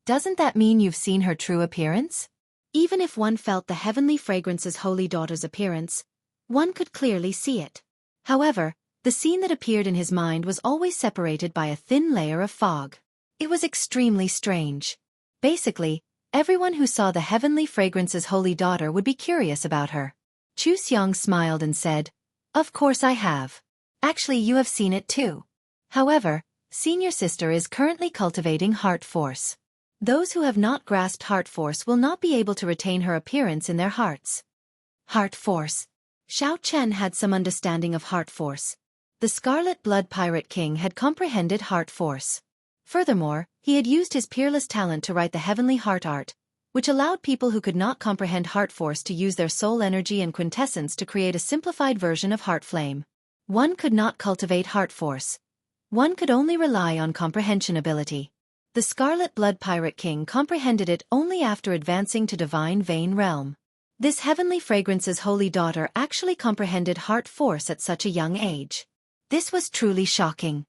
Doesn't that mean you've seen her true appearance? Even if one felt the heavenly fragrance's holy daughter's appearance, one could clearly see it. However, the scene that appeared in his mind was always separated by a thin layer of fog. It was extremely strange. Basically, everyone who saw the heavenly fragrance's holy daughter would be curious about her. Chu Xiang smiled and said, "Of course I have. Actually, you have seen it too. However, senior sister is currently cultivating heart force. Those who have not grasped heart force will not be able to retain her appearance in their hearts." Heart force. Xiao Chen had some understanding of heart force. The Scarlet Blood Pirate King had comprehended heart force. Furthermore, he had used his peerless talent to write the heavenly heart art, which allowed people who could not comprehend heart force to use their soul energy and quintessence to create a simplified version of heart flame. One could not cultivate heart force. One could only rely on comprehension ability. The Scarlet Blood Pirate King comprehended it only after advancing to Divine Vein Realm. This heavenly fragrance's holy daughter actually comprehended heart force at such a young age. This was truly shocking.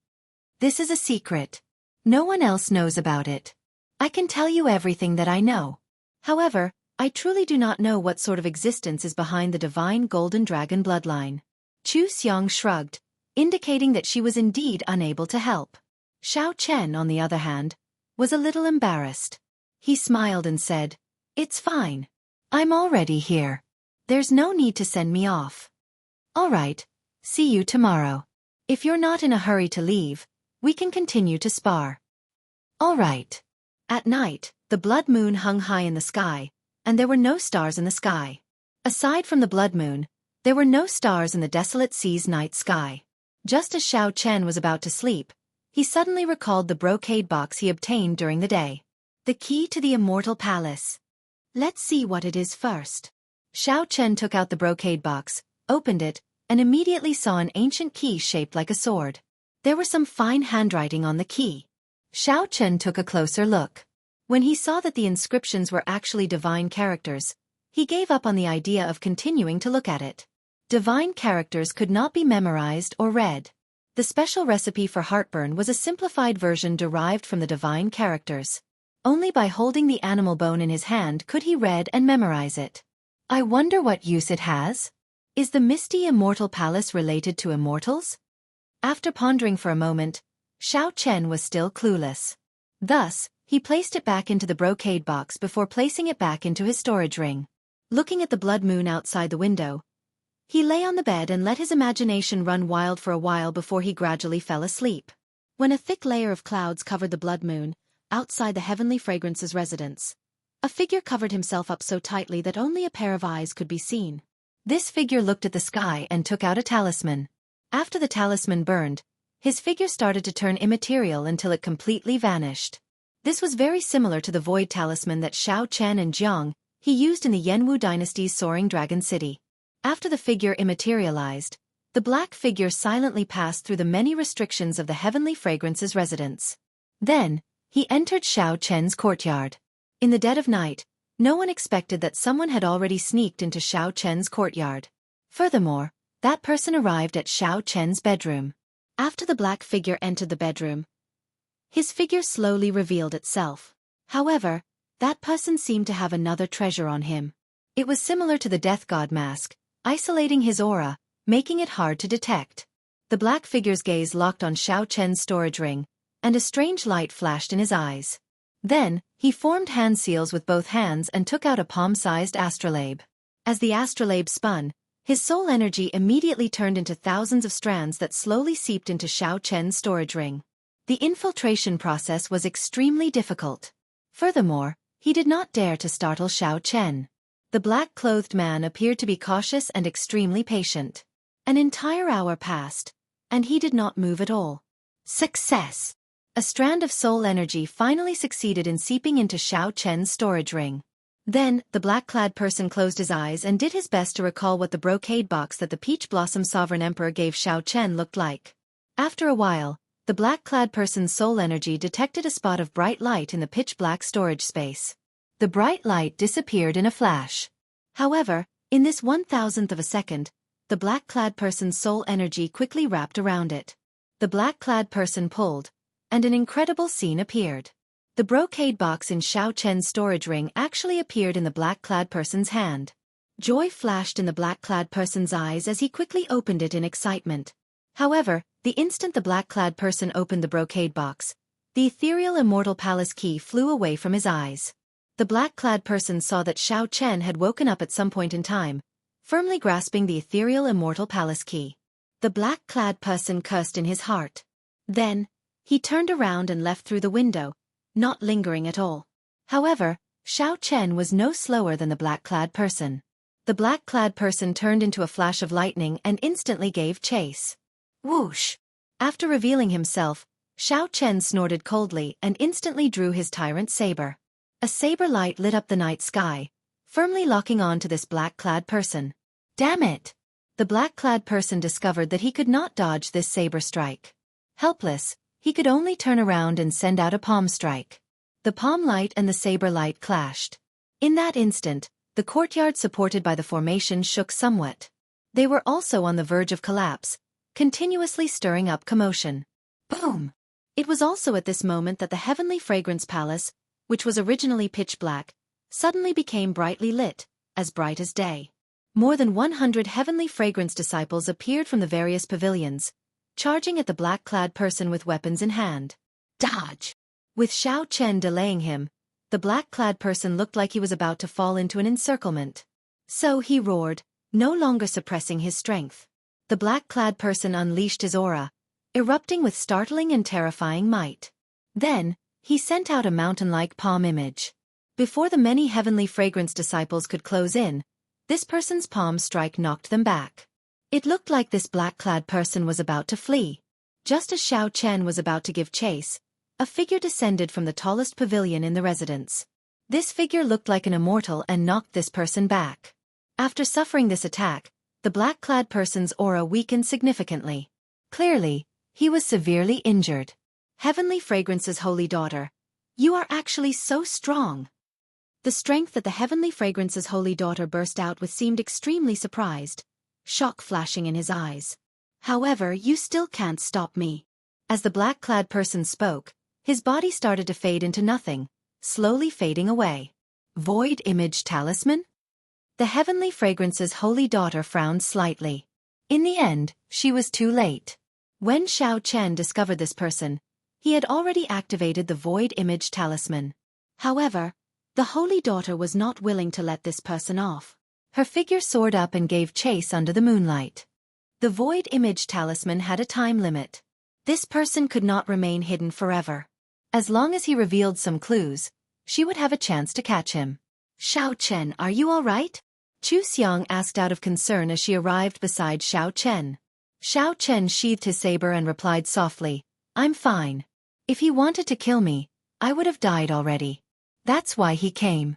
This is a secret. No one else knows about it. I can tell you everything that I know. However, I truly do not know what sort of existence is behind the divine golden dragon bloodline. Chu Xiang shrugged, indicating that she was indeed unable to help. Xiao Chen, on the other hand, was a little embarrassed. He smiled and said, "It's fine. I'm already here. There's no need to send me off. All right, see you tomorrow. If you're not in a hurry to leave, we can continue to spar." All right. At night, the blood moon hung high in the sky, and there were no stars in the sky. Aside from the blood moon, there were no stars in the desolate sea's night sky. Just as Xiao Chen was about to sleep, he suddenly recalled the brocade box he obtained during the day. The key to the immortal palace. Let's see what it is first. Xiao Chen took out the brocade box, opened it, and immediately saw an ancient key shaped like a sword. There was some fine handwriting on the key. Xiao Chen took a closer look. When he saw that the inscriptions were actually divine characters, he gave up on the idea of continuing to look at it. Divine characters could not be memorized or read. The special recipe for heartburn was a simplified version derived from the divine characters. Only by holding the animal bone in his hand could he read and memorize it. I wonder what use it has? Is the misty immortal palace related to immortals? After pondering for a moment, Xiao Chen was still clueless. Thus, he placed it back into the brocade box before placing it back into his storage ring. Looking at the blood moon outside the window, he lay on the bed and let his imagination run wild for a while before he gradually fell asleep. When a thick layer of clouds covered the blood moon, outside the Heavenly Fragrance's residence, a figure covered himself up so tightly that only a pair of eyes could be seen. This figure looked at the sky and took out a talisman. After the talisman burned, his figure started to turn immaterial until it completely vanished. This was very similar to the void talisman that Xiao Chen and Jiang he used in the Yanwu dynasty's Soaring Dragon City. After the figure immaterialized, the black figure silently passed through the many restrictions of the Heavenly Fragrance's residence. Then, he entered Xiao Chen's courtyard. In the dead of night, no one expected that someone had already sneaked into Xiao Chen's courtyard. Furthermore, that person arrived at Xiao Chen's bedroom. After the black figure entered the bedroom, his figure slowly revealed itself. However, that person seemed to have another treasure on him. It was similar to the Death God mask, isolating his aura, making it hard to detect. The black figure's gaze locked on Xiao Chen's storage ring, and a strange light flashed in his eyes. Then, he formed hand seals with both hands and took out a palm-sized astrolabe. As the astrolabe spun, his soul energy immediately turned into thousands of strands that slowly seeped into Xiao Chen's storage ring. The infiltration process was extremely difficult. Furthermore, he did not dare to startle Xiao Chen. The black-clothed man appeared to be cautious and extremely patient. An entire hour passed, and he did not move at all. Success! A strand of soul energy finally succeeded in seeping into Xiao Chen's storage ring. Then, the black-clad person closed his eyes and did his best to recall what the brocade box that the Peach Blossom Sovereign Emperor gave Xiao Chen looked like. After a while, the black-clad person's soul energy detected a spot of bright light in the pitch-black storage space. The bright light disappeared in a flash. However, in this 1,000th of a second, the black-clad person's soul energy quickly wrapped around it. The black-clad person pulled, and an incredible scene appeared. The brocade box in Xiao Chen's storage ring actually appeared in the black-clad person's hand. Joy flashed in the black-clad person's eyes as he quickly opened it in excitement. However, the instant the black-clad person opened the brocade box, the ethereal immortal palace key flew away from his eyes. The black-clad person saw that Xiao Chen had woken up at some point in time, firmly grasping the ethereal immortal palace key. The black-clad person cursed in his heart. Then, he turned around and left through the window, not lingering at all. However, Xiao Chen was no slower than the black-clad person. The black-clad person turned into a flash of lightning and instantly gave chase. Whoosh! After revealing himself, Xiao Chen snorted coldly and instantly drew his tyrant saber. A saber light lit up the night sky, firmly locking on to this black-clad person. Damn it! The black-clad person discovered that he could not dodge this saber strike. Helpless, he could only turn around and send out a palm strike. The palm light and the saber light clashed. In that instant, the courtyard supported by the formation shook somewhat. They were also on the verge of collapse, continuously stirring up commotion. Boom! It was also at this moment that the Heavenly Fragrance Palace, which was originally pitch black, suddenly became brightly lit, as bright as day. More than 100 Heavenly Fragrance disciples appeared from the various pavilions, charging at the black-clad person with weapons in hand. Dodge! With Xiao Chen delaying him, the black-clad person looked like he was about to fall into an encirclement. So he roared, no longer suppressing his strength. The black-clad person unleashed his aura, erupting with startling and terrifying might. Then, he sent out a mountain-like palm image. Before the many Heavenly Fragrance disciples could close in, this person's palm strike knocked them back. It looked like this black-clad person was about to flee. Just as Xiao Chen was about to give chase, a figure descended from the tallest pavilion in the residence. This figure looked like an immortal and knocked this person back. After suffering this attack, the black-clad person's aura weakened significantly. Clearly, he was severely injured. Heavenly Fragrance's holy daughter, you are actually so strong. The strength that the Heavenly Fragrance's holy daughter burst out with seemed extremely surprised, shock flashing in his eyes. However, you still can't stop me. As the black-clad person spoke, his body started to fade into nothing, slowly fading away. Void Image Talisman? The Heavenly Fragrance's holy daughter frowned slightly. In the end, she was too late. When Xiao Chen discovered this person, he had already activated the Void Image Talisman. However, the Holy Daughter was not willing to let this person off. Her figure soared up and gave chase under the moonlight. The Void Image Talisman had a time limit. This person could not remain hidden forever. As long as he revealed some clues, she would have a chance to catch him. Xiao Chen, are you all right? Chu Xiang asked out of concern as she arrived beside Xiao Chen. Xiao Chen sheathed his saber and replied softly, I'm fine. If he wanted to kill me, I would have died already. That's why he came.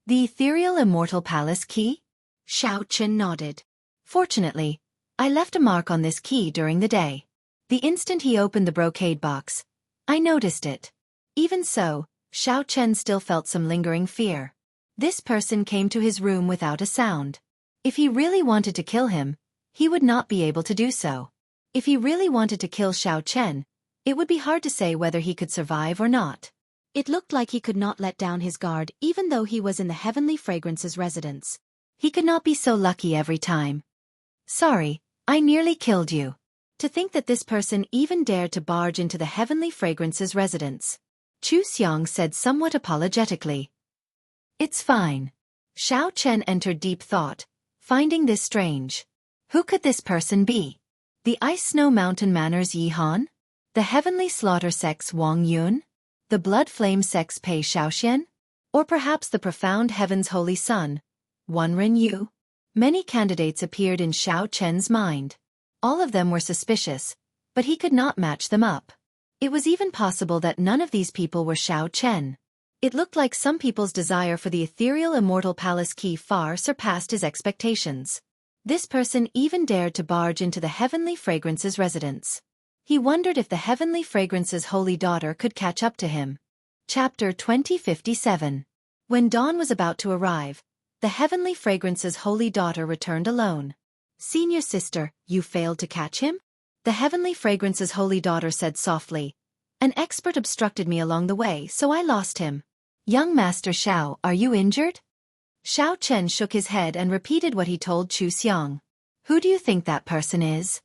The ethereal immortal palace key? Xiao Chen nodded. Fortunately, I left a mark on this key during the day. The instant he opened the brocade box, I noticed it. Even so, Xiao Chen still felt some lingering fear. This person came to his room without a sound. If he really wanted to kill him, he would not be able to do so. If he really wanted to kill Xiao Chen, it would be hard to say whether he could survive or not. It looked like he could not let down his guard even though he was in the Heavenly Fragrance's residence. He could not be so lucky every time. Sorry, I nearly killed you. To think that this person even dared to barge into the Heavenly Fragrance's residence. Chu Xiang said somewhat apologetically. It's fine. Xiao Chen entered deep thought, finding this strange. Who could this person be? The Ice Snow Mountain Manor's Yi Han? The Heavenly Slaughter Sect's Wang Yun? The Blood Flame Sect's Pei Shaoxian? Or perhaps the Profound Heaven's Holy Son, Wan Ren Yu? Many candidates appeared in Xiao Chen's mind. All of them were suspicious, but he could not match them up. It was even possible that none of these people were Xiao Chen. It looked like some people's desire for the ethereal immortal palace key far surpassed his expectations. This person even dared to barge into the Heavenly Fragrance's residence. He wondered if the Heavenly Fragrance's Holy Daughter could catch up to him. Chapter 2057. When dawn was about to arrive, the Heavenly Fragrance's Holy Daughter returned alone. Senior sister, you failed to catch him? The Heavenly Fragrance's Holy Daughter said softly. An expert obstructed me along the way, so I lost him. Young Master Xiao, are you injured? Xiao Chen shook his head and repeated what he told Chu Xiang. Who do you think that person is?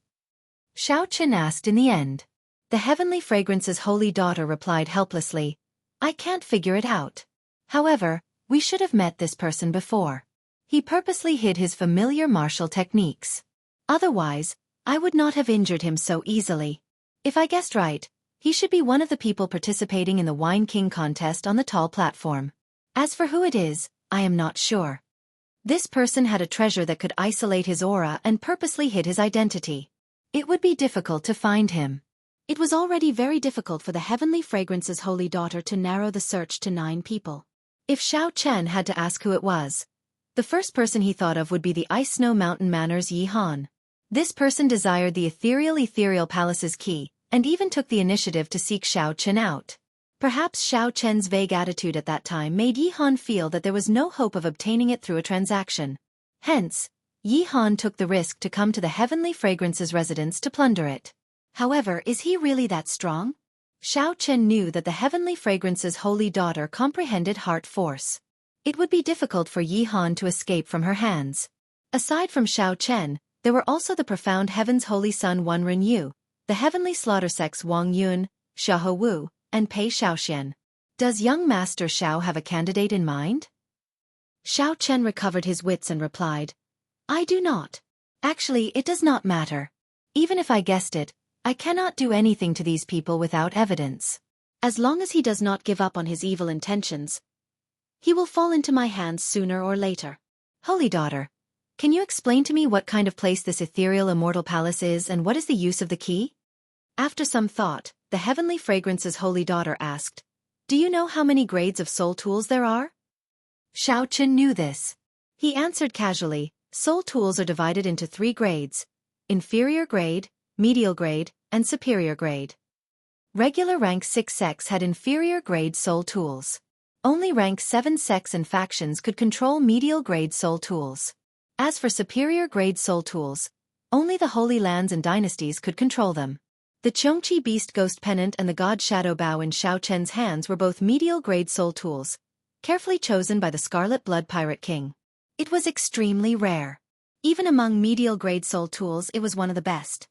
Xiao Chen asked in the end. The Heavenly Fragrance's Holy Daughter replied helplessly. I can't figure it out. However, we should have met this person before. He purposely hid his familiar martial techniques. Otherwise, I would not have injured him so easily. If I guessed right, he should be one of the people participating in the Wine King contest on the tall platform. As for who it is, I am not sure. This person had a treasure that could isolate his aura and purposely hid his identity. It would be difficult to find him. It was already very difficult for the Heavenly Fragrance's Holy Daughter to narrow the search to 9 people. If Xiao Chen had to ask who it was, the first person he thought of would be the Ice Snow Mountain Manor's Yi Han. This person desired the ethereal palace's key, and even took the initiative to seek Xiao Chen out. Perhaps Xiao Chen's vague attitude at that time made Yi Han feel that there was no hope of obtaining it through a transaction. Hence, Yi Han took the risk to come to the Heavenly Fragrance's residence to plunder it. However, is he really that strong? Xiao Chen knew that the Heavenly Fragrance's Holy Daughter comprehended heart force. It would be difficult for Yi Han to escape from her hands. Aside from Xiao Chen, there were also the Profound Heaven's Holy Son Wan Ren Yu, the Heavenly Slaughter Sect's Wang Yun, Xiaohe Wu, and Pei Shaoxian. Does young Master Xiao have a candidate in mind? Xiao Chen recovered his wits and replied, I do not. Actually, it does not matter. Even if I guessed it, I cannot do anything to these people without evidence. As long as he does not give up on his evil intentions, he will fall into my hands sooner or later. Holy Daughter, can you explain to me what kind of place this ethereal immortal palace is and what is the use of the key? After some thought, the Heavenly Fragrance's Holy Daughter asked, Do you know how many grades of soul tools there are? Xiao Chen knew this. He answered casually, Soul tools are divided into 3 grades: inferior grade, medial grade, and superior grade. Regular rank 6 sects had inferior grade soul tools. Only rank 7 sects and factions could control medial grade soul tools. As for superior grade soul tools, only the Holy Lands and dynasties could control them. The Chongqi Beast Ghost Pennant and the God Shadow Bow in Xiao Chen's hands were both medial grade soul tools, carefully chosen by the Scarlet Blood Pirate King. It was extremely rare. Even among medial grade soul tools, it was one of the best.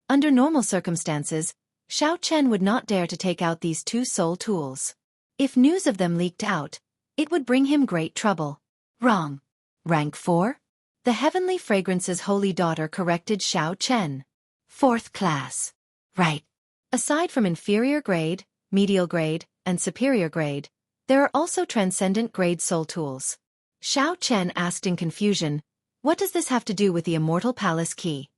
Under normal circumstances, Xiao Chen would not dare to take out these two soul tools. If news of them leaked out, it would bring him great trouble. Wrong. Rank 4? The Heavenly Fragrance's holy daughter corrected Xiao Chen. 4th class. Right. Aside from inferior grade, medial grade, and superior grade, there are also transcendent grade soul tools. Xiao Chen asked in confusion, what does this have to do with the Immortal Palace key?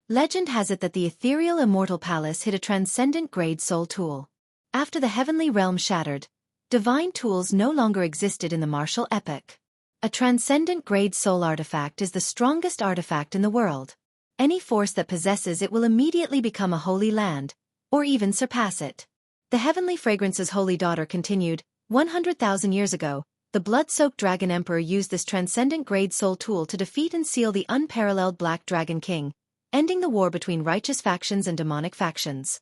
Legend has it that the ethereal Immortal Palace hid a transcendent grade soul tool. After the heavenly realm shattered, divine tools no longer existed in the martial epoch. A transcendent grade soul artifact is the strongest artifact in the world. Any force that possesses it will immediately become a holy land, or even surpass it. The Heavenly Fragrance's holy daughter continued, 100,000 years ago, the blood-soaked Dragon Emperor used this transcendent grade soul tool to defeat and seal the unparalleled Black Dragon King, ending the war between righteous factions and demonic factions.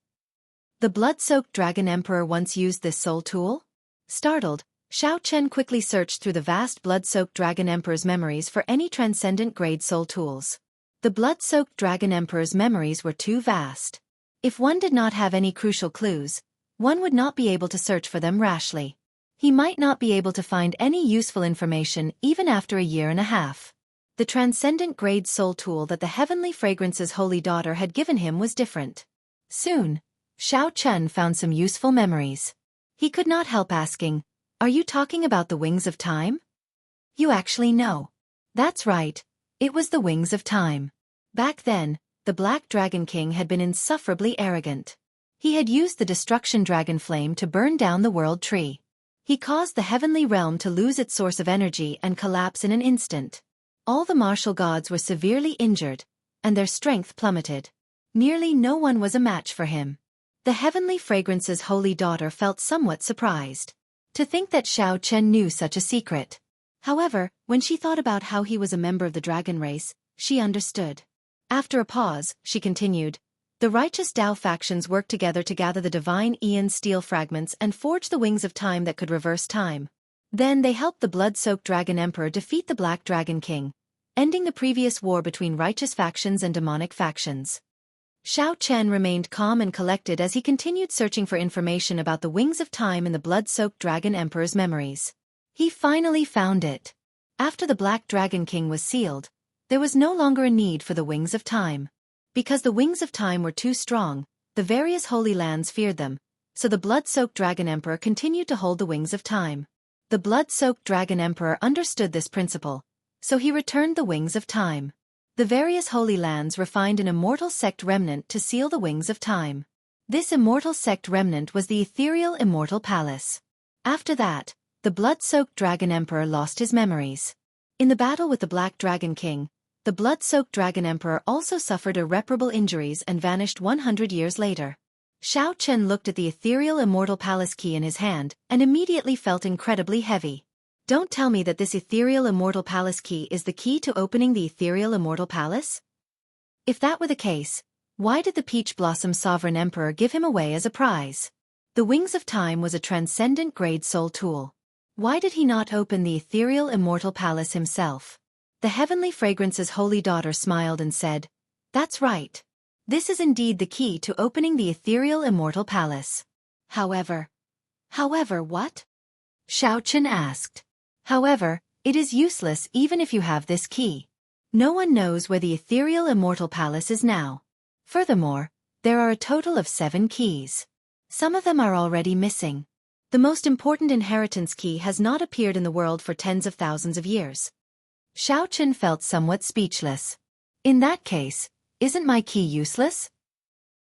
The blood-soaked Dragon Emperor once used this soul tool? Startled, Xiao Chen quickly searched through the vast blood-soaked Dragon Emperor's memories for any transcendent grade soul tools. The blood-soaked Dragon Emperor's memories were too vast. If one did not have any crucial clues, one would not be able to search for them rashly. He might not be able to find any useful information even after a year and a half. The transcendent grade soul tool that the Heavenly Fragrance's holy daughter had given him was different. Soon, Xiao Chen found some useful memories. He could not help asking, are you talking about the Wings of Time? You actually know. That's right, it was the Wings of Time. Back then, the Black Dragon King had been insufferably arrogant. He had used the destruction dragon flame to burn down the world tree. He caused the heavenly realm to lose its source of energy and collapse in an instant. All the martial gods were severely injured, and their strength plummeted. Nearly no one was a match for him. The Heavenly Fragrance's holy daughter felt somewhat surprised. To think that Xiao Chen knew such a secret. However, when she thought about how he was a member of the dragon race, she understood. After a pause, she continued, the righteous Dao factions worked together to gather the divine Aeon steel fragments and forge the Wings of Time that could reverse time. Then they helped the blood-soaked Dragon Emperor defeat the Black Dragon King, ending the previous war between righteous factions and demonic factions. Xiao Chen remained calm and collected as he continued searching for information about the Wings of Time in the blood-soaked Dragon Emperor's memories. He finally found it. After the Black Dragon King was sealed, there was no longer a need for the Wings of Time. Because the Wings of Time were too strong, the various holy lands feared them, so the blood-soaked Dragon Emperor continued to hold the Wings of Time. The blood-soaked Dragon Emperor understood this principle, so he returned the Wings of Time. The various holy lands refined an immortal sect remnant to seal the Wings of Time. This immortal sect remnant was the ethereal Immortal Palace. After that, the blood-soaked Dragon Emperor lost his memories. In the battle with the Black Dragon King, the blood-soaked Dragon Emperor also suffered irreparable injuries and vanished 100 years later. Xiao Chen looked at the ethereal Immortal Palace key in his hand and immediately felt incredibly heavy. Don't tell me that this ethereal Immortal Palace key is the key to opening the ethereal Immortal Palace? If that were the case, why did the Peach Blossom Sovereign Emperor give him away as a prize? The Wings of Time was a transcendent grade soul tool. Why did he not open the ethereal Immortal Palace himself? The Heavenly Fragrance's holy daughter smiled and said, that's right. This is indeed the key to opening the ethereal Immortal Palace. However, what? Xiao Chen asked. However, it is useless even if you have this key. No one knows where the ethereal Immortal Palace is now. Furthermore, there are a total of 7 keys. Some of them are already missing. The most important inheritance key has not appeared in the world for tens of thousands of years. Xiao Chen felt somewhat speechless. In that case, isn't my key useless?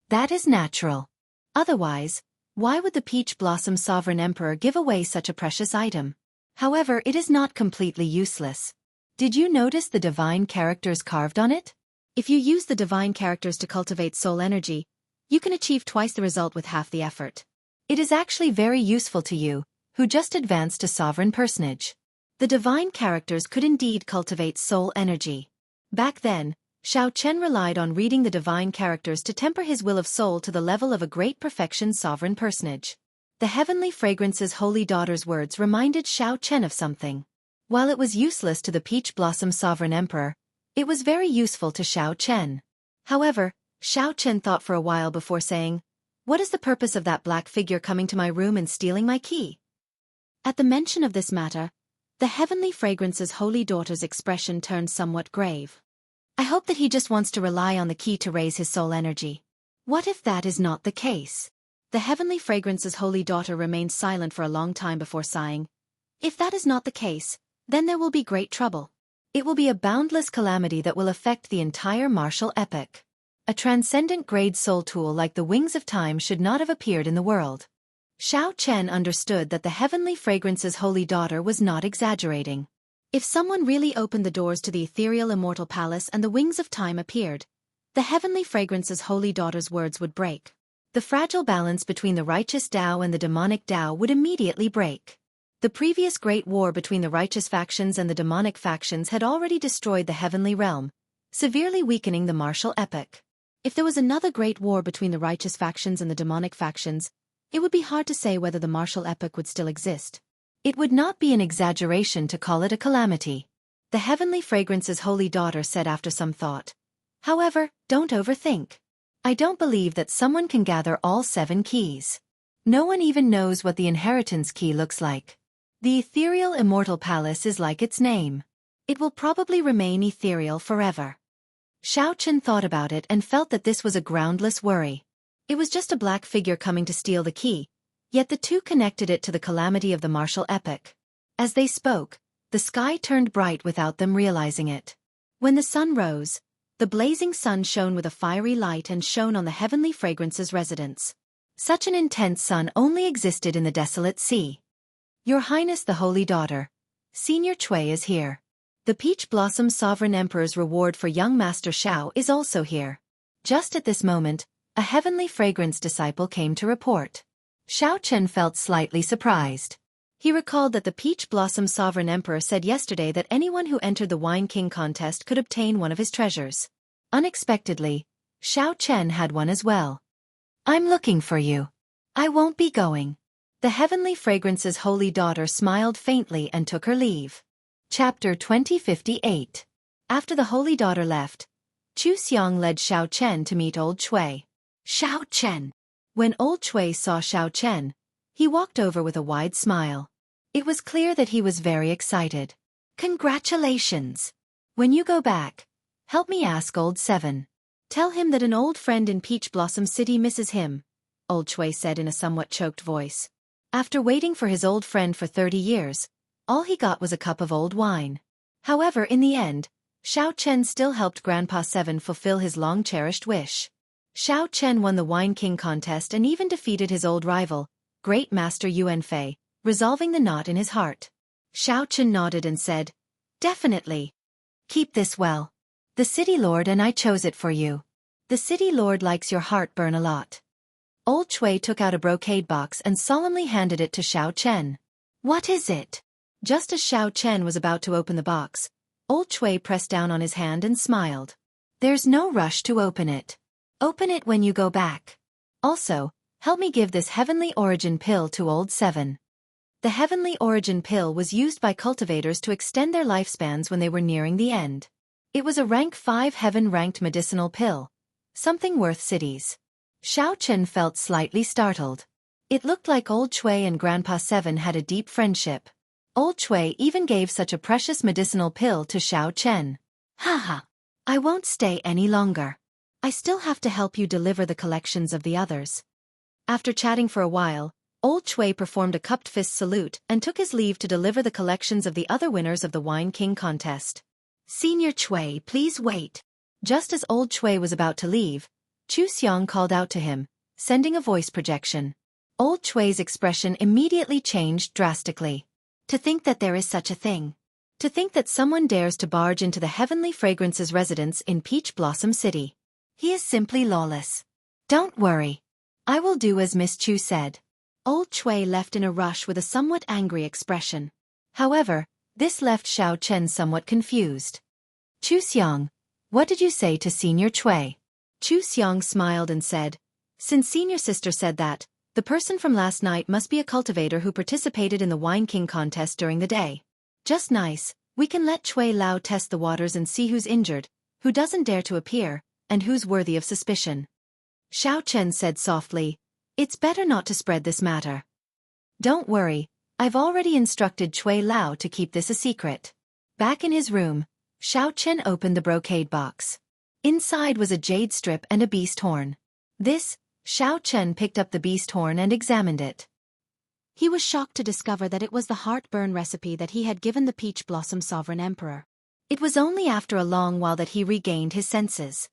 That is natural. Otherwise, why would the Peach Blossom Sovereign Emperor give away such a precious item? However, it is not completely useless. Did you notice the divine characters carved on it? If you use the divine characters to cultivate soul energy, you can achieve twice the result with half the effort. It is actually very useful to you, who just advanced to Sovereign Personage. The divine characters could indeed cultivate soul energy. Back then, Xiao Chen relied on reading the divine characters to temper his will of soul to the level of a great perfection sovereign personage. The Heavenly Fragrance's holy daughter's words reminded Xiao Chen of something. While it was useless to the Peach Blossom Sovereign Emperor, it was very useful to Xiao Chen. However, Xiao Chen thought for a while before saying, "What is the purpose of that black figure coming to my room and stealing my key?" At the mention of this matter, the Heavenly Fragrance's holy daughter's expression turned somewhat grave. "I hope that he just wants to rely on the key to raise his soul energy. What if that is not the case?" The Heavenly Fragrance's holy daughter remained silent for a long time before sighing. "If that is not the case, then there will be great trouble. It will be a boundless calamity that will affect the entire martial epic. A transcendent grade soul tool like the Wings of Time should not have appeared in the world." Xiao Chen understood that the Heavenly Fragrance's holy daughter was not exaggerating. If someone really opened the doors to the ethereal immortal palace and the Wings of Time appeared, the Heavenly Fragrance's holy daughter's words would break. The fragile balance between the righteous Tao and the demonic Tao would immediately break. The previous great war between the righteous factions and the demonic factions had already destroyed the heavenly realm, severely weakening the martial epic. If there was another great war between the righteous factions and the demonic factions, it would be hard to say whether the martial epic would still exist. It would not be an exaggeration to call it a calamity. The Heavenly Fragrance's holy daughter said after some thought. "However, don't overthink. I don't believe that someone can gather all 7 keys. No one even knows what the inheritance key looks like. The ethereal immortal palace is like its name. It will probably remain ethereal forever." Xiao Chen thought about it and felt that this was a groundless worry. It was just a black figure coming to steal the key, yet the two connected it to the calamity of the martial epic. As they spoke, the sky turned bright without them realizing it. When the sun rose, the blazing sun shone with a fiery light and shone on the Heavenly Fragrance's residence. Such an intense sun only existed in the desolate sea. "Your Highness the Holy Daughter, Senior Chui is here. The Peach Blossom Sovereign Emperor's reward for young Master Xiao is also here." Just at this moment, a Heavenly Fragrance disciple came to report. Xiao Chen felt slightly surprised. He recalled that the Peach Blossom Sovereign Emperor said yesterday that anyone who entered the Wine King contest could obtain one of his treasures. Unexpectedly, Xiao Chen had one as well. "I'm looking for you. I won't be going." The Heavenly Fragrance's holy daughter smiled faintly and took her leave. Chapter 2058. After the holy daughter left, Chu Xiang led Xiao Chen to meet old Chui. "Xiao Chen." When old Chui saw Xiao Chen, he walked over with a wide smile. It was clear that he was very excited. "Congratulations. When you go back, help me ask old Seven. Tell him that an old friend in Peach Blossom City misses him," old Chui said in a somewhat choked voice. After waiting for his old friend for 30 years, all he got was a cup of old wine. However, in the end, Xiao Chen still helped Grandpa Seven fulfill his long-cherished wish. Xiao Chen won the Wine King contest and even defeated his old rival, Great Master Yuan Fei, resolving the knot in his heart. Xiao Chen nodded and said, "Definitely. Keep this well. The City Lord and I chose it for you. The City Lord likes your heartburn a lot." Old Chui took out a brocade box and solemnly handed it to Xiao Chen. "What is it?" Just as Xiao Chen was about to open the box, old Chui pressed down on his hand and smiled. "There's no rush to open it. Open it when you go back. Also, help me give this Heavenly Origin Pill to old Seven." The Heavenly Origin Pill was used by cultivators to extend their lifespans when they were nearing the end. It was a rank 5 heaven-ranked medicinal pill, something worth cities. Xiao Chen felt slightly startled. It looked like old Chui and Grandpa Seven had a deep friendship. Old Chui even gave such a precious medicinal pill to Xiao Chen. "Haha. I won't stay any longer. I still have to help you deliver the collections of the others." After chatting for a while, old Chui performed a cupped fist salute and took his leave to deliver the collections of the other winners of the Wine King contest. "Senior Chui, please wait." Just as old Chui was about to leave, Chu Xiang called out to him, sending a voice projection. Old Chui's expression immediately changed drastically. To think that there is such a thing. To think that someone dares to barge into the Heavenly Fragrance's residence in Peach Blossom City. He is simply lawless. "Don't worry. I will do as Miss Chu said." Old Chui left in a rush with a somewhat angry expression. However, this left Xiao Chen somewhat confused. "Chu Xiang, what did you say to Senior Chui?" Chu Xiang smiled and said, "Since Senior Sister said that, the person from last night must be a cultivator who participated in the Wine King contest during the day. Just nice, we can let Chui Lao test the waters and see who's injured, who doesn't dare to appear, and who's worthy of suspicion. Xiao Chen said softly, "It's better not to spread this matter." "Don't worry, I've already instructed Cui Lao to keep this a secret." Back in his room, Xiao Chen opened the brocade box. Inside was a jade strip and a beast horn. Xiao Chen picked up the beast horn and examined it. He was shocked to discover that it was the heartburn recipe that he had given the Peach Blossom Sovereign Emperor. It was only after a long while that he regained his senses.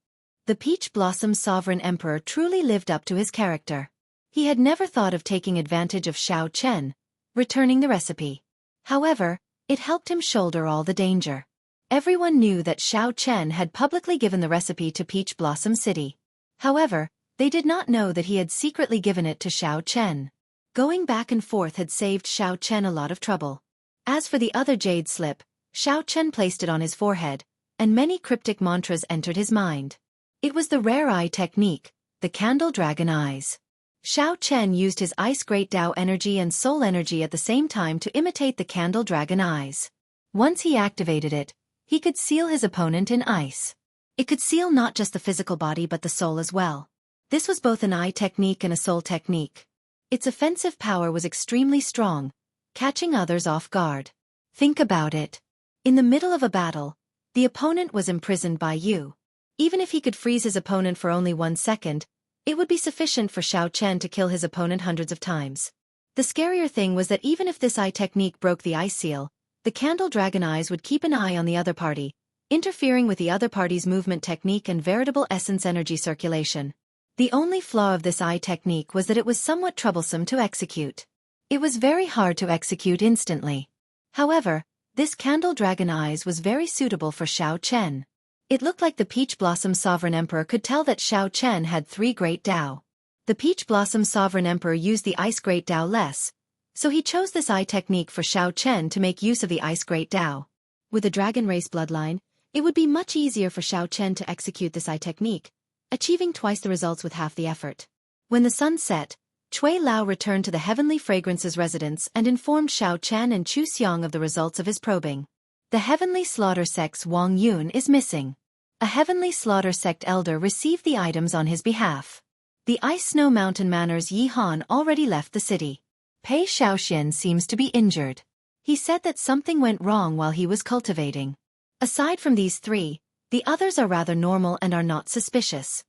The Peach Blossom Sovereign Emperor truly lived up to his character. He had never thought of taking advantage of Xiao Chen, returning the recipe. However, it helped him shoulder all the danger. Everyone knew that Xiao Chen had publicly given the recipe to Peach Blossom City. However, they did not know that he had secretly given it to Xiao Chen. Going back and forth had saved Xiao Chen a lot of trouble. As for the other jade slip, Xiao Chen placed it on his forehead, and many cryptic mantras entered his mind. It was the rare eye technique, the Candle Dragon Eyes. Xiao Chen used his Ice Great Tao energy and soul energy at the same time to imitate the Candle Dragon Eyes. Once he activated it, he could seal his opponent in ice. It could seal not just the physical body but the soul as well. This was both an eye technique and a soul technique. Its offensive power was extremely strong, catching others off guard. Think about it. In the middle of a battle, the opponent was imprisoned by you. Even if he could freeze his opponent for only 1 second, it would be sufficient for Xiao Chen to kill his opponent hundreds of times. The scarier thing was that even if this eye technique broke the ice seal, the Candle Dragon Eyes would keep an eye on the other party, interfering with the other party's movement technique and veritable essence energy circulation. The only flaw of this eye technique was that it was somewhat troublesome to execute. It was very hard to execute instantly. However, this Candle Dragon Eyes was very suitable for Xiao Chen. It looked like the Peach Blossom Sovereign Emperor could tell that Xiao Chen had 3 Great Tao. The Peach Blossom Sovereign Emperor used the Ice Great Tao less, so he chose this eye technique for Xiao Chen to make use of the Ice Great Tao. With a dragon race bloodline, it would be much easier for Xiao Chen to execute this eye technique, achieving twice the results with half the effort. When the sun set, Cui Lao returned to the Heavenly Fragrances residence and informed Xiao Chen and Chu Xiong of the results of his probing. The Heavenly Slaughter Sect's Wang Yun is missing. A Heavenly Slaughter Sect elder received the items on his behalf. The Ice Snow Mountain Manor's Yi Han already left the city. Pei Shaoxian seems to be injured. He said that something went wrong while he was cultivating. Aside from these 3, the others are rather normal and are not suspicious.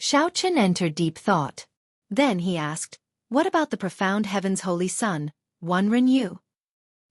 Xiao Chen entered deep thought. Then he asked, "What about the profound heaven's holy son, Wan Renyu?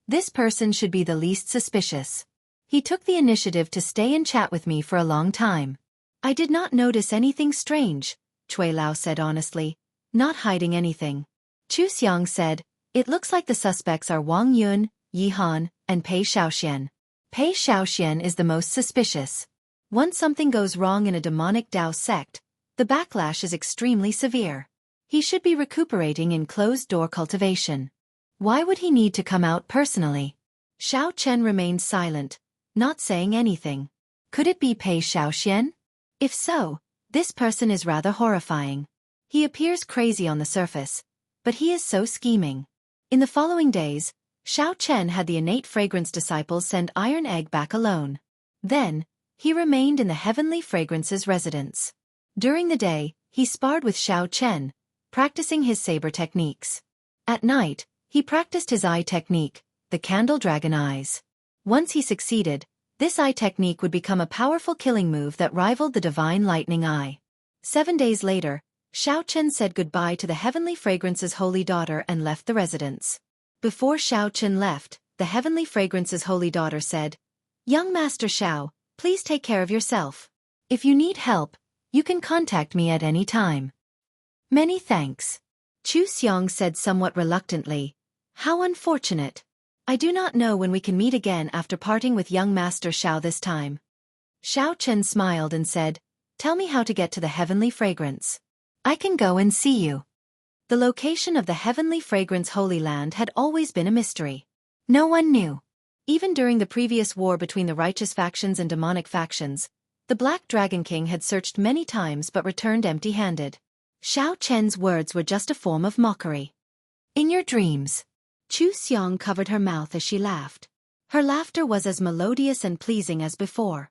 This person should be the least suspicious. He took the initiative to stay and chat with me for a long time. I did not notice anything strange," Cui Lao said honestly, not hiding anything. Chu Xiong said, "It looks like the suspects are Wang Yun, Yi Han, and Pei Shaoxian. Pei Shaoxian is the most suspicious. Once something goes wrong in a demonic Dao sect, the backlash is extremely severe. He should be recuperating in closed-door cultivation. Why would he need to come out personally?" Xiao Chen remained silent, not saying anything. Could it be Pei Shaoxian? If so, this person is rather horrifying. He appears crazy on the surface, but he is so scheming. In the following days, Xiao Chen had the innate fragrance disciples send Iron Egg back alone. Then, he remained in the Heavenly Fragrances residence. During the day, he sparred with Xiao Chen, practicing his saber techniques. At night, he practiced his eye technique, the Candle Dragon Eyes. Once he succeeded, this eye technique would become a powerful killing move that rivaled the Divine Lightning Eye. 7 days later, Xiao Chen said goodbye to the Heavenly Fragrances' holy daughter and left the residence. Before Xiao Chen left, the Heavenly Fragrances' holy daughter said, "Young Master Xiao, please take care of yourself. If you need help, you can contact me at any time." "Many thanks." Chu Xiong said somewhat reluctantly, "How unfortunate. I do not know when we can meet again after parting with young Master Xiao this time." Xiao Chen smiled and said, "Tell me how to get to the Heavenly Fragrance. I can go and see you." The location of the Heavenly Fragrance Holy Land had always been a mystery. No one knew. Even during the previous war between the righteous factions and demonic factions, the Black Dragon King had searched many times but returned empty-handed. Xiao Chen's words were just a form of mockery. "In your dreams." Chu Xiong covered her mouth as she laughed. Her laughter was as melodious and pleasing as before.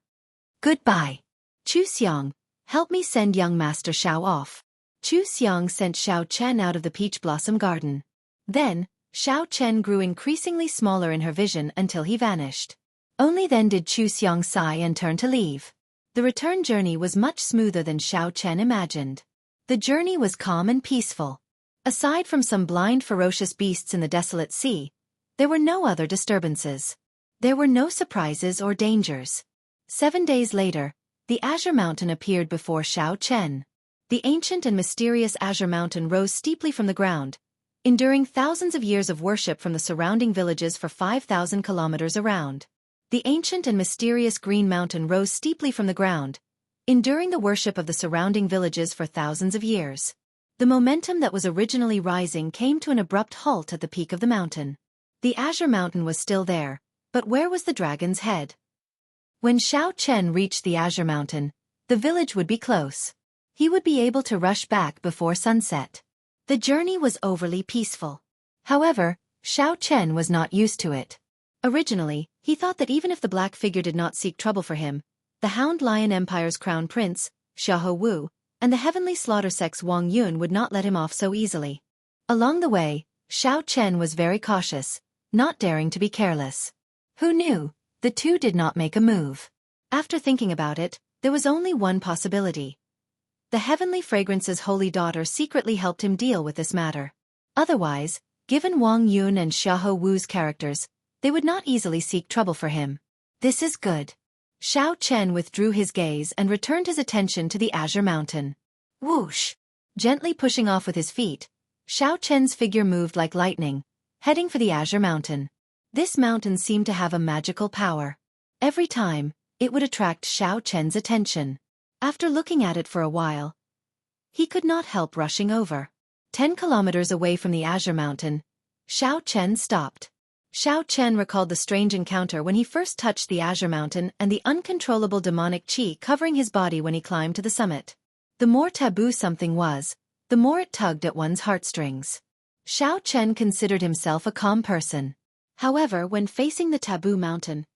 "Goodbye." Chu Xiong, Help me send young Master Xiao off. Chu Xiang sent Xiao Chen out of the peach blossom garden. Then, Xiao Chen grew increasingly smaller in her vision until he vanished. Only then did Chu Xiang sigh and turn to leave. The return journey was much smoother than Xiao Chen imagined. The journey was calm and peaceful. Aside from some blind ferocious beasts in the desolate sea, there were no other disturbances. There were no surprises or dangers. 7 days later, the Azure Mountain appeared before Xiao Chen. The ancient and mysterious Azure Mountain rose steeply from the ground, enduring thousands of years of worship from the surrounding villages for 5,000 kilometers around. The ancient and mysterious Green Mountain rose steeply from the ground, enduring the worship of the surrounding villages for thousands of years. The momentum that was originally rising came to an abrupt halt at the peak of the mountain. The Azure Mountain was still there, but where was the dragon's head? When Xiao Chen reached the Azure Mountain, the village would be close. He would be able to rush back before sunset. The journey was overly peaceful. However, Xiao Chen was not used to it. Originally, he thought that even if the black figure did not seek trouble for him, the Hound Lion Empire's crown prince, Xiahou Wu, and the heavenly slaughter sex Wang Yun would not let him off so easily. Along the way, Xiao Chen was very cautious, not daring to be careless. Who knew? The two did not make a move. After thinking about it, there was only one possibility. The heavenly fragrance's holy daughter secretly helped him deal with this matter. Otherwise, given Wang Yun and Xiahou Wu's characters, they would not easily seek trouble for him. This is good. Xiao Chen withdrew his gaze and returned his attention to the Azure Mountain. Whoosh! Gently pushing off with his feet, Xiao Chen's figure moved like lightning, heading for the Azure Mountain. This mountain seemed to have a magical power. Every time, it would attract Xiao Chen's attention. After looking at it for a while, he could not help rushing over. 10 kilometers away from the Azure Mountain, Xiao Chen stopped. Xiao Chen recalled the strange encounter when he first touched the Azure Mountain and the uncontrollable demonic qi covering his body when he climbed to the summit. The more taboo something was, the more it tugged at one's heartstrings. Xiao Chen considered himself a calm person. However, when facing the taboo mountain,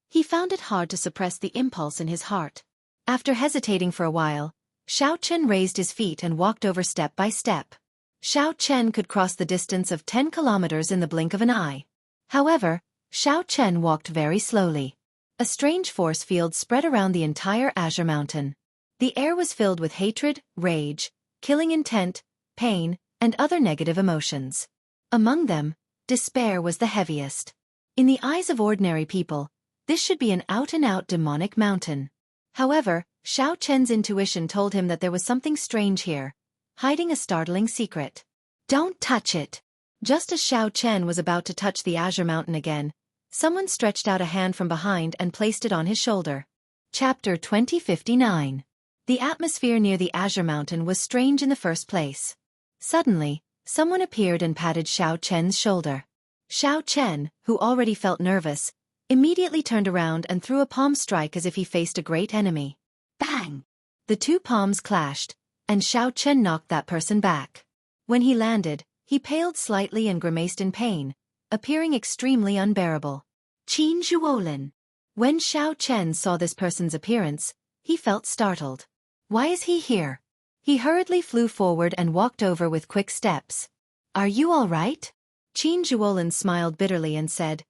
he found it hard to suppress the impulse in his heart. After hesitating for a while, Xiao Chen raised his feet and walked over step by step. Xiao Chen could cross the distance of 10 kilometers in the blink of an eye. However, Xiao Chen walked very slowly. A strange force field spread around the entire Azure Mountain. The air was filled with hatred, rage, killing intent, pain, and other negative emotions. Among them, despair was the heaviest. In the eyes of ordinary people, this should be an out-and-out demonic mountain. However, Xiao Chen's intuition told him that there was something strange here, hiding a startling secret. Don't touch it! Just as Xiao Chen was about to touch the Azure Mountain again, someone stretched out a hand from behind and placed it on his shoulder. Chapter 2059. The atmosphere near the Azure Mountain was strange in the first place. Suddenly, someone appeared and patted Xiao Chen's shoulder. Xiao Chen, who already felt nervous, immediately turned around and threw a palm strike as if he faced a great enemy. Bang! The two palms clashed, and Xiao Chen knocked that person back. When he landed, he paled slightly and grimaced in pain, appearing extremely unbearable. Qin Zhuolin. When Xiao Chen saw this person's appearance, he felt startled. Why is he here? He hurriedly flew forward and walked over with quick steps. Are you all right? Qin Zhuolin smiled bitterly and said,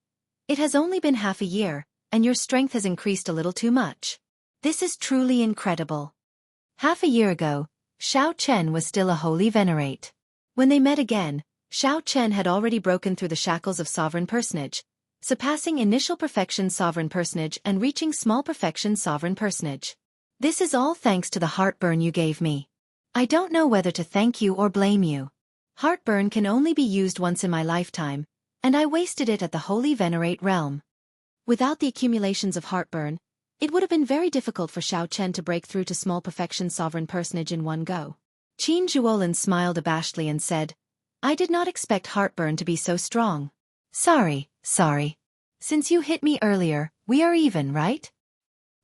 It has only been half a year, and your strength has increased a little too much. This is truly incredible. Half a year ago, Xiao Chen was still a holy venerate. When they met again, Xiao Chen had already broken through the shackles of sovereign personage, surpassing initial perfection sovereign personage and reaching small perfection sovereign personage. This is all thanks to the heartburn you gave me. I don't know whether to thank you or blame you. Heartburn can only be used once in my lifetime, and I wasted it at the holy venerate realm. Without the accumulations of heartburn, it would have been very difficult for Xiao Chen to break through to small perfection sovereign personage in one go. Qin Zhuolin smiled abashedly and said, I did not expect heartburn to be so strong. Sorry. Since you hit me earlier, we are even, right?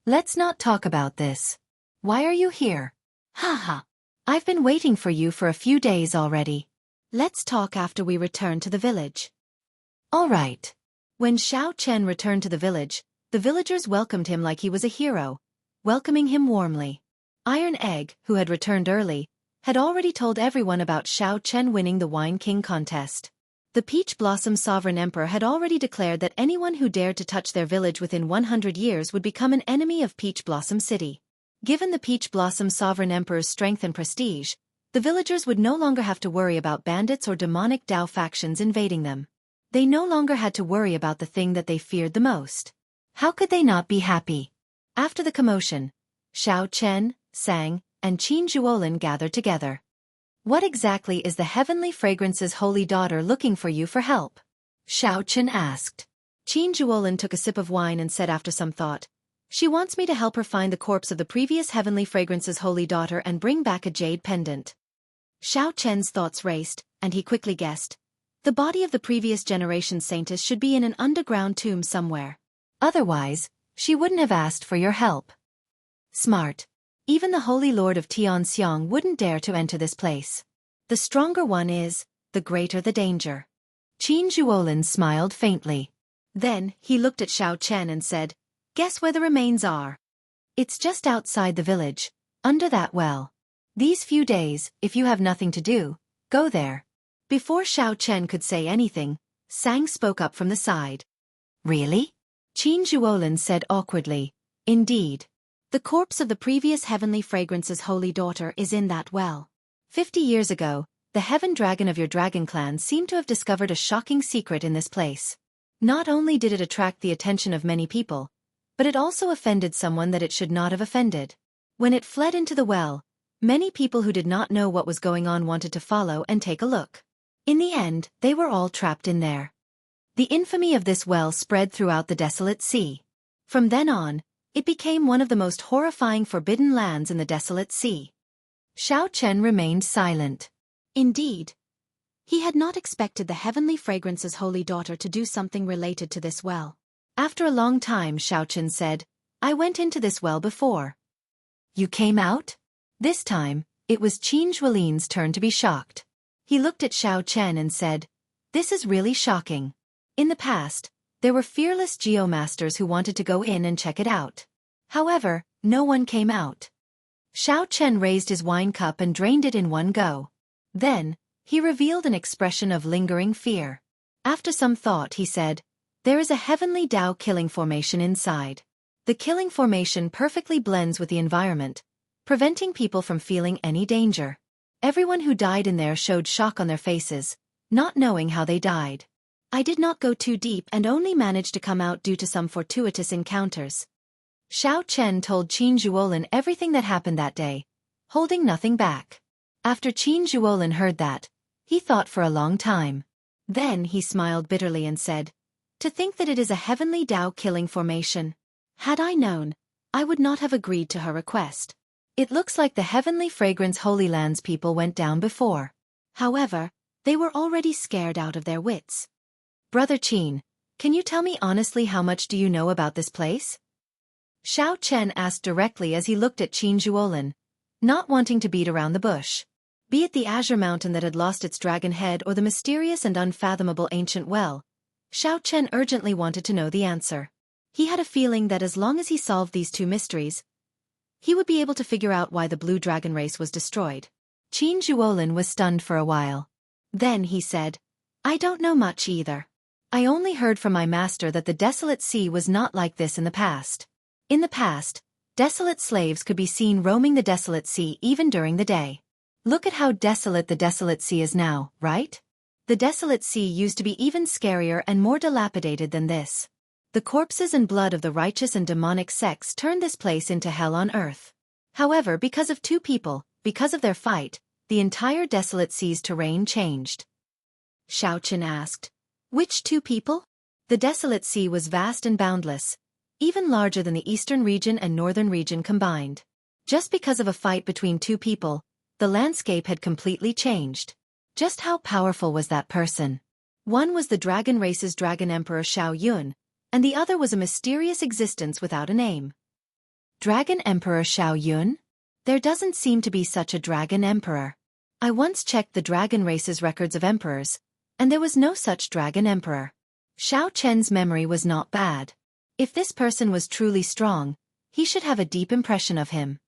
Let's not talk about this. Why are you here? Haha. I've been waiting for you for a few days already. Let's talk after we return to the village. All right. When Xiao Chen returned to the village, the villagers welcomed him like he was a hero, welcoming him warmly. Iron Egg, who had returned early, had already told everyone about Xiao Chen winning the Wine King contest. The Peach Blossom Sovereign Emperor had already declared that anyone who dared to touch their village within 100 years would become an enemy of Peach Blossom City. Given the Peach Blossom Sovereign Emperor's strength and prestige, the villagers would no longer have to worry about bandits or demonic Dao factions invading them. They no longer had to worry about the thing that they feared the most. How could they not be happy? After the commotion, Xiao Chen, Sang, and Qin Zhuolin gathered together. What exactly is the Heavenly Fragrance's holy daughter looking for you for help? Xiao Chen asked. Qin Zhuolin took a sip of wine and said after some thought, she wants me to help her find the corpse of the previous Heavenly Fragrance's holy daughter and bring back a jade pendant. Xiao Chen's thoughts raced, and he quickly guessed. The body of the previous generation saintess should be in an underground tomb somewhere. Otherwise, she wouldn't have asked for your help. Smart. Even the Holy Lord of Tianxiang wouldn't dare to enter this place. The stronger one is, the greater the danger. Qin Zhuolin smiled faintly. Then, he looked at Xiao Chen and said, guess where the remains are? It's just outside the village, under that well. These few days, if you have nothing to do, go there. Before Xiao Chen could say anything, Sang spoke up from the side. Really? Qin Zhuolin said awkwardly, indeed. The corpse of the previous Heavenly Fragrance's holy daughter is in that well. 50 years ago, the Heaven Dragon of your dragon clan seemed to have discovered a shocking secret in this place. Not only did it attract the attention of many people, but it also offended someone that it should not have offended. When it fled into the well, many people who did not know what was going on wanted to follow and take a look. In the end, they were all trapped in there. The infamy of this well spread throughout the desolate sea. From then on, it became one of the most horrifying forbidden lands in the desolate sea. Xiao Chen remained silent. Indeed, he had not expected the Heavenly Fragrance's holy daughter to do something related to this well. After a long time, Xiao Chen said, I went into this well before. You came out? This time, it was Qin Zhuolin's turn to be shocked. He looked at Xiao Chen and said, this is really shocking. In the past, there were fearless geomasters who wanted to go in and check it out. However, no one came out. Xiao Chen raised his wine cup and drained it in one go. Then, he revealed an expression of lingering fear. After some thought, he said, there is a heavenly Dao killing formation inside. The killing formation perfectly blends with the environment, preventing people from feeling any danger. Everyone who died in there showed shock on their faces, not knowing how they died. I did not go too deep and only managed to come out due to some fortuitous encounters. Xiao Chen told Qin Zhuolin everything that happened that day, holding nothing back. After Qin Zhuolin heard that, he thought for a long time. Then he smiled bitterly and said, to think that it is a heavenly Dao killing formation. Had I known, I would not have agreed to her request. It looks like the Heavenly Fragrance Holy Lands people went down before. However, they were already scared out of their wits. Brother Qin, can you tell me honestly how much do you know about this place? Xiao Chen asked directly as he looked at Qin Zhuolin, not wanting to beat around the bush. Be it the azure mountain that had lost its dragon head or the mysterious and unfathomable ancient well, Xiao Chen urgently wanted to know the answer. He had a feeling that as long as he solved these two mysteries, he would be able to figure out why the blue dragon race was destroyed. Qin Zhuolin was stunned for a while. Then he said, I don't know much either. I only heard from my master that the desolate sea was not like this in the past. In the past, desolate slaves could be seen roaming the desolate sea even during the day. Look at how desolate the desolate sea is now, right? The desolate sea used to be even scarier and more dilapidated than this. The corpses and blood of the righteous and demonic sects turned this place into hell on earth. However, because of two people, because of their fight, the entire desolate sea's terrain changed. Xiao Chen asked, which two people? The desolate sea was vast and boundless, even larger than the eastern region and northern region combined. Just because of a fight between two people, the landscape had completely changed. Just how powerful was that person? One was the dragon race's dragon emperor Xiao Yun, and the other was a mysterious existence without a name. Dragon Emperor Xiao Yun? There doesn't seem to be such a dragon emperor. I once checked the dragon race's records of emperors, and there was no such dragon emperor. Xiao Chen's memory was not bad. If this person was truly strong, he should have a deep impression of him.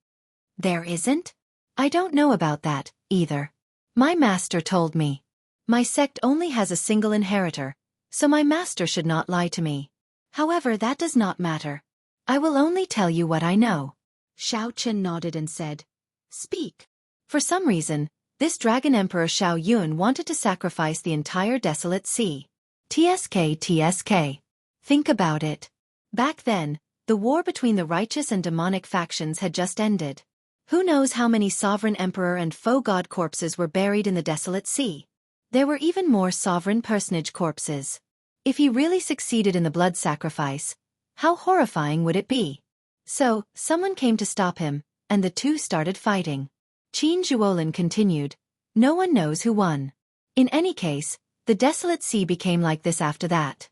There isn't? I don't know about that, either. My master told me. My sect only has a single inheritor, so my master should not lie to me. However, that does not matter. I will only tell you what I know. Xiao Chen nodded and said, Speak. For some reason, this Dragon Emperor Xiao Yun wanted to sacrifice the entire desolate sea. TSK. Think about it. Back then, the war between the righteous and demonic factions had just ended. Who knows how many sovereign emperor and foe god corpses were buried in the desolate sea? There were even more sovereign personage corpses. If he really succeeded in the blood sacrifice, how horrifying would it be? So, someone came to stop him, and the two started fighting. Qin Zhuolin continued, No one knows who won. In any case, the desolate sea became like this after that.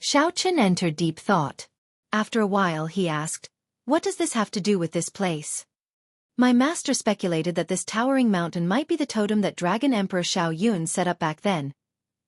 Xiao Chen entered deep thought. After a while he asked, What does this have to do with this place? My master speculated that this towering mountain might be the totem that Dragon Emperor Xiao Yun set up back then,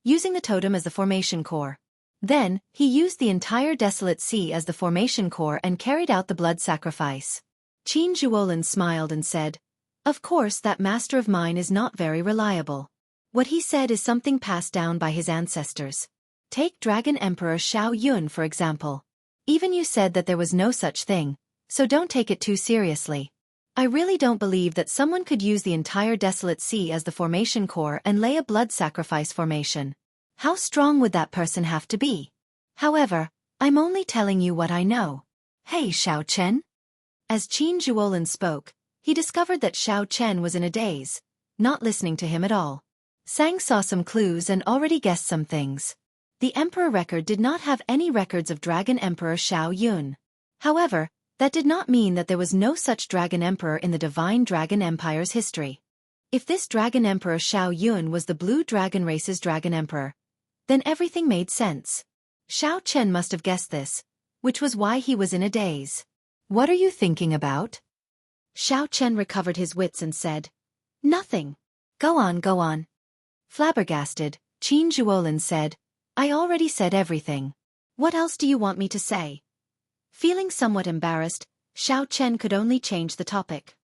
using the totem as the formation core. Then, he used the entire desolate sea as the formation core and carried out the blood sacrifice. Qin Zhuolin smiled and said, Of course that master of mine is not very reliable. What he said is something passed down by his ancestors. Take Dragon Emperor Xiao Yun for example. Even you said that there was no such thing, so don't take it too seriously. I really don't believe that someone could use the entire desolate sea as the formation core and lay a blood sacrifice formation. How strong would that person have to be? However, I'm only telling you what I know. Hey Xiao Chen? As Qin Zhuolin spoke, he discovered that Xiao Chen was in a daze, not listening to him at all. Sang saw some clues and already guessed some things. The Emperor record did not have any records of Dragon Emperor Xiao Yun. However, that did not mean that there was no such Dragon Emperor in the Divine Dragon Empire's history. If this Dragon Emperor Xiao Yun was the Blue Dragon race's Dragon Emperor, then everything made sense. Xiao Chen must have guessed this, which was why he was in a daze. What are you thinking about? Xiao Chen recovered his wits and said, Nothing. Go on. Flabbergasted, Qin Zhuolin said, I already said everything. What else do you want me to say? Feeling somewhat embarrassed, Xiao Chen could only change the topic.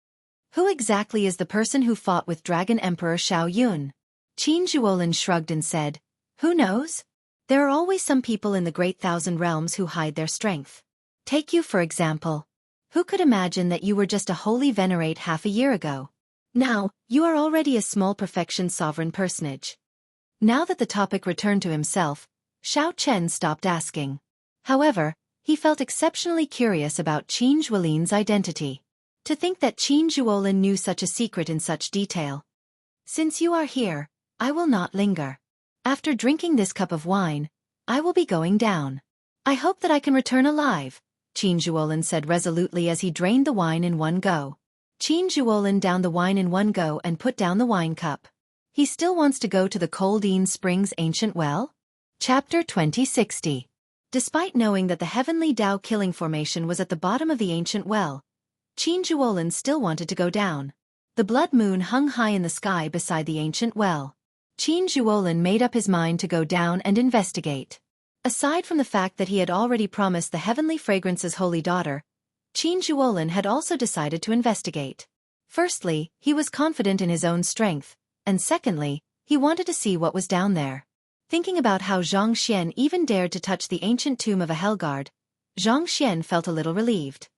Who exactly is the person who fought with Dragon Emperor Xiao Yun? Qin Zhuolin shrugged and said, Who knows? There are always some people in the Great Thousand Realms who hide their strength. Take you for example. Who could imagine that you were just a holy venerate half a year ago? Now, you are already a small perfection sovereign personage. Now that the topic returned to himself, Xiao Chen stopped asking. However, he felt exceptionally curious about Qin Zhuolin's identity. To think that Qin Zhuolin knew such a secret in such detail. Since you are here, I will not linger. After drinking this cup of wine, I will be going down. I hope that I can return alive, Qin Zhuolin said resolutely as he drained the wine in one go. Qin Zhuolin downed the wine in one go and put down the wine cup. He still wants to go to the Coldine Springs Ancient Well? Chapter 2060. Despite knowing that the Heavenly Tao Killing Formation was at the bottom of the Ancient Well, Qin Zhuolin still wanted to go down. The blood moon hung high in the sky beside the Ancient Well. Qin Zhuolin made up his mind to go down and investigate. Aside from the fact that he had already promised the Heavenly Fragrance's holy daughter, Qin Zhuolin had also decided to investigate. Firstly, he was confident in his own strength, and secondly, he wanted to see what was down there. Thinking about how Zhang Xian even dared to touch the ancient tomb of a Hellguard, Zhang Xian felt a little relieved.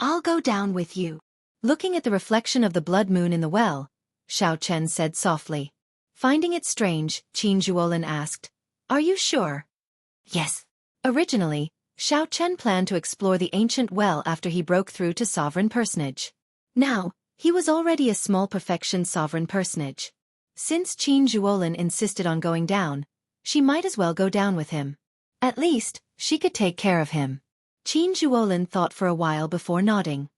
I'll go down with you. Looking at the reflection of the blood moon in the well, Xiao Chen said softly. Finding it strange, Qin Zhuolin asked, Are you sure? Yes. Originally, Xiao Chen planned to explore the ancient well after he broke through to sovereign personage. Now, he was already a small perfection sovereign personage. Since Qin Zhuolin insisted on going down, she might as well go down with him. At least, she could take care of him. Qin Zhuolin thought for a while before nodding.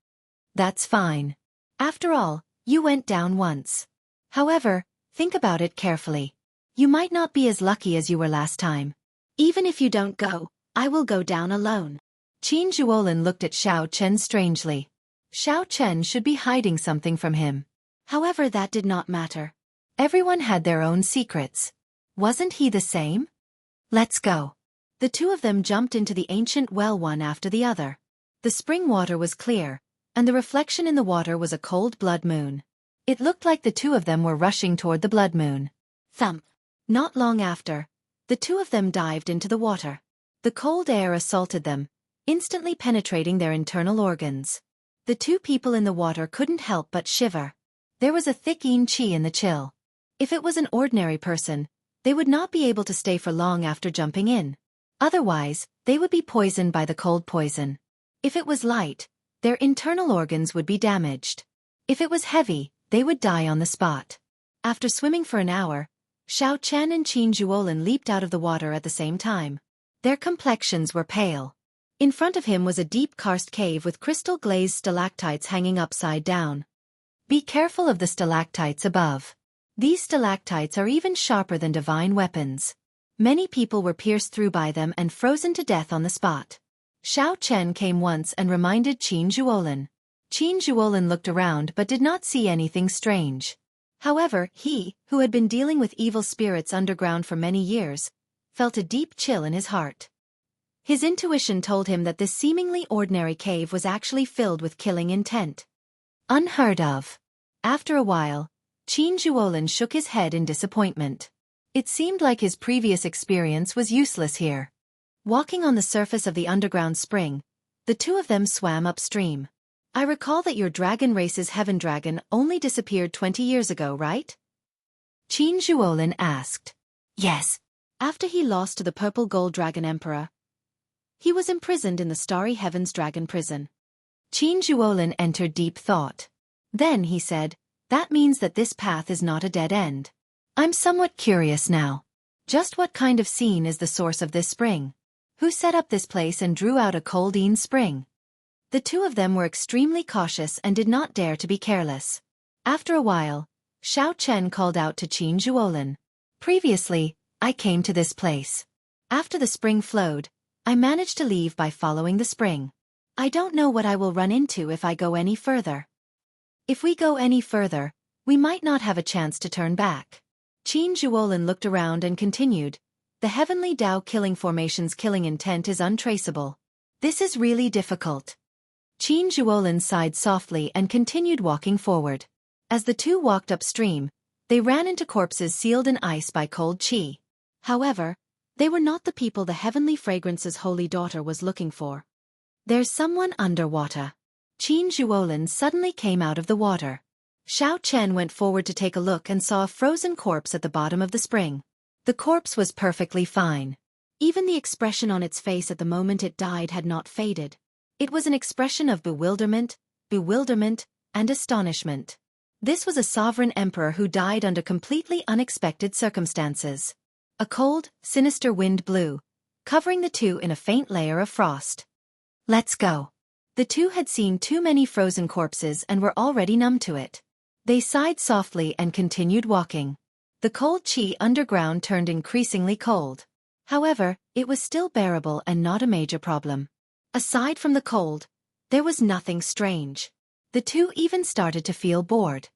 That's fine. After all, you went down once. However, think about it carefully. You might not be as lucky as you were last time. Even if you don't go, I will go down alone. Qin Zhuolin looked at Xiao Chen strangely. Xiao Chen should be hiding something from him. However, that did not matter. Everyone had their own secrets. Wasn't he the same? Let's go. The two of them jumped into the ancient well one after the other. The spring water was clear, and the reflection in the water was a cold blood moon. It looked like the two of them were rushing toward the blood moon. Thump! Not long after, the two of them dived into the water. The cold air assaulted them, instantly penetrating their internal organs. The two people in the water couldn't help but shiver. There was a thick chi in the chill. If it was an ordinary person, they would not be able to stay for long after jumping in. Otherwise, they would be poisoned by the cold poison. If it was light, their internal organs would be damaged. If it was heavy, they would die on the spot. After swimming for an hour, Xiao Chen and Qin Zhuolin leaped out of the water at the same time. Their complexions were pale. In front of him was a deep karst cave with crystal-glazed stalactites hanging upside down. Be careful of the stalactites above. These stalactites are even sharper than divine weapons. Many people were pierced through by them and frozen to death on the spot. Xiao Chen came once and reminded Qin Zhuolin. Qin Zhuolin looked around but did not see anything strange. However, he, who had been dealing with evil spirits underground for many years, felt a deep chill in his heart. His intuition told him that this seemingly ordinary cave was actually filled with killing intent. Unheard of. After a while, Qin Zhuolin shook his head in disappointment. It seemed like his previous experience was useless here. Walking on the surface of the underground spring, the two of them swam upstream. I recall that your dragon race's heaven dragon only disappeared 20 years ago, right? Qin Zhuolin asked. Yes. After he lost to the purple gold dragon emperor, he was imprisoned in the starry heavens dragon prison. Qin Zhuolin entered deep thought. Then he said, that means that this path is not a dead end. I'm somewhat curious now. Just what kind of scene is the source of this spring? Who set up this place and drew out a coldine spring? The two of them were extremely cautious and did not dare to be careless. After a while, Xiao Chen called out to Qin Zhuolin. Previously, I came to this place. After the spring flowed, I managed to leave by following the spring. I don't know what I will run into if I go any further. If we go any further, we might not have a chance to turn back. Qin Zhuolin looked around and continued. The heavenly Tao killing formation's killing intent is untraceable. This is really difficult. Qin Zhuolin sighed softly and continued walking forward. As the two walked upstream, they ran into corpses sealed in ice by cold qi. However, they were not the people the heavenly fragrance's holy daughter was looking for. There's someone underwater. Qin Zhuolin suddenly came out of the water. Xiao Chen went forward to take a look and saw a frozen corpse at the bottom of the spring. The corpse was perfectly fine. Even the expression on its face at the moment it died had not faded. It was an expression of bewilderment, and astonishment. This was a sovereign emperor who died under completely unexpected circumstances. A cold, sinister wind blew, covering the two in a faint layer of frost. Let's go. The two had seen too many frozen corpses and were already numb to it. They sighed softly and continued walking. The cold qi underground turned increasingly cold. However, it was still bearable and not a major problem. Aside from the cold, there was nothing strange. The two even started to feel bored.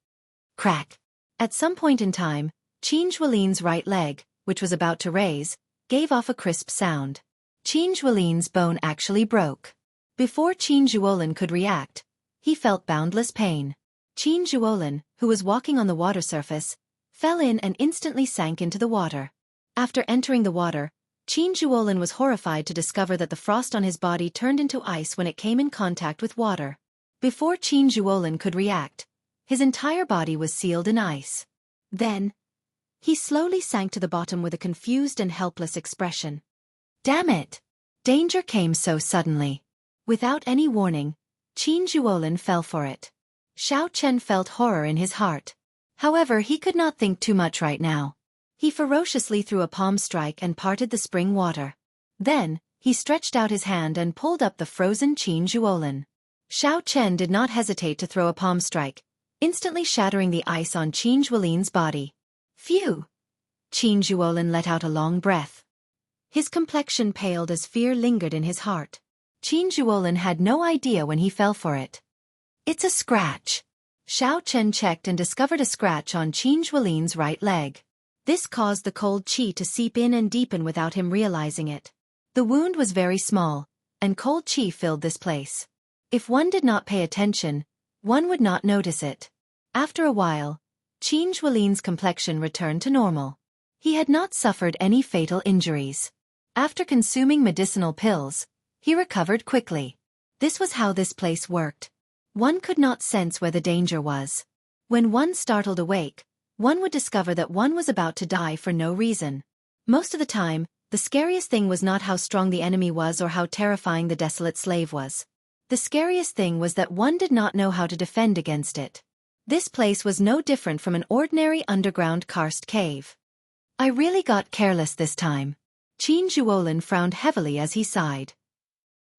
Crack. At some point in time, Qin Zhuolin's right leg, which was about to raise, gave off a crisp sound. Qin Zhuolin's bone actually broke. Before Qin Zhuolin could react, he felt boundless pain. Qin Zhuolin, who was walking on the water surface, fell in and instantly sank into the water. After entering the water, Qin Zhuolin was horrified to discover that the frost on his body turned into ice when it came in contact with water. Before Qin Zhuolin could react, his entire body was sealed in ice. Then, he slowly sank to the bottom with a confused and helpless expression. Damn it! Danger came so suddenly. Without any warning, Qin Zhuolin fell for it. Xiao Chen felt horror in his heart. However, he could not think too much right now. He ferociously threw a palm strike and parted the spring water. Then, he stretched out his hand and pulled up the frozen Qin Zhuolin. Xiao Chen did not hesitate to throw a palm strike, instantly shattering the ice on Qin Zhuolin's body. Phew! Qin Zhuolin let out a long breath. His complexion paled as fear lingered in his heart. Qin Zhuolin had no idea when he fell for it. It's a scratch. Xiao Chen checked and discovered a scratch on Qin Zhuolin's right leg. This caused the cold qi to seep in and deepen without him realizing it. The wound was very small, and cold qi filled this place. If one did not pay attention, one would not notice it. After a while, Qin Zhuolin's complexion returned to normal. He had not suffered any fatal injuries. After consuming medicinal pills, he recovered quickly. This was how this place worked. One could not sense where the danger was. When one startled awake, one would discover that one was about to die for no reason. Most of the time, the scariest thing was not how strong the enemy was or how terrifying the desolate slave was. The scariest thing was that one did not know how to defend against it. This place was no different from an ordinary underground karst cave. I really got careless this time. Qin Zhuolin frowned heavily as he sighed.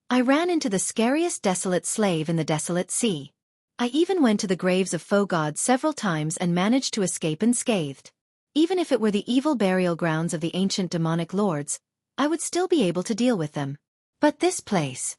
I ran into the scariest desolate slave in the desolate sea. I even went to the graves of foe gods several times and managed to escape unscathed. Even if it were the evil burial grounds of the ancient demonic lords, I would still be able to deal with them. But this place...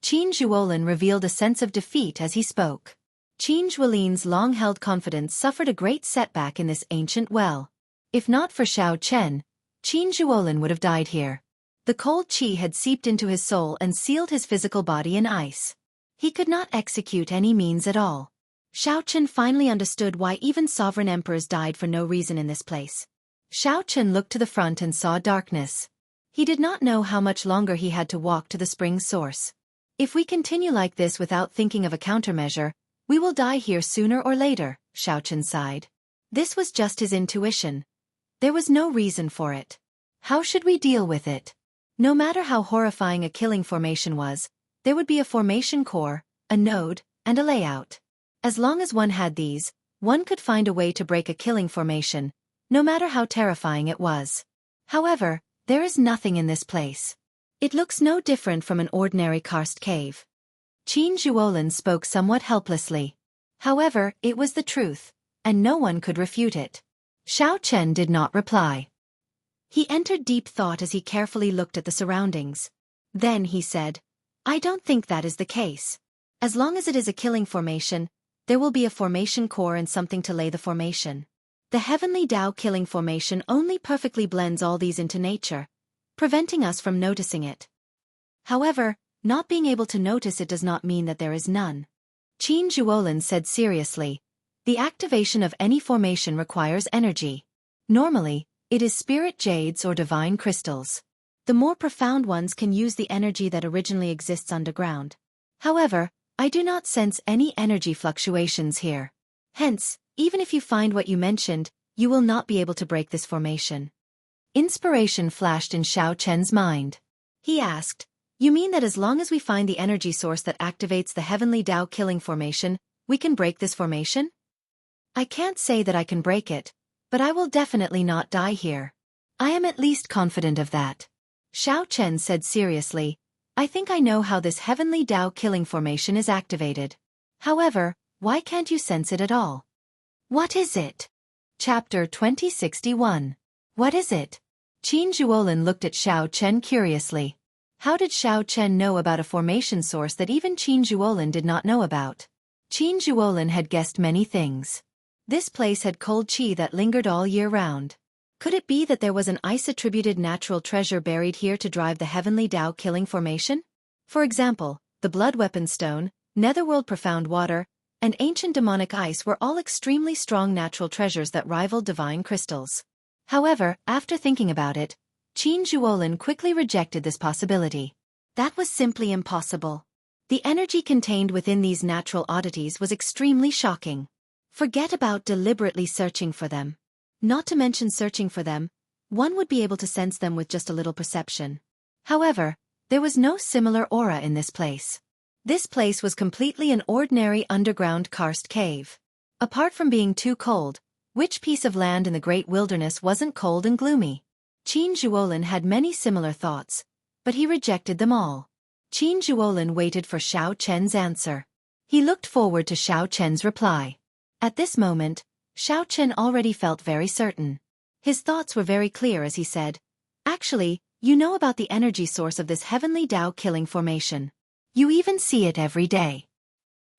Qin Zhuolin revealed a sense of defeat as he spoke. Qin Zhuolin's long-held confidence suffered a great setback in this ancient well. If not for Xiao Chen, Qin Zhuolin would have died here. The cold qi had seeped into his soul and sealed his physical body in ice. He could not execute any means at all. Xiao Chen finally understood why even sovereign emperors died for no reason in this place. Xiao Chen looked to the front and saw darkness. He did not know how much longer he had to walk to the spring source. If we continue like this without thinking of a countermeasure, we will die here sooner or later, Xiao Chen sighed. This was just his intuition. There was no reason for it. How should we deal with it? No matter how horrifying a killing formation was, there would be a formation core, a node, and a layout. As long as one had these, one could find a way to break a killing formation, no matter how terrifying it was. However, there is nothing in this place. It looks no different from an ordinary karst cave. Qin Zhuolin spoke somewhat helplessly. However, it was the truth, and no one could refute it. Xiao Chen did not reply. He entered deep thought as he carefully looked at the surroundings. Then he said, I don't think that is the case. As long as it is a killing formation, there will be a formation core and something to lay the formation. The heavenly Tao killing formation only perfectly blends all these into nature, preventing us from noticing it. However, not being able to notice it does not mean that there is none. Qin Zhuolin said seriously, the activation of any formation requires energy. Normally, it is spirit jades or divine crystals. The more profound ones can use the energy that originally exists underground. However, I do not sense any energy fluctuations here. Hence, even if you find what you mentioned, you will not be able to break this formation. Inspiration flashed in Xiao Chen's mind. He asked, you mean that as long as we find the energy source that activates the heavenly Tao killing formation, we can break this formation? I can't say that I can break it, but I will definitely not die here. I am at least confident of that. Xiao Chen said seriously, I think I know how this heavenly Tao killing formation is activated. However, why can't you sense it at all? What is it? Chapter 2061. What is it? Qin Zhuolin looked at Xiao Chen curiously. How did Xiao Chen know about a formation source that even Qin Zhuolin did not know about? Qin Zhuolin had guessed many things. This place had cold qi that lingered all year round. Could it be that there was an ice-attributed natural treasure buried here to drive the heavenly Tao killing formation? For example, the blood weapon stone, netherworld profound water, and ancient demonic ice were all extremely strong natural treasures that rivaled divine crystals. However, after thinking about it, Qin Zhuolin quickly rejected this possibility. That was simply impossible. The energy contained within these natural oddities was extremely shocking. Forget about deliberately searching for them. Not to mention searching for them, one would be able to sense them with just a little perception. However, there was no similar aura in this place. This place was completely an ordinary underground karst cave. Apart from being too cold, which piece of land in the great wilderness wasn't cold and gloomy? Qin Zhuolin had many similar thoughts, but he rejected them all. Qin Zhuolin waited for Xiao Chen's answer. He looked forward to Xiao Chen's reply. At this moment, Xiao Chen already felt very certain. His thoughts were very clear as he said, actually, you know about the energy source of this heavenly Tao killing formation. You even see it every day.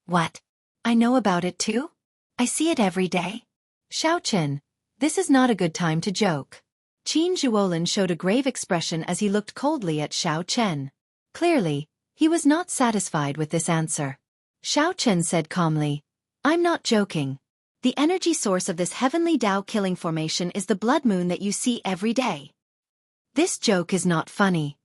What? I know about it too? I see it every day? Xiao Chen, this is not a good time to joke. Qin Zhuolin showed a grave expression as he looked coldly at Xiao Chen. Clearly, he He was not satisfied with this answer. Xiao Chen said calmly, "I'm not joking. The energy source of this heavenly Tao-killing formation is the blood moon that you see every day." This joke is not funny.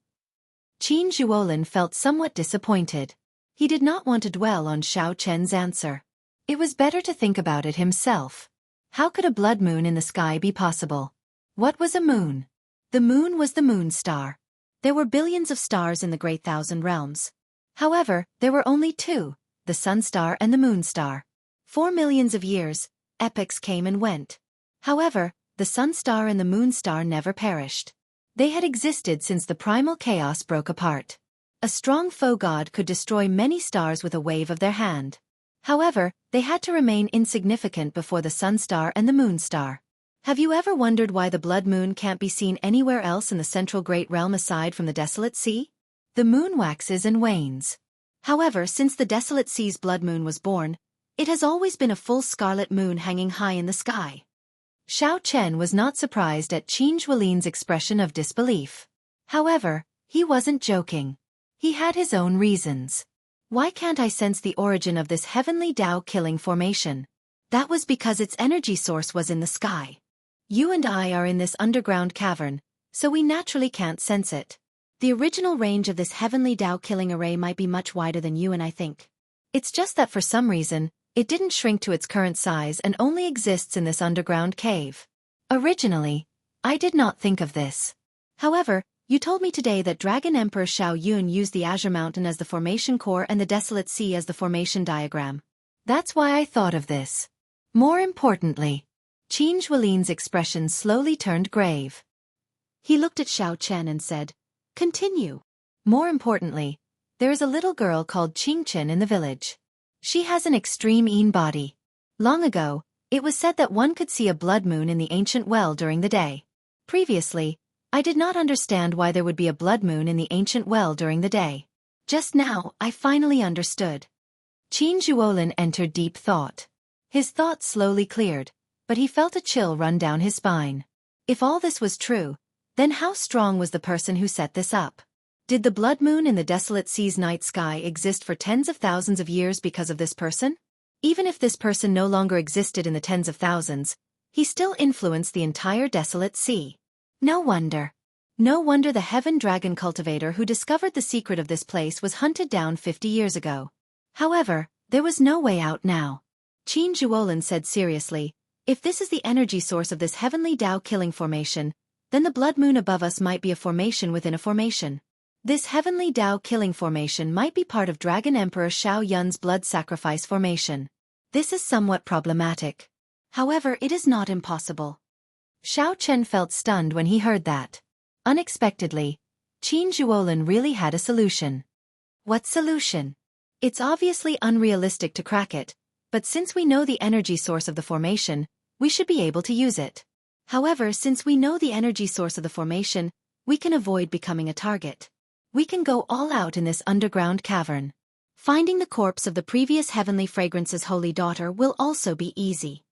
Qin Zhuolin felt somewhat disappointed. He did not want to dwell on Xiao Chen's answer. It was better to think about it himself. How could a blood moon in the sky be possible? What was a moon? The moon was the moon star. There were billions of stars in the Great Thousand Realms. However, there were only two, the sun star and the moon star. For millions of years, epochs came and went. However, the sun star and the moon star never perished. They had existed since the primal chaos broke apart. A strong foe god could destroy many stars with a wave of their hand. However, they had to remain insignificant before the sun star and the moon star. Have you ever wondered why the blood moon can't be seen anywhere else in the central great realm aside from the desolate sea? The moon waxes and wanes. However, since the desolate sea's blood moon was born, it has always been a full scarlet moon hanging high in the sky. Xiao Chen was not surprised at Qin Zhuolin's expression of disbelief. However, he wasn't joking. He had his own reasons. Why can't I sense the origin of this heavenly Tao-killing formation? That was because its energy source was in the sky. You and I are in this underground cavern, so we naturally can't sense it. The original range of this heavenly Tao-killing array might be much wider than you and I think. It's just that for some reason, it didn't shrink to its current size and only exists in this underground cave. Originally, I did not think of this. However, you told me today that Dragon Emperor Xiao Yun used the Azure Mountain as the formation core and the Desolate Sea as the formation diagram. That's why I thought of this. More importantly, Qin Zhuolin's expression slowly turned grave. He looked at Xiao Chen and said, "Continue." More importantly, there is a little girl called Qingchen in the village. She has an extreme Yin body. Long ago, it was said that one could see a blood moon in the ancient well during the day. Previously, I did not understand why there would be a blood moon in the ancient well during the day. Just now, I finally understood. Qin Zhuolin entered deep thought. His thoughts slowly cleared, but he felt a chill run down his spine. If all this was true, then how strong was the person who set this up? Did the blood moon in the desolate sea's night sky exist for tens of thousands of years because of this person? Even if this person no longer existed in the tens of thousands, he still influenced the entire desolate sea. No wonder. No wonder the heaven dragon cultivator who discovered the secret of this place was hunted down 50 years ago. However, there was no way out now. Qin Zhuolin said seriously, "If this is the energy source of this heavenly Tao-killing formation, then the blood moon above us might be a formation within a formation. This heavenly Tao-killing formation might be part of Dragon Emperor Xiao Yun's blood sacrifice formation. This is somewhat problematic. However, it is not impossible." Xiao Chen felt stunned when he heard that. Unexpectedly, Qin Zhuolin really had a solution. What solution? It's obviously unrealistic to crack it, but since we know the energy source of the formation, we should be able to use it. However, since we know the energy source of the formation, we can avoid becoming a target. We can go all out in this underground cavern. Finding the corpse of the previous Heavenly Fragrance's holy daughter will also be easy.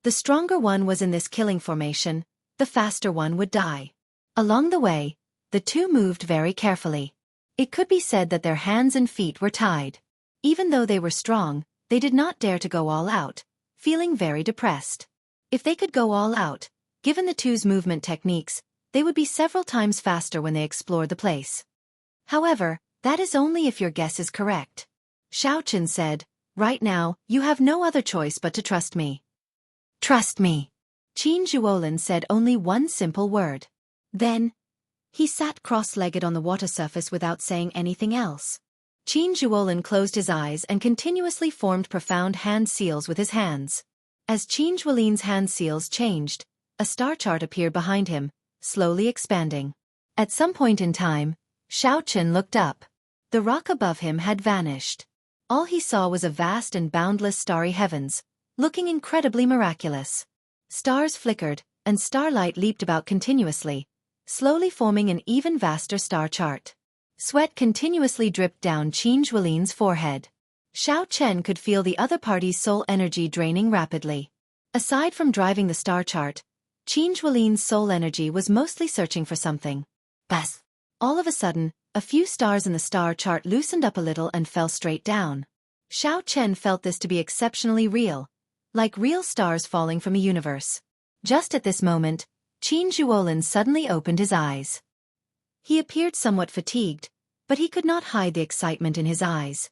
The stronger one was in this killing formation, the faster one would die. Along the way, the two moved very carefully. It could be said that their hands and feet were tied. Even though they were strong, they did not dare to go all out, feeling very depressed. If they could go all out, given the two's movement techniques, they would be several times faster when they explored the place. However, that is only if your guess is correct. Xiao Chen said, "Right now, you have no other choice but to trust me." "Trust me." Qin Zhuolin said only one simple word. Then, he sat cross-legged on the water surface without saying anything else. Qin Zhuolin closed his eyes and continuously formed profound hand seals with his hands. As Qin Zhuolin's hand seals changed, a star chart appeared behind him, slowly expanding. At some point in time, Xiao Chen looked up. The rock above him had vanished. All he saw was a vast and boundless starry heavens, looking incredibly miraculous. Stars flickered, and starlight leaped about continuously, slowly forming an even vaster star chart. Sweat continuously dripped down Qin Zhuolin's forehead. Xiao Chen could feel the other party's soul energy draining rapidly. Aside from driving the star chart, Qin Zhuolin's soul energy was mostly searching for something. Bas! All of a sudden, a few stars in the star chart loosened up a little and fell straight down. Xiao Chen felt this to be exceptionally real, like real stars falling from a universe. Just at this moment, Qin Zhuolin suddenly opened his eyes. He appeared somewhat fatigued, but he could not hide the excitement in his eyes.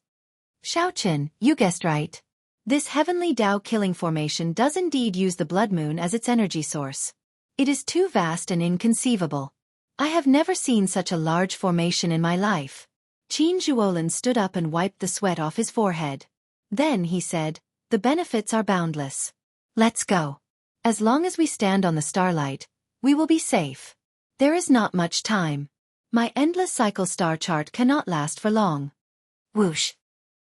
Xiao Chen, you guessed right. This heavenly Dao killing formation does indeed use the blood moon as its energy source. It is too vast and inconceivable. I have never seen such a large formation in my life. Qin Zhuolin stood up and wiped the sweat off his forehead. Then he said, the benefits are boundless. Let's go. As long as we stand on the starlight, we will be safe. There is not much time. My endless cycle star chart cannot last for long. Whoosh.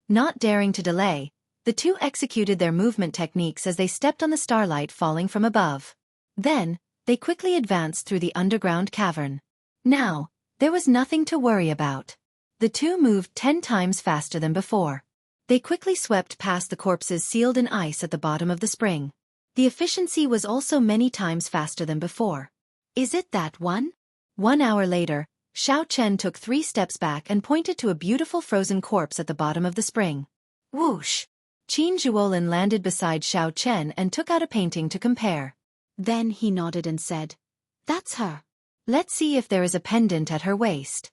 Not daring to delay, the two executed their movement techniques as they stepped on the starlight falling from above. Then, they quickly advanced through the underground cavern. Now, there was nothing to worry about. The two moved 10 times faster than before. They quickly swept past the corpses sealed in ice at the bottom of the spring. The efficiency was also many times faster than before. Is it that one? 1 hour later, Xiao Chen took 3 steps back and pointed to a beautiful frozen corpse at the bottom of the spring. Whoosh! Qin Zhuolin landed beside Xiao Chen and took out a painting to compare. Then he nodded and said, "That's her. Let's see if there is a pendant at her waist."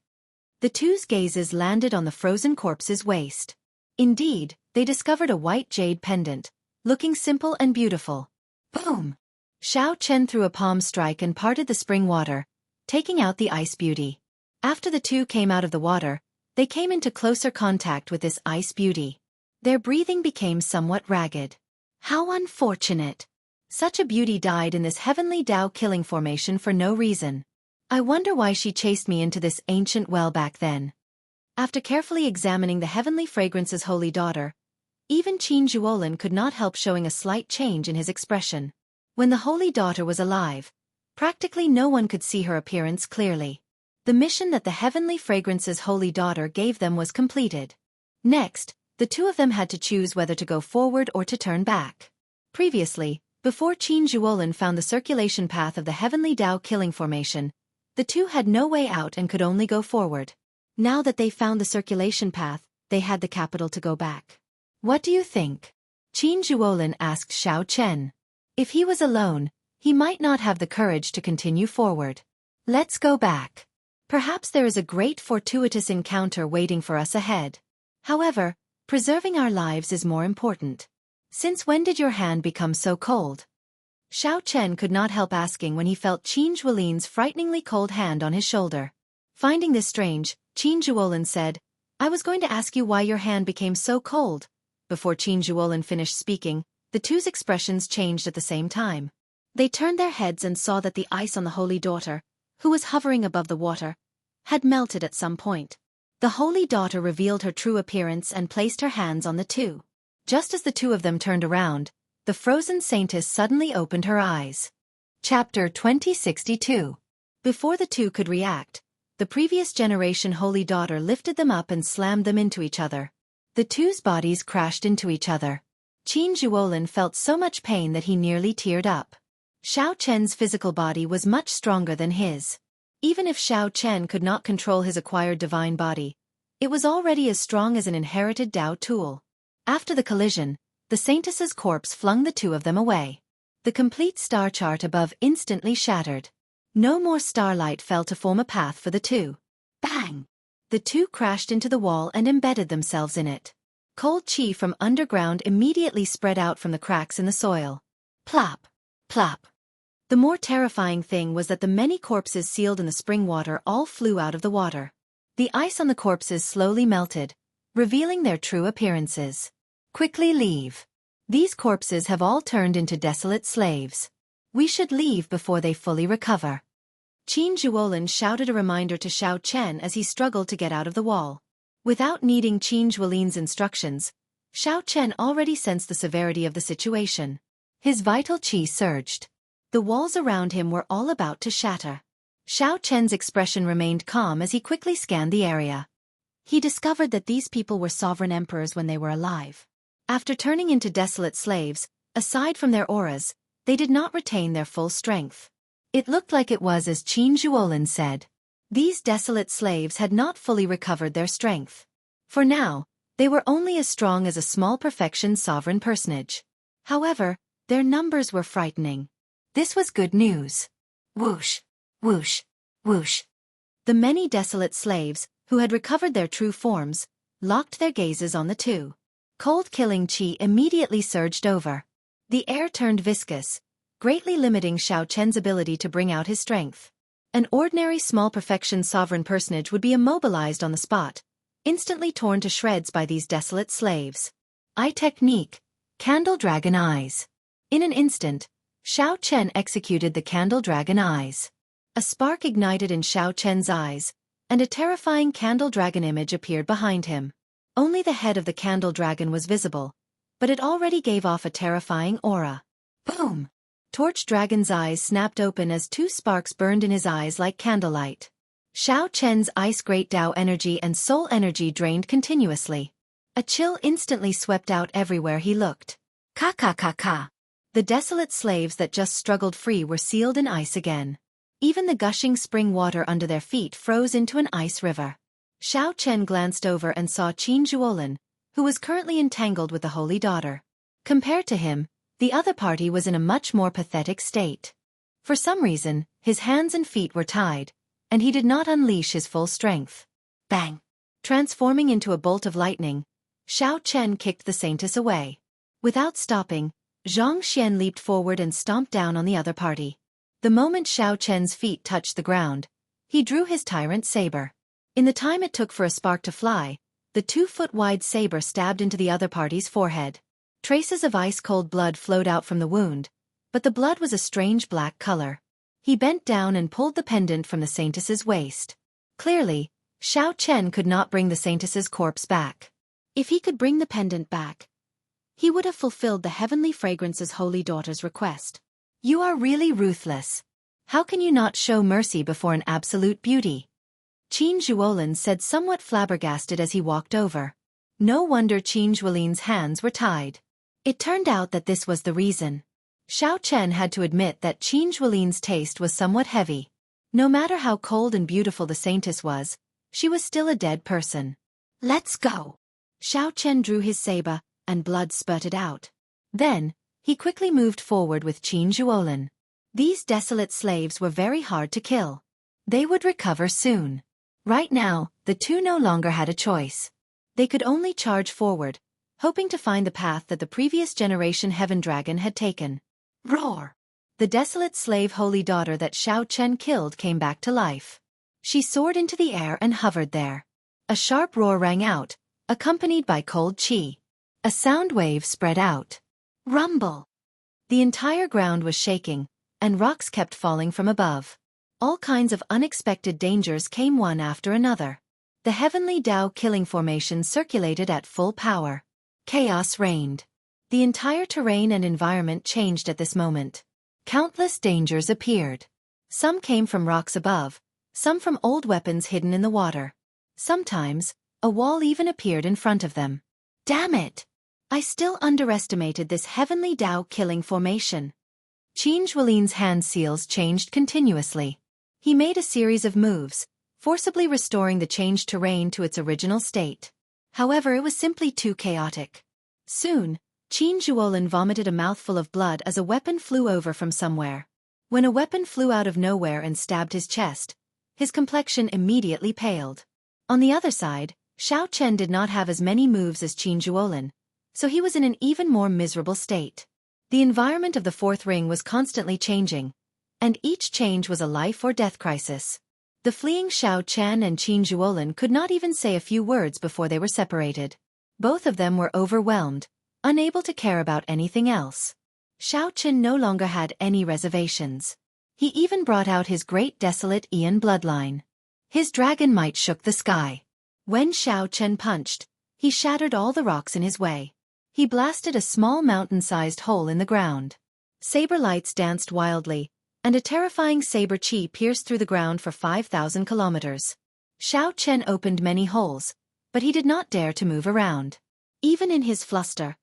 The two's gazes landed on the frozen corpse's waist. Indeed, they discovered a white jade pendant, looking simple and beautiful. Boom! Xiao Chen threw a palm strike and parted the spring water, taking out the ice beauty. After the two came out of the water, they came into closer contact with this ice beauty. Their breathing became somewhat ragged. How unfortunate! Such a beauty died in this heavenly Dao killing formation for no reason. I wonder why she chased me into this ancient well back then. After carefully examining the heavenly fragrance's holy daughter, even Qin Zhuolin could not help showing a slight change in his expression. When the holy daughter was alive, practically no one could see her appearance clearly. The mission that the heavenly fragrance's holy daughter gave them was completed. Next, the two of them had to choose whether to go forward or to turn back. Previously, before Qin Zhuolin found the circulation path of the heavenly Dao killing formation, the two had no way out and could only go forward. Now that they found the circulation path, they had the capital to go back. What do you think? Qin Zhuolin asked Xiao Chen. If he was alone, he might not have the courage to continue forward. Let's go back. Perhaps there is a great fortuitous encounter waiting for us ahead. However, preserving our lives is more important. Since when did your hand become so cold? Xiao Chen could not help asking when he felt Qin Zhuolin's frighteningly cold hand on his shoulder. Finding this strange, Qin Zhuolin said, "I was going to ask you why your hand became so cold." Before Qin Zhuolin finished speaking, the two's expressions changed at the same time. They turned their heads and saw that the ice on the holy daughter, who was hovering above the water, had melted at some point. The holy daughter revealed her true appearance and placed her hands on the two. Just as the two of them turned around, the frozen saintess suddenly opened her eyes. Chapter 2062. Before the two could react, the previous generation holy daughter lifted them up and slammed them into each other. The two's bodies crashed into each other. Qin Zhuolin felt so much pain that he nearly teared up. Xiao Chen's physical body was much stronger than his. Even if Xiao Chen could not control his acquired divine body, it was already as strong as an inherited Dao tool. After the collision, the saintess's corpse flung the two of them away. The complete star chart above instantly shattered. No more starlight fell to form a path for the two. Bang! The two crashed into the wall and embedded themselves in it. Cold chi from underground immediately spread out from the cracks in the soil. Plop! Plop! The more terrifying thing was that the many corpses sealed in the spring water all flew out of the water. The ice on the corpses slowly melted, revealing their true appearances. Quickly leave. These corpses have all turned into desolate slaves. We should leave before they fully recover. Qin Zhuolin shouted a reminder to Xiao Chen as he struggled to get out of the wall. Without needing Qin Zhuolin's instructions, Xiao Chen already sensed the severity of the situation. His vital qi surged. The walls around him were all about to shatter. Xiao Chen's expression remained calm as he quickly scanned the area. He discovered that these people were sovereign emperors when they were alive. After turning into desolate slaves, aside from their auras, they did not retain their full strength. It looked like it was as Qin Zhuolin said. These desolate slaves had not fully recovered their strength. For now, they were only as strong as a small perfection sovereign personage. However, their numbers were frightening. This was good news. Whoosh, whoosh, whoosh. The many desolate slaves, who had recovered their true forms, locked their gazes on the two. Cold killing chi immediately surged over. The air turned viscous, greatly limiting Xiao Chen's ability to bring out his strength. An ordinary small perfection sovereign personage would be immobilized on the spot, instantly torn to shreds by these desolate slaves. Eye technique, Candle Dragon Eyes. In an instant, Xiao Chen executed the Candle Dragon Eyes. A spark ignited in Xiao Chen's eyes, and a terrifying candle dragon image appeared behind him. Only the head of the candle dragon was visible, but it already gave off a terrifying aura. Boom! Torch Dragon's eyes snapped open as two sparks burned in his eyes like candlelight. Xiao Chen's ice great Tao energy and soul energy drained continuously. A chill instantly swept out everywhere he looked. Ka ka ka ka. The desolate slaves that just struggled free were sealed in ice again. Even the gushing spring water under their feet froze into an ice river. Xiao Chen glanced over and saw Qin Zhuolin, who was currently entangled with the Holy Daughter. Compared to him, the other party was in a much more pathetic state. For some reason, his hands and feet were tied, and he did not unleash his full strength. Bang! Transforming into a bolt of lightning, Xiao Chen kicked the Saintess away. Without stopping, Zhang Xian leaped forward and stomped down on the other party. The moment Xiao Chen's feet touched the ground, he drew his tyrant saber. In the time it took for a spark to fly, the 2-foot-wide saber stabbed into the other party's forehead. Traces of ice-cold blood flowed out from the wound, but the blood was a strange black color. He bent down and pulled the pendant from the Saintess's waist. Clearly, Xiao Chen could not bring the Saintess's corpse back. If he could bring the pendant back, he would have fulfilled the heavenly fragrance's holy daughter's request. You are really ruthless. How can you not show mercy before an absolute beauty? Qin Zhuolin said, somewhat flabbergasted as he walked over. No wonder Qin Zhuolin's hands were tied. It turned out that this was the reason. Xiao Chen had to admit that Qin Zhuolin's taste was somewhat heavy. No matter how cold and beautiful the Saintess was, she was still a dead person. Let's go. Xiao Chen drew his saber, and blood spurted out. Then, he quickly moved forward with Qin Zhuolin. These desolate slaves were very hard to kill. They would recover soon. Right now, the two no longer had a choice. They could only charge forward, hoping to find the path that the previous generation Heaven Dragon had taken. Roar! The desolate slave Holy Daughter that Xiao Chen killed came back to life. She soared into the air and hovered there. A sharp roar rang out, accompanied by cold chi. A sound wave spread out. Rumble! The entire ground was shaking, and rocks kept falling from above. All kinds of unexpected dangers came one after another. The heavenly Tao killing formation circulated at full power. Chaos reigned. The entire terrain and environment changed at this moment. Countless dangers appeared. Some came from rocks above, some from old weapons hidden in the water. Sometimes, a wall even appeared in front of them. Damn it! I still underestimated this heavenly Tao killing formation. Qin Zhuolin's hand seals changed continuously. He made a series of moves, forcibly restoring the changed terrain to its original state. However, it was simply too chaotic. Soon, Qin Zhuolin vomited a mouthful of blood as a weapon flew over from somewhere. When a weapon flew out of nowhere and stabbed his chest, his complexion immediately paled. On the other side, Xiao Chen did not have as many moves as Qin Zhuolin, so he was in an even more miserable state. The environment of the fourth ring was constantly changing, and each change was a life or death crisis. The fleeing Xiao Chen and Qin Zhuolin could not even say a few words before they were separated. Both of them were overwhelmed, unable to care about anything else. Xiao Chen no longer had any reservations. He even brought out his great desolate Ian bloodline. His dragon might shook the sky. When Xiao Chen punched, he shattered all the rocks in his way. He blasted a small mountain-sized hole in the ground. Saber lights danced wildly, and a terrifying saber chi pierced through the ground for 5,000 kilometers. Xiao Chen opened many holes, but he did not dare to move around. Even in his fluster,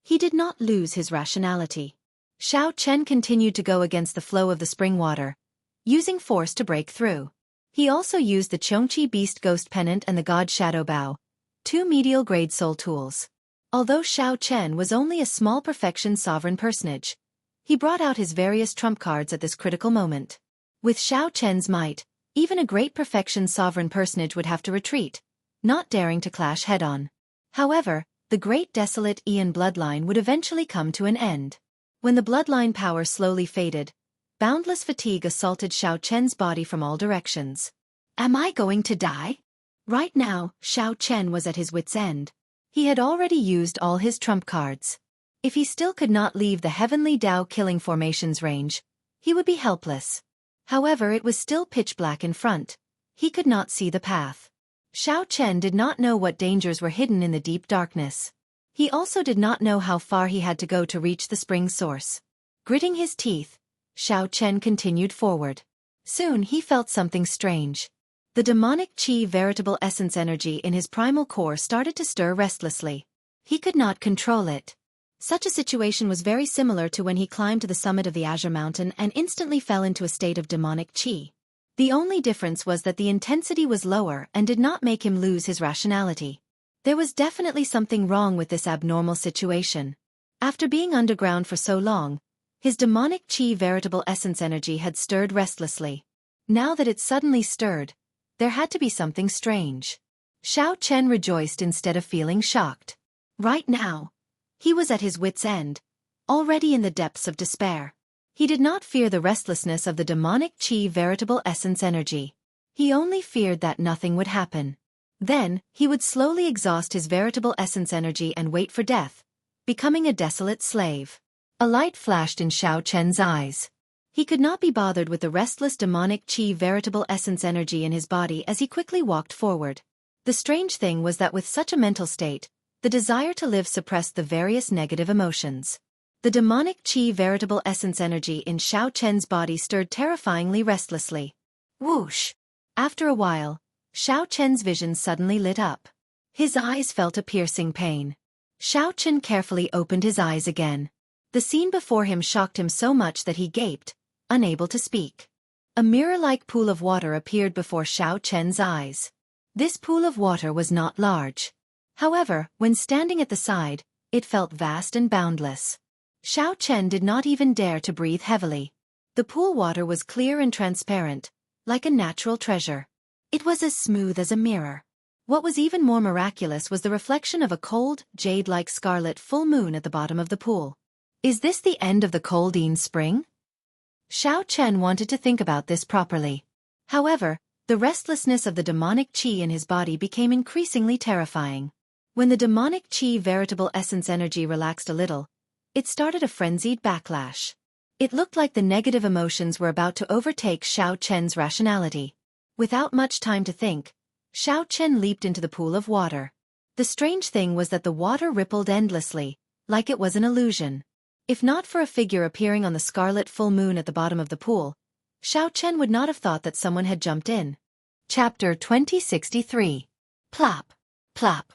he did not lose his rationality. Xiao Chen continued to go against the flow of the spring water, using force to break through. He also used the Chongqi Beast Ghost Pennant and the God Shadow Bow, two medial-grade soul tools. Although Xiao Chen was only a small perfection sovereign personage, he brought out his various trump cards at this critical moment. With Xiao Chen's might, even a great perfection sovereign personage would have to retreat, not daring to clash head-on. However, the great desolate Ian bloodline would eventually come to an end. When the bloodline power slowly faded, boundless fatigue assaulted Xiao Chen's body from all directions. Am I going to die? Right now, Xiao Chen was at his wit's end. He had already used all his trump cards. If he still could not leave the heavenly Dao killing formations range, he would be helpless. However, it was still pitch black in front. He could not see the path. Xiao Chen did not know what dangers were hidden in the deep darkness. He also did not know how far he had to go to reach the spring source. Gritting his teeth, Xiao Chen continued forward. Soon he felt something strange. The demonic qi veritable essence energy in his primal core started to stir restlessly. He could not control it. Such a situation was very similar to when he climbed to the summit of the Azure Mountain and instantly fell into a state of demonic qi. The only difference was that the intensity was lower and did not make him lose his rationality. There was definitely something wrong with this abnormal situation. After being underground for so long, his demonic qi veritable essence energy had stirred restlessly. Now that it suddenly stirred, there had to be something strange. Xiao Chen rejoiced instead of feeling shocked. Right now, he was at his wit's end, already in the depths of despair. He did not fear the restlessness of the demonic qi veritable essence energy. He only feared that nothing would happen. Then, he would slowly exhaust his veritable essence energy and wait for death, becoming a desolate slave. A light flashed in Xiao Chen's eyes. He could not be bothered with the restless demonic qi veritable essence energy in his body as he quickly walked forward. The strange thing was that with such a mental state, the desire to live suppressed the various negative emotions. The demonic qi veritable essence energy in Xiao Chen's body stirred terrifyingly restlessly. Whoosh! After a while, Xiao Chen's vision suddenly lit up. His eyes felt a piercing pain. Xiao Chen carefully opened his eyes again. The scene before him shocked him so much that he gaped, unable to speak. A mirror-like pool of water appeared before Xiao Chen's eyes. This pool of water was not large. However, when standing at the side, it felt vast and boundless. Xiao Chen did not even dare to breathe heavily. The pool water was clear and transparent, like a natural treasure. It was as smooth as a mirror. What was even more miraculous was the reflection of a cold, jade-like scarlet full moon at the bottom of the pool. Is this the end of the Coldine Spring? Xiao Chen wanted to think about this properly. However, the restlessness of the demonic qi in his body became increasingly terrifying. When the demonic qi veritable essence energy relaxed a little, it started a frenzied backlash. It looked like the negative emotions were about to overtake Xiao Chen's rationality. Without much time to think, Xiao Chen leaped into the pool of water. The strange thing was that the water rippled endlessly, like it was an illusion. If not for a figure appearing on the scarlet full moon at the bottom of the pool, Xiao Chen would not have thought that someone had jumped in. Chapter 2063. Plop. Plop.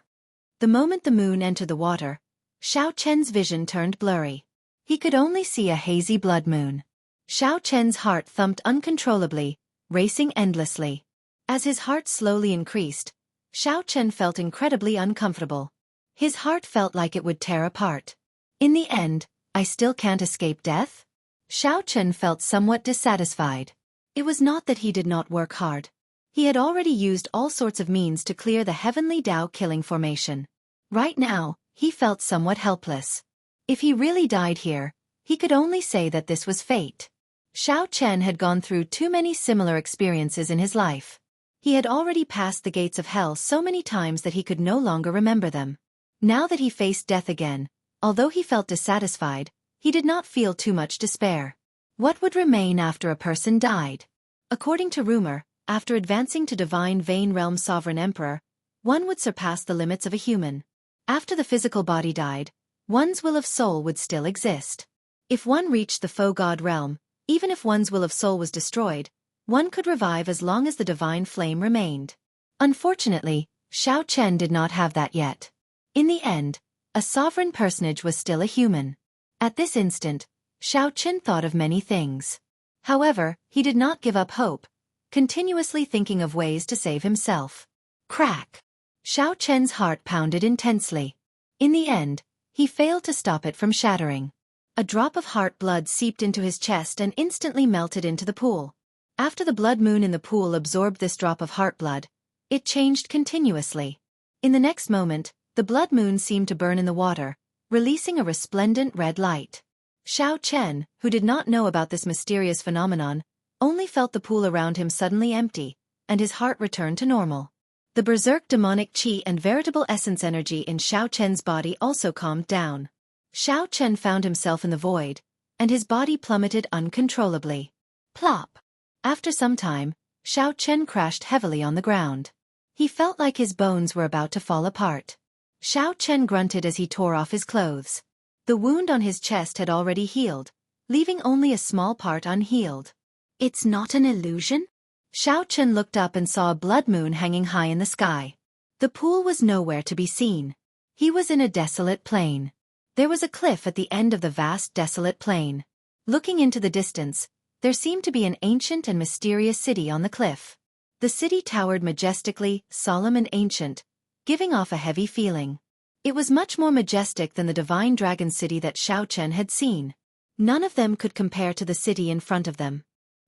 The moment the moon entered the water, Xiao Chen's vision turned blurry. He could only see a hazy blood moon. Xiao Chen's heart thumped uncontrollably, racing endlessly. As his heart slowly increased, Xiao Chen felt incredibly uncomfortable. His heart felt like it would tear apart. In the end, I still can't escape death? Xiao Chen felt somewhat dissatisfied. It was not that he did not work hard. He had already used all sorts of means to clear the heavenly Dao killing formation. Right now, he felt somewhat helpless. If he really died here, he could only say that this was fate. Xiao Chen had gone through too many similar experiences in his life. He had already passed the gates of hell so many times that he could no longer remember them. Now that he faced death again, although he felt dissatisfied, he did not feel too much despair. What would remain after a person died? According to rumor, after advancing to divine Vein Realm Sovereign Emperor, one would surpass the limits of a human. After the physical body died, one's will of soul would still exist. If one reached the Faux God realm, even if one's will of soul was destroyed, one could revive as long as the divine flame remained. Unfortunately, Xiao Chen did not have that yet. In the end, a sovereign personage was still a human. At this instant, Xiao Chen thought of many things. However, he did not give up hope, continuously thinking of ways to save himself. Crack! Xiao Chen's heart pounded intensely. In the end, he failed to stop it from shattering. A drop of heart blood seeped into his chest and instantly melted into the pool. After the blood moon in the pool absorbed this drop of heart blood, it changed continuously. In the next moment, the blood moon seemed to burn in the water, releasing a resplendent red light. Xiao Chen, who did not know about this mysterious phenomenon, only felt the pool around him suddenly empty, and his heart returned to normal. The berserk demonic qi and veritable essence energy in Xiao Chen's body also calmed down. Xiao Chen found himself in the void, and his body plummeted uncontrollably. Plop! After some time, Xiao Chen crashed heavily on the ground. He felt like his bones were about to fall apart. Xiao Chen grunted as he tore off his clothes. The wound on his chest had already healed, leaving only a small part unhealed. It's not an illusion? Xiao Chen looked up and saw a blood moon hanging high in the sky. The pool was nowhere to be seen. He was in a desolate plain. There was a cliff at the end of the vast desolate plain. Looking into the distance, there seemed to be an ancient and mysterious city on the cliff. The city towered majestically, solemn and ancient, giving off a heavy feeling. It was much more majestic than the divine dragon city that Xiao Chen had seen. None of them could compare to the city in front of them.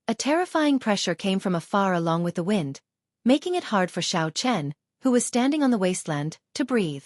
A terrifying pressure came from afar along with the wind, making it hard for Xiao Chen, who was standing on the wasteland, to breathe.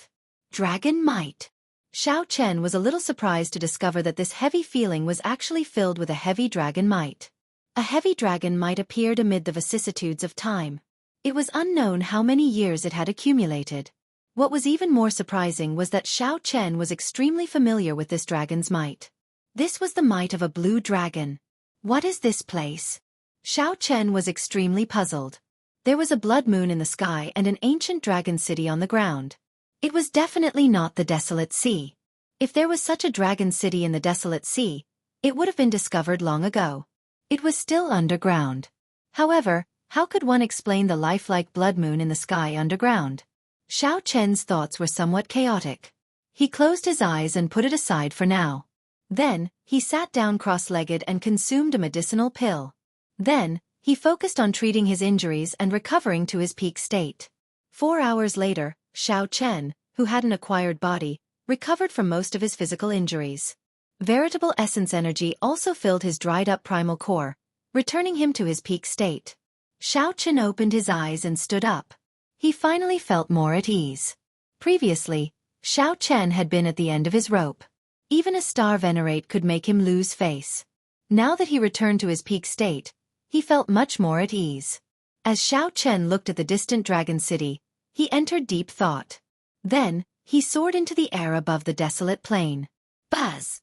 Dragon might. Xiao Chen was a little surprised to discover that this heavy feeling was actually filled with a heavy dragon might. A heavy dragon might appeared amid the vicissitudes of time. It was unknown how many years it had accumulated. What was even more surprising was that Xiao Chen was extremely familiar with this dragon's might. This was the might of a blue dragon. What is this place? Xiao Chen was extremely puzzled. There was a blood moon in the sky and an ancient dragon city on the ground. It was definitely not the desolate sea. If there was such a dragon city in the desolate sea, it would have been discovered long ago. It was still underground. However, how could one explain the lifelike blood moon in the sky underground? Xiao Chen's thoughts were somewhat chaotic. He closed his eyes and put it aside for now. Then, he sat down cross-legged and consumed a medicinal pill. Then, he focused on treating his injuries and recovering to his peak state. 4 hours later, Xiao Chen, who had an acquired body, recovered from most of his physical injuries. Veritable essence energy also filled his dried-up primal core, returning him to his peak state. Xiao Chen opened his eyes and stood up. He finally felt more at ease. Previously, Xiao Chen had been at the end of his rope. Even a star venerate could make him lose face. Now that he returned to his peak state, he felt much more at ease. As Xiao Chen looked at the distant dragon city, he entered deep thought. Then, he soared into the air above the desolate plain. Buzz!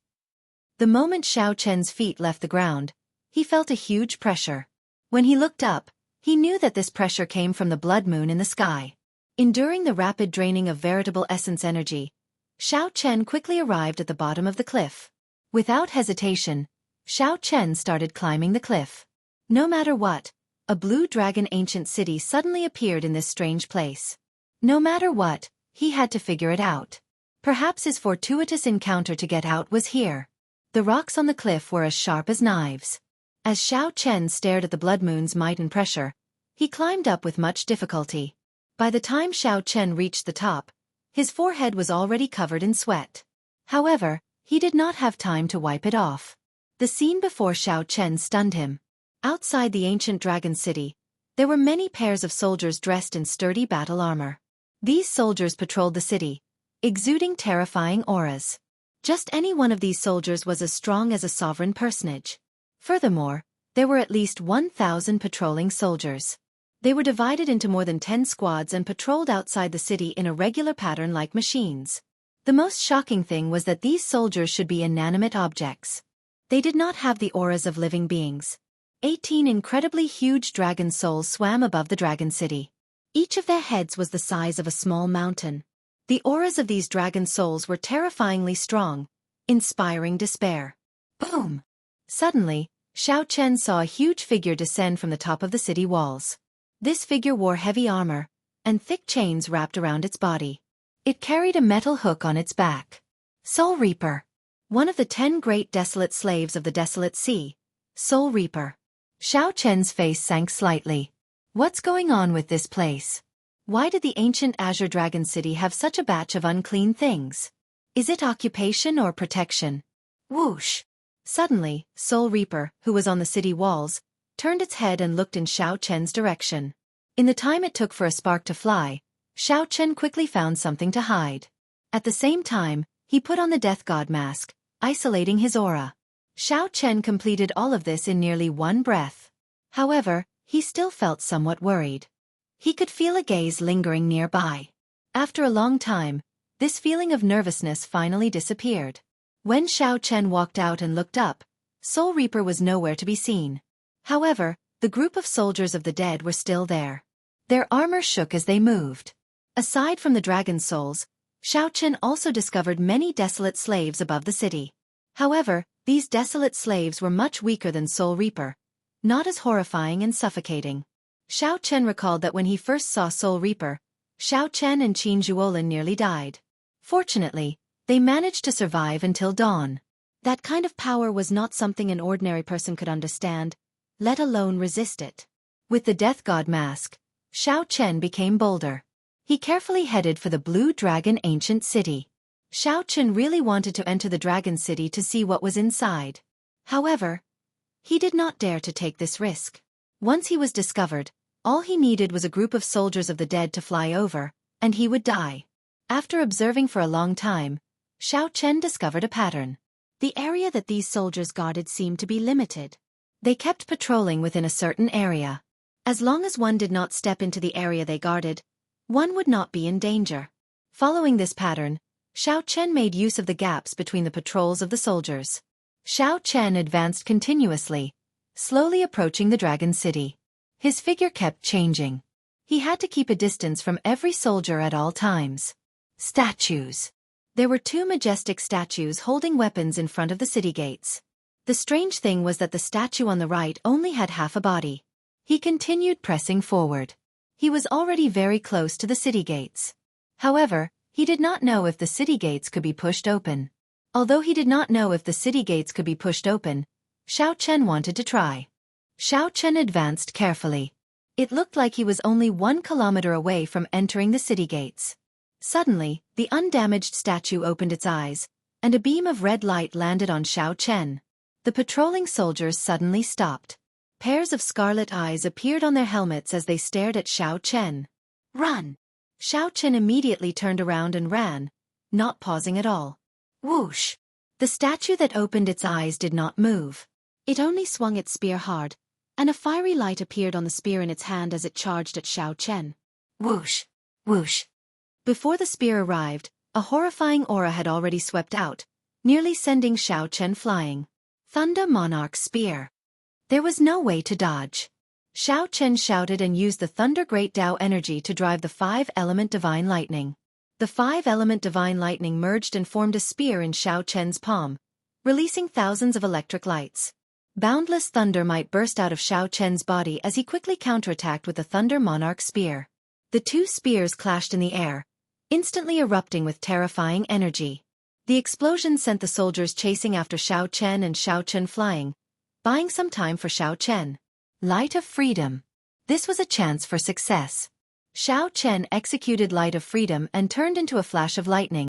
The moment Xiao Chen's feet left the ground, he felt a huge pressure. When he looked up, he knew that this pressure came from the blood moon in the sky. Enduring the rapid draining of veritable essence energy, Xiao Chen quickly arrived at the bottom of the cliff. Without hesitation, Xiao Chen started climbing the cliff. No matter what, a blue dragon ancient city suddenly appeared in this strange place. No matter what, he had to figure it out. Perhaps his fortuitous encounter to get out was here. The rocks on the cliff were as sharp as knives. As Xiao Chen stared at the blood moon's might and pressure, he climbed up with much difficulty. By the time Xiao Chen reached the top, his forehead was already covered in sweat. However, he did not have time to wipe it off. The scene before Xiao Chen stunned him. Outside the ancient dragon city, there were many pairs of soldiers dressed in sturdy battle armor. These soldiers patrolled the city, exuding terrifying auras. Just any one of these soldiers was as strong as a sovereign personage. Furthermore, there were at least 1,000 patrolling soldiers. They were divided into more than 10 squads and patrolled outside the city in a regular pattern like machines. The most shocking thing was that these soldiers should be inanimate objects. They did not have the auras of living beings. 18 incredibly huge dragon souls swam above the dragon city. Each of their heads was the size of a small mountain. The auras of these dragon souls were terrifyingly strong, inspiring despair. Boom! Suddenly, Xiao Chen saw a huge figure descend from the top of the city walls. This figure wore heavy armor, and thick chains wrapped around its body. It carried a metal hook on its back. Soul Reaper. One of the 10 great desolate slaves of the desolate sea. Soul Reaper. Xiao Chen's face sank slightly. What's going on with this place? Why did the ancient Azure Dragon City have such a batch of unclean things? Is it occupation or protection? Whoosh! Suddenly, Soul Reaper, who was on the city walls, turned its head and looked in Xiao Chen's direction. In the time it took for a spark to fly, Xiao Chen quickly found something to hide. At the same time, he put on the Death God mask, isolating his aura. Xiao Chen completed all of this in nearly one breath. However, he still felt somewhat worried. He could feel a gaze lingering nearby. After a long time, this feeling of nervousness finally disappeared. When Xiao Chen walked out and looked up, Soul Reaper was nowhere to be seen. However, the group of soldiers of the dead were still there. Their armor shook as they moved. Aside from the dragon souls, Xiao Chen also discovered many desolate slaves above the city. However, these desolate slaves were much weaker than Soul Reaper, not as horrifying and suffocating. Xiao Chen recalled that when he first saw Soul Reaper, Xiao Chen and Qin Zhuolin nearly died. Fortunately, they managed to survive until dawn. That kind of power was not something an ordinary person could understand, let alone resist it. With the Death God mask, Xiao Chen became bolder. He carefully headed for the Blue Dragon Ancient City. Xiao Chen really wanted to enter the Dragon City to see what was inside. However, he did not dare to take this risk. Once he was discovered, all he needed was a group of soldiers of the dead to fly over, and he would die. After observing for a long time, Xiao Chen discovered a pattern. The area that these soldiers guarded seemed to be limited. They kept patrolling within a certain area. As long as one did not step into the area they guarded, one would not be in danger. Following this pattern, Xiao Chen made use of the gaps between the patrols of the soldiers. Xiao Chen advanced continuously, slowly approaching the Dragon City. His figure kept changing. He had to keep a distance from every soldier at all times. Statues. There were two majestic statues holding weapons in front of the city gates. The strange thing was that the statue on the right only had half a body. He continued pressing forward. He was already very close to the city gates. However, he did not know if the city gates could be pushed open. Although he did not know if the city gates could be pushed open, Xiao Chen wanted to try. Xiao Chen advanced carefully. It looked like he was only 1 kilometer away from entering the city gates. Suddenly, the undamaged statue opened its eyes, and a beam of red light landed on Xiao Chen. The patrolling soldiers suddenly stopped. Pairs of scarlet eyes appeared on their helmets as they stared at Xiao Chen. Run! Xiao Chen immediately turned around and ran, not pausing at all. Whoosh! The statue that opened its eyes did not move. It only swung its spear hard, and a fiery light appeared on the spear in its hand as it charged at Xiao Chen. Whoosh! Whoosh! Before the spear arrived, a horrifying aura had already swept out, nearly sending Xiao Chen flying. Thunder Monarch Spear. There was no way to dodge. Xiao Chen shouted and used the Thunder Great Tao energy to drive the 5-element Divine Lightning. The 5-element Divine Lightning merged and formed a spear in Xiao Chen's palm, releasing thousands of electric lights. Boundless thunder might burst out of Xiao Chen's body as he quickly counterattacked with the Thunder Monarch Spear. The two spears clashed in the air, instantly erupting with terrifying energy. The explosion sent the soldiers chasing after Xiao Chen and Xiao Chen flying, buying some time for Xiao Chen. Light of Freedom. This was a chance for success. Xiao Chen executed Light of Freedom and turned into a flash of lightning.